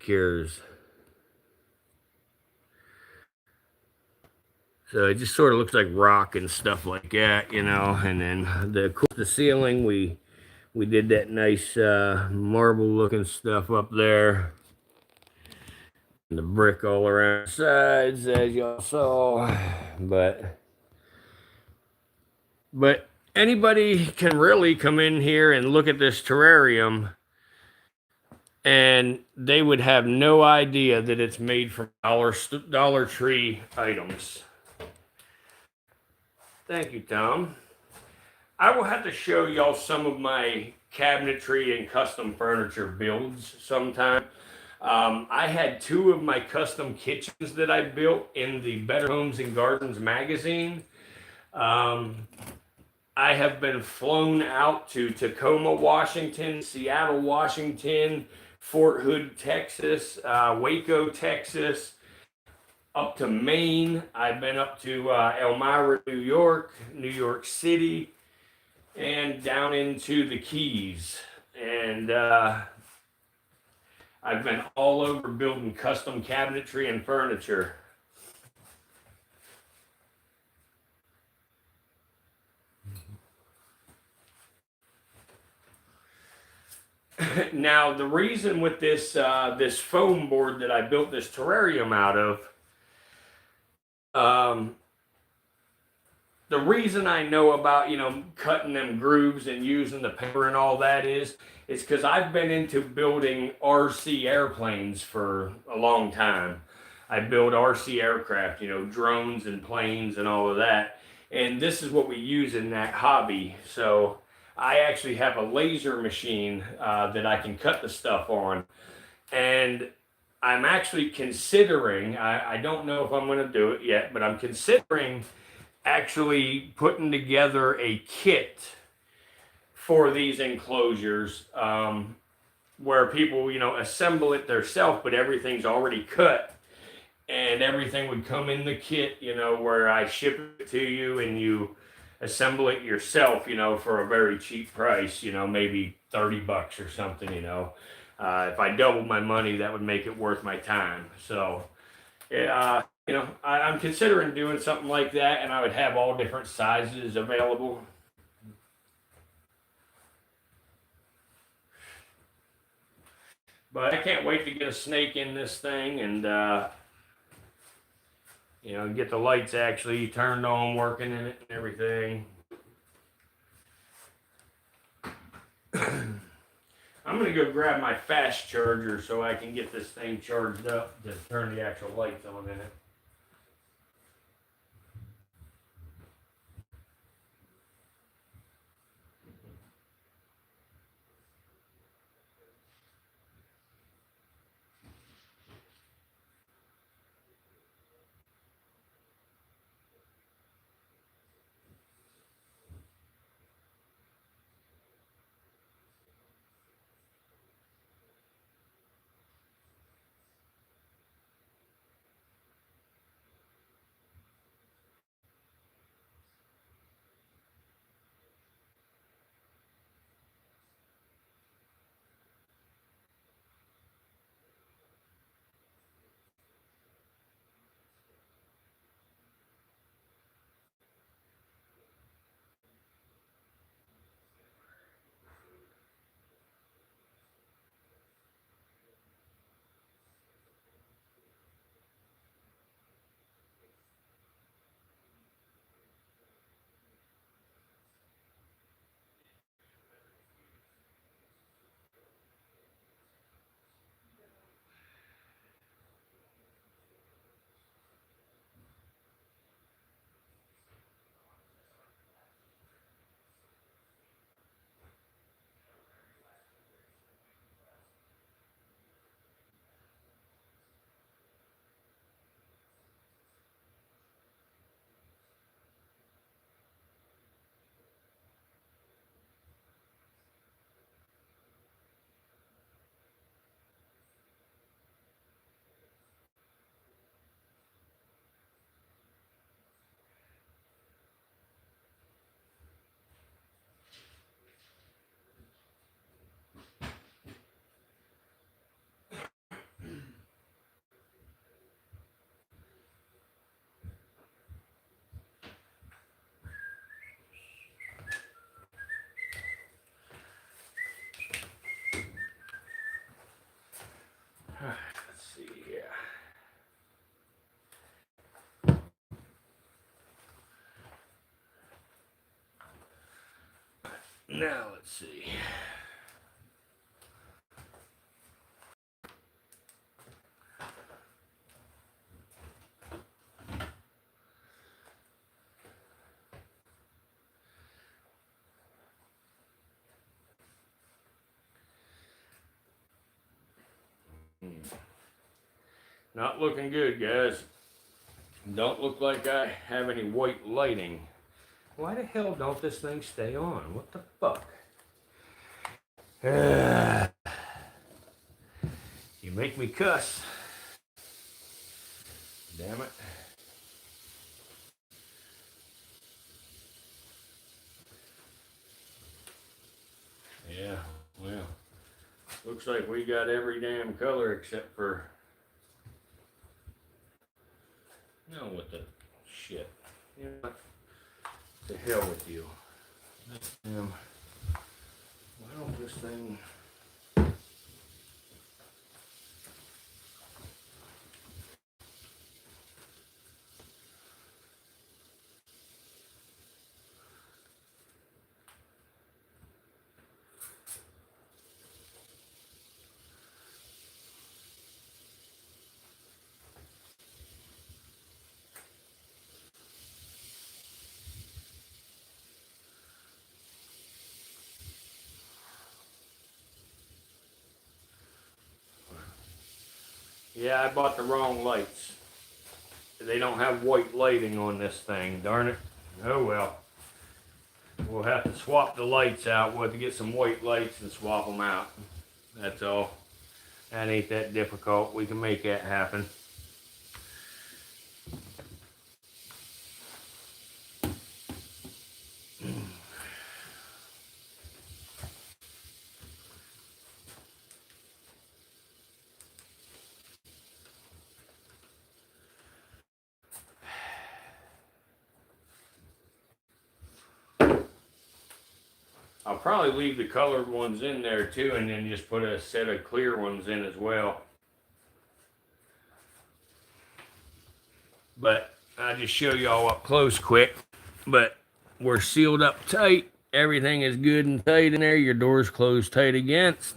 cures. So it just sort of looks like rock and stuff like that, you know. And then the ceiling, we did that nice marble-looking stuff up there. And the brick all around the sides, as y'all saw. But anybody can really come in here and look at this terrarium, and they would have no idea that it's made from Dollar Tree items. Thank you, Tom. I will have to show y'all some of my cabinetry and custom furniture builds sometime. I had 2 of my custom kitchens that I built in the Better Homes and Gardens magazine. I have been flown out to Tacoma, Washington, Seattle, Washington, Fort Hood, Texas, Waco, Texas, up to Maine. I've been up to Elmira, New York City, and down into the Keys. And I've been all over building custom cabinetry and furniture. Now, the reason with this this foam board that I built this terrarium out of, the reason I know about, you know, cutting them grooves and using the paper and all that is because I've been into building RC airplanes for a long time. I build RC aircraft, you know, drones and planes and all of that. And this is what we use in that hobby. So I actually have a laser machine that I can cut the stuff on. And I'm actually considering, I don't know if I'm going to do it yet, but I'm considering actually putting together a kit for these enclosures, where people, you know, assemble it themselves, but everything's already cut and everything would come in the kit, you know, where I ship it to you and you assemble it yourself, you know, for a very cheap price, you know, maybe $30 or something, you know. If I doubled my money, that would make it worth my time. So, you know, I'm considering doing something like that, and I would have all different sizes available. But I can't wait to get a snake in this thing and, you know, get the lights actually turned on, working in it and everything. I'm going to go grab my fast charger so I can get this thing charged up to turn the actual lights on in it. Now let's see. Not looking good, guys. Don't look like I have any white lighting. Why the hell don't this thing stay on? What the fuck? You make me cuss. Damn it. Yeah, well, looks like we got every damn color except for... No, what the shit. You know what? To hell with you. Damn. Why don't this thing... Yeah, I bought the wrong lights. They don't have white lighting on this thing, darn it. Oh well. We'll have to swap the lights out. We'll have to get some white lights and swap them out. That's all. That ain't that difficult. We can make that happen. I'll probably leave the colored ones in there too, and then just put a set of clear ones in as well. But I'll just show y'all up close quick. But we're sealed up tight. Everything is good and tight in there. Your door's closed tight against.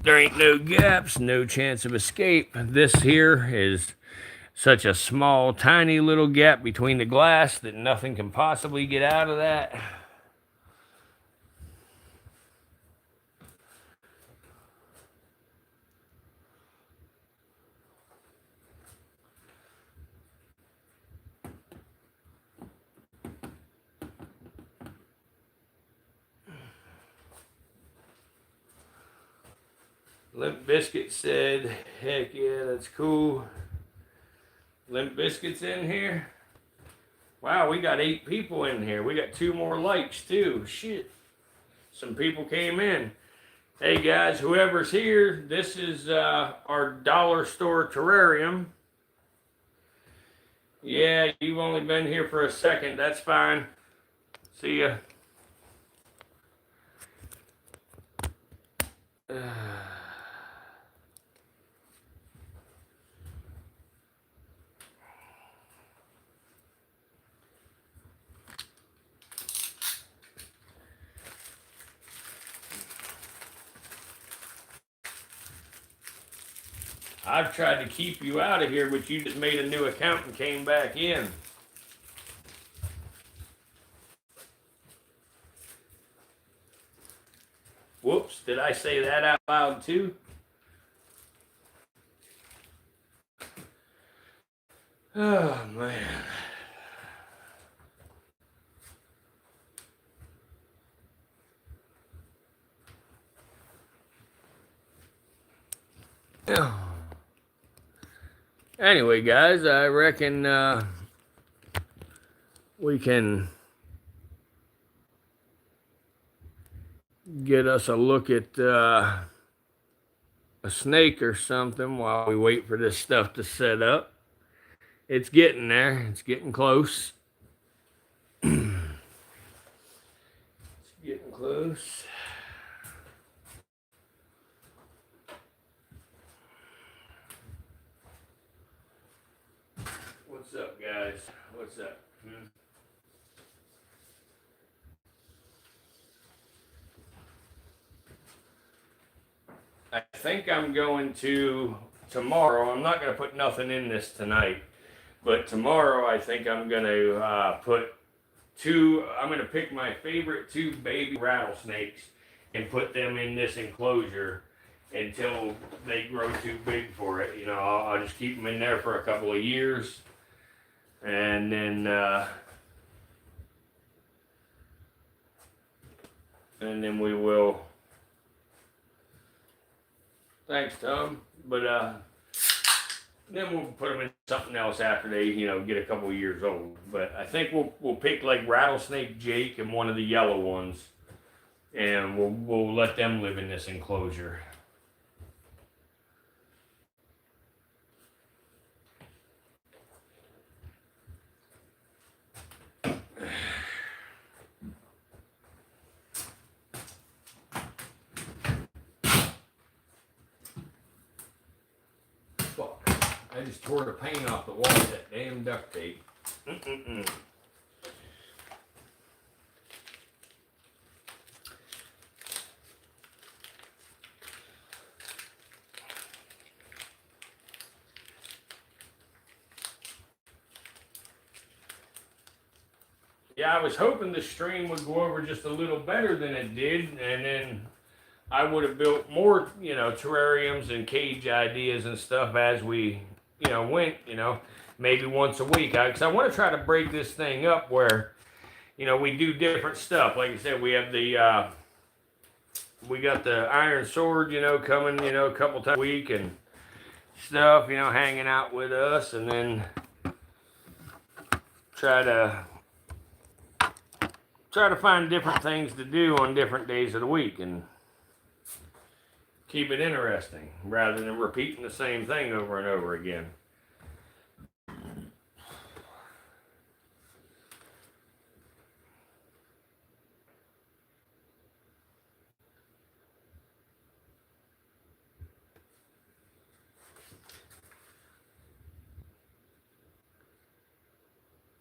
There ain't no gaps, no chance of escape. This here is such a small, tiny little gap between the glass that nothing can possibly get out of that. Limp Biscuit said, heck yeah, that's cool. Limp Biscuit's in here. Wow, we got 8 people in here. We got 2 more likes too. Shit. Some people came in. Hey guys, whoever's here, this is our dollar store terrarium. Yeah, you've only been here for a second. That's fine. See ya. I've tried to keep you out of here, but you just made a new account and came back in. Whoops, did I say that out loud too? Oh, man. Anyway, guys, I reckon we can get us a look at a snake or something while we wait for this stuff to set up. It's getting there. It's getting close. It's getting close. What's up, guys? What's up? think I'm going to tomorrow. I'm not going to put nothing in this tonight, but tomorrow I think I'm going to put I'm going to pick my favorite 2 baby rattlesnakes and put them in this enclosure until they grow too big for it. You know, I'll just keep them in there for a couple of years, and then we will. Thanks, Tom. But then we'll put them in something else after they, you know, get a couple of years old. But I think we'll pick like Rattlesnake Jake and one of the yellow ones, and we'll let them live in this enclosure. I just tore the paint off the wall with that damn duct tape. Yeah, I was hoping the stream would go over just a little better than it did, and then I would have built more, you know, terrariums and cage ideas and stuff as we, you know, went, you know, maybe once a week. Because I want to try to break this thing up where, you know, we do different stuff. Like I said, we have the, we got the iron sword, you know, coming, you know, a couple times a week and stuff, you know, hanging out with us, and then try to find different things to do on different days of the week and keep it interesting rather than repeating the same thing over and over again.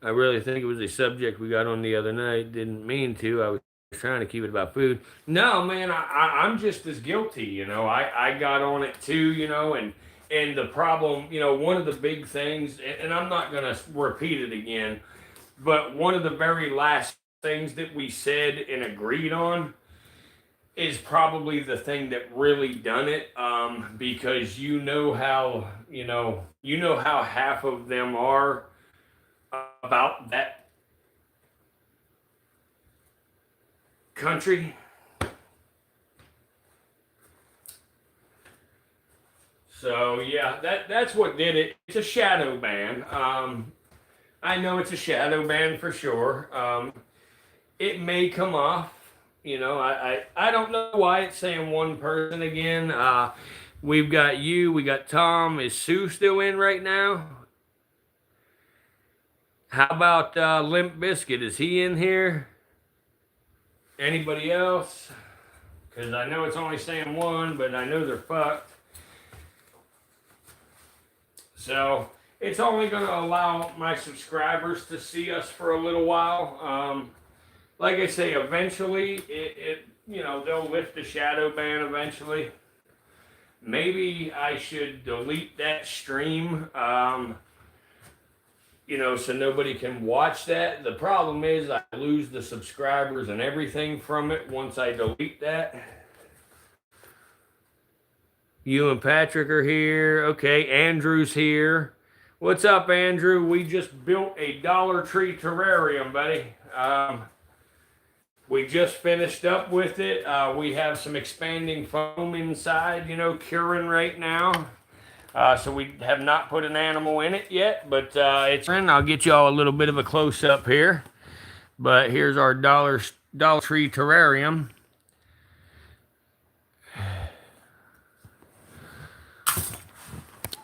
I really think it was a subject we got on the other night. Didn't mean to. I was trying to keep it about food. No, man, I'm just as guilty, you know. I got on it too, you know, and the problem, you know, one of the big things, and I'm not going to repeat it again, but one of the very last things that we said and agreed on is probably the thing that really done it, because you know how half of them are about that country. So yeah, that's what did it. It's a shadow ban. I know it's a shadow ban for sure. It may come off. You know, I don't know why it's saying one person again. We've got you. We got Tom. Is Sue still in right now? How about Limp Biscuit? Is he in here? Anybody else? Because I know it's only saying one, but I know they're fucked. So it's only going to allow my subscribers to see us for a little while. Like I say, eventually, you know, they'll lift the shadow ban eventually. Maybe I should delete that stream. You know, so nobody can watch that. The problem is I lose the subscribers and everything from it once I delete that. You and Patrick are here. Okay, Andrew's here. What's up, Andrew? We just built a Dollar Tree terrarium, buddy. We just finished up with it. We have some expanding foam inside, you know, curing right now. So we have not put an animal in it yet, but it's. I'll get y'all a little bit of a close up here. But here's our Dollar Tree terrarium.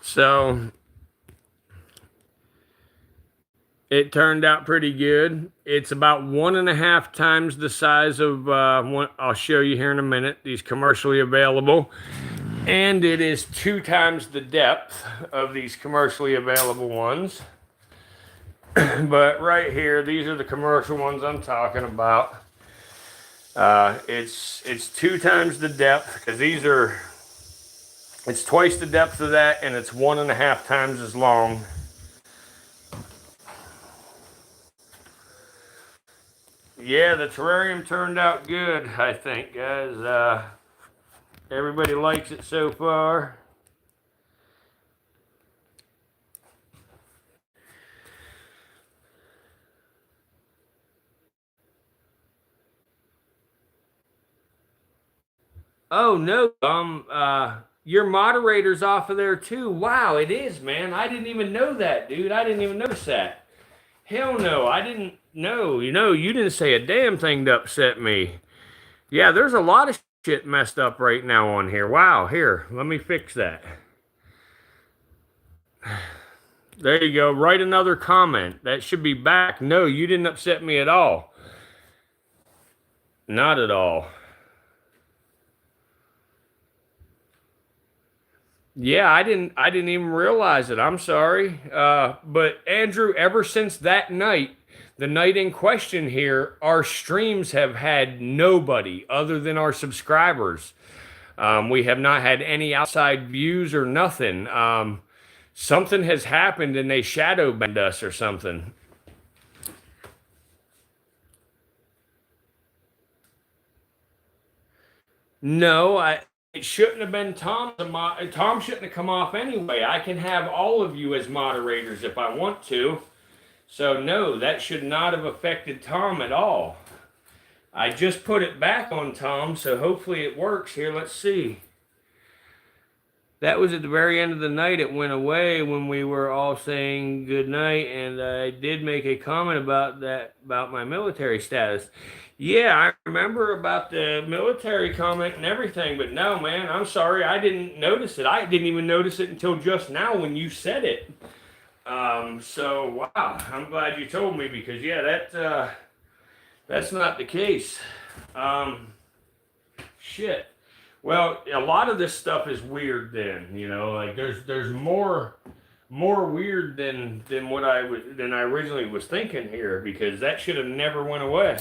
So it turned out pretty good. It's about 1.5 times the size of one. I'll show you here in a minute. These commercially available. And it is 2 times the depth of these commercially available ones. But right here, these are the commercial ones I'm talking about. It's 2 times the depth because these are It's twice the depth of that, and it's 1.5 times as long. Yeah, the terrarium turned out good, I think, guys. Everybody likes it so far. Oh no, your moderator's off of there too. Wow, it is, man. I didn't even know that, dude. I didn't even notice that. Hell no, I didn't know. You didn't say a damn thing to upset me. Yeah, there's a lot of shit messed up right now on here. Wow, here, let me fix that. There you go. Write another comment. That should be back. No, you didn't upset me at all. Not at all. Yeah, I didn't even realize it. I'm sorry. But Andrew, ever since that night, the night in question here, our streams have had nobody other than our subscribers. We have not had any outside views or nothing. Something has happened and they shadow banned us or something. No, it shouldn't have been Tom. Tom shouldn't have come off anyway. I can have all of you as moderators if I want to. So no, that should not have affected Tom at all. I just put it back on Tom, so hopefully it works. Here, let's see. That was at the very end of the night. It went away when we were all saying good night, and I did make a comment about that, about my military status. Yeah, I remember about the military comment and everything, but no, man, I'm sorry. I didn't notice it. I didn't even notice it until just now when you said it. So wow, I'm glad you told me because yeah, that's not the case. Shit. Well, a lot of this stuff is weird. Then like there's more weird than what I originally was thinking here because that should have never went away.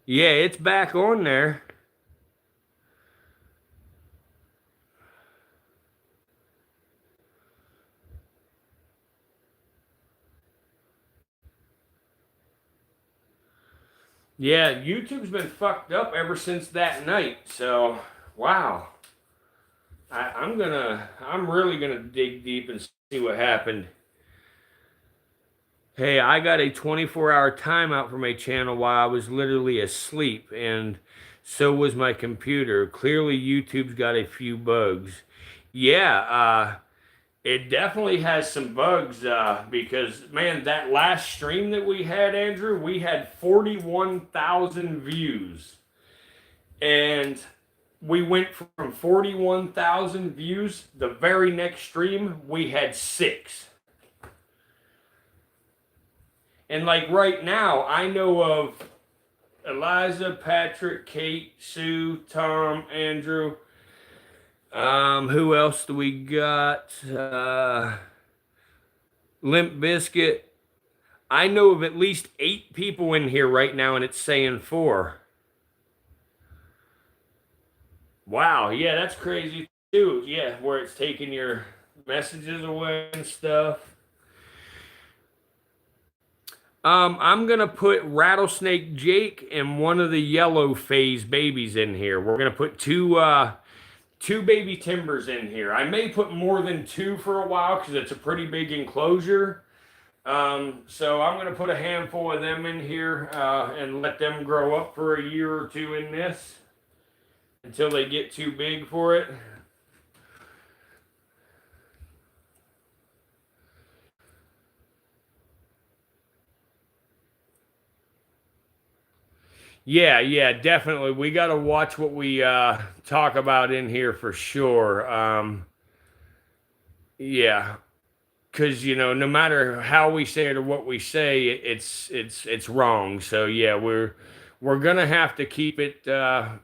Yeah, it's back on there. Yeah, YouTube's been fucked up ever since that night. So, wow. I'm really gonna dig deep and see what happened. Hey, I got a 24-hour timeout from a channel while I was literally asleep, and so was my computer. Clearly, YouTube's got a few bugs. Yeah, it definitely has some bugs because, man, that last stream that we had, Andrew, we had 41,000 views. And we went from 41,000 views. The very next stream, we had 6. And like right now, I know of Eliza, Patrick, Kate, Sue, Tom, Andrew. Who else do we got? Limp Biscuit. I know of at least 8 people in here right now, and it's saying 4. Wow, yeah, that's crazy too. Yeah, where it's taking your messages away and stuff. I'm gonna put Rattlesnake Jake and one of the yellow phase babies in here. We're gonna put two baby timbers in here. I may put more than 2 for a while because it's a pretty big enclosure. So I'm gonna put a handful of them in here and let them grow up for a year or 2 in this until they get too big for it. Yeah, definitely. We got to watch what we talk about in here for sure. Yeah, because no matter how we say it or what we say, it's wrong. So yeah, we're gonna have to keep it, down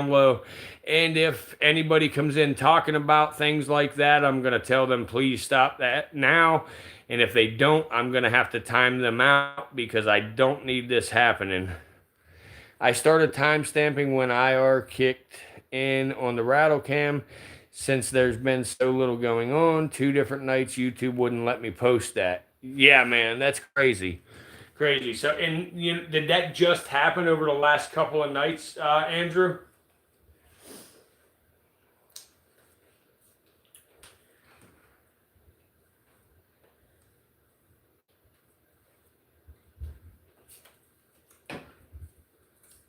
low. And if anybody comes in talking about things like that, I'm gonna tell them please stop that now. And if they don't, I'm going to have to time them out because I don't need this happening. I started timestamping when IR kicked in on the rattle cam. Since there's been so little going on, 2 different nights YouTube wouldn't let me post that. Yeah, man, that's crazy. Crazy. So, and did that just happen over the last couple of nights, Andrew?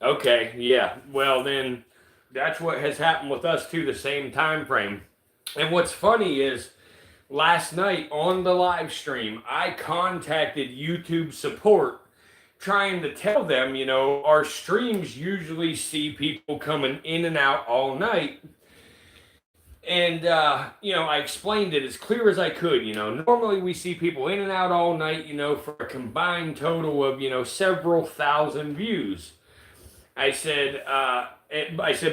Okay, yeah. Well, then that's what has happened with us too, the same time frame. And what's funny is last night on the live stream, I contacted YouTube support trying to tell them, our streams usually see people coming in and out all night. And, I explained it as clear as I could. Normally we see people in and out all night, for a combined total of, several thousand views. I said,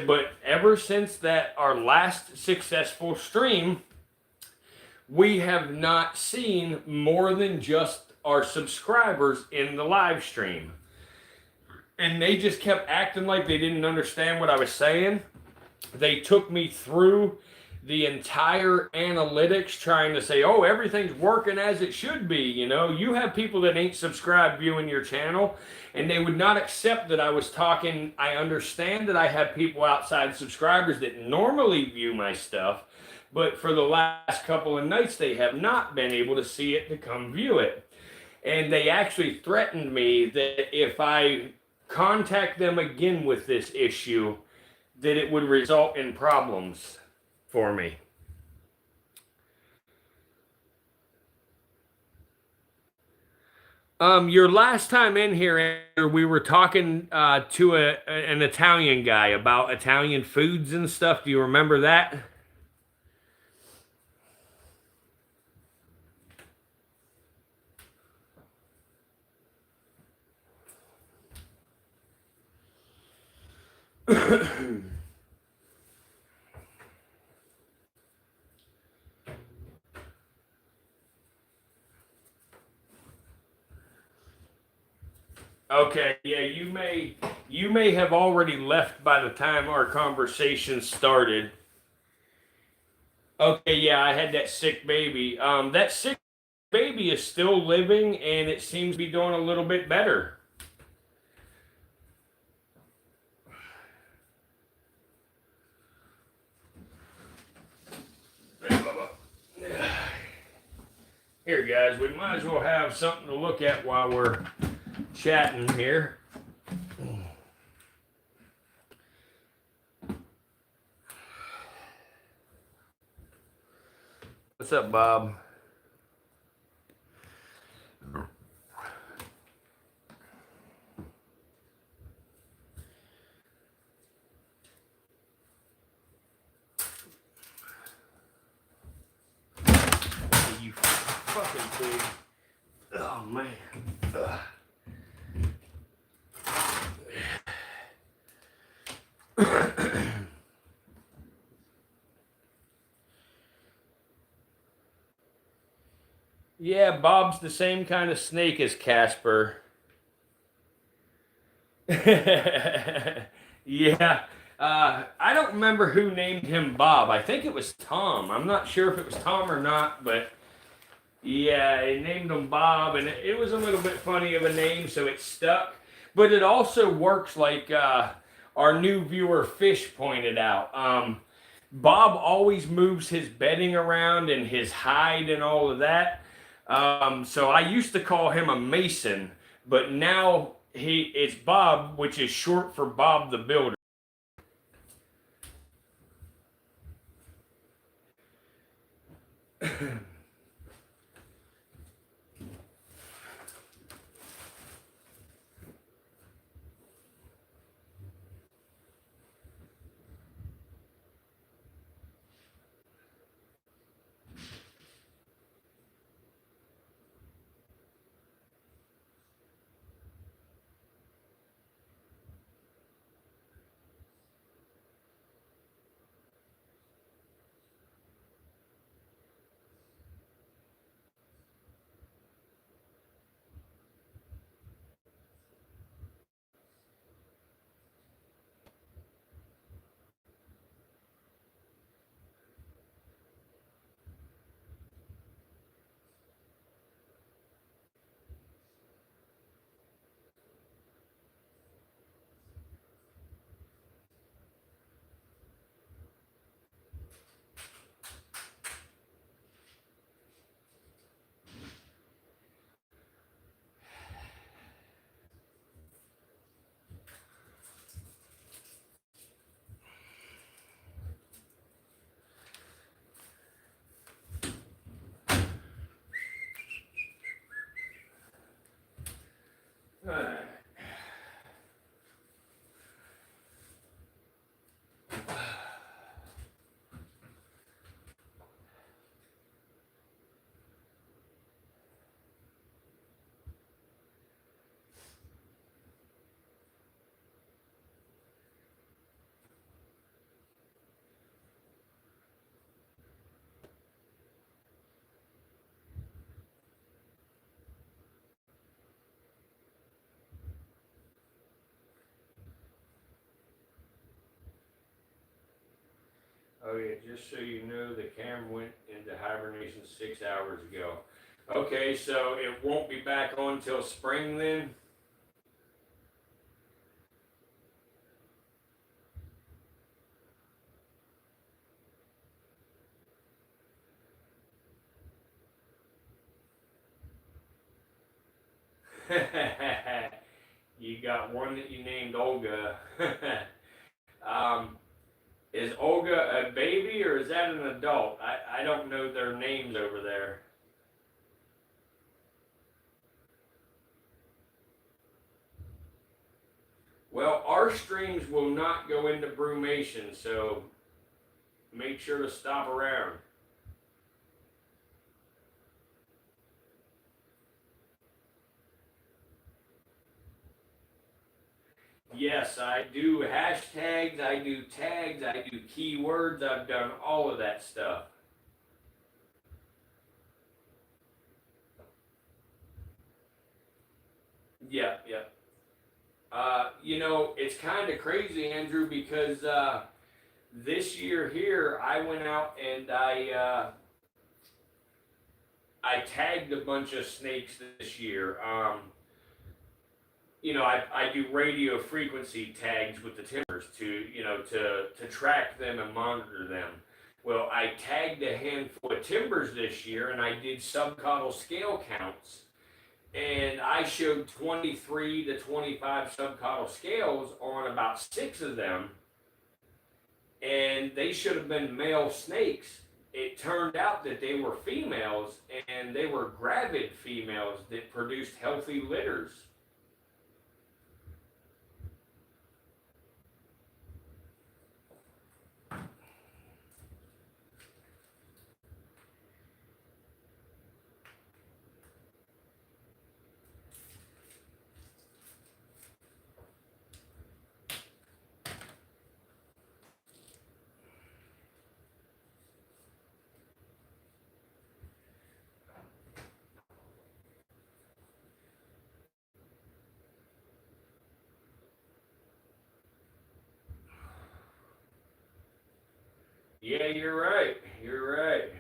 but ever since that our last successful stream, we have not seen more than just our subscribers in the live stream. And they just kept acting like they didn't understand what I was saying. They took me through the entire analytics trying to say, oh, everything's working as it should be. You have people that ain't subscribed viewing your channel, and they would not accept that I was talking. I understand that I have people outside subscribers that normally view my stuff, but for the last couple of nights, they have not been able to see it to come view it. And they actually threatened me that if I contact them again with this issue, that it would result in problems for me. Your last time in here, we were talking to an Italian guy about Italian foods and stuff. Do you remember that? Okay, yeah, you may have already left by the time our conversation started. Okay, yeah, I had that sick baby. That sick baby is still living, and it seems to be doing a little bit better. Here, guys, we might as well have something to look at while we're chatting here. What's up, Bob? You fucking pig. Oh, man. Ugh. Yeah, Bob's the same kind of snake as Casper. Yeah. I don't remember who named him Bob. I think it was Tom. I'm not sure if it was Tom or not, but yeah, he named him Bob, and it was a little bit funny of a name, so it stuck. But it also works like our new viewer Fish pointed out. Bob always moves his bedding around and his hide and all of that. So I used to call him a Mason, but now it's Bob, which is short for Bob the Builder. Oh yeah, just so you know, the camera went into hibernation 6 hours ago. Okay, so it won't be back on till spring then? You got one that you named Olga. um, is Olga a baby or is that an adult? I don't know their names over there. Well, our streams will not go into brumation, so make sure to stop around. Yes, I do hashtags, I do tags, I do keywords, I've done all of that stuff. Yeah, yeah. It's kind of crazy, Andrew, because this year here, I went out and I tagged a bunch of snakes this year. I do radio frequency tags with the timbers to track them and monitor them. Well, I tagged a handful of timbers this year, and I did subcaudal scale counts, and I showed 23 to 25 subcaudal scales on about six of them, and they should have been male snakes. It turned out that they were females, and they were gravid females that produced healthy litters. Yeah, you're right. You're right.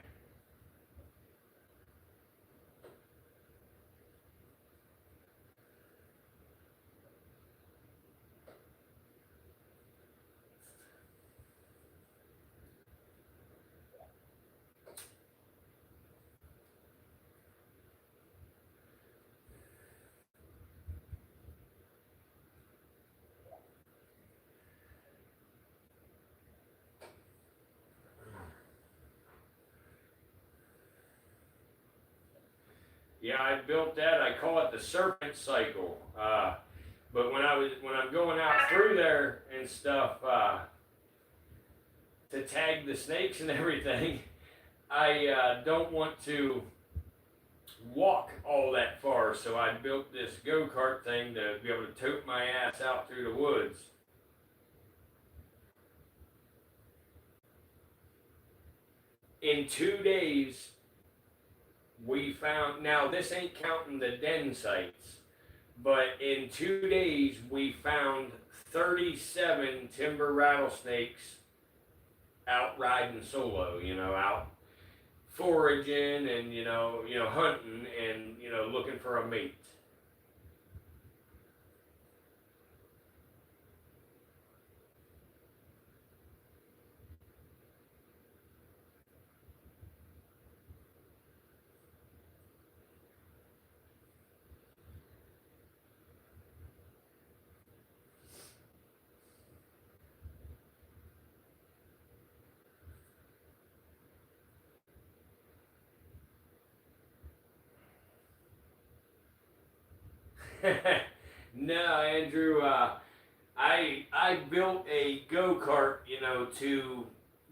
Yeah, I built that. I call it the serpent cycle. But when I'm going out through there and stuff to tag the snakes and everything, I don't want to walk all that far. So I built this go kart thing to be able to tote my ass out through the woods. In 2 days, we found. Now this ain't counting the den sites. But in 2 days, we found 37 timber rattlesnakes out riding solo, out foraging and, hunting and, looking for a mate. No, Andrew, I built a go kart, to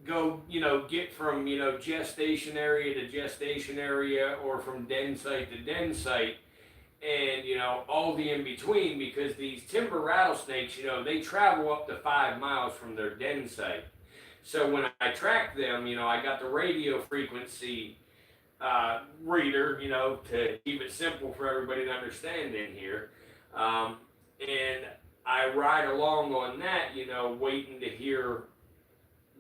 go, get from gestation area to gestation area, or from den site to den site, and all the in between, because these timber rattlesnakes, they travel up to 5 miles from their den site. So when I track them, I got the radio frequency reader, to keep it simple for everybody to understand in here. And I ride along on that, waiting to hear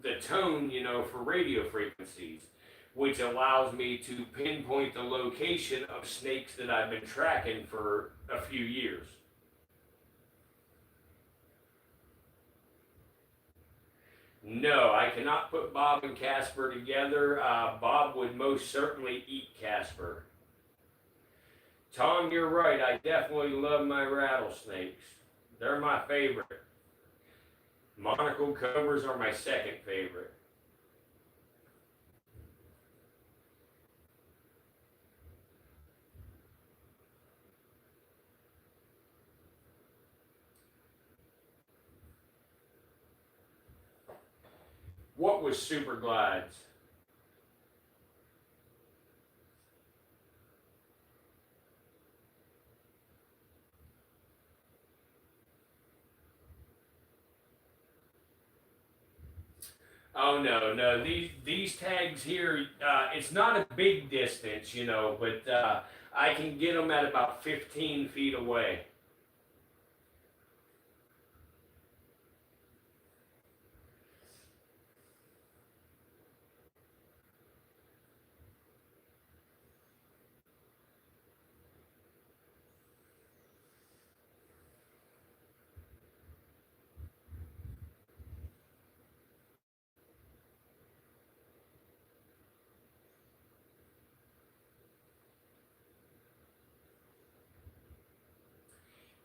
the tone, you know, for radio frequencies, which allows me to pinpoint the location of snakes that I've been tracking for a few years. No, I cannot put Bob and Casper together. Bob would most certainly eat Casper. Tom, you're right. I definitely love my rattlesnakes. They're my favorite. Monocle cobras are my second favorite. What was super glides? Oh no, no. These tags here, it's not a big distance, you know, but I can get them at about 15 feet away.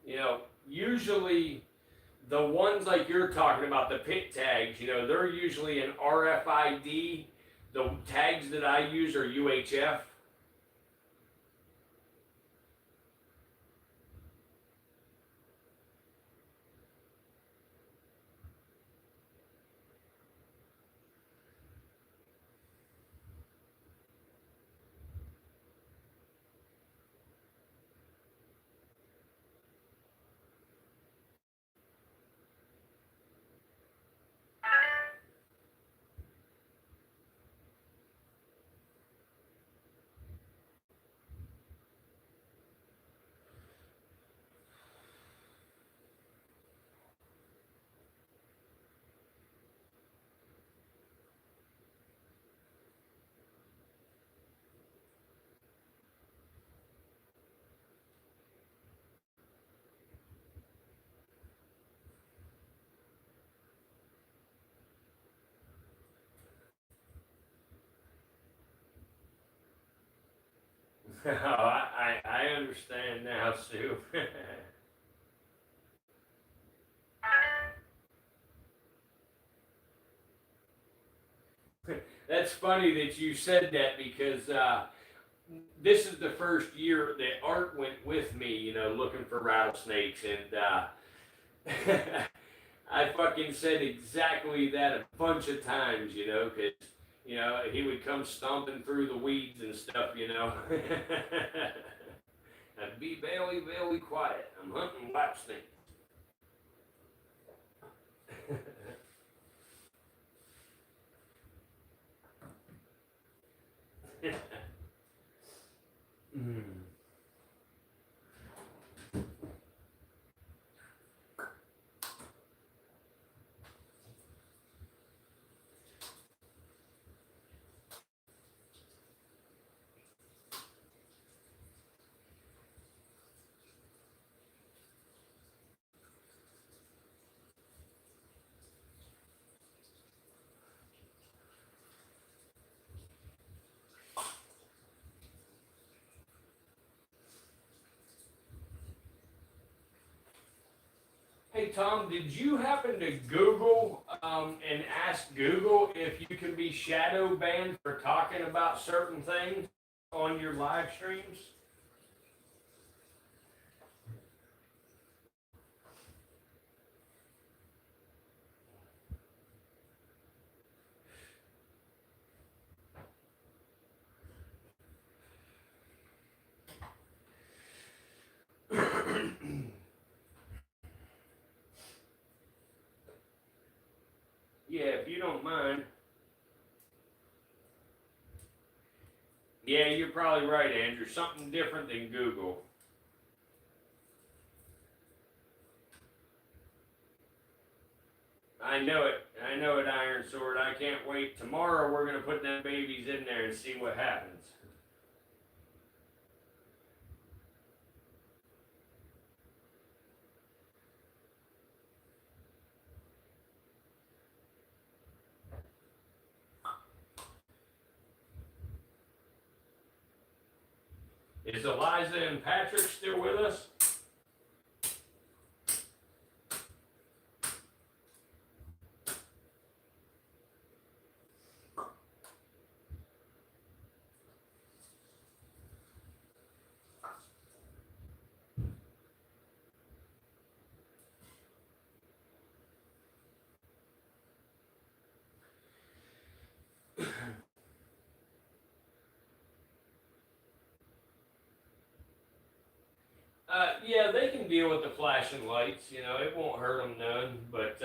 You know, usually the ones like you're talking about, the pit tags, you know, they're usually an RFID. The tags that I use are UHF. Oh, I understand now, Sue. That's funny that you said that because this is the first year that Art went with me, you know, looking for rattlesnakes, and I fucking said exactly that a bunch of times, you know, because you know he would come stomping through the weeds and stuff, you know. I'd be very, very quiet. I'm hunting white snakes. Mm. Hey Tom, did you happen to Google and ask Google if you can be shadow banned for talking about certain things on your live streams? Yeah, if you don't mind. Yeah, you're probably right, Andrew. Something different than Google. I know it. I know it, Iron Sword. I can't wait. Tomorrow we're gonna put them babies in there and see what happens. Is Eliza and Patrick still with us? Yeah, they can deal with the flashing lights. You know, it won't hurt them none. But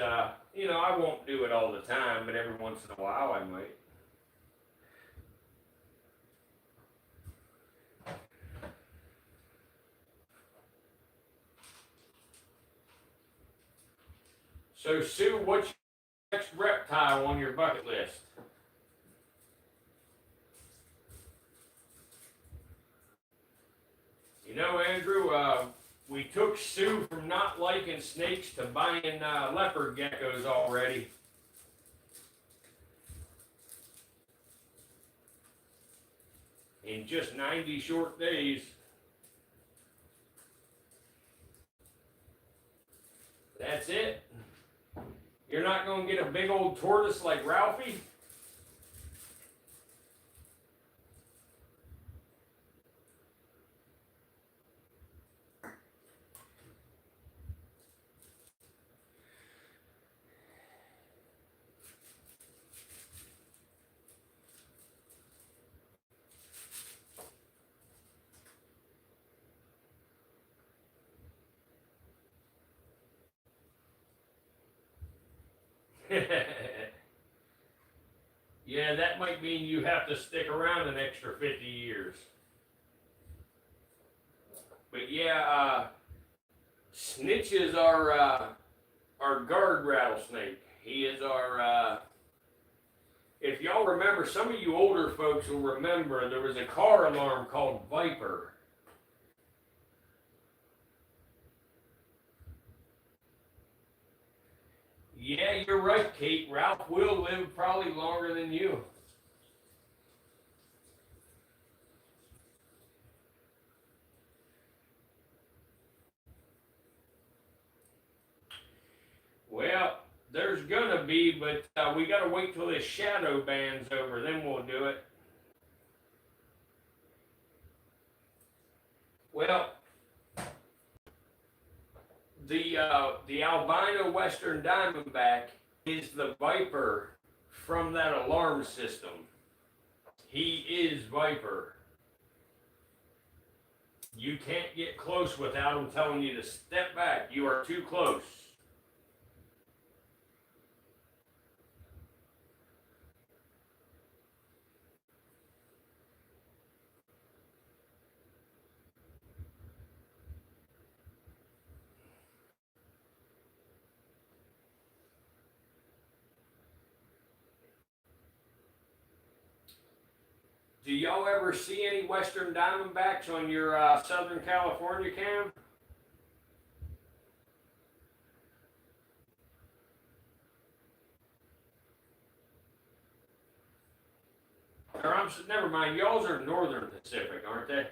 you know, I won't do it all the time. But every once in a while, I might. So, Sue, what's your next reptile on your bucket list? You know, Andrew, we took Sue from not liking snakes to buying leopard geckos already. In just 90 short days. That's it. You're not going to get a big old tortoise like Ralphie? Yeah, that might mean you have to stick around an extra 50 years. But yeah, Snitch is our guard rattlesnake. He is our, if y'all remember, some of you older folks will remember there was a car alarm called Viper. Yeah, you're right, Kate. Ralph will live probably longer than you. Well, there's gonna be, but we gotta wait till this shadow ban's over, then we'll do it. Well, the albino western diamondback is the Viper from that alarm system. He is Viper. You can't get close without him telling you to step back. You are too close. Do y'all ever see any western diamondbacks on your Southern California cam? Or never mind. Y'all's are Northern Pacific, aren't they?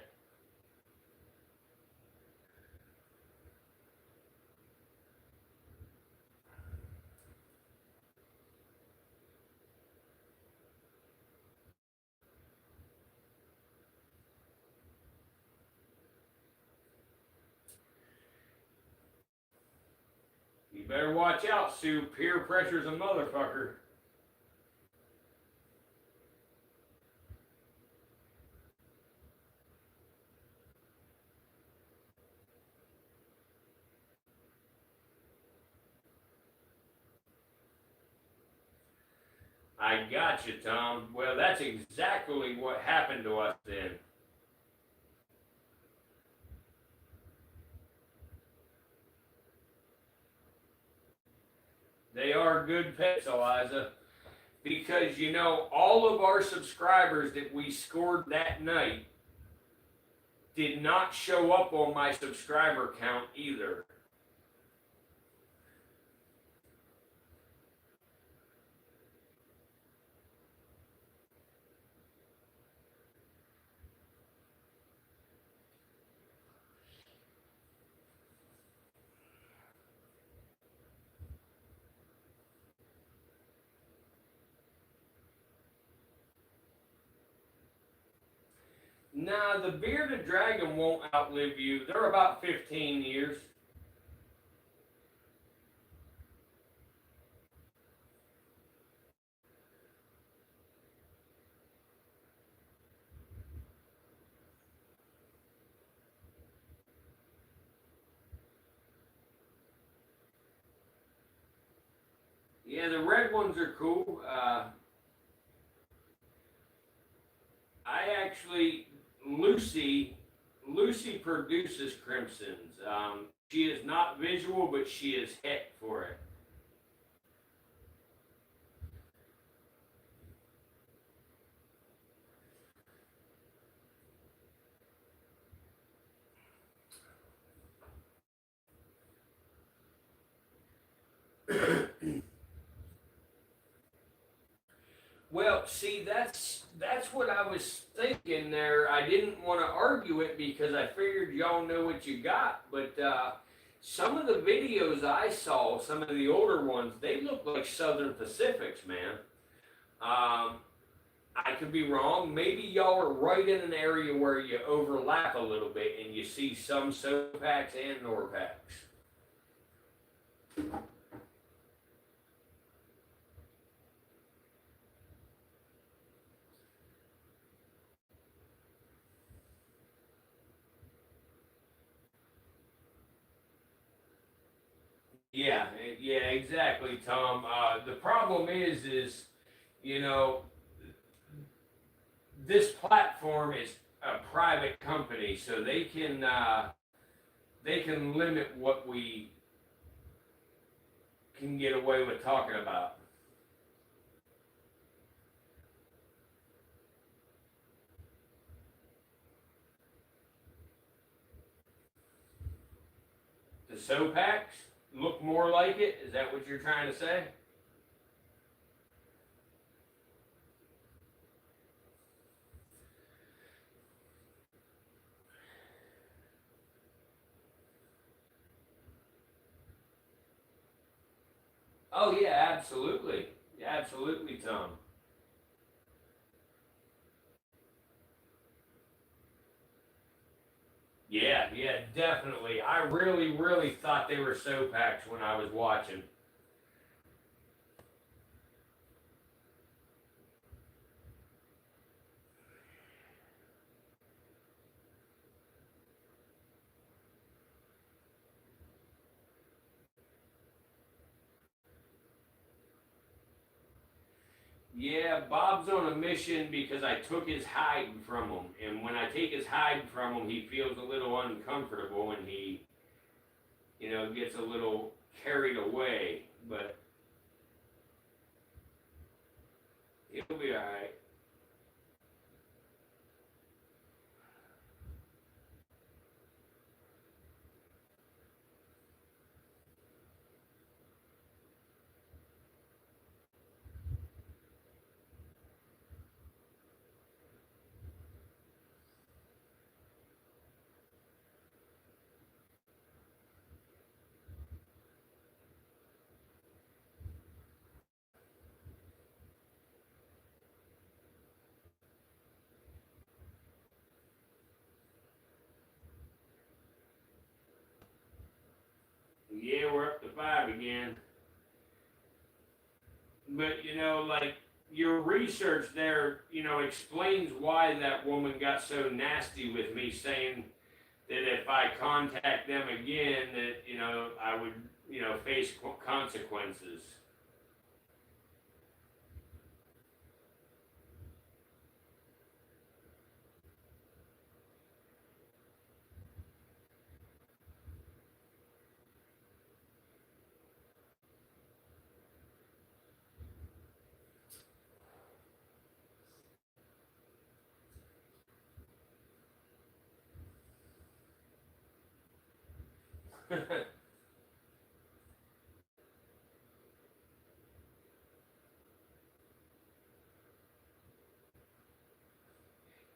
You better watch out, Sue. Peer pressure's a motherfucker. I got you, Tom. Well, that's exactly what happened to us then. They are good pets, Eliza, because you know all of our subscribers that we scored that night did not show up on my subscriber count either. Nah, the bearded dragon won't outlive you. They're about 15 years. Yeah, the red ones are cool. I actually, Lucy, Lucy produces crimsons. She is not visual, but she is het for it. Well, see, that's what I was thinking there. I didn't want to argue it because I figured y'all know what you got. But some of the videos I saw, some of the older ones, they look like Southern Pacifics, man. I could be wrong. Maybe y'all are right in an area where you overlap a little bit and you see some Sopax and Norpax. Yeah, yeah, exactly, Tom. The problem is, you know, this platform is a private company, so they can limit what we can get away with talking about. The Sopax look more like it. Is that what you're trying to say? Oh yeah, absolutely, yeah, absolutely, Tom. Yeah, yeah, definitely. I really, really thought they were Sopax when I was watching. Yeah, Bob's on a mission because I took his hide from him, and when I take his hide from him, he feels a little uncomfortable and he, gets a little carried away. But he'll be all right. Yeah, we're up to 5 again. But like your research there, explains why that woman got so nasty with me, saying that if I contact them again, that I would face consequences.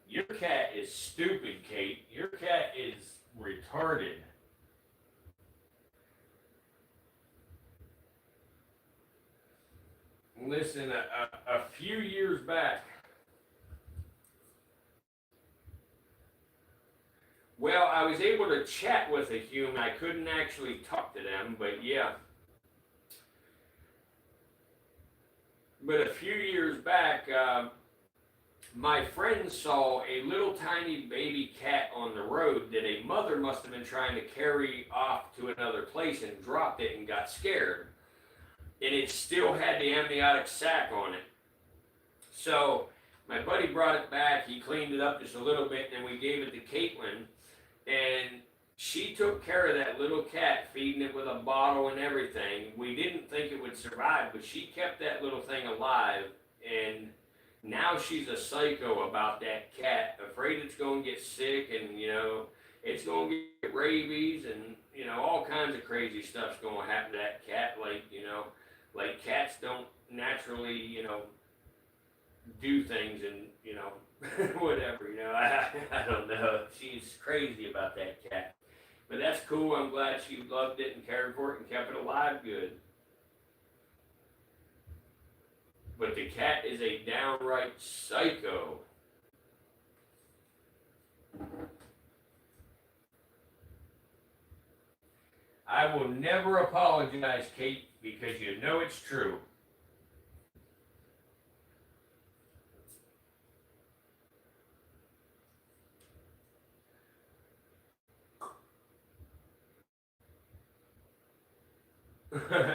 Your cat is stupid, Kate. Your cat is retarded. Listen, a few years back, well, I was able to chat with a human. I couldn't actually talk to them, but yeah. But a few years back, my friend saw a little tiny baby cat on the road that a mother must have been trying to carry off to another place and dropped it and got scared. And it still had the amniotic sac on it. So my buddy brought it back. He cleaned it up just a little bit, and then we gave it to Caitlin. And she took care of that little cat, feeding it with a bottle and everything. We didn't think it would survive, but she kept that little thing alive. And now she's a psycho about that cat, afraid it's going to get sick and, it's going to get rabies and, all kinds of crazy stuff's going to happen to that cat. Like cats don't naturally, do things and, whatever, I don't know. She's crazy about that cat. But that's cool. I'm glad she loved it and cared for it and kept it alive good. But the cat is a downright psycho. I will never apologize, Kate, because you know it's true.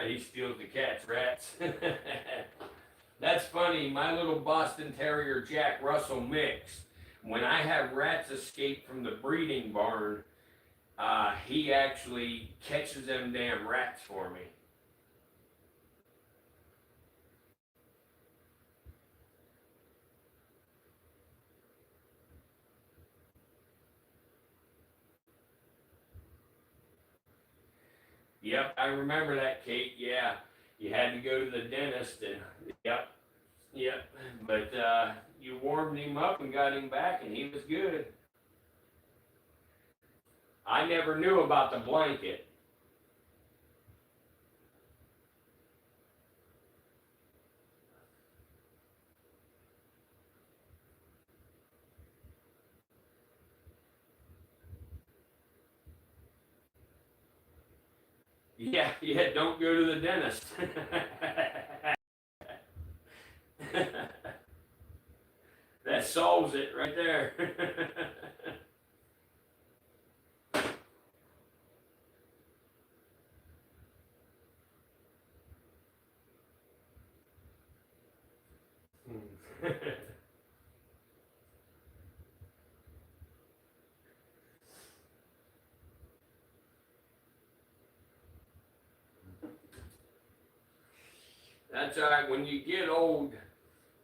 He steals the cat's rats. That's funny. My little Boston Terrier Jack Russell mix, when I have rats escape from the breeding barn, he actually catches them damn rats for me. Yep, I remember that, Kate. Yeah, you had to go to the dentist, and yep, yep. But you warmed him up and got him back, and he was good. I never knew about the blanket. Yeah, yeah. Don't go to the dentist. That solves it right there. That's all right. When you get old,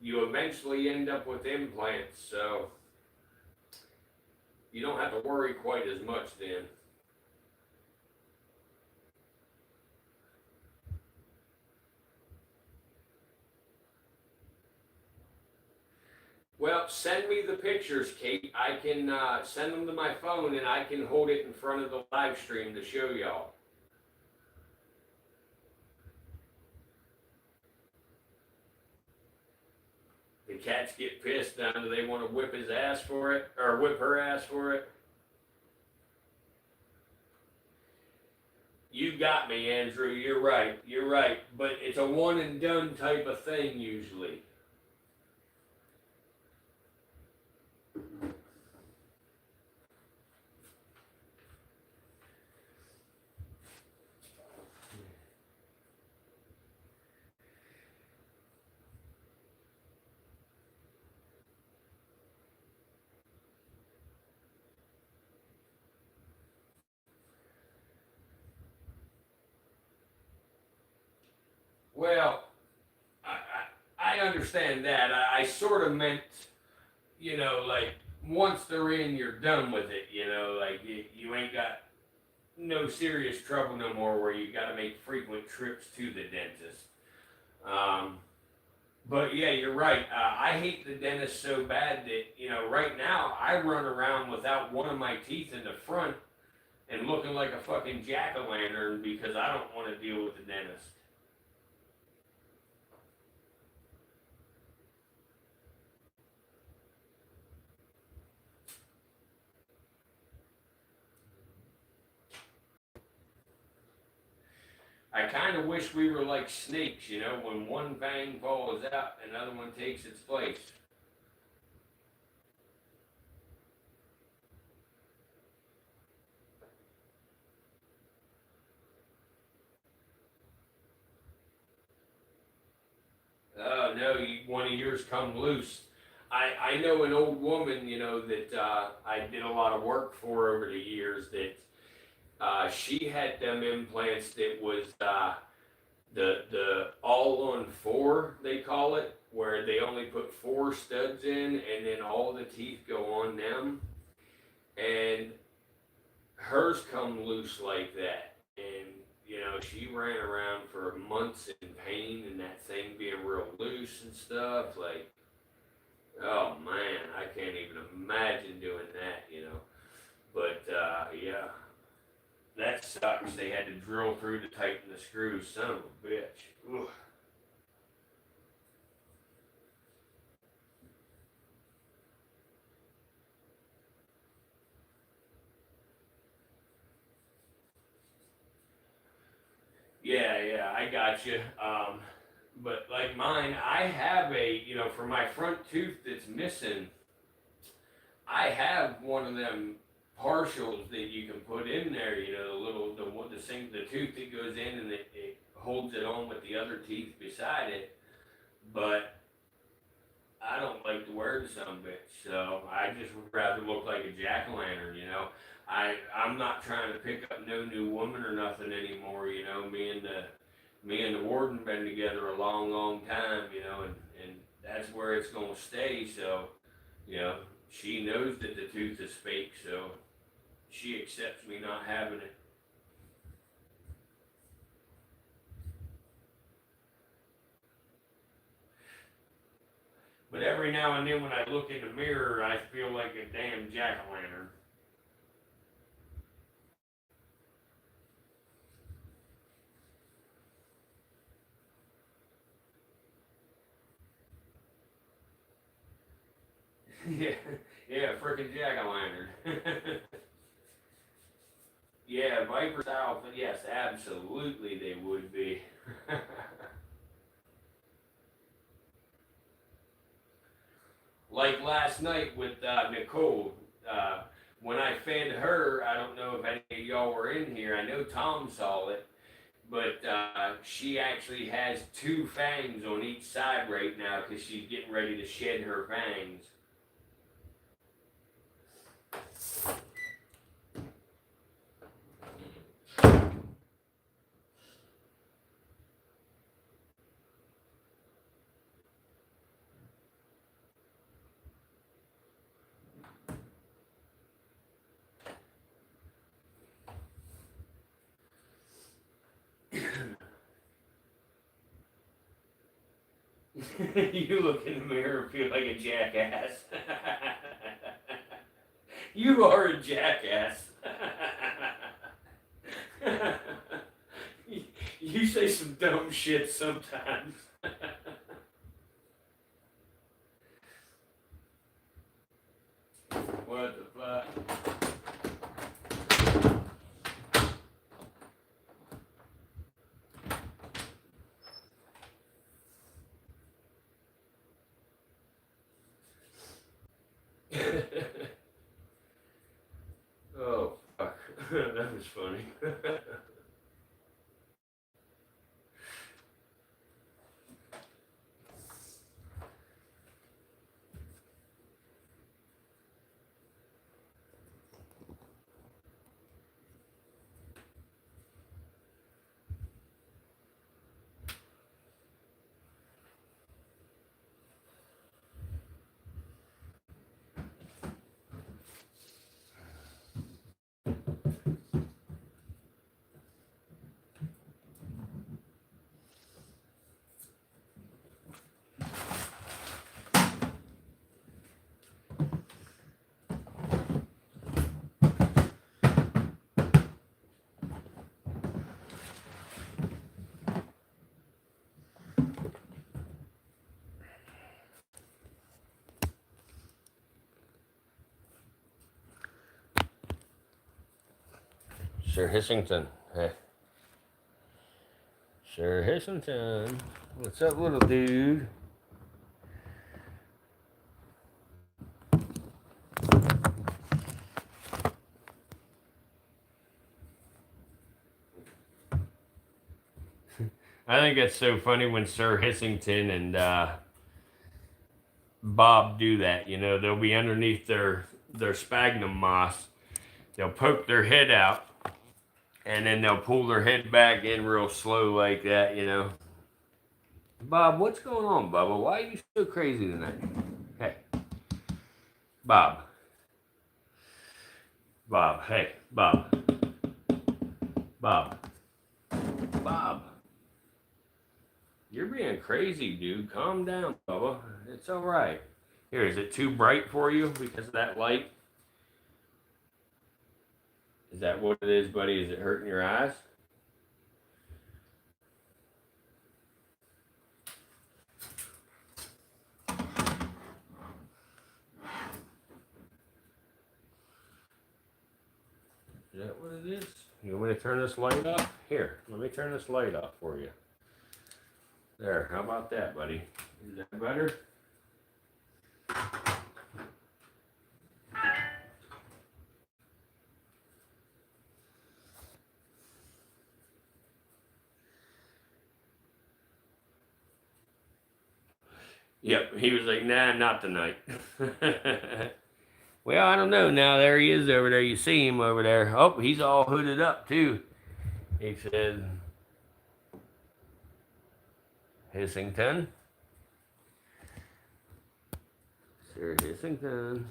you eventually end up with implants, so you don't have to worry quite as much then. Well, send me the pictures, Kate. I can send them to my phone and I can hold it in front of the live stream to show y'all. The cats get pissed now. Do they want to whip his ass for it? Or whip her ass for it? You got me, Andrew. You're right. You're right. But it's a one and done type of thing usually. Well, I understand that. I sort of meant, like once they're in, you're done with it. Like you ain't got no serious trouble no more where you got to make frequent trips to the dentist. Um, but yeah, you're right. I hate the dentist so bad that, right now I run around without one of my teeth in the front and looking like a fucking jack o' lantern because I don't want to deal with the dentist. I kind of wish we were like snakes, when one fang falls out, another one takes its place. Oh no, one of yours come loose. I know an old woman, that I did a lot of work for over the years. That she had them implants that was the all on four they call it, where they only put four studs in, and then all the teeth go on them. And hers come loose like that, and she ran around for months in pain, and that thing being real loose and stuff. Like, oh man, I can't even imagine doing that. But yeah, that sucks. They had to drill through to tighten the screws. Son of a bitch. Ugh. Yeah, yeah, I got you. But like mine, I have for my front tooth that's missing, I have one of them partials that you can put in there. The little the tooth that goes in and it holds it on with the other teeth beside it. But I don't like to wear the son bitch, so I just would rather look like a jack o' lantern. I'm not trying to pick up no new woman or nothing anymore. Me and the warden been together a long, long time. And that's where it's gonna stay. So, you know, she knows that the tooth is fake, so she accepts me not having it. But every now and then when I look in the mirror, I feel like a damn jack o' lantern. Yeah, yeah, freaking jack o' lantern. Yeah, Viper style, but yes, absolutely they would be. Like last night with Nicole, uh, when I fed her, I don't know if any of y'all were in here. I know Tom saw it, but she actually has two fangs on each side right now because she's getting ready to shed her fangs. You look in the mirror and feel like a jackass. You are a jackass. You say some dumb shit sometimes. What the fuck? Oh, fuck. That was funny. Sir Hissington. Hey. Sir Hissington. What's up, little dude? I think that's so funny when Sir Hissington and Bob do that. You know, they'll be underneath their sphagnum moss. They'll poke their head out, and then they'll pull their head back in real slow like that, you know. Bob, what's going on, Bubba? Why are you so crazy tonight? Hey. Bob. Bob. Hey, Bob. Bob. Bob. You're being crazy, dude. Calm down, Bubba. It's all right. Here, is it too bright for you because of that light? Is that what it is, buddy? Is it hurting your eyes? Is that what it is? You want me to turn this light off? Here, let me turn this light off for you. There, how about that, buddy? Is that better? Yep, he was like, nah, not tonight. Well, I don't know now. There he is over there. You see him over there. Oh, he's all hooded up, too. He said, Hissington. Sir Hissington.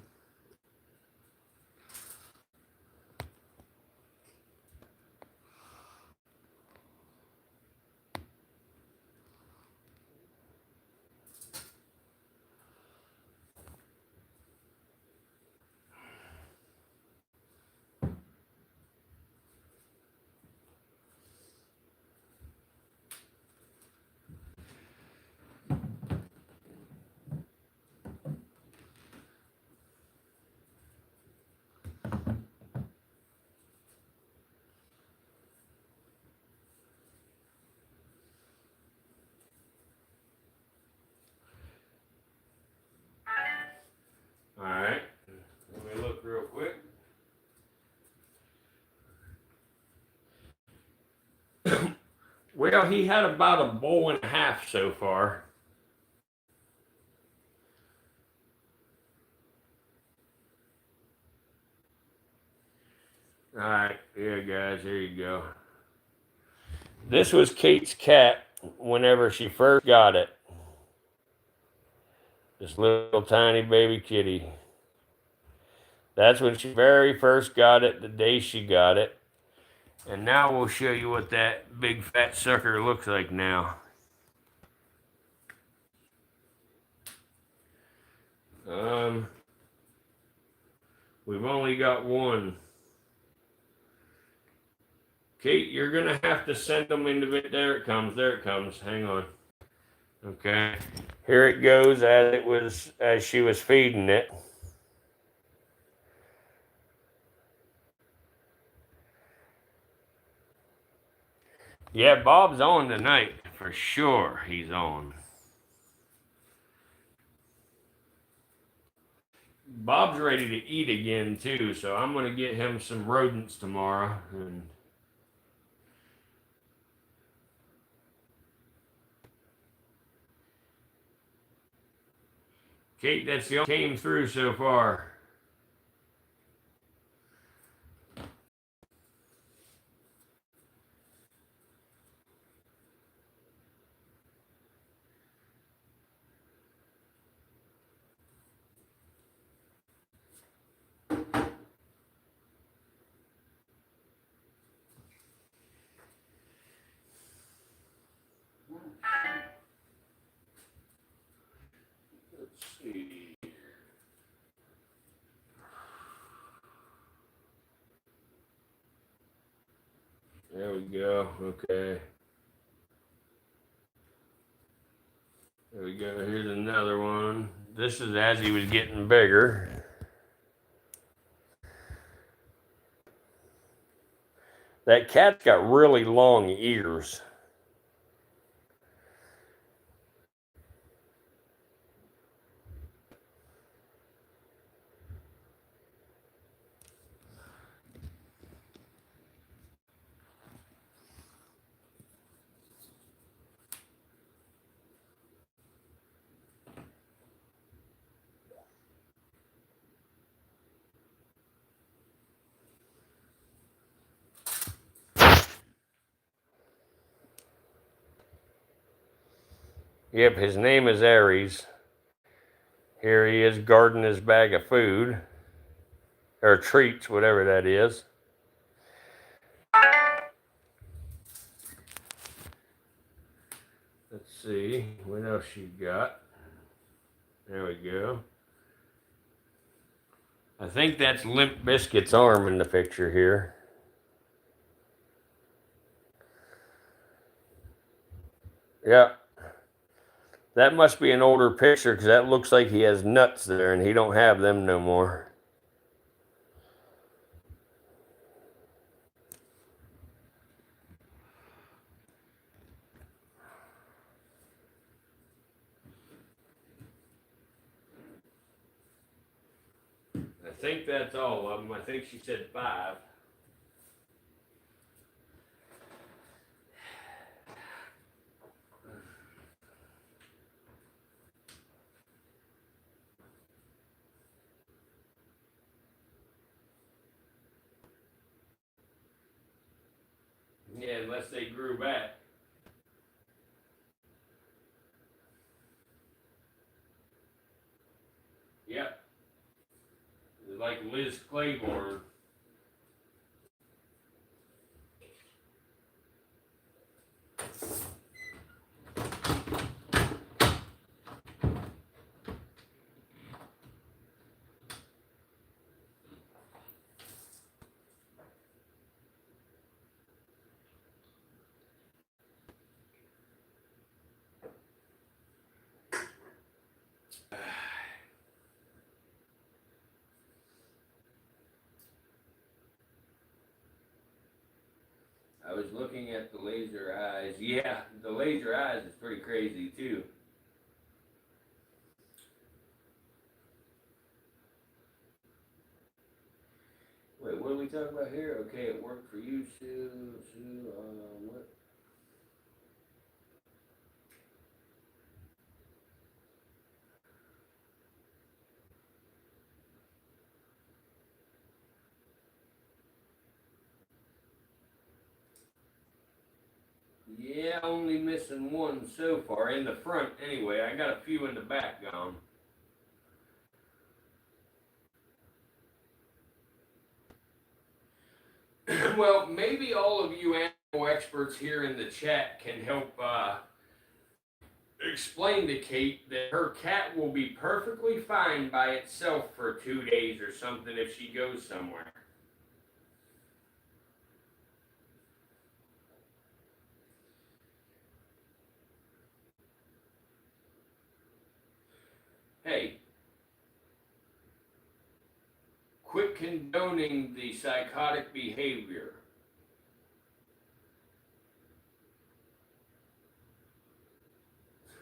All right. Let me look real quick. Well, he had about a bowl and a half so far. All right, here, guys, here you go. This was Kate's cat whenever she first got it. This little tiny baby kitty. That's when she very first got it, the day she got it. And now we'll show you what that big fat sucker looks like now. We've only got one. Kate, you're gonna have to send them into it. There it comes. There it comes. Hang on. Okay. Here it goes as she was feeding it. Yeah, Bob's on tonight for sure. He's on. Bob's ready to eat again too, so I'm gonna get him some rodents tomorrow. And Kate, that's the only came through so far. Let's see. There we go. Okay. There we go. Here's another one. This is as he was getting bigger. That cat's got really long ears. Yep, his name is Aries. Here he is guarding his bag of food, or treats, whatever that is. Let's see, what else she got? There we go. I think that's Limp Bizkit's arm in the picture here. Yeah. That must be an older picture because that looks like he has nuts there and he don't have them no more. I think that's all of them. I think she said 5. Yeah, unless they grew back. Yep. Like Liz Claiborne. I was looking at the laser eyes. Yeah, the laser eyes is pretty crazy too. Wait, what are we talking about here? Okay, it worked for you, Sue. What? Yeah, only missing one so far. In the front, anyway. I got a few in the back gone. Well, maybe all of you animal experts here in the chat can help explain to Kate that her cat will be perfectly fine by itself for 2 days or something if she goes somewhere. Hey, quit condoning the psychotic behavior.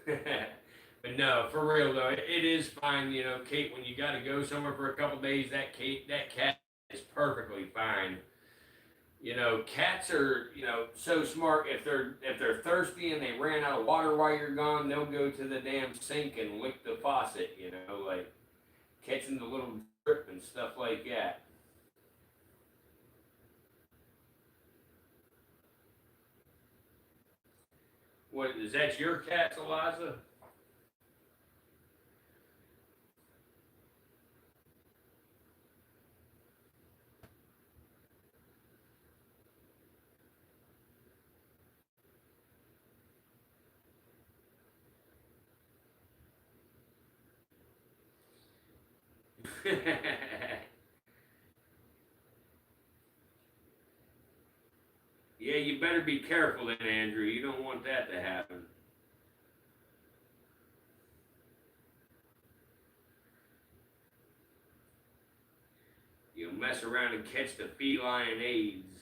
But no, for real though, it is fine. You know, Kate, when you got to go somewhere for a couple days, that cat is perfectly fine. You know, cats are so smart. If they're thirsty and they ran out of water while you're gone, they'll go to the damn sink and lick the faucet. You know, like catching the little drip and stuff like that. What is that? Your cat, Eliza? Yeah, you better be careful then, Andrew. You don't want that to happen. You'll mess around and catch the feline AIDS.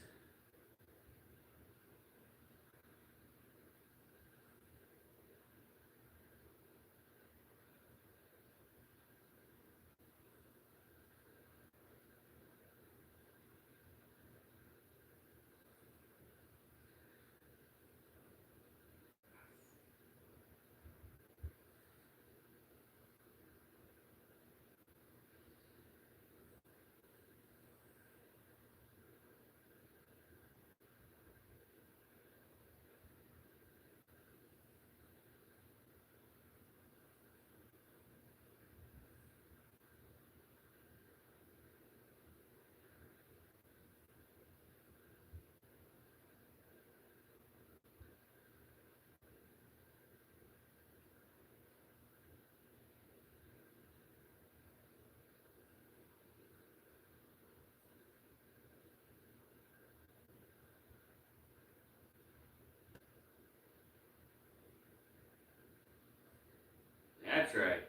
That's right.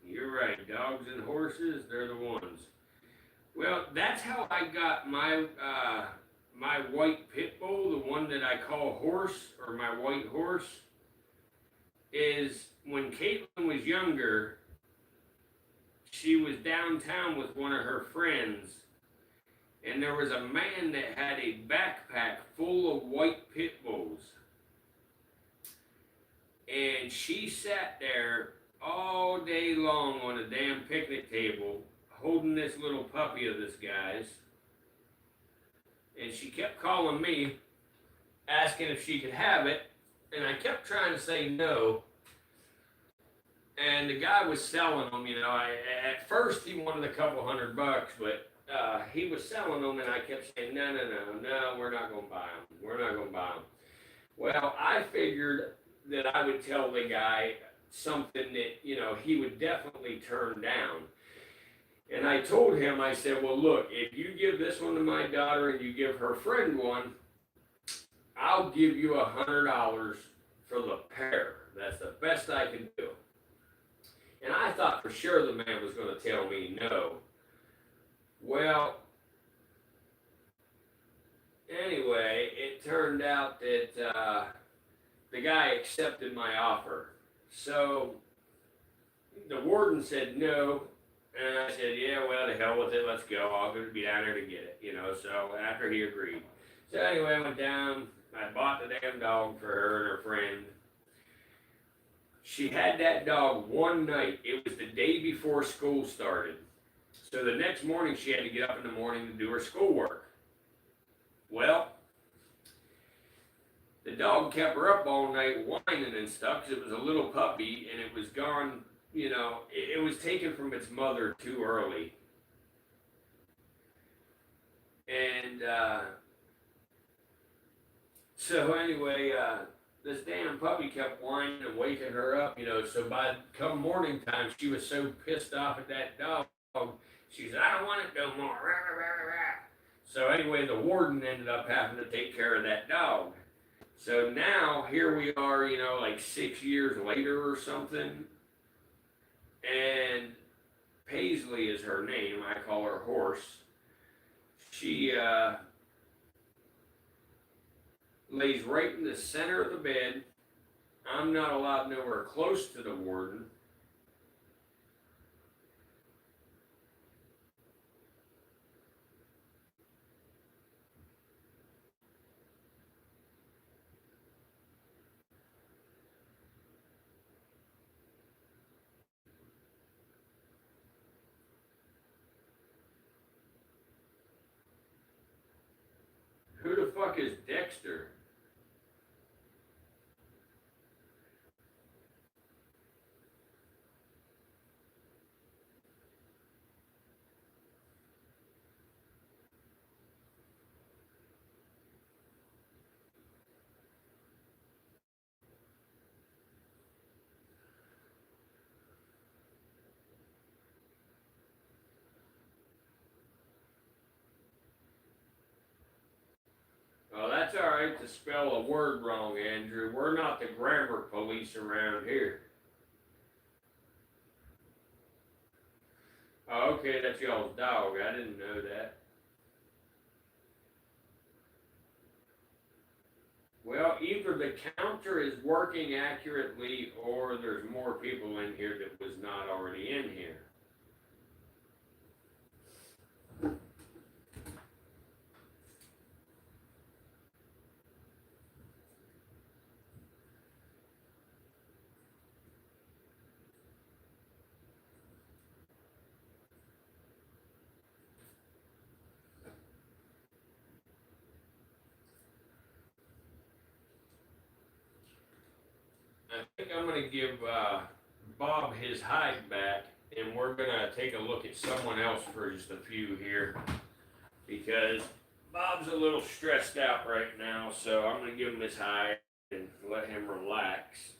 You're right. Dogs and horses, they're the ones. Well, that's how I got my white pit bull, the one that I call horse, or my white horse, is when Caitlin was younger, she was downtown with one of her friends, and there was a man that had a backpack full of white pit bulls. And she sat there all day long on a damn picnic table holding this little puppy of this guy's. And she kept calling me, asking if she could have it. And I kept trying to say no. And the guy was selling them, you know. At first he wanted a couple $100, but he was selling them, and I kept saying, no, we're not going to buy them. We're not going to buy them. Well, I figured that I would tell the guy something that, you know, he would definitely turn down. And I told him, I said, well, look, if you give this one to my daughter and you give her friend one, I'll give you $100 for the pair. That's the best I can do. And I thought for sure the man was going to tell me no. Well, anyway, it turned out that the guy accepted my offer. So the warden said no, and I said, yeah, well, to hell with it, let's go. I'll go be down there to get it, you know. So after he agreed. So anyway, I went down, I bought the damn dog for her and her friend. She had that dog one night. It was the day before school started. So the next morning, she had to get up in the morning to do her schoolwork. Well, the dog kept her up all night whining and stuff because it was a little puppy and it was gone, you know, it was taken from its mother too early. And so anyway, this damn puppy kept whining and waking her up, you know, so by come morning time, she was so pissed off at that dog, she said, I don't want it no more. Rah, rah, rah, rah. So anyway, the warden ended up having to take care of that dog. So now, here we are, you know, like 6 years later or something, and Paisley is her name, I call her Horse. She lays right in the center of the bed. I'm not allowed nowhere close to the warden. Who the fuck is Dexter? Well, that's all right to spell a word wrong, Andrew. We're not the grammar police around here. Oh, okay, that's y'all's dog. I didn't know that. Well, either the counter is working accurately or there's more people in here that was not already in here. I think I'm going to give Bob his hide back, and we're going to take a look at someone else for just a few here, because Bob's a little stressed out right now, so I'm going to give him his hide and let him relax.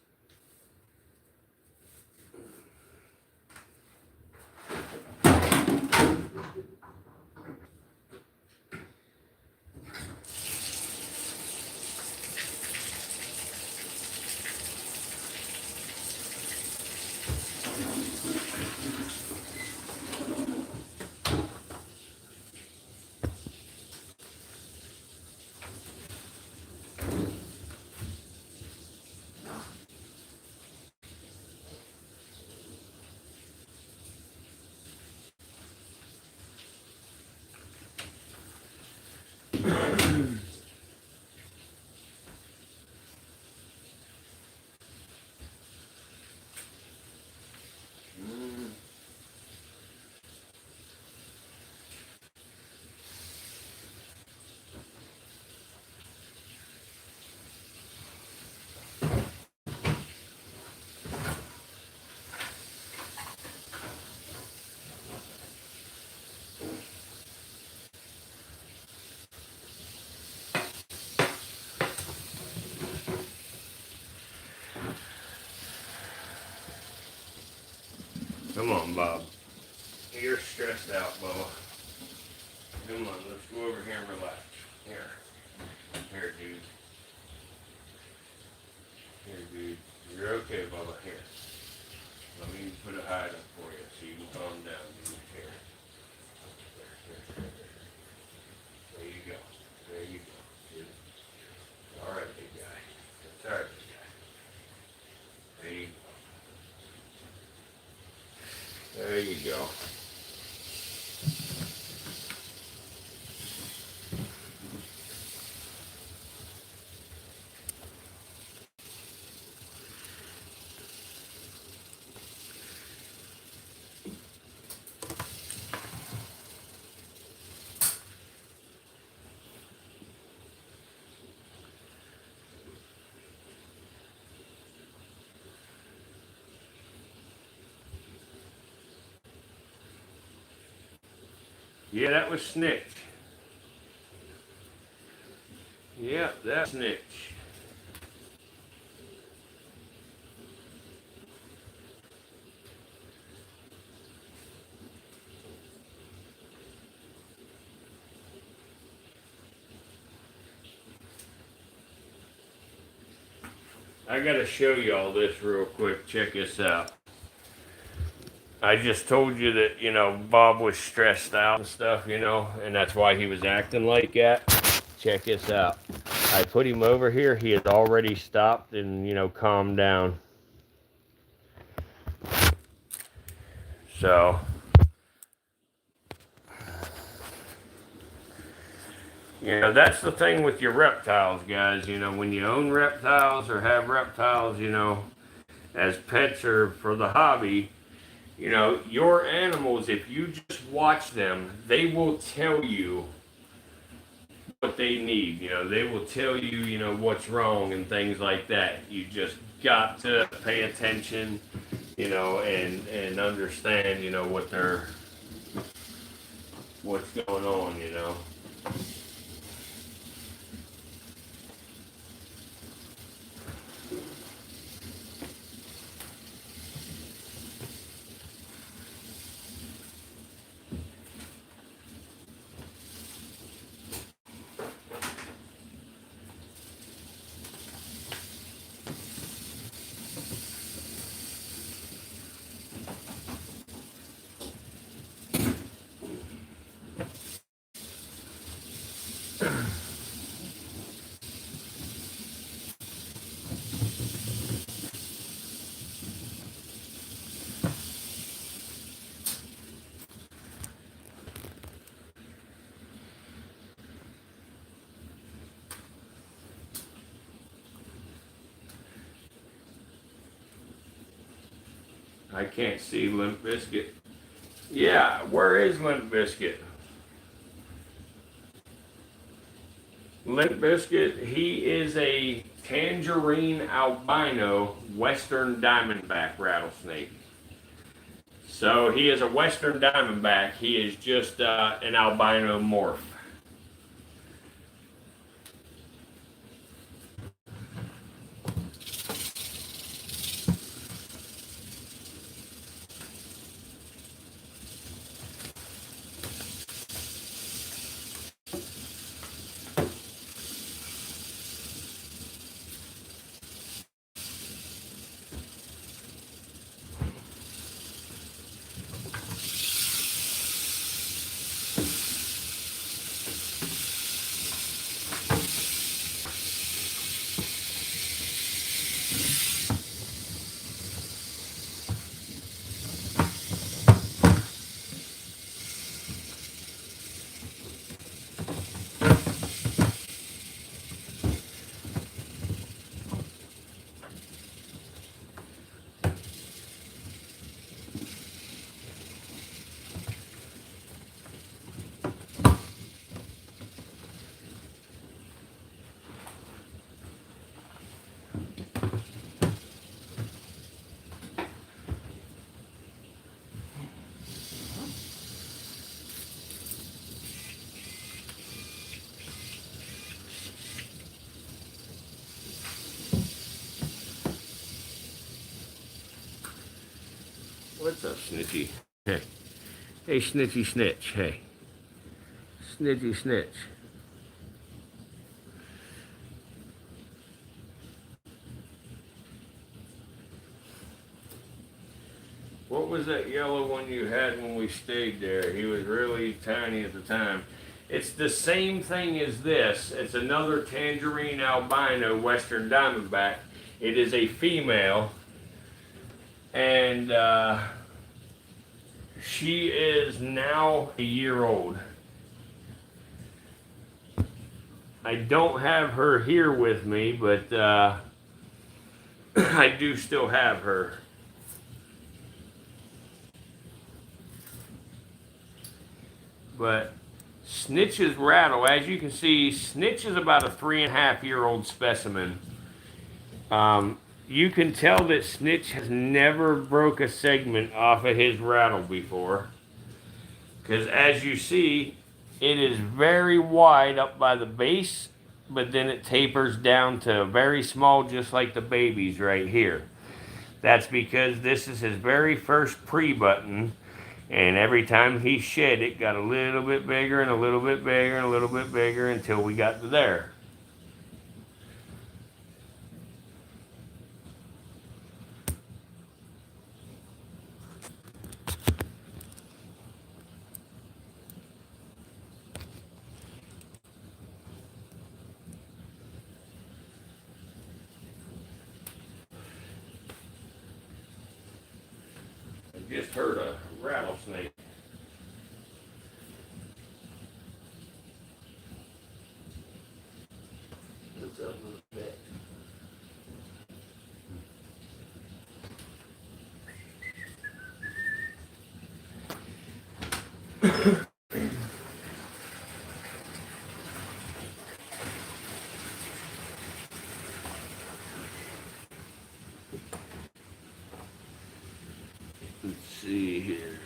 Come on, Bob. You're stressed out, Bubba. Come on, let's go over here and relax. Here. Here, dude. Here, dude. You're okay, Bubba. Here. Let me put a hide up for you so you can calm down, dude. Here. There. There you go. There you go. Good. All right, big guy. That's all right, big guy. There you go. There you go. Yeah, that was snitch. Yeah, that's snitch. I gotta show y'all this real quick. Check this out. I just told you that, Bob was stressed out and stuff, and that's why he was acting like that. Check this out. I put him over here. He had already stopped and, calmed down. So, that's the thing with your reptiles, guys. When you own reptiles or have reptiles, as pets or for the hobby, your animals, if you just watch them, they will tell you what they need. They will tell you, what's wrong and things like that. You just got to pay attention, and understand, what's going on. I can't see Limp Bizkit. Yeah, where is Limp Bizkit? Limp Bizkit, he is a tangerine albino western diamondback rattlesnake. So he is a western diamondback. He is just an albino morph. Snitchy. Hey. Hey, Snitchy Snitch. Hey. Snitchy Snitch. What was that yellow one you had when we stayed there? He was really tiny at the time. It's the same thing as this. It's another tangerine albino western diamondback. It is a female, and she is now a year old. I don't have her here with me, but I do still have her. But Snitch's rattle, as you can see, Snitch is about a 3.5-year-old specimen. You can tell that Snitch has never broke a segment off of his rattle before. Because as you see, it is very wide up by the base, but then it tapers down to very small, just like the babies right here. That's because this is his very first pre-button, and every time he shed, it got a little bit bigger and a little bit bigger and a little bit bigger until we got to there. I just heard a rattlesnake. What's up with that? Let's see here.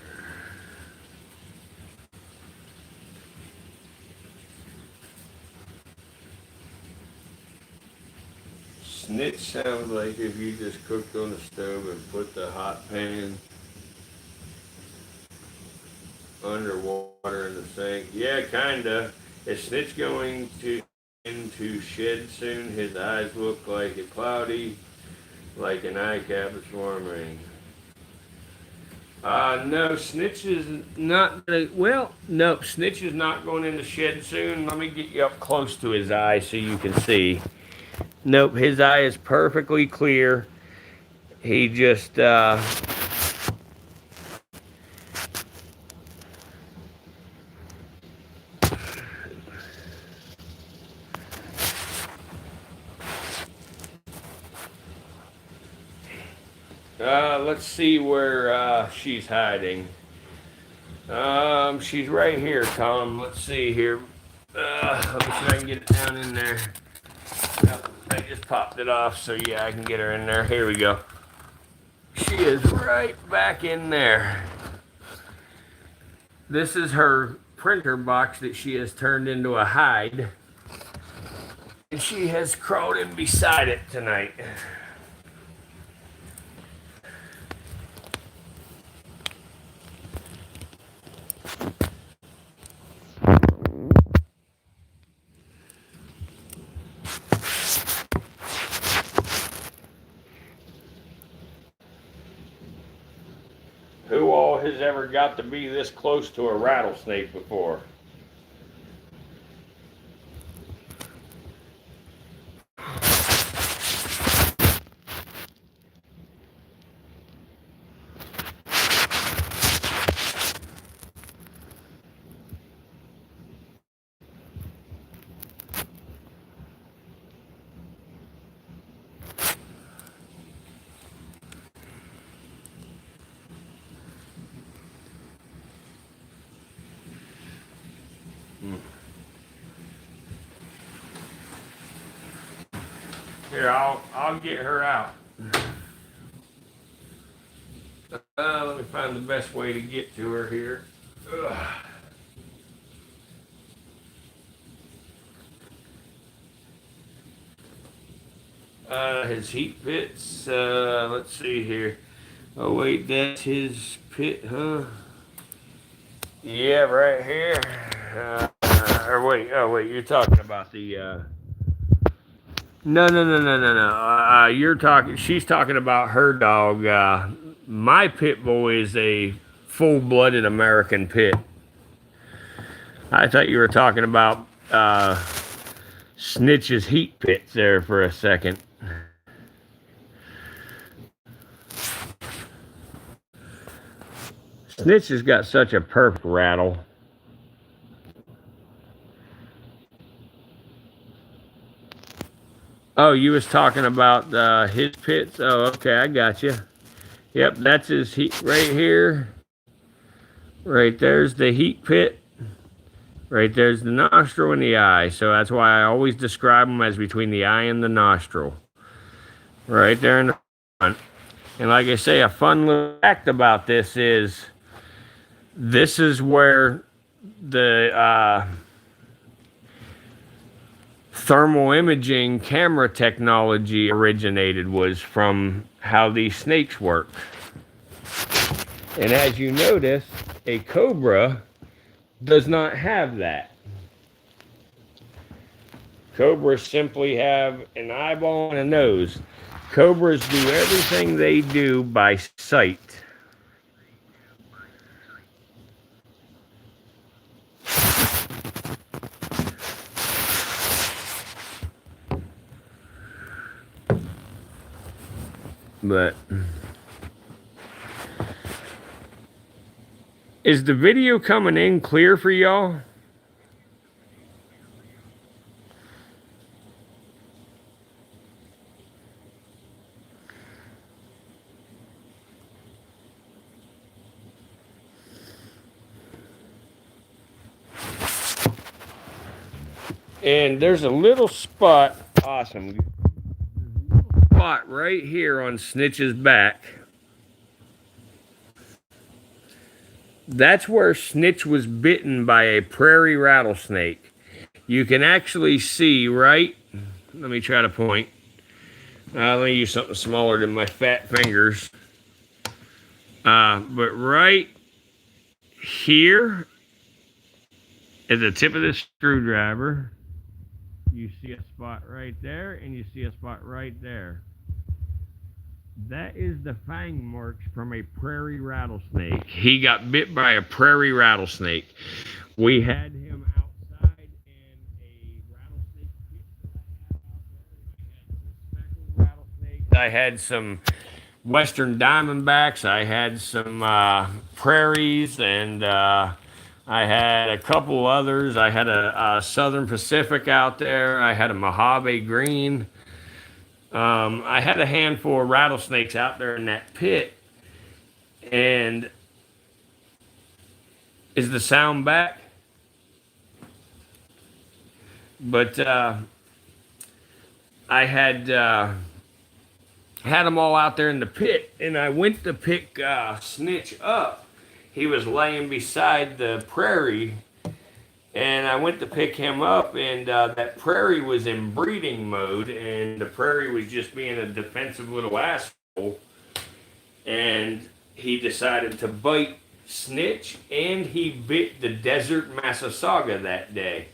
Snitch sounds like if you just cooked on the stove and put the hot pan underwater in the sink. Yeah, kinda. Is Snitch going to into shed soon? His eyes look like a cloudy, like an eye cap is forming. No, Snitch is not gonna, well, no, Snitch is not going in the shed soon. Let me get you up close to his eye so you can see. Nope, his eye is perfectly clear. He just, let's see where, she's hiding. She's right here, Tom. Let's see here. Let me see if I can get it down in there. Yep, I just popped it off, so yeah, I can get her in there. Here we go. She is right back in there. This is her printer box that she has turned into a hide. And she has crawled in beside it tonight. Who all has ever got to be this close to a rattlesnake before? Here, I'll get her out. Let me find the best way to get to her here. His heat pits. Let's see here. Oh wait, that's his pit, huh? Yeah, right here. Or wait, oh wait, you're talking about the. No. You're talking. She's talking about her dog. My pit bull is a full-blooded American pit. I thought you were talking about Snitch's heat pits there for a second. Snitch has got such a perfect rattle. Oh, you was talking about his pits? Oh, okay, I got you. Yep, that's his heat right here. Right there's the heat pit. Right there's the nostril and the eye. So that's why I always describe them as between the eye and the nostril. Right there in the front. And like I say, a fun little fact about this is where the thermal imaging camera technology originated, was from how these snakes work. And as you notice, a cobra does not have that. Cobras simply have an eyeball and a nose. Cobras do everything they do by sight. But is the video coming in clear for y'all? And there's a little spot, awesome, spot right here on Snitch's back. That's where Snitch was bitten by a prairie rattlesnake. You can actually see right, let me try to point. Let me use something smaller than my fat fingers. But right here at the tip of this screwdriver, you see a spot right there, and you see a spot right there. That is the fang marks from a prairie rattlesnake. He got bit by a prairie rattlesnake. We had him outside in a rattlesnake pit that I had out there. I had some western diamondbacks. I had some prairies, and I had a couple others. I had a Southern Pacific out there. I had a Mojave Green. I had a handful of rattlesnakes out there in that pit. And is the sound back? But I had them all out there in the pit, and I went to pick Snitch up. He was laying beside the prairie, and I went to pick him up, and that prairie was in breeding mode, and the prairie was just being a defensive little asshole. And he decided to bite Snitch, and he bit the desert Massasauga that day.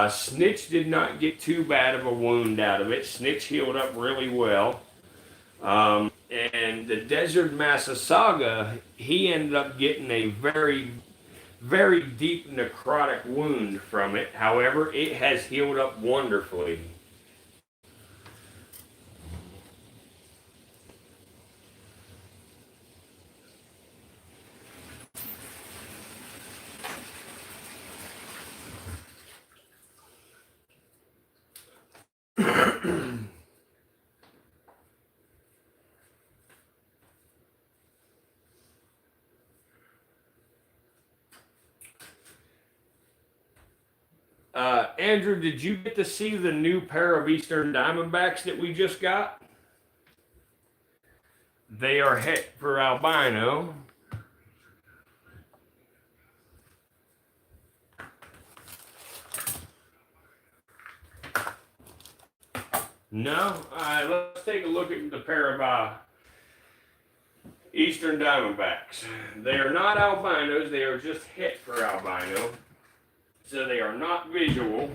Snitch did not get too bad of a wound out of it. Snitch healed up really well. And the desert Massasauga, he ended up getting a very, very deep necrotic wound from it. However, it has healed up wonderfully. Andrew, did you get to see the new pair of Eastern Diamondbacks that we just got? They are het for albino. No? Let's take a look at the pair of Eastern Diamondbacks. They are not albinos, they are just het for albino. So they are not visual.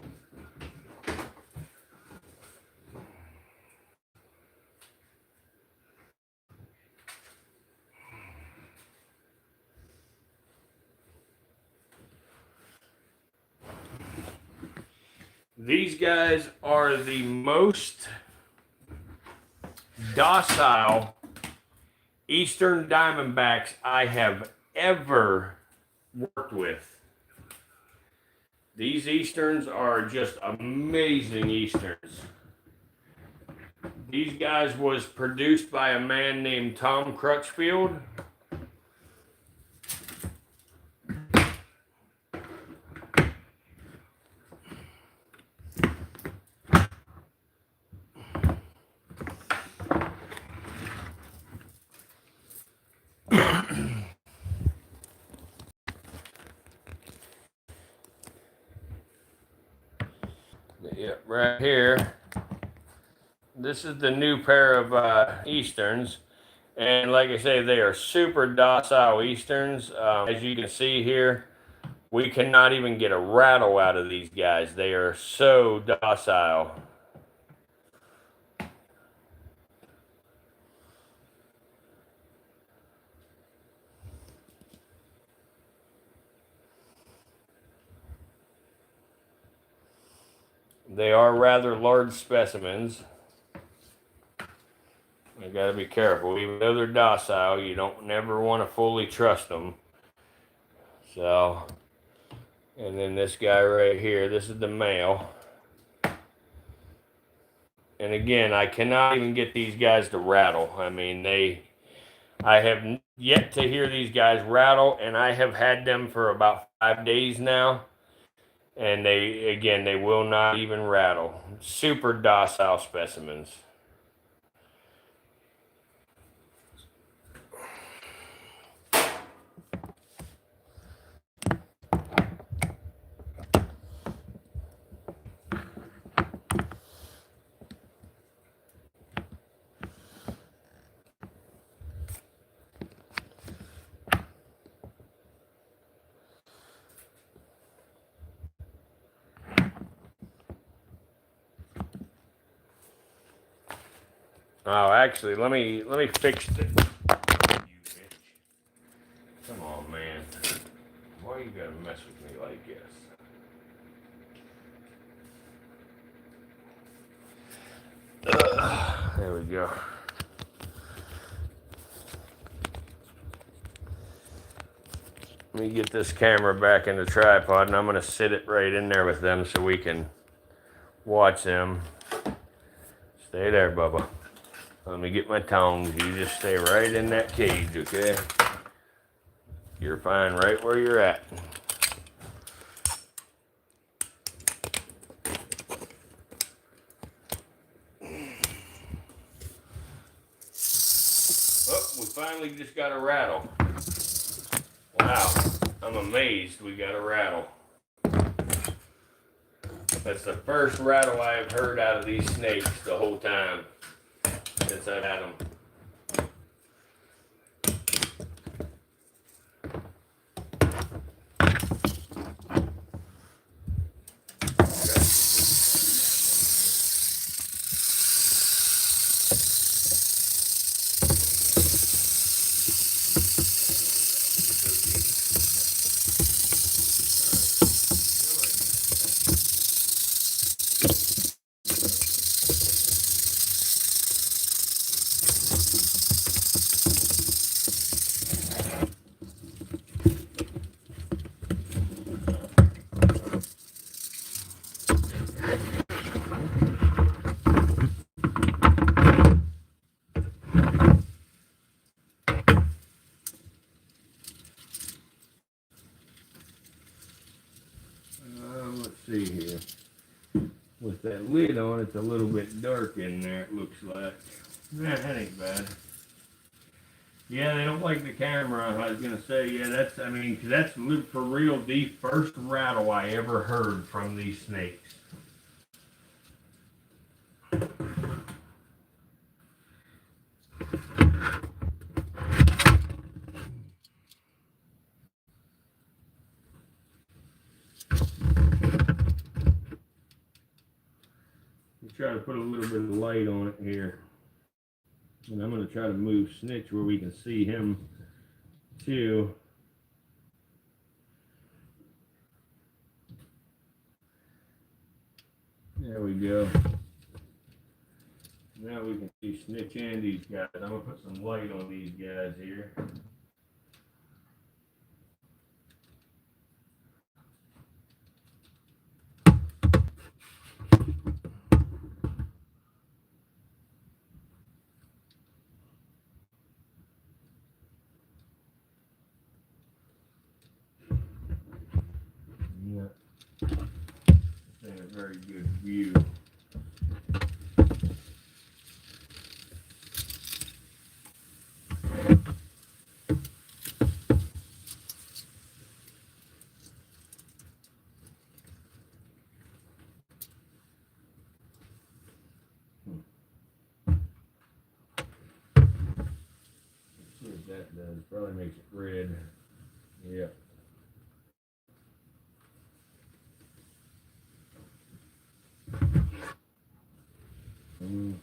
These guys are the most docile Eastern Diamondbacks I have ever worked with. These Easterns are just amazing Easterns. These guys was produced by a man named Tom Crutchfield. Yep, right here. This is the new pair of Easterns. And like I say, they are super docile Easterns. As you can see here, we cannot even get a rattle out of these guys. They are so docile. They are rather large specimens. You gotta be careful. Even though they're docile, you don't never want to fully trust them. So, and then this guy right here, this is the male. And again, I cannot even get these guys to rattle. I mean, I have yet to hear these guys rattle, and I have had them for about 5 days now. And they will not even rattle. Super docile specimens. Oh, actually, let me fix it. You bitch. Come on, man. Why you gotta mess with me like this? There we go. Let me get this camera back in the tripod, and I'm gonna sit it right in there with them so we can watch them. Stay there, Bubba. Let me get my tongs. You just stay right in that cage, okay? You're fine right where you're at. Oh, we finally just got a rattle. Wow, I'm amazed we got a rattle. That's the first rattle I have heard out of these snakes the whole time since I've had them. See here. With that lid on, it's a little bit dark in there, it looks like. That ain't bad. Yeah, they don't like the camera. I was gonna say, yeah, that's for real the first rattle I ever heard from these snakes. try to put a little bit of light on it here. And I'm going to try to move Snitch where we can see him too. There we go. Now we can see Snitch and these guys. I'm going to put some light on these guys here. Yeah. A very good view. See what that does. Probably makes it red. Yeah. Let's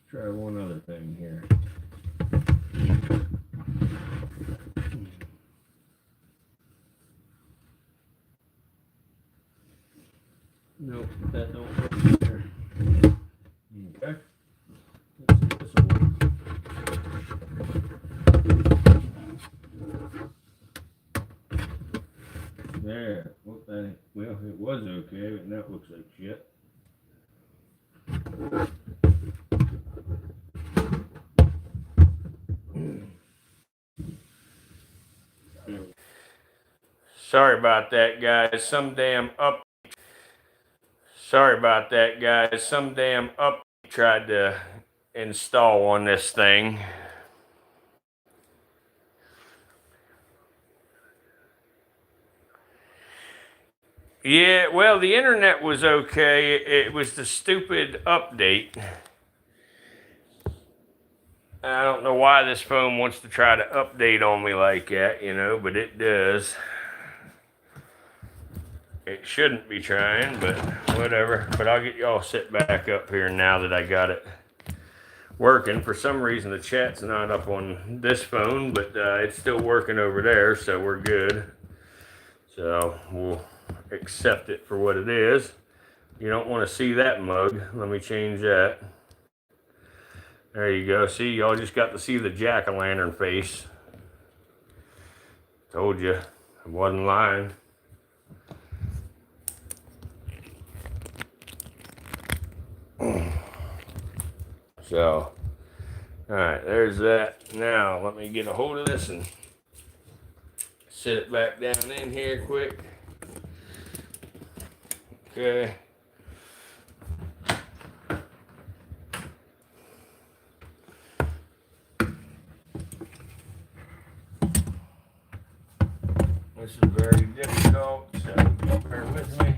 try one other thing here. Nope, that don't work there. Okay. Let's see if this will work. There. Well, it was okay, but now it looks like shit. Sorry about that, guys. Some damn update tried to install on this thing. Yeah, well, the internet was okay. It was the stupid update. I don't know why this phone wants to try to update on me like that, you know, but it does. It shouldn't be trying, but whatever. But I'll get y'all set back up here now that I got it working. For some reason, the chat's not up on this phone, but it's still working over there, so we're good. So we'll accept it for what it is. You don't want to see that mug. Let me change that. There you go. See, y'all just got to see the jack-o'-lantern face. Told you, I wasn't lying. So, alright, there's that. Now, let me get a hold of this and sit it back down in here quick. Okay. This is very difficult, so just bear with me.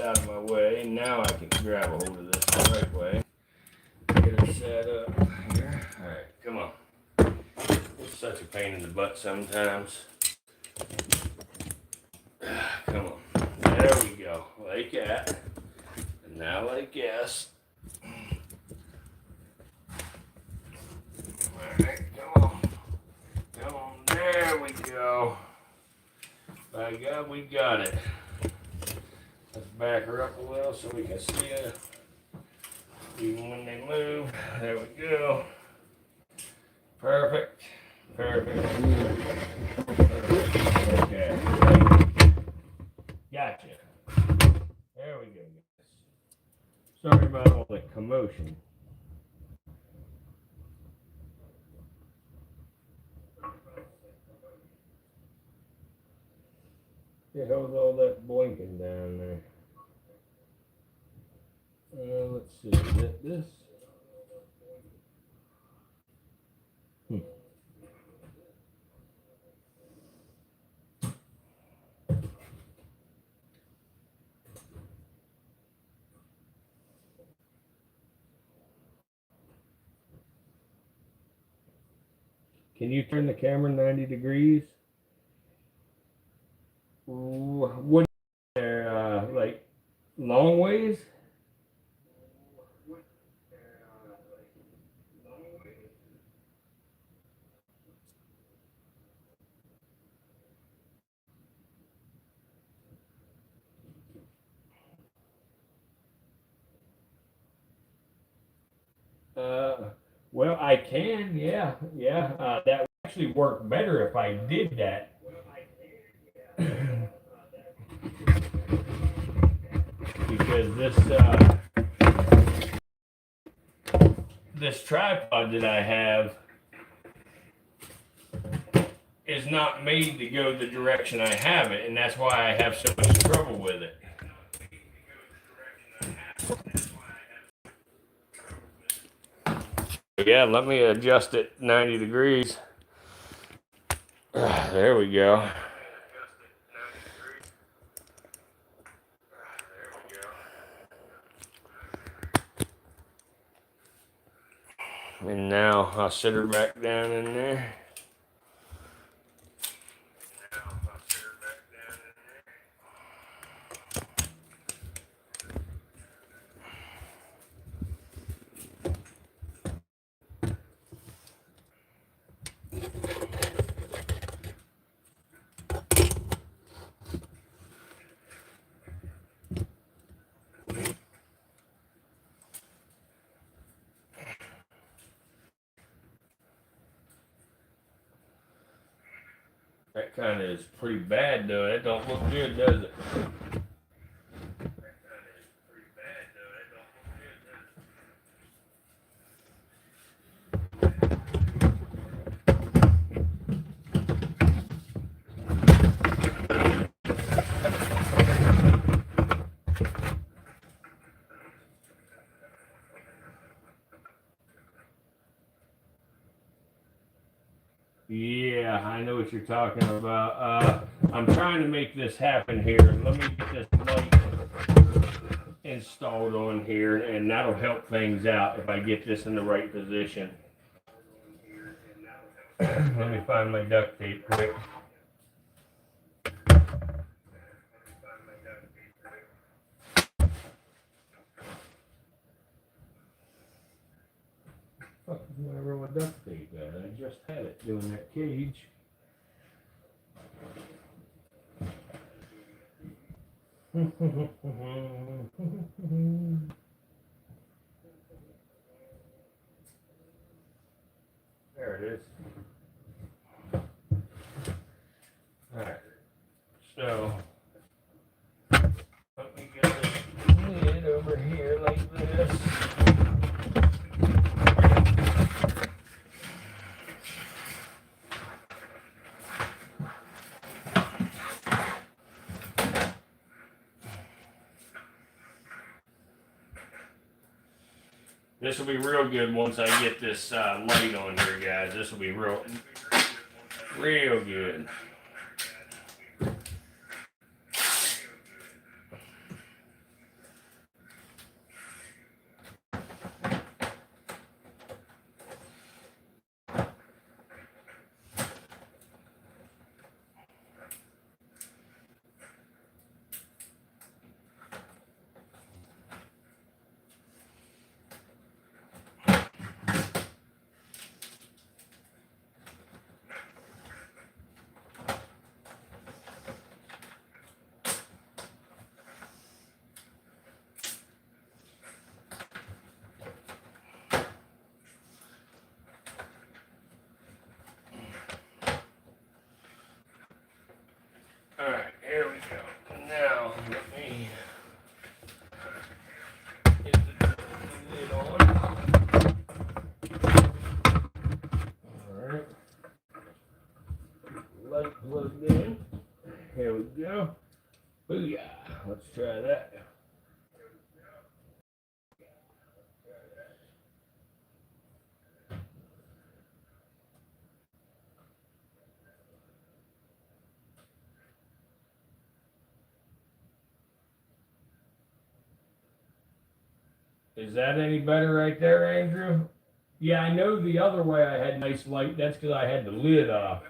Out of my way. Now I can grab a hold of this the right way. Get it set up here. Alright, come on. It's such a pain in the butt sometimes. Come on. There we go. Like that. And now like yes. Alright, come on. Come on. There we go. By God, we got it. Let's back her up a little so we can see it even when they move. There we go. Perfect. Perfect. Okay. Gotcha. There we go, guys. Sorry about all the commotion. The hell's all that blinking down there? Let's see, is that this? Can you turn the camera 90 degrees? What there, like long ways? Well, I can, yeah, yeah. That would actually work better if I did that. Because this tripod that I have is not made to go the direction I have it, and that's why I have so much trouble with it. Yeah, let me adjust it 90 degrees. There we go. And now I'll sit her back down in there. That kind of is pretty bad though. That don't look good, does it? Yeah, I know what you're talking about. I'm trying to make this happen here. Let me get this light installed on here, and that'll help things out if I get this in the right position. Let me find my duct tape quick. Fuck, whatever with duct tape at? I just had it doing that cage. There it is. Alright, so let me get this lid over here like this. This will be real good once I get this light on here, guys. This will be real good. Alright, here we go. Now, let me get the lid on. Alright. Light plugged in. Here we go. Booyah. Let's try that. Is that any better right there, Andrew? Yeah, I know the other way I had nice light. That's because I had the lid off.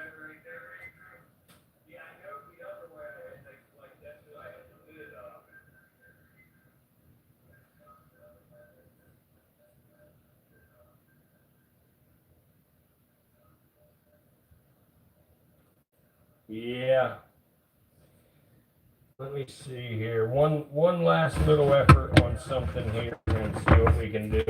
Yeah. Let me see here. One last little effort on something here and see what we can do.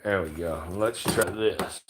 There we go. Let's try this.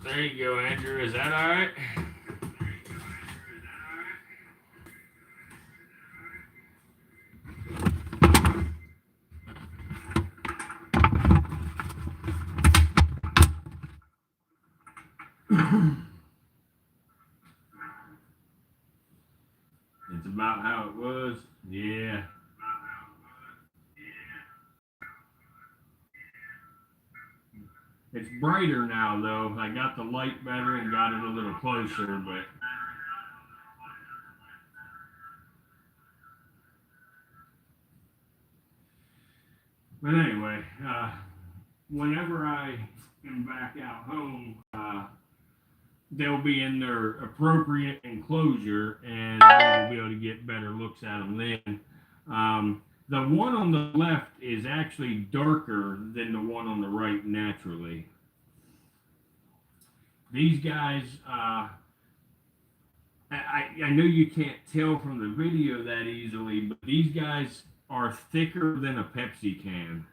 There you go, Andrew. Is that all right? It's about how it was. Yeah. It's brighter now, though. I got the light better and got it a little closer, but anyway, whenever I am back out home, they'll be in their appropriate enclosure, and we'll be able to get better looks at them then. The one on the left is actually darker than the one on the right naturally. These guys, I know you can't tell from the video that easily, but these guys are thicker than a Pepsi can.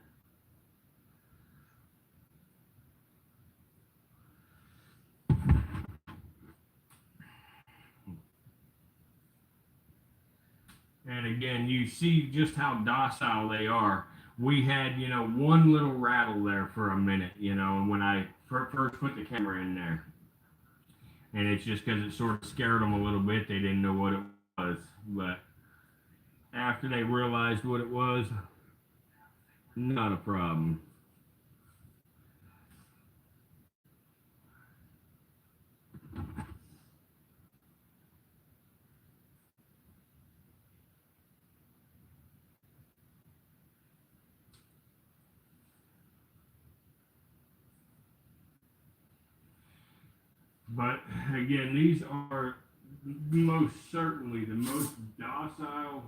And again, you see just how docile they are. We had, one little rattle there for a minute, and when I first put the camera in there. And it's just because it sort of scared them a little bit. They didn't know what it was. But after they realized what it was, not a problem. But again, these are most certainly the most docile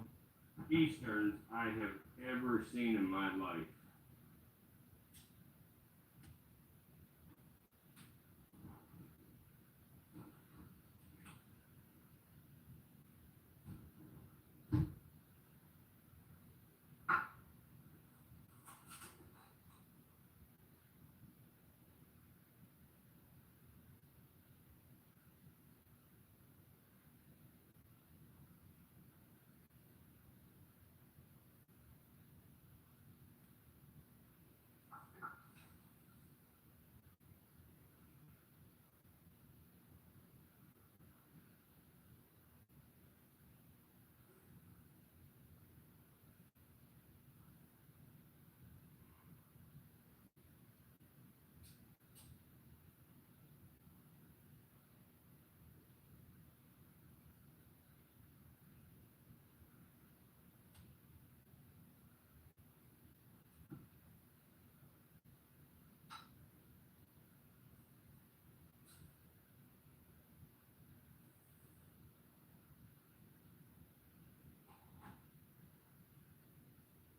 Easterns I have ever seen in my life.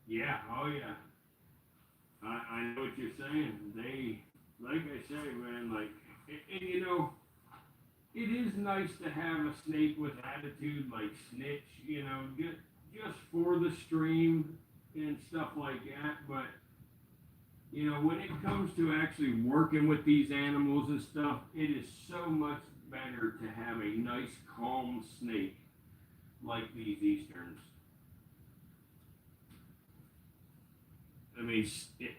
Yeah, oh yeah. I know what you're saying. They, like I say, man, like, and you know, it is nice to have a snake with attitude like Snitch, you know, just for the stream and stuff like that. But you know, when it comes to actually working with these animals and stuff, it is so much better to have a nice, calm snake like these Easterns. I mean,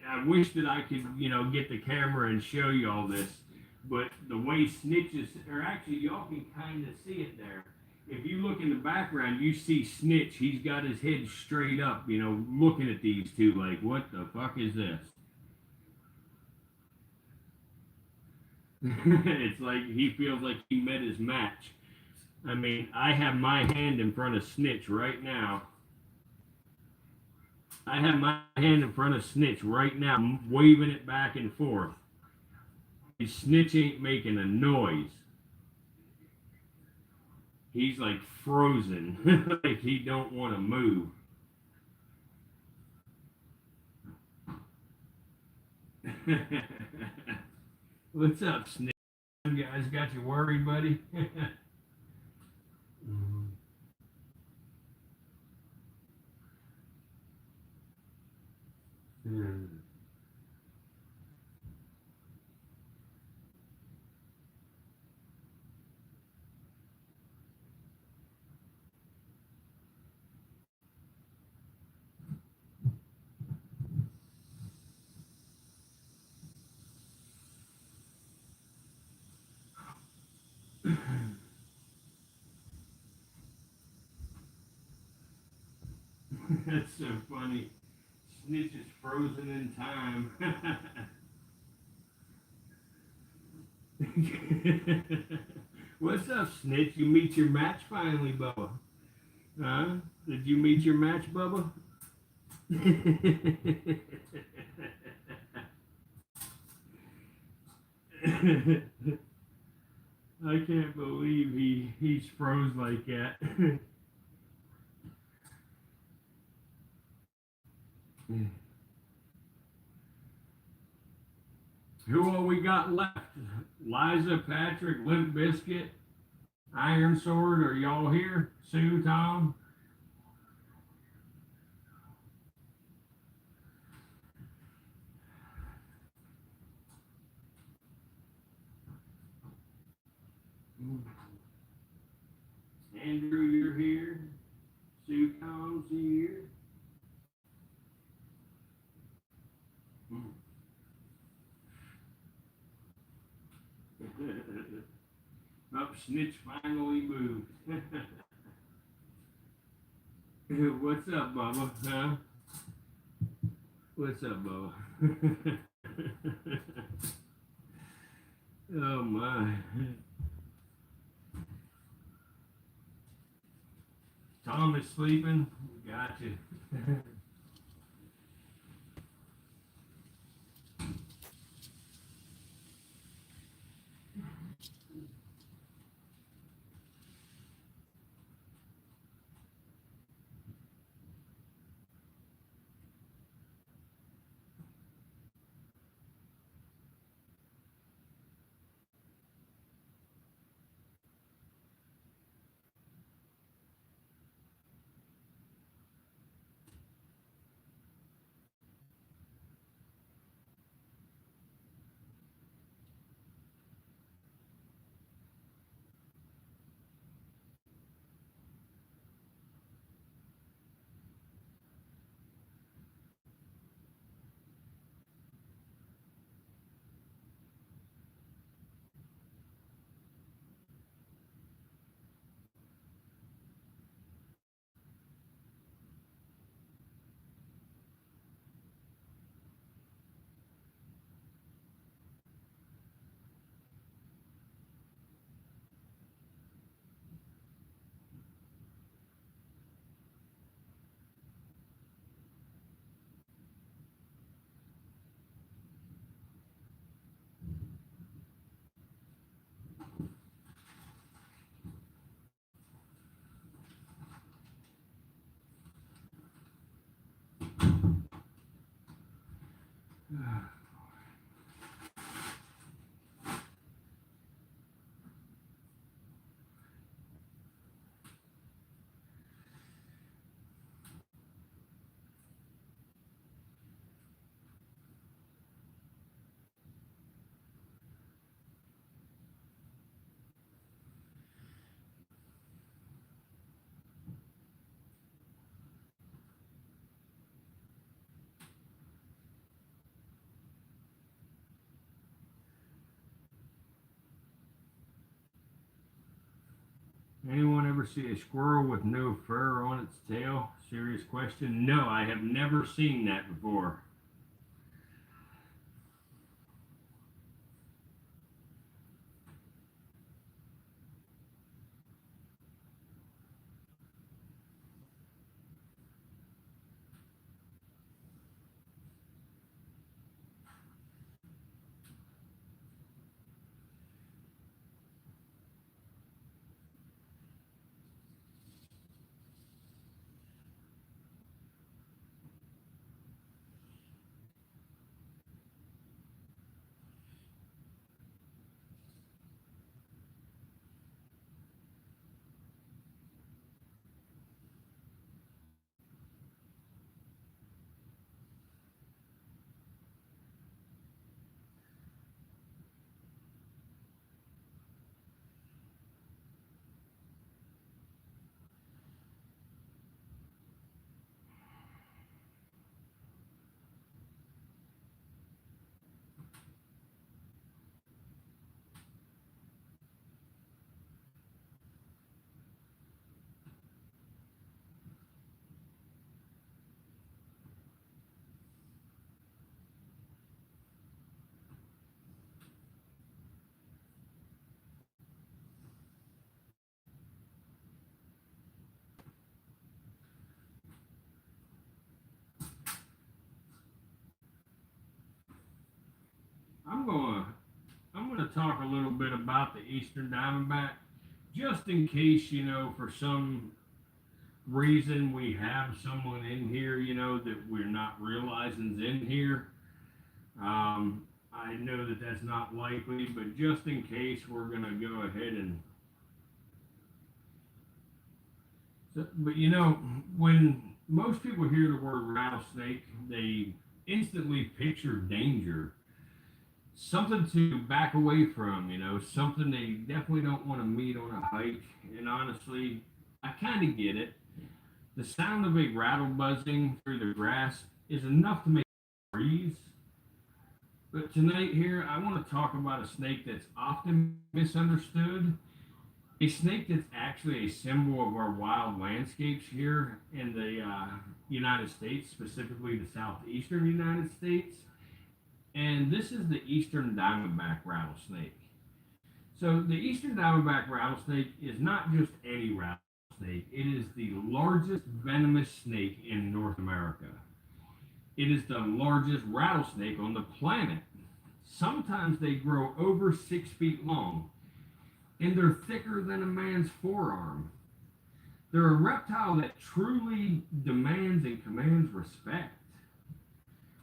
I wish that I could, you know, get the camera and show you all this, but the way Snitches, or actually, y'all can kind of see it there. If you look in the background, you see Snitch. He's got his head straight up, you know, looking at these two like, what the fuck is this? It's like he feels like he met his match. I mean, I have my hand in front of Snitch right now. I have my hand in front of Snitch right now, waving it back and forth. Snitch ain't making a noise. He's like frozen, like he don't want to move. What's up, Snitch? You guys got you worried, buddy? That's so funny. Snitch is frozen in time. What's up, Snitch? You meet your match finally, Bubba. Huh? Did you meet your match, Bubba? I can't believe he's froze like that. Who all we got left? Liza, Patrick, Limp Biscuit, Iron Sword. Are y'all here? Sue, Tom? Andrew, you're here. Sue, Tom's here. Up, Snitch finally moved. What's up, Bubba? Huh? What's up, Bubba? Oh my. Tom is sleeping. Gotcha. Anyone ever see a squirrel with no fur on its tail? Serious question. No, I have never seen that before. I'm gonna I'm gonna talk a little bit about the eastern diamondback, just in case for some reason we have someone in here that we're not realizing is in here. I know that that's not likely, but just in case, we're gonna go ahead and. But when most people hear the word rattlesnake, they instantly picture danger, something to back away from, something they definitely don't want to meet on a hike. And honestly, I kind of get it. The sound of a rattle buzzing through the grass is enough to make you freeze. But tonight here, I want to talk about a snake that's often misunderstood. A snake that's actually a symbol of our wild landscapes here in the United States, specifically the southeastern United States. And this is the eastern diamondback rattlesnake. So, the eastern diamondback rattlesnake is not just any rattlesnake, it is the largest venomous snake in North America. It is the largest rattlesnake on the planet. Sometimes they grow over 6 feet long, and they're thicker than a man's forearm. They're a reptile that truly demands and commands respect.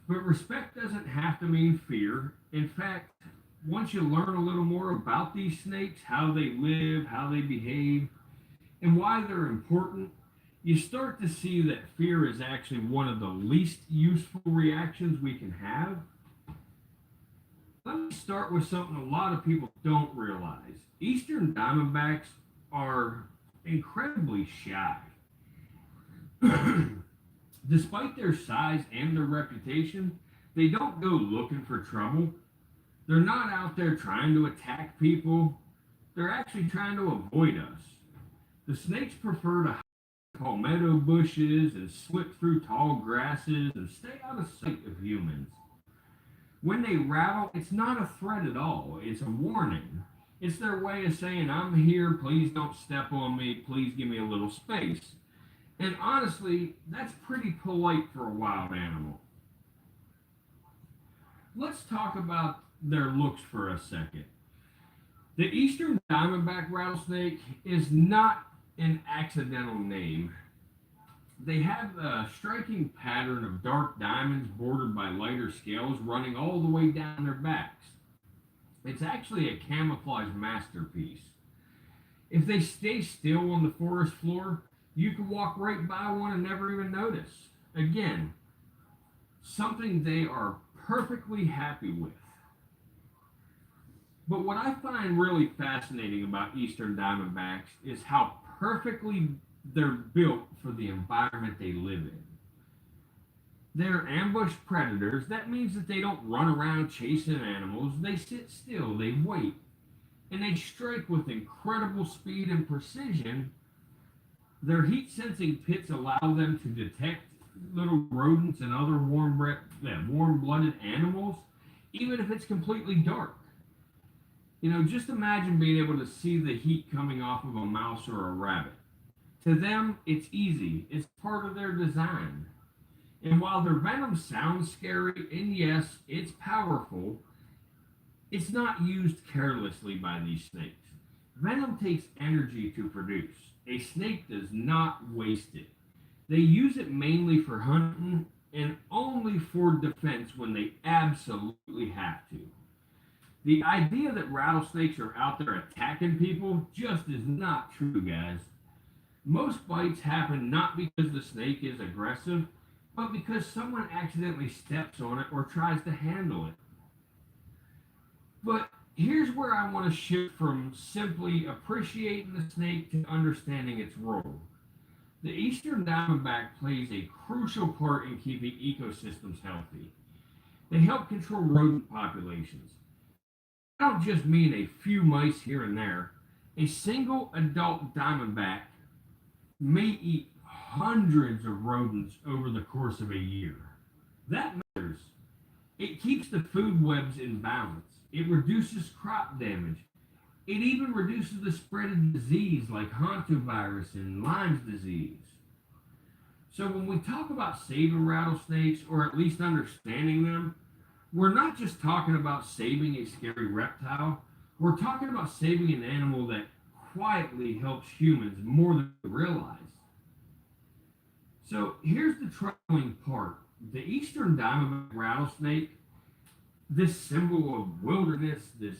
But respect doesn't have to mean fear. In fact, once you learn a little more about these snakes, how they live, how they behave, and why they're important, you start to see that fear is actually one of the least useful reactions we can have. Let me start with something a lot of people don't realize. Eastern diamondbacks are incredibly shy. Despite their size and their reputation, they don't go looking for trouble. They're not out there trying to attack people. They're actually trying to avoid us. The snakes prefer to hide in palmetto bushes and slip through tall grasses and stay out of sight of humans. When they rattle, it's not a threat at all. It's a warning. It's their way of saying, I'm here, please don't step on me, please give me a little space. And honestly, that's pretty polite for a wild animal. Let's talk about their looks for a second. The eastern diamondback rattlesnake is not an accidental name. They have a striking pattern of dark diamonds bordered by lighter scales running all the way down their backs. It's actually a camouflage masterpiece. If they stay still on the forest floor, you could walk right by one and never even notice. Again, something they are perfectly happy with. But what I find really fascinating about eastern diamondbacks is how perfectly they're built for the environment they live in. They're ambush predators. That means that they don't run around chasing animals. They sit still, they wait. and they strike with incredible speed and precision. Their heat sensing pits allow them to detect little rodents and other warm blooded animals, even if it's completely dark. Just imagine being able to see the heat coming off of a mouse or a rabbit. To them, it's easy, it's part of their design. And while their venom sounds scary, and yes, it's powerful, it's not used carelessly by these snakes. Venom takes energy to produce. A snake does not waste it. They use it mainly for hunting and only for defense when they absolutely have to. The idea that rattlesnakes are out there attacking people just is not true, guys. Most bites happen not because the snake is aggressive, but because someone accidentally steps on it or tries to handle it. But here's where I want to shift from simply appreciating the snake to understanding its role. The eastern diamondback plays a crucial part in keeping ecosystems healthy. They help control rodent populations. I don't just mean a few mice here and there. A single adult diamondback may eat hundreds of rodents over the course of a year. That matters. It keeps the food webs in balance. It reduces crop damage. It even reduces the spread of disease like hantavirus and Lyme's disease. So when we talk about saving rattlesnakes, or at least understanding them, we're not just talking about saving a scary reptile. We're talking about saving an animal that quietly helps humans more than we realize. So here's the troubling part. The eastern diamondback rattlesnake, this symbol of wilderness, this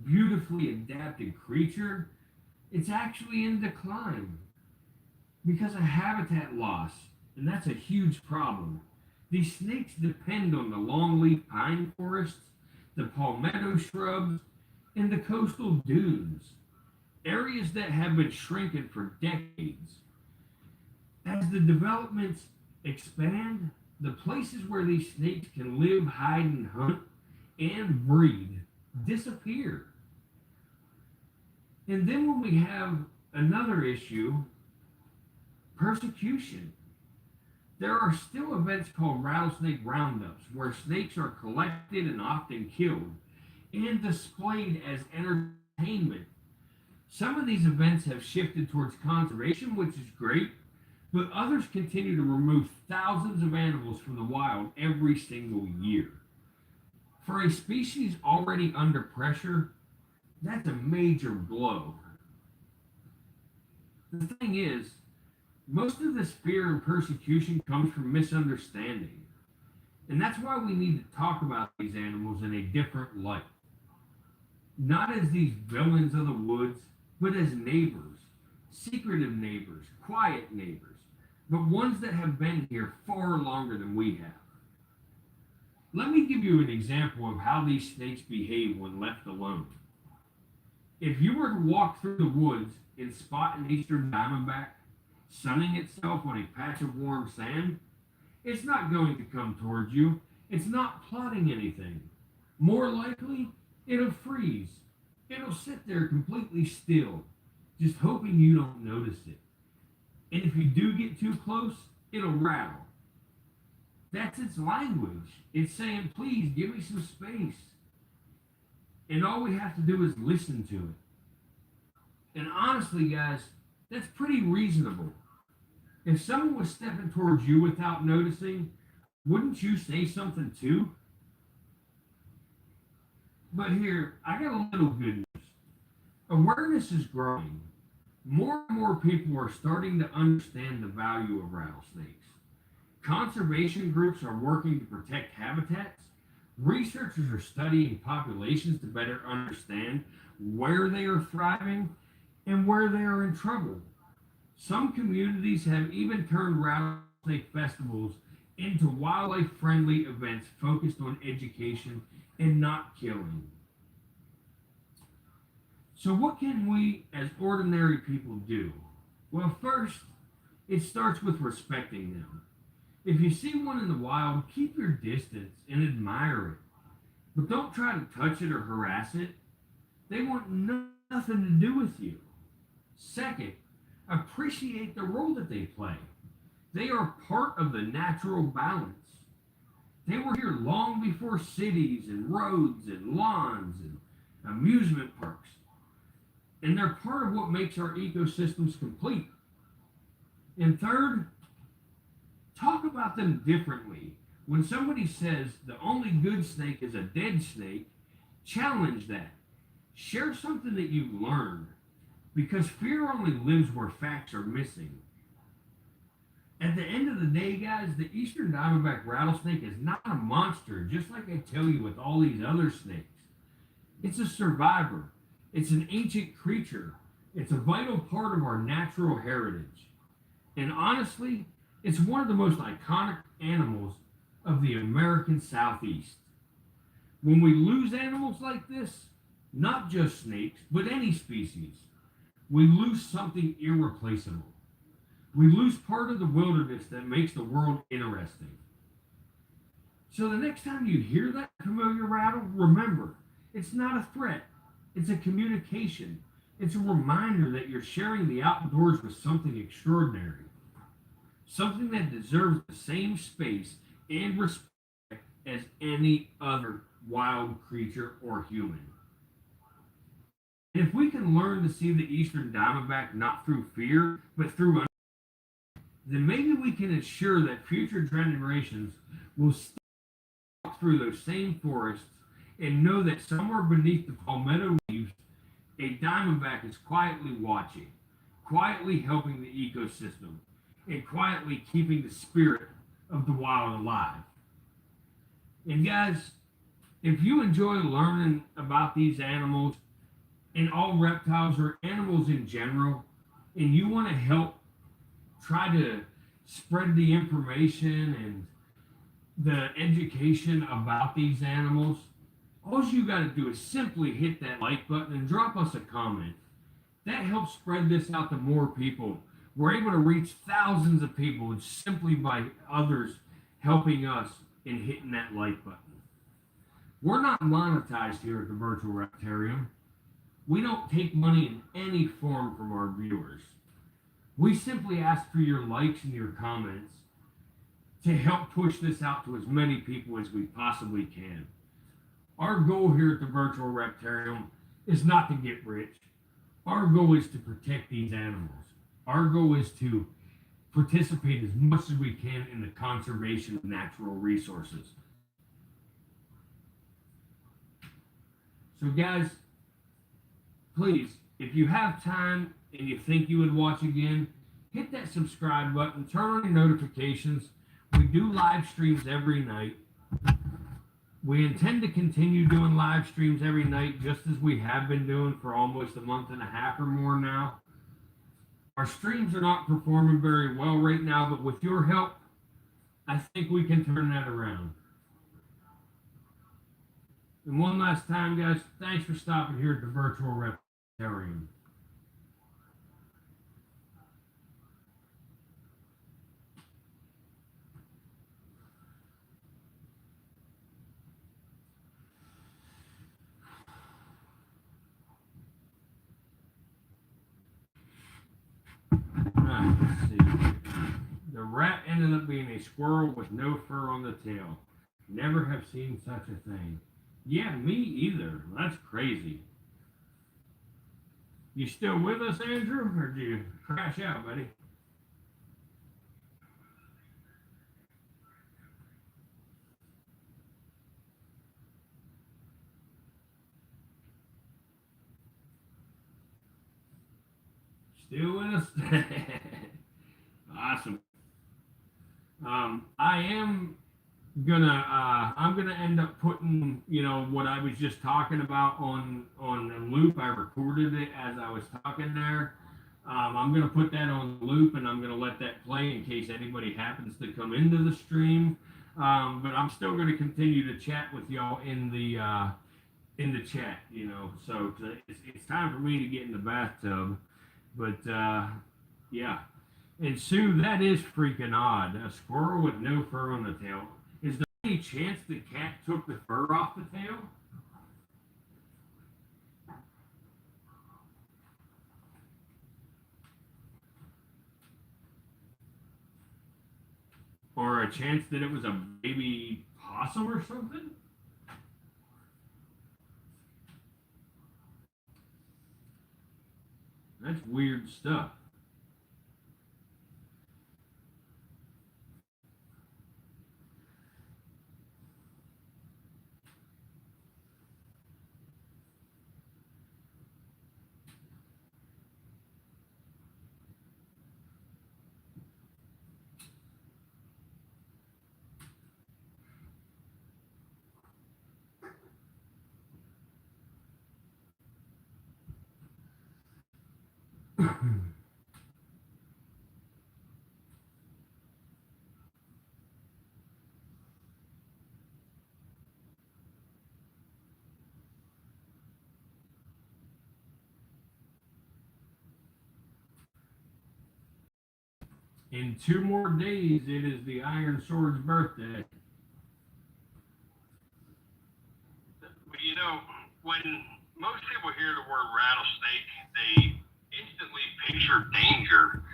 beautifully adapted creature, it's actually in decline because of habitat loss, and that's a huge problem. These snakes depend on the longleaf pine forests, the palmetto shrubs, and the coastal dunes, areas that have been shrinking for decades. As the developments expand, the places where these snakes can live, hide, and hunt and breed disappear. And then when we have another issue, persecution. There are still events called rattlesnake roundups where snakes are collected and often killed and displayed as entertainment. Some of these events have shifted towards conservation, which is great, but others continue to remove thousands of animals from the wild every single year. For a species already under pressure, that's a major blow. The thing is, most of this fear and persecution comes from misunderstanding. And that's why we need to talk about these animals in a different light. Not as these villains of the woods, but as neighbors, secretive neighbors, quiet neighbors, but ones that have been here far longer than we have. Let me give you an example of how these snakes behave when left alone. If you were to walk through the woods and spot an eastern diamondback sunning itself on a patch of warm sand, it's not going to come towards you. It's not plotting anything. More likely, it'll freeze. It'll sit there completely still, just hoping you don't notice it. And if you do get too close, it'll rattle. That's its language. It's saying, please give me some space. And all we have to do is listen to it. And honestly, guys, that's pretty reasonable. If someone was stepping towards you without noticing, wouldn't you say something too? But here, I got a little good news. Awareness is growing. More and more people are starting to understand the value of rattlesnakes. Conservation groups are working to protect habitats. Researchers are studying populations to better understand where they are thriving and where they are in trouble. Some communities have even turned rattlesnake festivals into wildlife friendly events focused on education and not killing. So, what can we as ordinary people do? Well, first, it starts with respecting them. If you see one in the wild, keep your distance and admire it. But don't try to touch it or harass it. They want nothing nothing to do with you. Second, appreciate the role that they play. They are part of the natural balance. They were here long before cities and roads and lawns and amusement parks. And they're part of what makes our ecosystems complete. And third, talk about them differently. When somebody says the only good snake is a dead snake, challenge that. Share something that you've learned. Because fear only lives where facts are missing. At the end of the day, guys, the eastern diamondback rattlesnake is not a monster, just like I tell you with all these other snakes. It's a survivor. It's an ancient creature. It's a vital part of our natural heritage. And honestly, it's one of the most iconic animals of the American Southeast. When we lose animals like this, not just snakes, but any species, we lose something irreplaceable. We lose part of the wilderness that makes the world interesting. So the next time you hear that familiar rattle, remember, it's not a threat. It's a communication. It's a reminder that you're sharing the outdoors with something extraordinary. Something that deserves the same space and respect as any other wild creature or human. If we can learn to see the eastern diamondback not through fear, but through then maybe we can ensure that future generations will still walk through those same forests and know that somewhere beneath the palmetto leaves, a diamondback is quietly watching, quietly helping the ecosystem, and quietly keeping the spirit of the wild alive. And guys, if you enjoy learning about these animals and all reptiles or animals in general, and you want to help try to spread the information and the education about these animals, all you got to do is simply hit that like button and drop us a comment. That helps spread this out to more people. We're able to reach thousands of people simply by others helping us and hitting that like button. We're not monetized here at the Virtual Reptarium. We don't take money in any form from our viewers. We simply ask for your likes and your comments to help push this out to as many people as we possibly can. Our goal here at the Virtual Reptarium is not to get rich. Our goal is to protect these animals. Our goal is to participate as much as we can in the conservation of natural resources. So guys, please, if you have time and you think you would watch again, hit that subscribe button, turn on your notifications. We do live streams every night. We intend to continue doing live streams every night, just as we have been doing for almost a month and a half or more now. Our streams are not performing very well right now, but with your help, I think we can turn that around. And one last time, guys, thanks for stopping here at the Virtual Reptarium. Let's see. The rat ended up being a squirrel with no fur on the tail. Never have seen such a thing. Yeah, me either. That's crazy. You still with us, Andrew, or did you crash out, buddy? Still with us? Awesome. I am gonna I'm gonna end up putting, you know, what I was just talking about on a loop. I recorded it as I was talking there. I'm gonna put that on loop and I'm gonna let that play in case anybody happens to come into the stream. But I'm still gonna continue to chat with y'all in the chat, you know. So it's time for me to get in the bathtub. But yeah. And Sue, that is freaking odd. A squirrel with no fur on the tail. Is there any chance the cat took the fur off the tail? a chance that it was a baby possum or something? That's weird stuff. In 2 more days, it is the Iron Sword's birthday. You know, when most people hear the word rattlesnake, they instantly picture danger,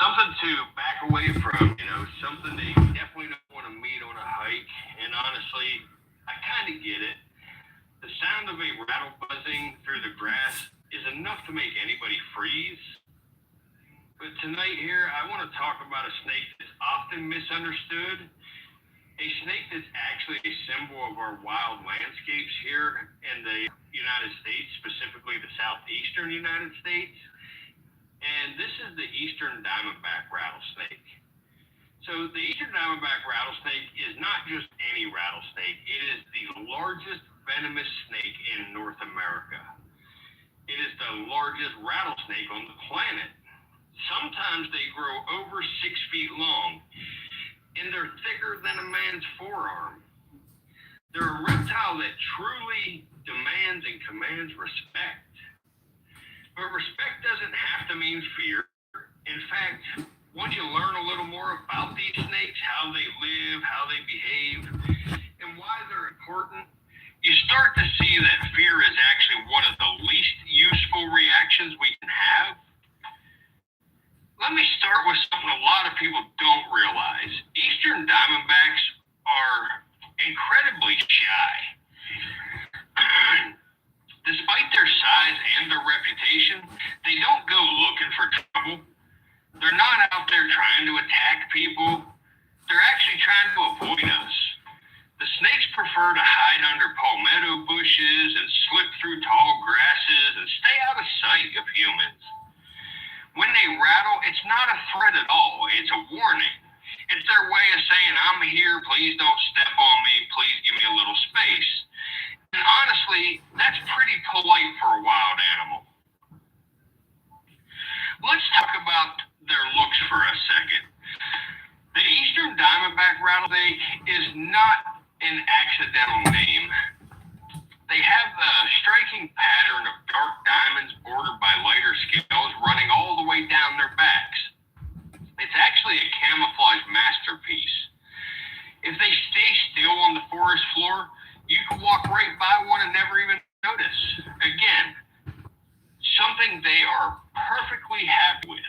something to back away from, something they definitely don't want to meet on a hike. And honestly, I kind of get it. The sound of a rattle buzzing through the grass is enough to make anybody freeze. But tonight here, I want to talk about a snake that's often misunderstood. A snake that's actually a symbol of our wild landscapes here in the United States, specifically the southeastern United States. And this is the eastern diamondback rattlesnake. So the eastern diamondback rattlesnake is not just any rattlesnake. It is the largest venomous snake in North America. It is the largest rattlesnake on the planet. Sometimes they grow over 6 feet long, and they're thicker than a man's forearm. They're a reptile that truly demands and commands respect. But respect doesn't have to mean fear. In fact, once you learn a little more about these snakes, how they live, how they behave, and why they're important, you start to see that fear is actually one of the least useful reactions we can have. Let me start with something a lot of people don't realize. Eastern diamondbacks are incredibly shy. Despite their size and their reputation, they don't go looking for trouble. They're not out there trying to attack people. They're actually trying to avoid us. The snakes prefer to hide under palmetto bushes and slip through tall grasses and stay out of sight of humans. When they rattle, it's not a threat at all. It's a warning. It's their way of saying, I'm here, please don't step on me, please give me a little space. And honestly, that's pretty polite for a wild animal. Let's talk about their looks for a second. The eastern diamondback rattlesnake is not an accidental name. They have a striking pattern of dark diamonds bordered by lighter scales running all the way down their backs. It's actually a camouflage masterpiece. If they stay still on the forest floor, you can walk right by one and never even notice. Again, something they are perfectly happy with.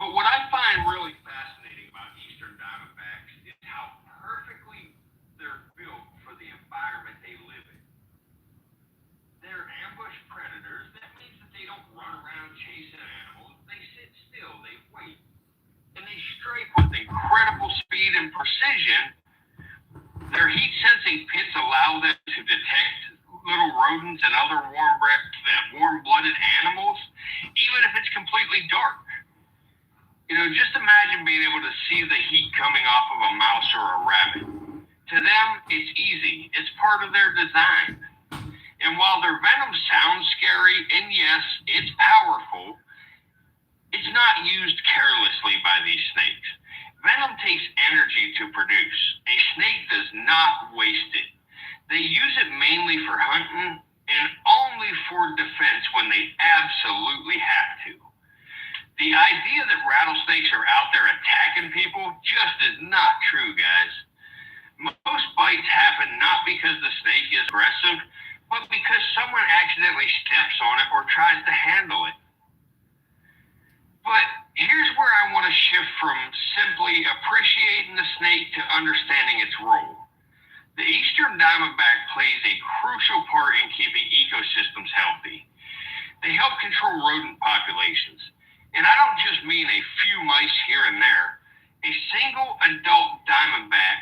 But what I find really fascinating about eastern diamondbacks is how perfectly they're built for the environment they live in. They're ambush predators. That means that they don't run around chasing animals. They sit still, they wait, and they strike with incredible speed and precision. Their heat-sensing pits allow them to detect little rodents and other warm-blooded animals, even if it's completely dark. Just imagine being able to see the heat coming off of a mouse or a rabbit. To them, it's easy. It's part of their design. And while their venom sounds scary, and yes, it's powerful, it's not used carelessly by these snakes. Venom takes energy to produce. A snake does not waste it. They use it mainly for hunting and only for defense when they absolutely have to. The idea that rattlesnakes are out there attacking people just is not true, guys. Most bites happen not because the snake is aggressive, but because someone accidentally steps on it or tries to handle it. But Here's where I want to shift from simply appreciating the snake to understanding its role. The eastern diamondback plays a crucial part in keeping ecosystems healthy. They help control rodent populations. And I don't just mean a few mice here and there. A single adult diamondback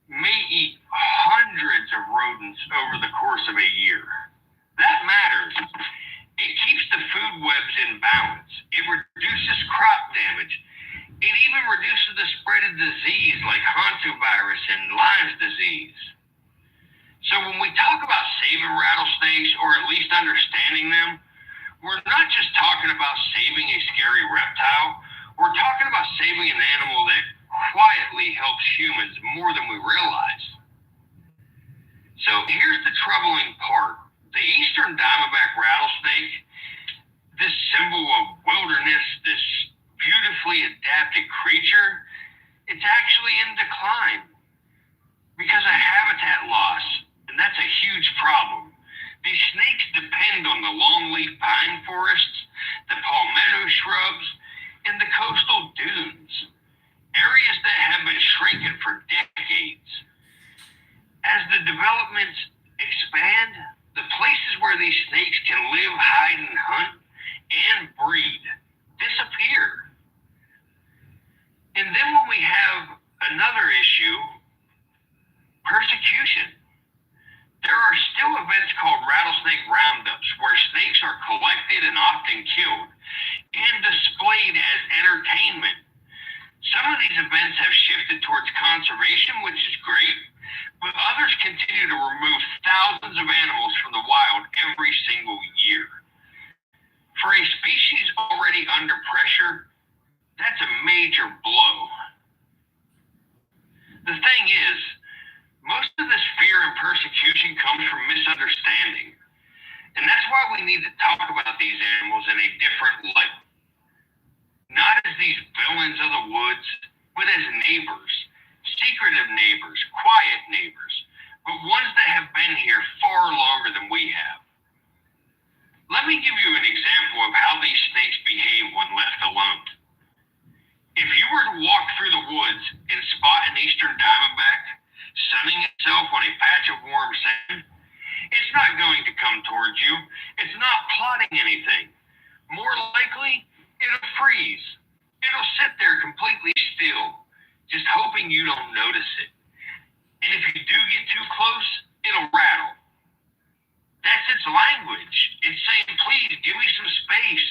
may eat hundreds of rodents over the course of a year. That matters. It keeps the food webs in balance. It reduces crop damage. It even reduces the spread of disease like hantavirus and Lyme's disease. So when we talk about saving rattlesnakes, or at least understanding them, we're not just talking about saving a scary reptile. We're talking about saving an animal that quietly helps humans more than we realize. So here's the troubling part. The eastern diamondback rattlesnake, this symbol of wilderness, this beautifully adapted creature, it's actually in decline because of habitat loss, and that's a huge problem. These snakes depend on the longleaf pine forests, the palmetto shrubs, and the coastal dunes, areas that have been shrinking for decades. As the developments expand, the places where these snakes can live, hide, and hunt, and breed disappear. And then when we have another issue, persecution. There are still events called rattlesnake roundups where snakes are collected and often killed and displayed as entertainment. Some of these events have shifted towards conservation, which is great, but others continue to remove thousands of animals from the wild every single year. For a species already under pressure, that's a major blow. The thing is, most of this fear and persecution comes from misunderstanding. And that's why we need to talk about these animals in a different light. Not as these villains of the woods, but as neighbors, secretive neighbors, quiet neighbors, but ones that have been here far longer than we have. Let me give you an example of how these snakes behave when left alone. If you were to walk through the woods and spot an eastern diamondback sunning itself on a patch of warm sand, it's not going to come towards you. It's not plotting anything. More likely, it'll freeze. It'll sit there completely still, just hoping you don't notice it. And if you do get too close, it'll rattle. That's its language. It's saying, please, give me some space.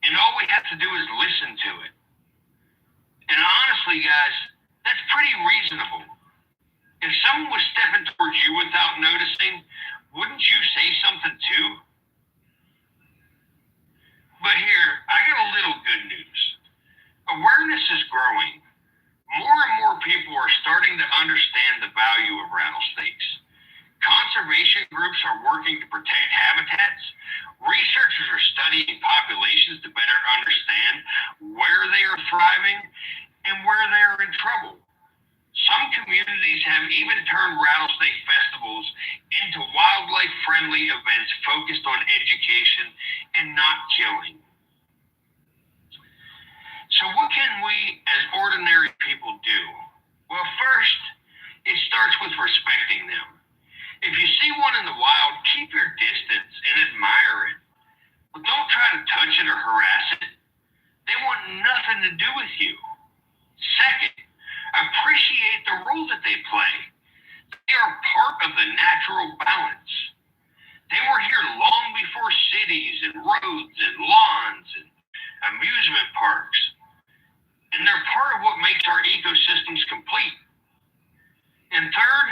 And all we have to do is listen to it. And honestly, guys, that's pretty reasonable. If someone was stepping towards you without noticing, wouldn't you say something too? But here, I got a little good news. Awareness is growing. More and more people are starting to understand the value of rattlesnakes. Conservation groups are working to protect habitats. Researchers are studying populations to better understand where they are thriving and where they are in trouble. Some communities have even turned rattlesnake festivals into wildlife-friendly events focused on education and not killing. So what can we as ordinary people do? Well, first, it starts with respecting them. If you see one in the wild, keep your distance and admire it. But don't try to touch it or harass it. They want nothing to do with you. Second, appreciate the role that they play. They are part of the natural balance. They were here long before cities and roads and lawns and amusement parks. And they're part of what makes our ecosystems complete. And third,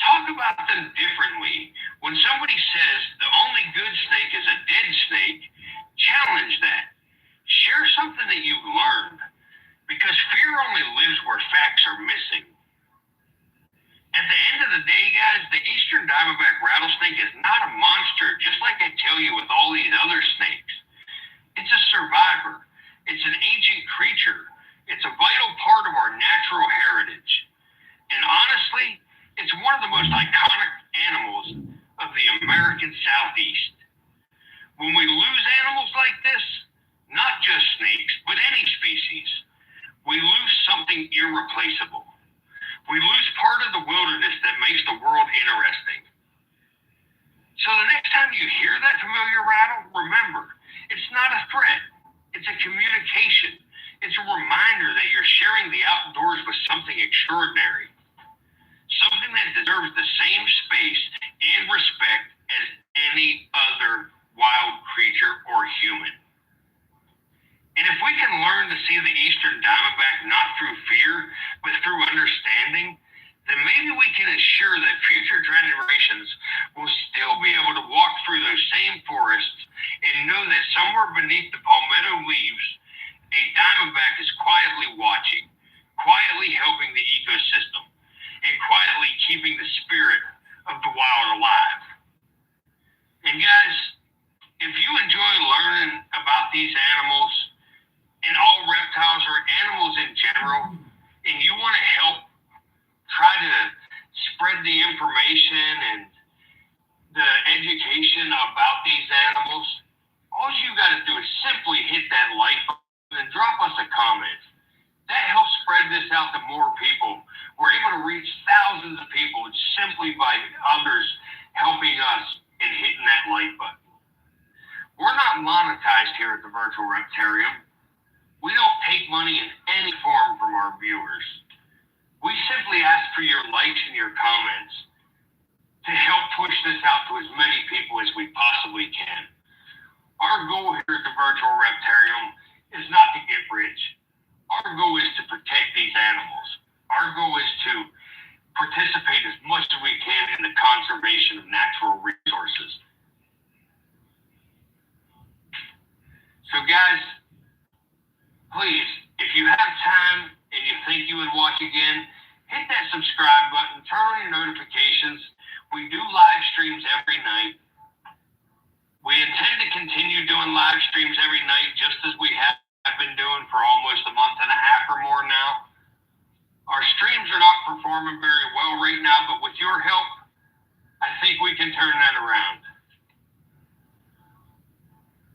talk about them differently. When somebody says the only good snake is a dead snake, challenge that. Share something that you've learned, because fear only lives where facts are missing. At the end of the day, guys, the eastern diamondback rattlesnake is not a monster, just like I tell you with all these other snakes. It's a survivor. It's an ancient creature. It's a vital part of our natural heritage. And honestly, it's one of the most iconic animals of the American Southeast. When we lose animals like this, not just snakes, but any species, we lose something irreplaceable. We lose part of the wilderness that makes the world interesting. So the next time you hear that familiar rattle, remember, it's not a threat. It's a communication. It's a reminder that you're sharing the outdoors with something extraordinary. Something that deserves the same space and respect as any other wild creature or human. And if we can learn to see the eastern diamondback not through fear, but through understanding, then maybe we can assure that future generations will still be able to walk through those same forests and know that somewhere beneath the palmetto leaves, a diamondback is quietly watching, quietly helping the ecosystem, and quietly keeping the spirit of the wild alive. And guys, if you enjoy learning about these animals, and all reptiles or animals in general, and you want to help try to spread the information and the education about these animals, all you got to do is simply hit that like button and drop us a comment. That helps spread this out to more people. We're able to reach thousands of people simply by others helping us and hitting that like button. We're not monetized here at the Virtual Reptarium. We don't take money in any form from our viewers. We simply ask for your likes and your comments to help push this out to as many people as we possibly can. Our goal here at the Virtual Reptarium is not to get rich. Our goal is to protect these animals. Our goal is to participate as much as we can in the conservation of natural resources. So guys, please, if you have time and you think you would watch again, hit that subscribe button, turn on your notifications. We do live streams every night. We intend to continue doing live streams every night, just as we have been doing for almost a month and a half or more now. Our streams are not performing very well right now, but with your help, I think we can turn that around.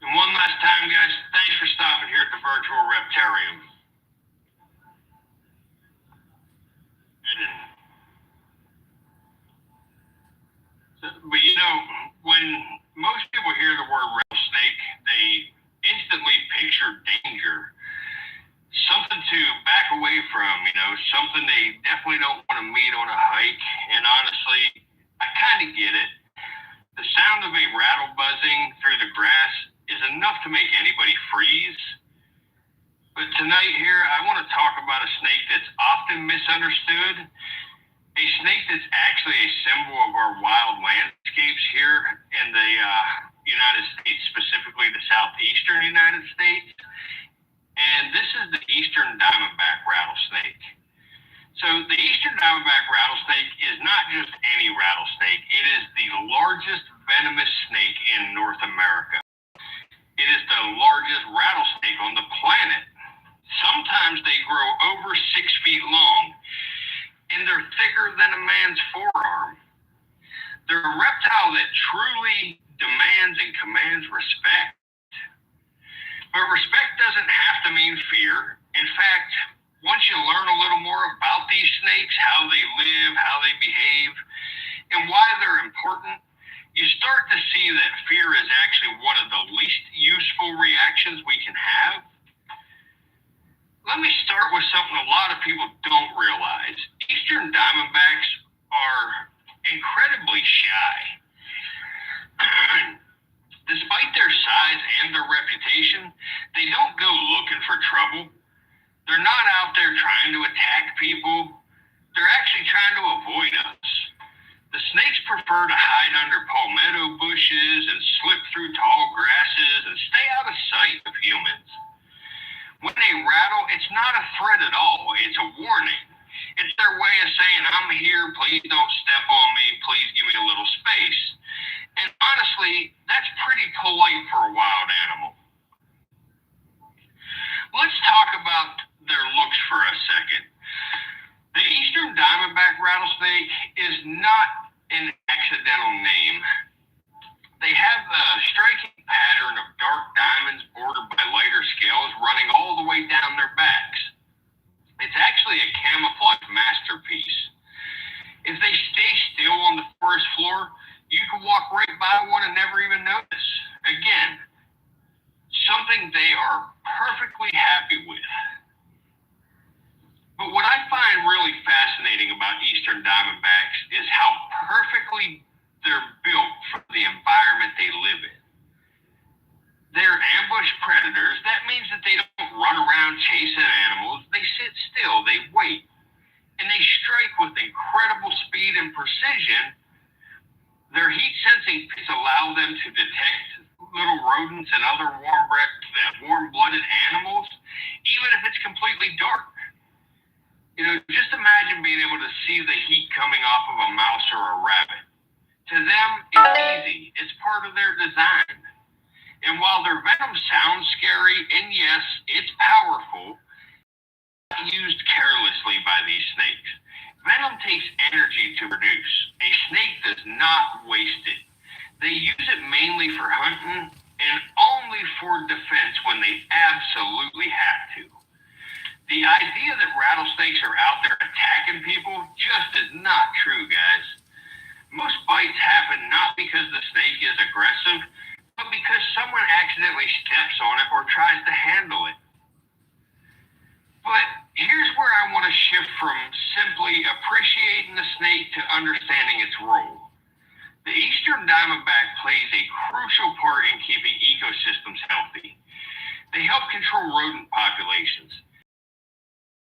And one last time, guys, thanks for stopping here at the Virtual Reptarium. But you know, when most people hear the word rattlesnake, they instantly picture danger. Something to back away from, you know, something they definitely don't want to meet on a hike. And honestly, I kind of get it. The sound of a rattle buzzing through the grass is enough to make anybody freeze. But tonight here, I want to talk about a snake that's often misunderstood. A snake that's actually a symbol of our wild landscapes here in the United States, specifically the southeastern United States. And this is the eastern diamondback rattlesnake. So the eastern diamondback rattlesnake is not just any rattlesnake. It is the largest venomous snake in North America. It is the largest rattlesnake on the planet. Sometimes they grow over 6 feet long, and they're thicker than a man's forearm. They're a reptile that truly demands and commands respect. But respect doesn't have to mean fear. In fact, once you learn a little more about these snakes, how they live, how they behave, and why they're important, you start to see that fear is actually one of the least useful reactions we can have. Let me start with something a lot of people don't realize. Eastern diamondbacks are incredibly shy. Despite their size and their reputation, they don't go looking for trouble. They're not out there trying to attack people. They're actually trying to avoid us. The snakes prefer to hide under palmetto bushes and slip through tall grasses and stay out of sight of humans. When they rattle, it's not a threat at all. It's a warning. It's their way of saying, I'm here, please don't step on me, please give me a little space. And honestly, that's pretty polite for a wild animal. Let's talk about their looks for a second. The eastern diamondback rattlesnake is not an accidental name. They have a striking pattern of dark diamonds bordered by lighter something they are perfectly happy with. But what I find really fascinating about eastern diamondbacks is how perfectly they're built for the environment they live in. They're ambush predators. That means that they don't run around chasing animals. They sit still, they wait, and they strike with incredible speed and precision. Their heat-sensing pits allow them to detect little rodents and other warm-blooded animals, even if it's completely dark. You know, just imagine being able to see the heat coming off of a mouse or a rabbit. To them, it's easy. It's part of their design. And while their venom sounds scary, and yes, it's powerful, it's not used carelessly by these snakes. Venom takes energy to produce. A snake does not waste it. They use it mainly for hunting and only for defense when they absolutely have to. The idea that rattlesnakes are out there attacking people just is not true, guys. Most bites happen not because the snake is aggressive, but because someone accidentally steps on it or tries to handle it. But here's where I want to shift from simply appreciating the snake to understanding its role. The eastern diamondback plays a crucial part in keeping ecosystems healthy. They help control rodent populations.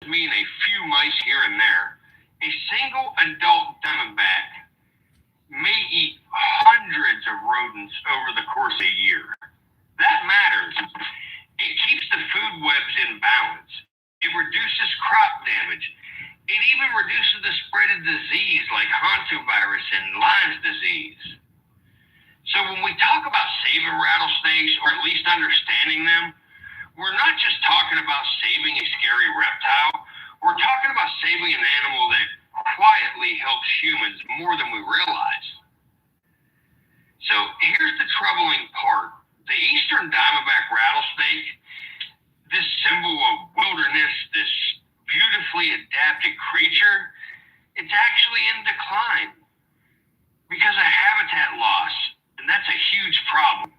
Mean a few mice here and there. A single adult diamondback may eat hundreds of rodents over the course of a year. That matters. It keeps the food webs in balance. It reduces crop damage. It even reduces the spread of disease like hantavirus and Lyme's disease. So when we talk about saving rattlesnakes, or at least understanding them, we're not just talking about saving a scary reptile. We're talking about saving an animal that quietly helps humans more than we realize. So here's the troubling part. The eastern diamondback rattlesnake, this symbol of wilderness, this beautifully adapted creature, it's actually in decline because of habitat loss, and that's a huge problem.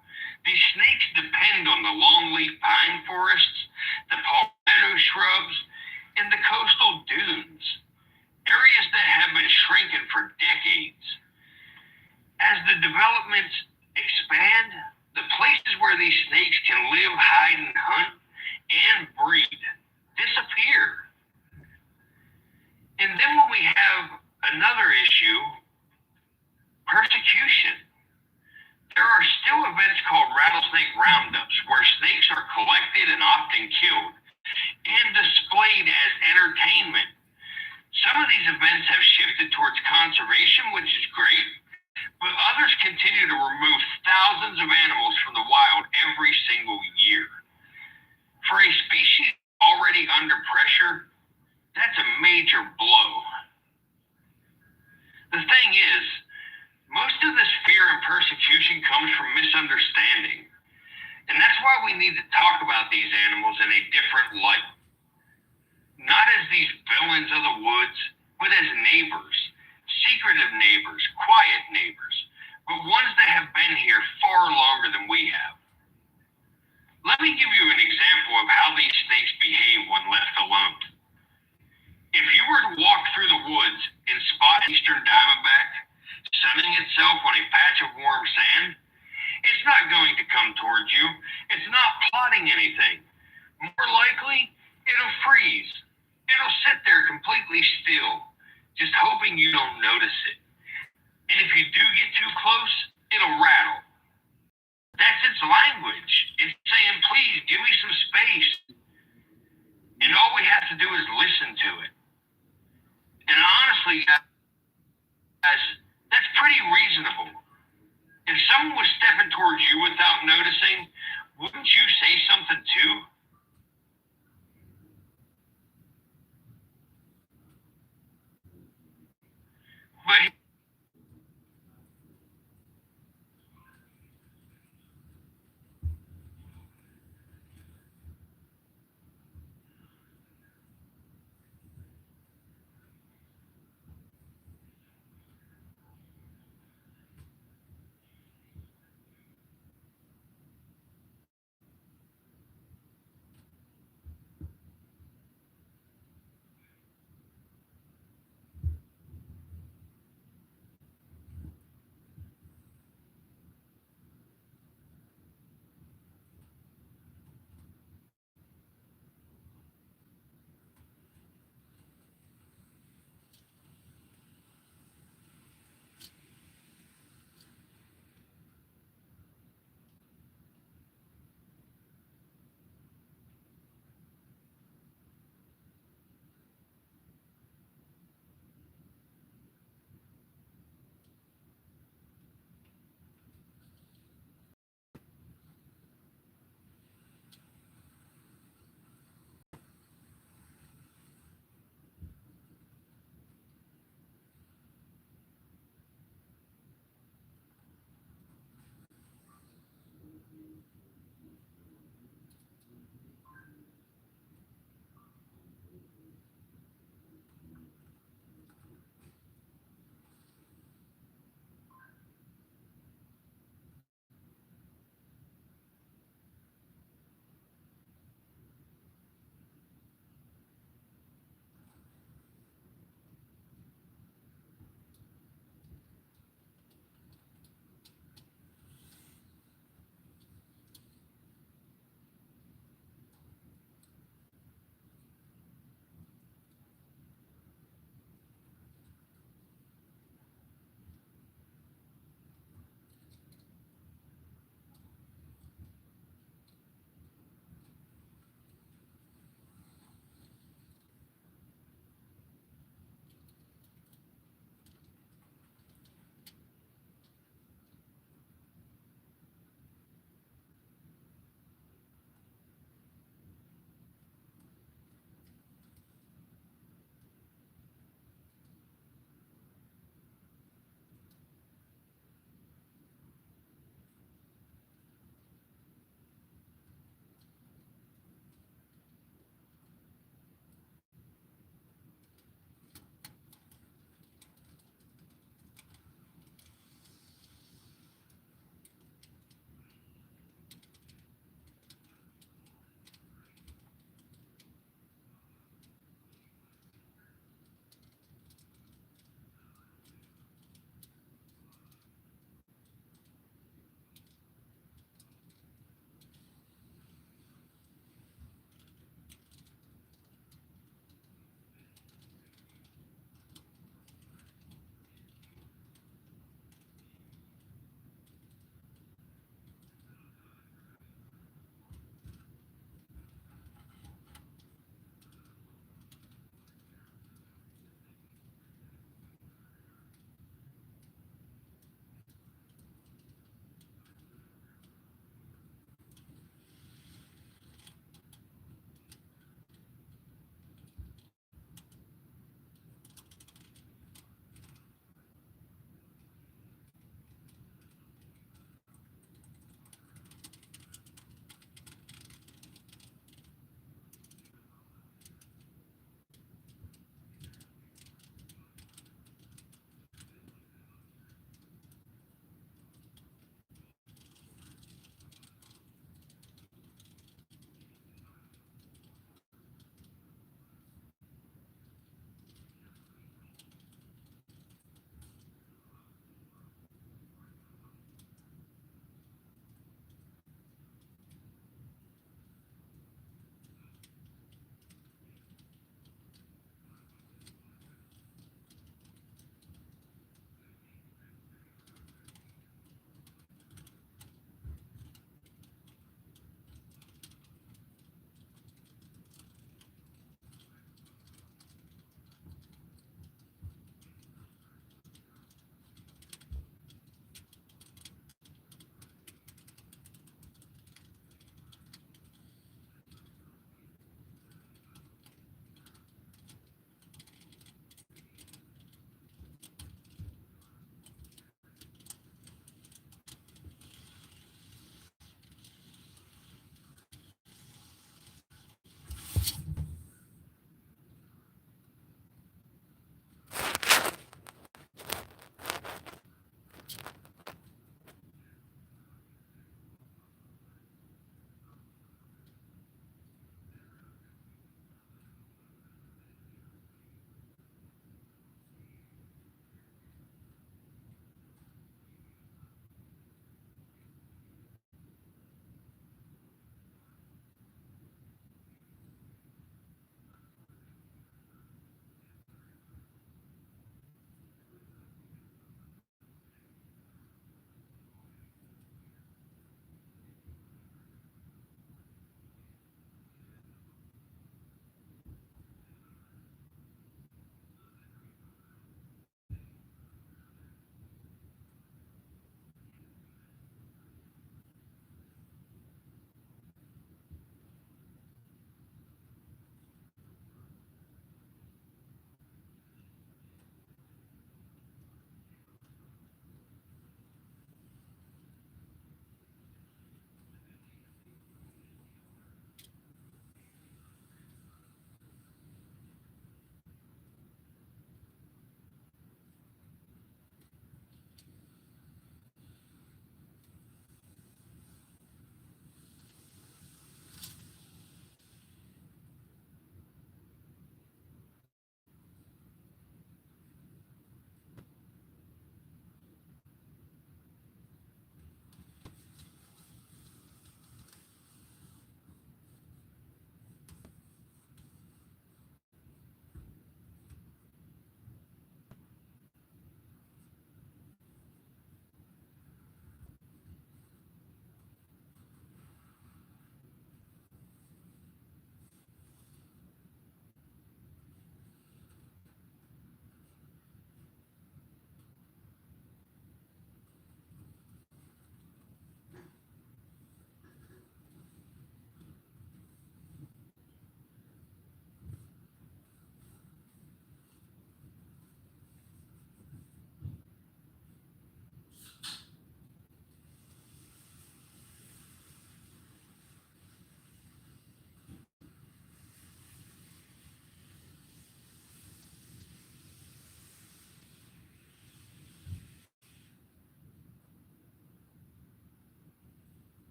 These snakes depend on the longleaf pine forests, the palmetto shrubs, and the coastal dunes, areas that have been shrinking for decades. As the developments expand, the places where these snakes can live, hide, and hunt, and breed disappear. And then when we have another issue, persecution. There are still events called rattlesnake roundups where snakes are collected and often killed and displayed as entertainment. Some of these events have shifted towards conservation, which is great, but others continue to remove thousands of animals from the wild every single year. For a species already under pressure, that's a major blow. The thing is, most of this fear and persecution comes from misunderstanding. And that's why we need to talk about these animals in a different light. Not as these villains of the woods, but as neighbors, secretive neighbors, quiet neighbors, but ones that have been here far longer than we have. Let me give you an example of how these snakes behave when left alone. If you were to walk through the woods and spot an eastern diamondback sunning itself on a patch of warm sand, it's not going to come towards you. It's not plotting anything. More likely, it'll freeze. It'll sit there completely still, just hoping you don't notice it. And if you do get too close, it'll rattle. That's its language. It's saying, please, give me some space. And all we have to do is listen to it. And honestly, guys, that's pretty reasonable. If someone was stepping towards you without noticing, wouldn't you say something too? But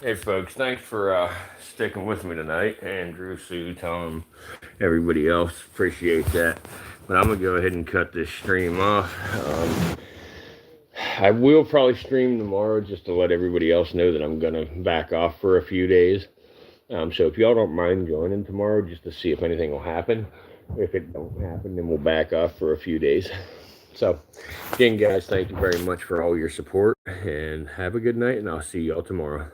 Hey folks, thanks for sticking with me tonight. Andrew, Sue, Tom, everybody else, appreciate that. But I'm gonna go ahead and cut this stream off. I will probably stream tomorrow just to let everybody else know that I'm gonna back off for a few days. So if y'all don't mind joining tomorrow just to see if anything will happen. If it don't happen, then we'll back off for a few days. So again, guys, thank you very much for all your support and have a good night, and I'll see y'all tomorrow.